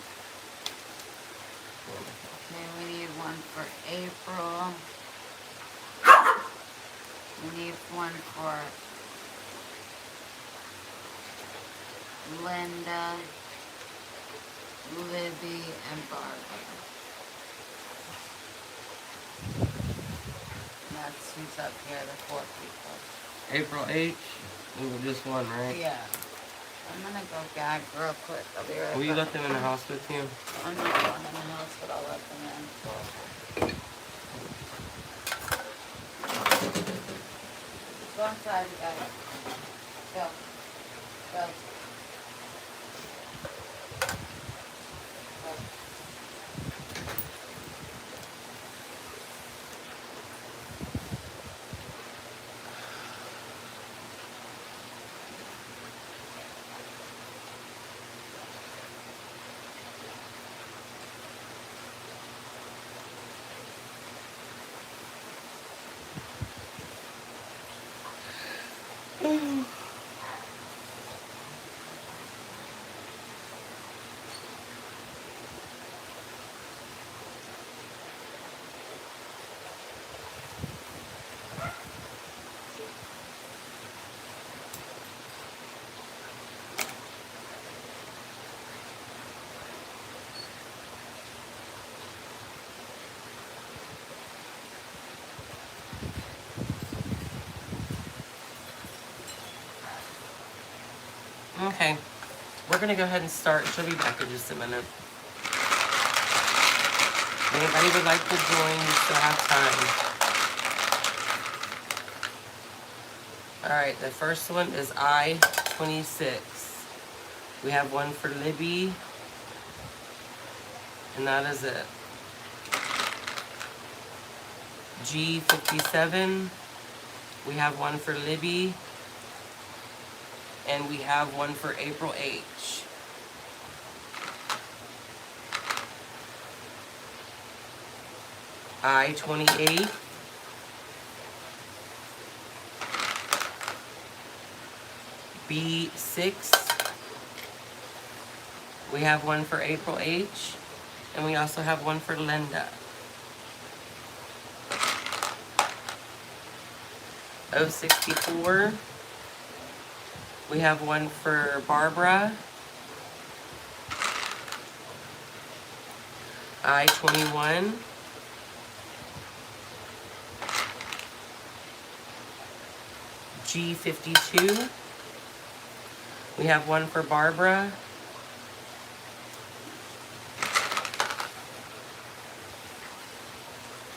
Okay, we need one for April. We need one for Linda, Libby, and Barbara. That's who's up here, the 4 people. April H. We were just one, right? Yeah. I'm gonna go gag real quick. I'll be right back. Will you let them in the house with you? I'm not going in the house, but I'll let them in. Go inside, you guys. Go. Go. Go. Okay. We're going to go ahead and start. She'll be back in just a minute. If anybody would like to join, you still have time. Alright, the first one is I26. We have one for Libby. And that is it. G57. We have one for Libby. And we have one for April H. I28. B6. We have one for April H. And we also have one for Linda. 064. We have one for Barbara. I21. G52. We have one for Barbara.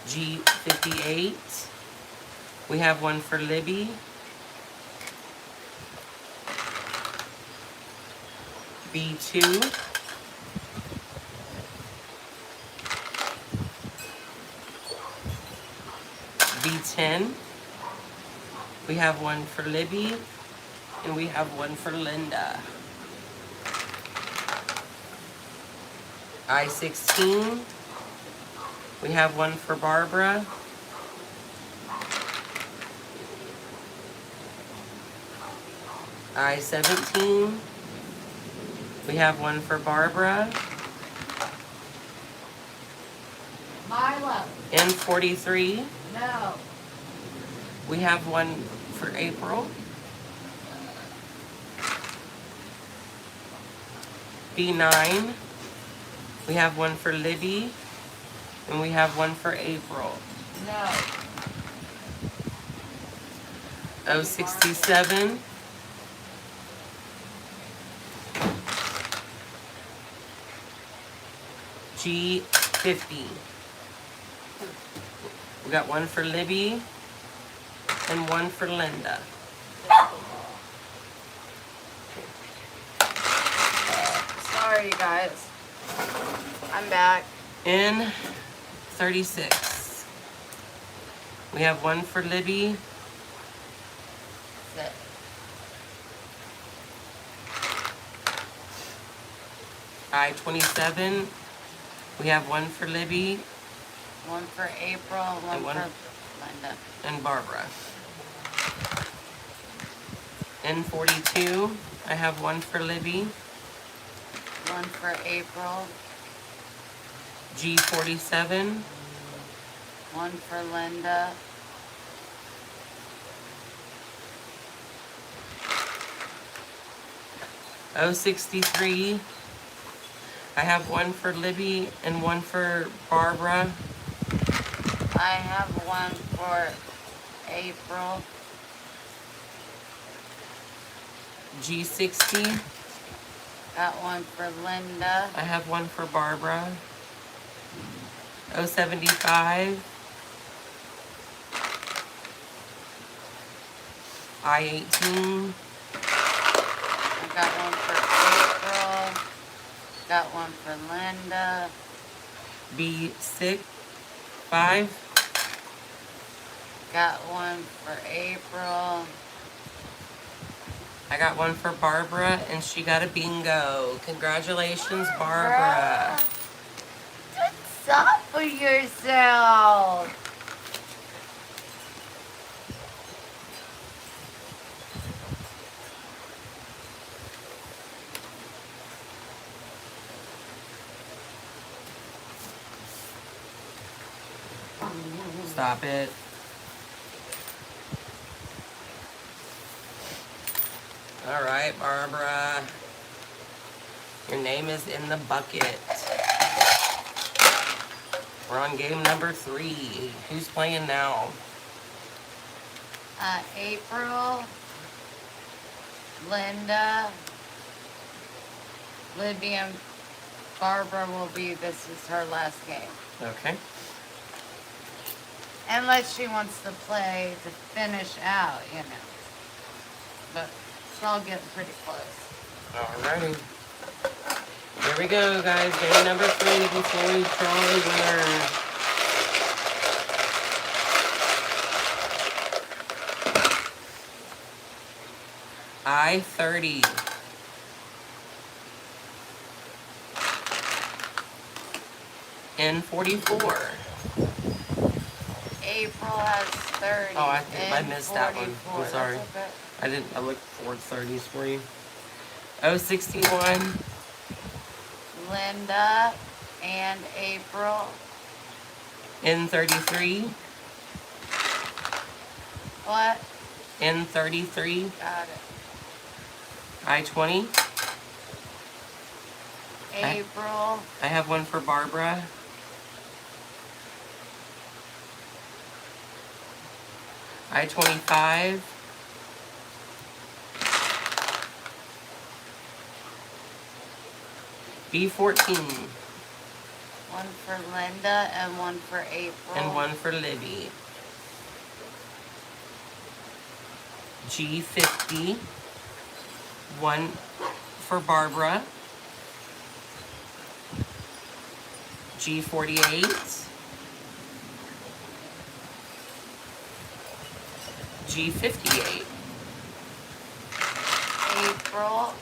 G58. We have one for Libby. B2. B10. We have one for Libby, and we have one for Linda. I-16. We have one for Barbara. I-17. We have one for Barbara. Milo. N-43. No. We have one for April. B9. We have one for Libby. And we have one for April. No. O67. G50. We got one for Libby and one for Linda. Sorry, you guys. I'm back. N36. We have one for Libby. Sit. I-27. We have one for Libby One for April, one And one- for Linda. and Barbara. N42. I have one for Libby. One for April, G47. one for Linda. O63. I have one for Libby and one for Barbara. I have one for April. G60. Got one for Linda. I have one for Barbara. O75. I-18. I got one for April. Got one for Linda. B6. 5. Got one for April. I got one for Barbara, and she got a bingo. Congratulations, Barbara. Stop for yourself. Stop it. All right, Barbara. Your name is in the bucket. We're on game number 3. Who's playing now? April, Linda, Libby, and Barbara will be, this is her last game. Okay. Unless she wants to play to finish out, you know. But it's all getting pretty close. Alrighty. Here we go, guys. Game number 3 before we draw a winner. I-30. N-44. April has 30. Oh, I missed that one. 44. I'm sorry. That's okay. I looked for 30s for you. O61. Linda and April. N-33. What? N-33. Got it. I-20. April. I have one for Barbara. I-25. B14. One for Linda and one for April. And one for Libby. G50. One for Barbara. G48. G58. April,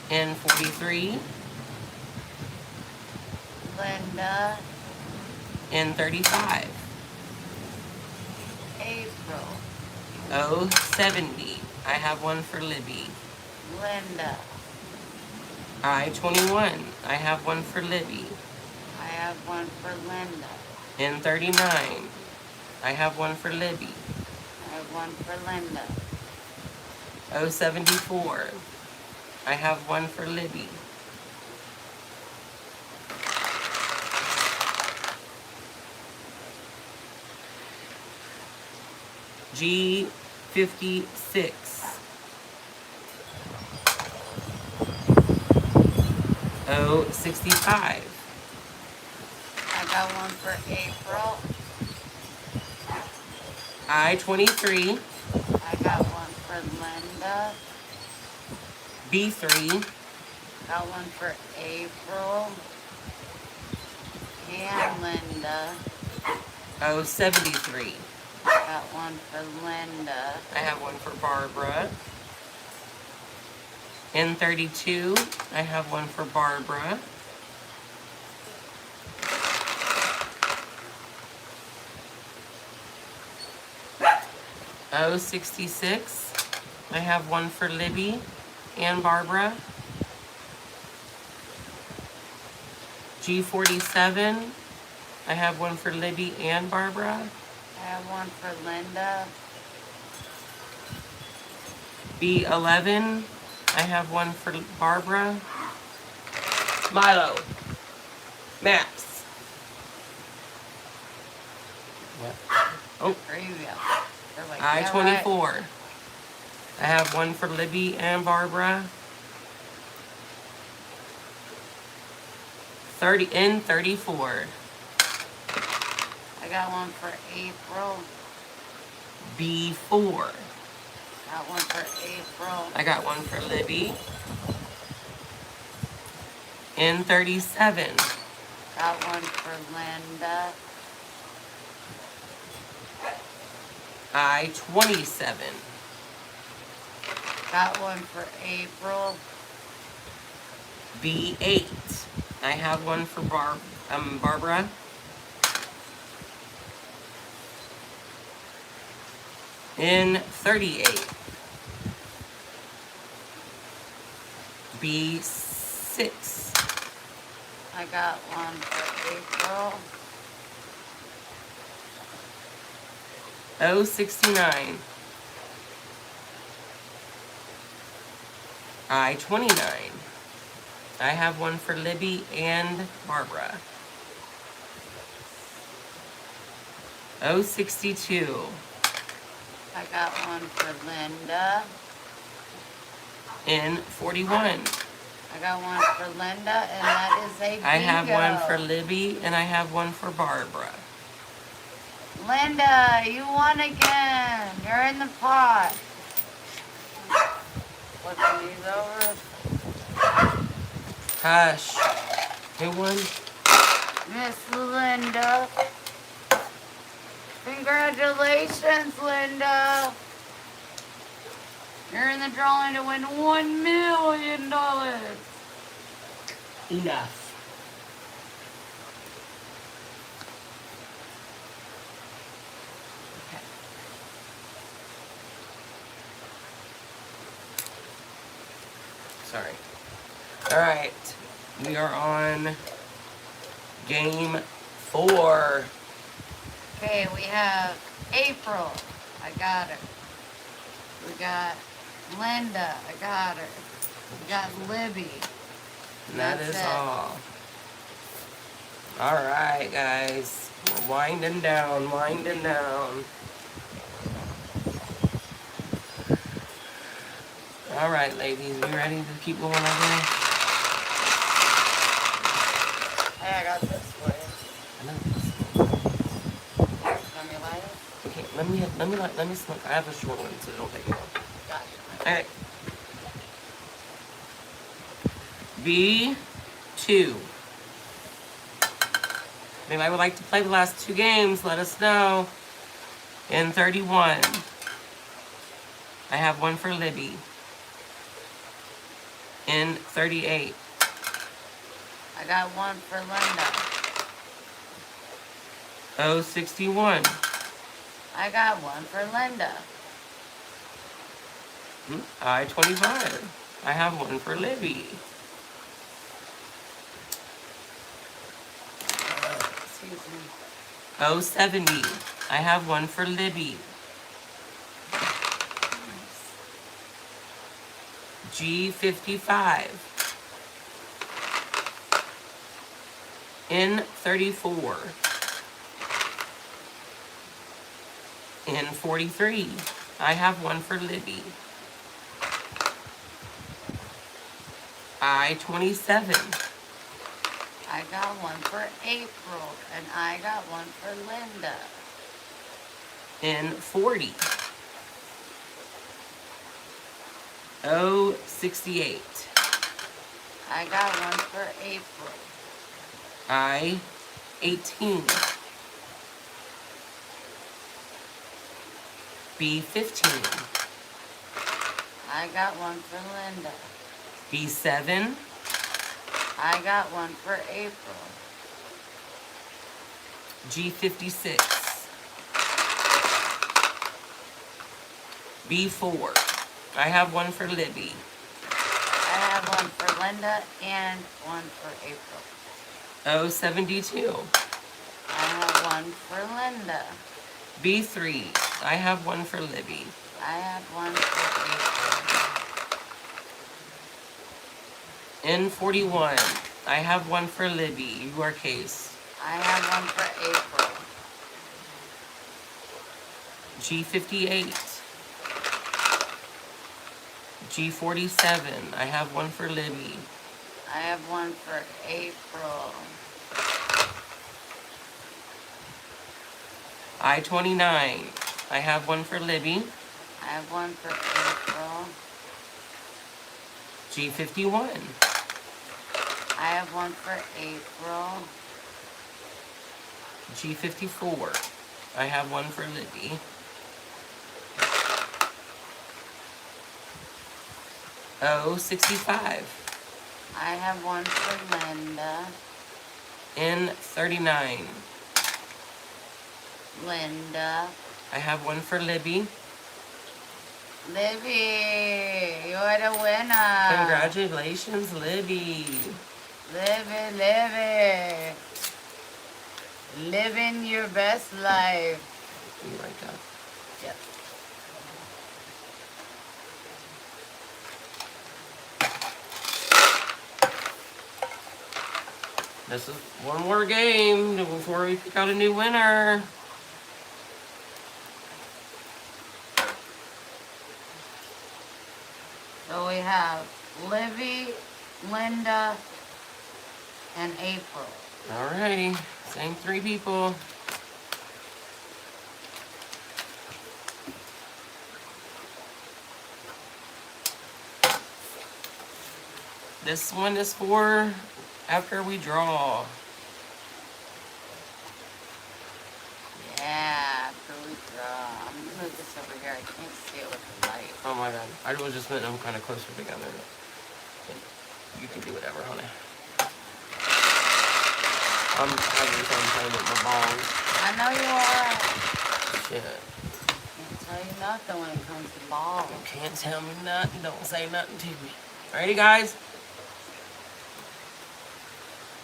N43. Linda, N35. April, O70. I have one for Libby. Linda. I21. I have one for Libby. I have one for Linda. N39. I have one for Libby. I have one for Linda. O74. I have one for Libby. G56. O65. I got one for April. I23. I got one for Linda. B3. Got one for April. And Linda. O73. Got one for Linda. I have one for Barbara. N32. I have one for Barbara. O66. I have one for Libby and Barbara. G47. I have one for Libby and Barbara. I have one for Linda. B11. I have one for Barbara. Milo. Max. Yep. Oh. There you go. They're like, yeah, I24. right. I have one for Libby and Barbara. 30 and 34. I got one for April. B4. Got one for April. I got one for Libby. N37. Got one for Linda. I27. Got one for April. B8. I have one for Barbara. N38. B6. I got one for April. O69. I29. I have one for Libby and Barbara. O62. I got one for Linda. N41. I got one for Linda, and that is a bingo. I have one for Libby and I have one for Barbara. Linda, you won again. You're in the pot. Flipping these over. Hush. Who won? Miss Linda. Congratulations, Linda. You're in the drawing to win $1 million. Enough. Sorry. All right. We are on game 4. Okay, we have April. I got her. We got Linda. I got her. We got Libby. And that That's is it. all. All right, guys. We're winding down, winding down. All right, ladies. We ready to keep going over there? Hey, I got this for you. I know this. Want me to light it? Okay, let me smoke. I have a short one, so don't take it long. Gotcha. All right. B2. If anybody would like to play the last 2 games, let us know. In 31, I have one for Libby. In 38, I got one for Linda. 061, I got one for Linda. I-25, I have one for Libby. Excuse me. 070, I have one for Libby. G55. In 34. In 43, I have one for Libby. I-27. I got one for April, and I got one for Linda. In 40. 068. I got one for April. I-18. B15. I got one for Linda. B7. I got one for April. G56. B4. I have one for Libby. I have one for Linda and one for April. 072. I have one for Linda. B3. I have one for Libby. I have one for N41. I have one for Libby. Your case. April. I have one for April. G58. G47. I have one for Libby. I have one for April. I-29. I have one for Libby. I have one for April. G51. I have one for April. G54. I have one for Libby. O65. I have one for Linda. N39. Linda. I have one for Libby. Libby, you're the winner. Congratulations, Libby. Libby. Living your best life. You like that? Yep. This is one more game before we pick out a new winner. So we have Livy, Linda, and April. Alrighty, same three people. This one is for after we draw. Yeah, after we draw. I'm gonna move this over here. I can't see it with the light. Oh my god, I was just meant them kind of closer together. You can do whatever, honey. I'm having fun playing with my balls. I know you are. Shit. Can't tell you nothing when it comes to balls. You can't tell me nothing. Don't say nothing to me. Alrighty, guys.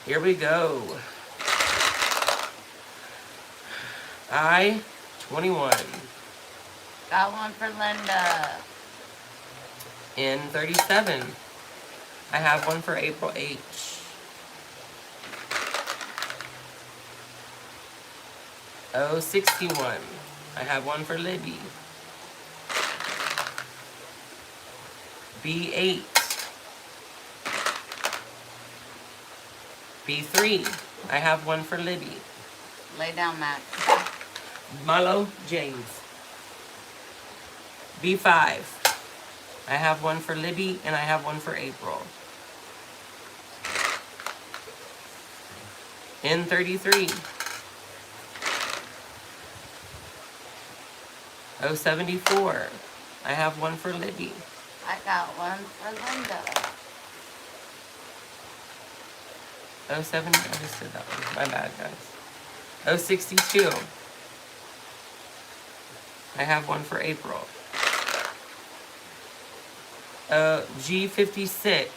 Here we go. I-21. Got one for Linda. N37. I have one for April H. O61. I have one for Libby. B8. B3. I have one for Libby. Lay down, Max. Milo James. B5. I have one for Libby and I have one for April. N33. 074. I have one for Libby. I got one for Linda. 070. I just did that one. My bad, guys. 062. I have one for April. G56.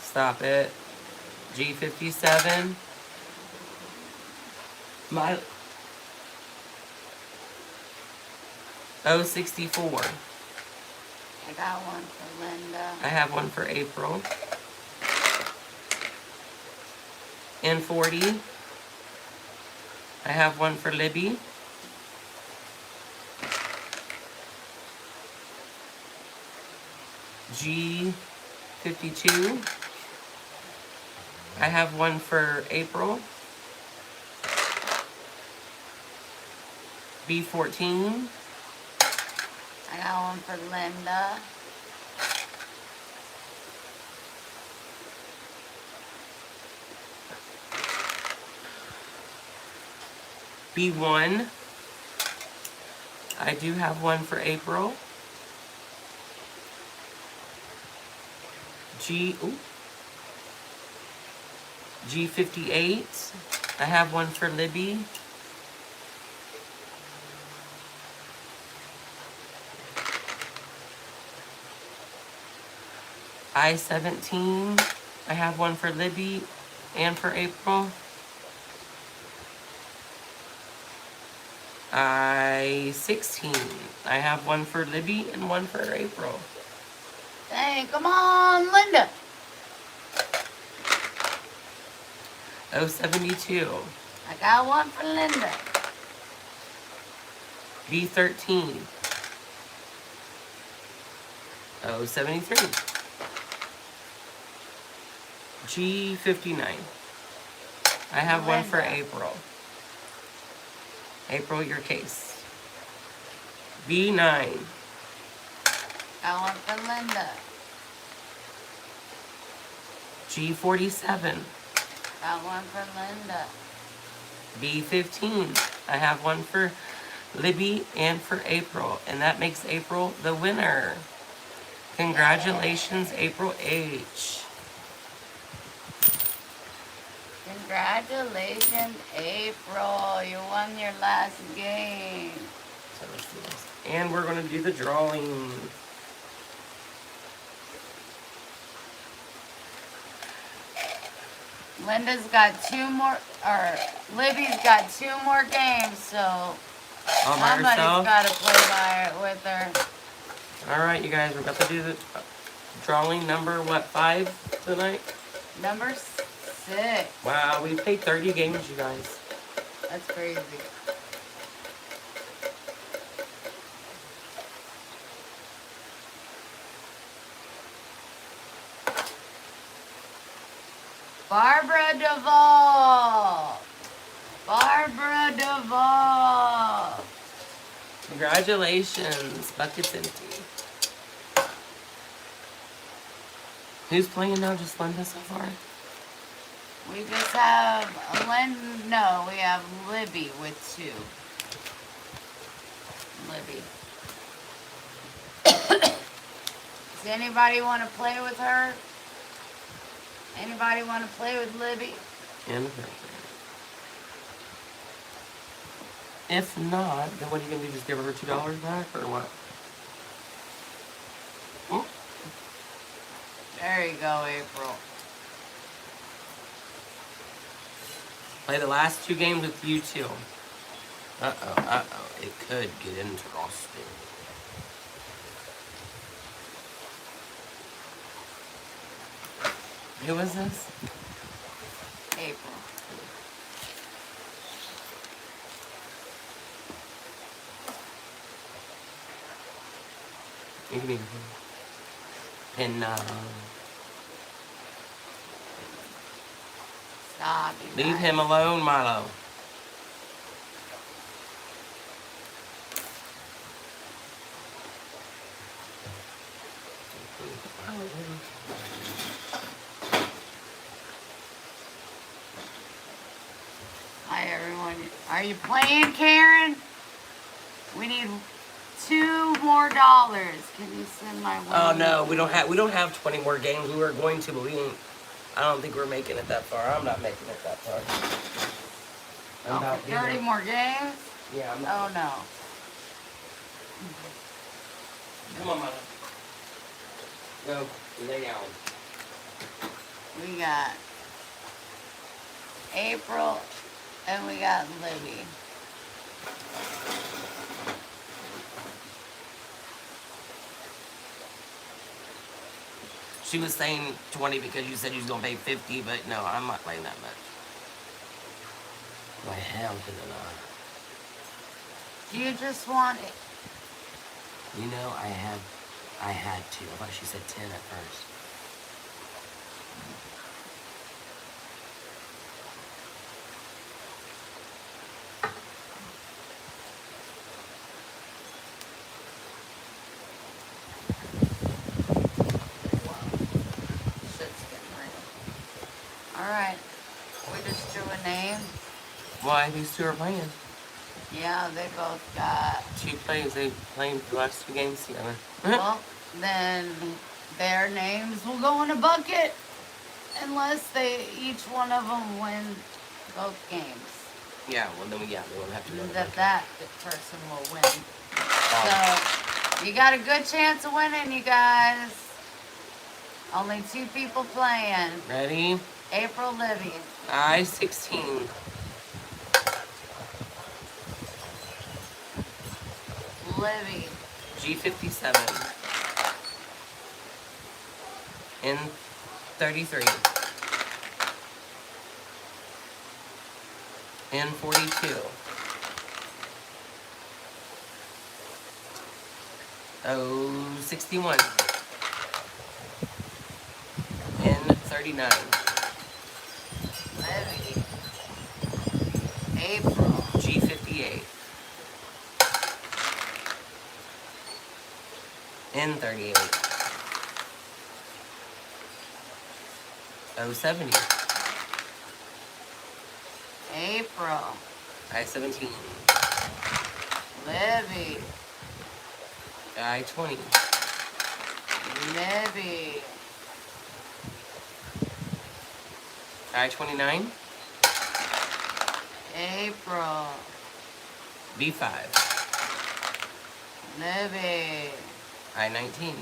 Stop it. G57. My 064. I got one for Linda. I have one for April. N40. I have one for Libby. G52. I have one for April. B14. I got one for Linda. B1. I do have one for April. G58. I have one for Libby. I-17. I have one for Libby and for April. I-16. I have one for Libby and one for April. Hey, come on, Linda. 072. I got one for Linda. B13. 073. G59. I have one for Linda. April. April, your case. B9. Got one for Linda. G47. Got one for Linda. B15. I have one for Libby and for April, and that makes April the winner. Congratulations, April H. Congratulations, April. You won your last game. So let's do this. And we're going to do the drawing. Linda's got two more, or Libby's got two more games, so All by somebody's herself. got to play by it with her. All right, you guys, we're about to do the drawing number, what, 5 tonight? Number 6. Wow, we played 30 games, you guys. That's crazy. Barbara Duvall. Barbara Duvall. Congratulations, bucket's empty. Who's playing now? Just Linda so far? We just have no, we have Libby with 2. Libby. Does anybody want to play with her? Anybody want to play with Libby? And her. If not, then what are you going to do? Just give her $2 back or what? Hmm? There you go, April. Play the last 2 games with you two. Uh-oh. It could get interesting. Who is this? April. You can even pin, Stop, you leave guys. him alone, Milo. Hi, everyone. Are you playing, Karen? We need $2 more. Can you send my Oh one? no, we don't have 20 more games. We were going to, but we ain't. I don't think we're making it that far. I'm not making it that far. I'm Oh, about for 30 more games? Yeah, I'm Oh not. no. Come on, Mama. Go. Lay down. We got April and we got Libby. She was saying 20 because you said you was gonna pay 50, but no, I'm not paying that much. My hell to the no. Do you just want it? You know, I had to. I thought she said 10 at first. Shit's getting real. Alright. We just drew a name. Why? These two are playing. Yeah, they both got. Two plays. They played the last two games together. Well, then their names will go in a bucket unless they each one of them win both games. Yeah, well, then we won't have to go to That person will win. So you got a good chance of winning, you guys. Only 2 people playing. Ready? April, Libby. I-16. Libby. G57. N33. N42. O61. N39. Libby. April. G58. N38. O70. April. I-17. Libby. I-20. Libby. I-29. April. B5. Libby. I-19.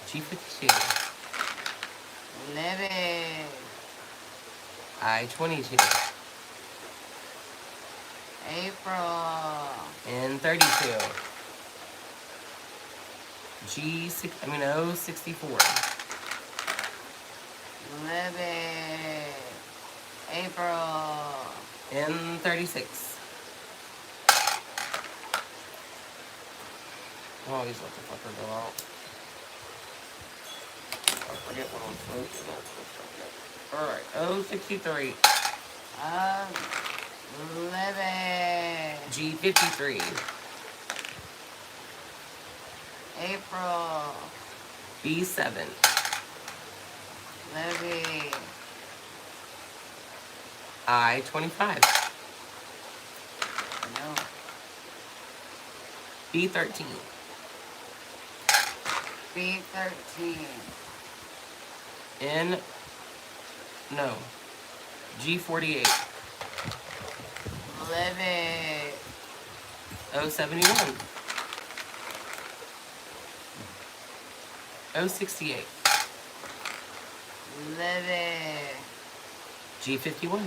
G52. Libby. I-22. April. N32. O64. Libby. April. N36. Always let the fucker go out. I forget what I'm supposed to do. Alright, O63. Libby. G53. April. B7. Libby. I-25. No. B13. B13. G48. Libby. O71. O68. Libby. G51.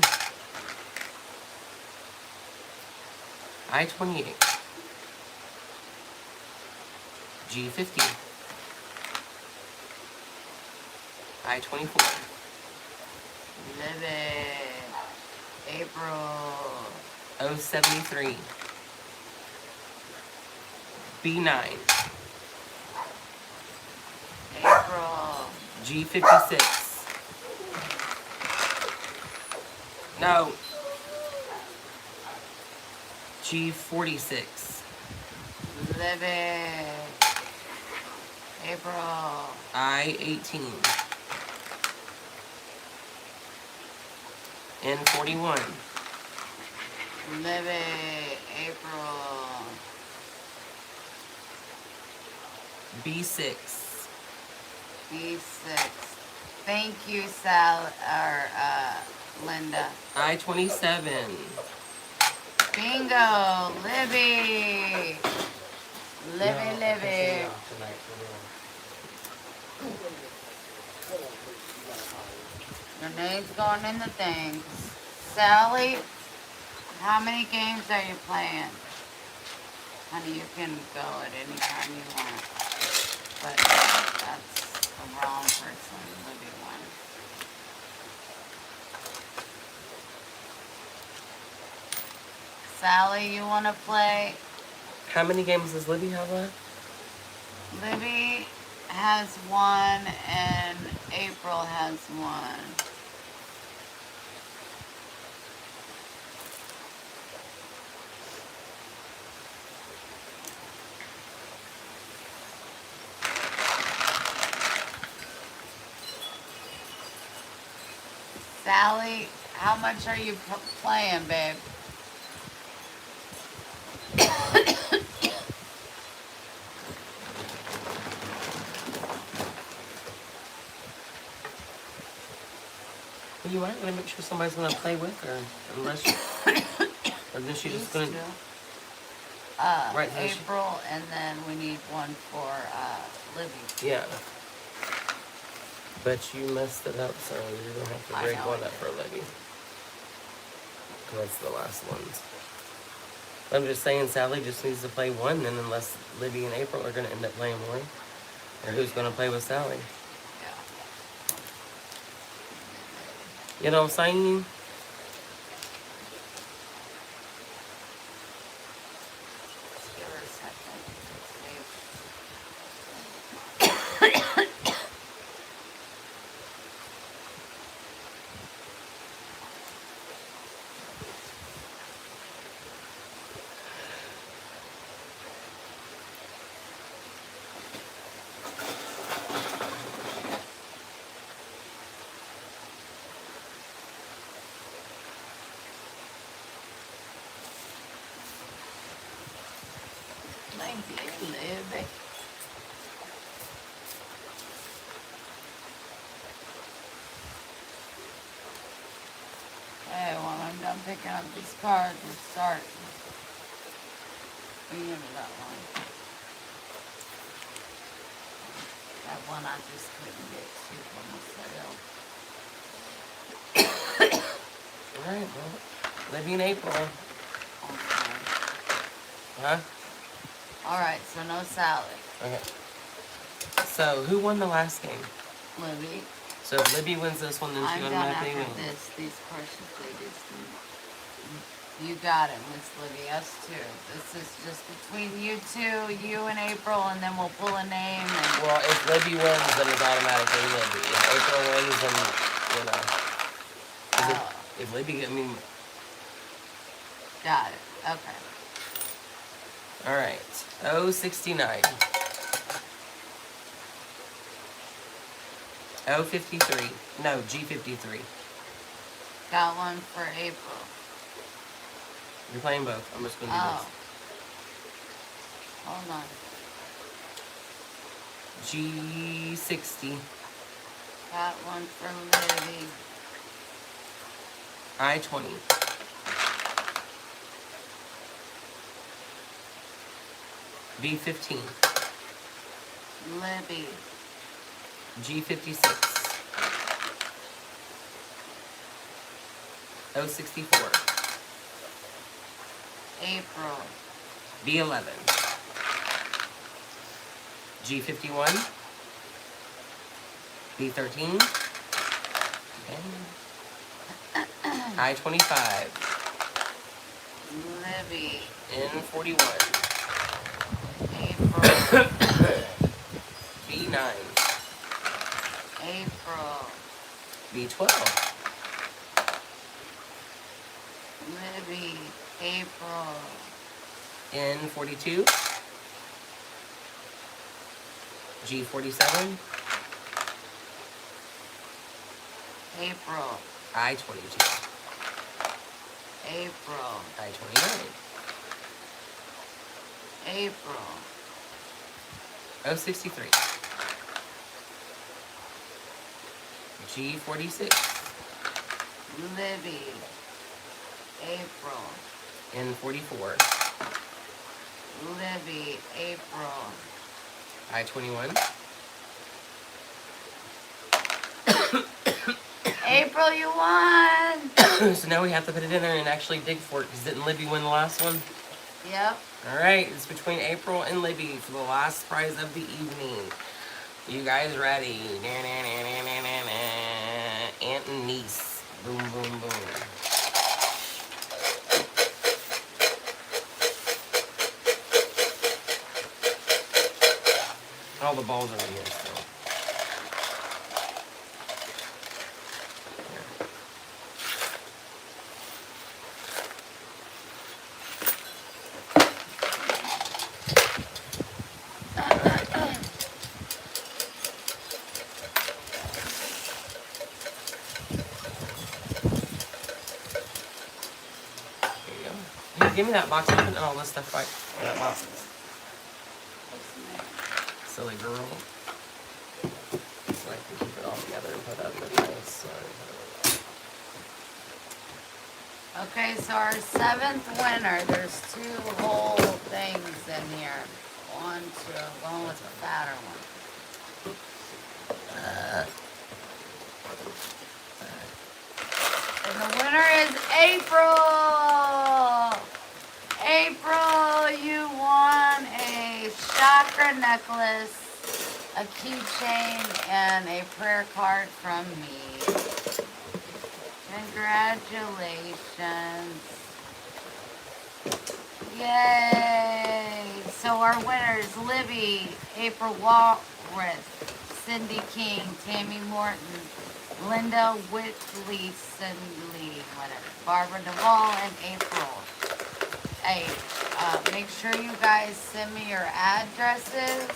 I-28. G50. I-24. Libby. April. O73. B9. April. G56. No. G46. Libby. April. I-18. N41. Libby, April. B6. B6. Thank you, Sal, or Linda. I-27. Bingo, Libby. Libby. Your name's going in the things. Sally, how many games are you playing? Honey, you can go at any time you want. But that's the wrong person, Libby one. Sally, you want to play? How many games does Libby have left? Libby has one and April has one. Sally, how much are you playing, babe? Well, you might want to make sure somebody's going to play with her. Unless you... Or then she just going to... Right, so she- April, and then we need one for Libby. Yeah. But you messed it up, so you're going to have to I break know one I up did. for Libby. That's the last ones. I'm just saying Sally just needs to play one, and unless Libby and April are going to end up playing more. Or who's going to play with Sally? Yeah. You know what I'm saying? Just give her a second. Save. Thank you, Libby. Hey, when I'm done picking up these cards, we'll start. We give me that one. That one I just couldn't get to from the sale. Alright, well, Libby and April. Okay. Huh? Alright, so no Sally. Okay. So, who won the last game? Libby. So if Libby wins this one, then she I'm done automatically after wins. this. These questions, they just... You got it, Miss Libby. Us too. This is just between you two, you and April, and then we'll pull a name and... Well, if Libby wins, then it's automatically Libby. If April wins, then, you know. 'Cause Oh, if Libby, I mean, got it. Okay. alright. 069. 053. No, G53. Got one for April. You're playing both. I'm just going to do Oh. Hold on. this. G60. Got one for Libby. I-20. B15. Libby. G56. 064. April. B11. G51. B13. I-25. Libby. N41. April. B9. April. B12. Libby. April. N42. G47. April. I-22. April. I-29. April. 063. G46. Libby. April. N44. Libby. April. I-21. April, you won! So now we have to put it in there and actually dig for it, because didn't Libby win the last one? Yep. Alright, it's between April and Libby for the last prize of the evening. You guys ready? Aunt and niece. Boom, boom, boom. All the balls are in here still. Give me that box. I'm putting all this stuff right in that box. Silly girl. So I can keep it all together and put up the nice. Okay, so our 7th winner, there's 2 whole things in here. 1, 2, going with the fatter one. And the winner is April! April, you won a chakra necklace, a keychain, and a prayer card from me. Congratulations. Yay! So our winners, Libby, April Walworth, Cindy King, Tammy Morton, Linda Whitley, Cindy, whatever, Barbara Duvall, and April. Hey, make sure you guys send me your addresses.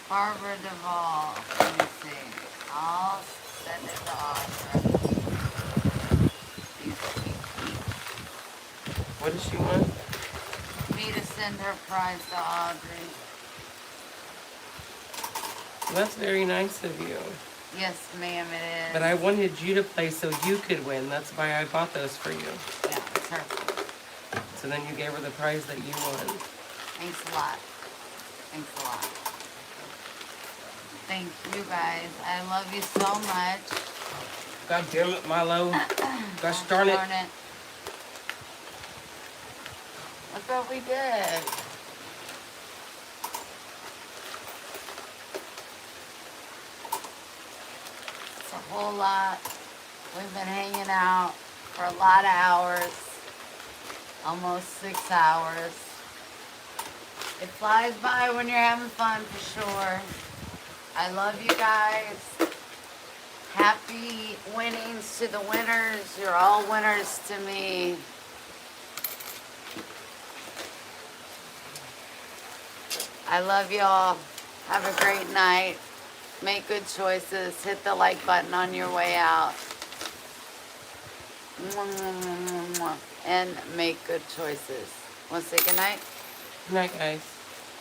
Barbara Duvall, let me see. I'll send it to Audrey. What does she want? Me to send her prize to Audrey. That's very nice of you. Yes, ma'am, it is. But I wanted you to play so you could win. That's why I bought those for you. Yeah, it's her fault. So then you gave her the prize that you won. Thanks a lot. Thanks a lot. Thank you guys. I love you so much. God damn it, Milo. Gosh darn it. Look what we did. It's a whole lot. We've been hanging out for a lot of hours. Almost 6 hours. It flies by when you're having fun, for sure. I love you guys. Happy winnings to the winners. You're all winners to me. I love y'all. Have a great night. Make good choices. Hit the like button on your way out. And make good choices. Want to say good night? Good night, guys.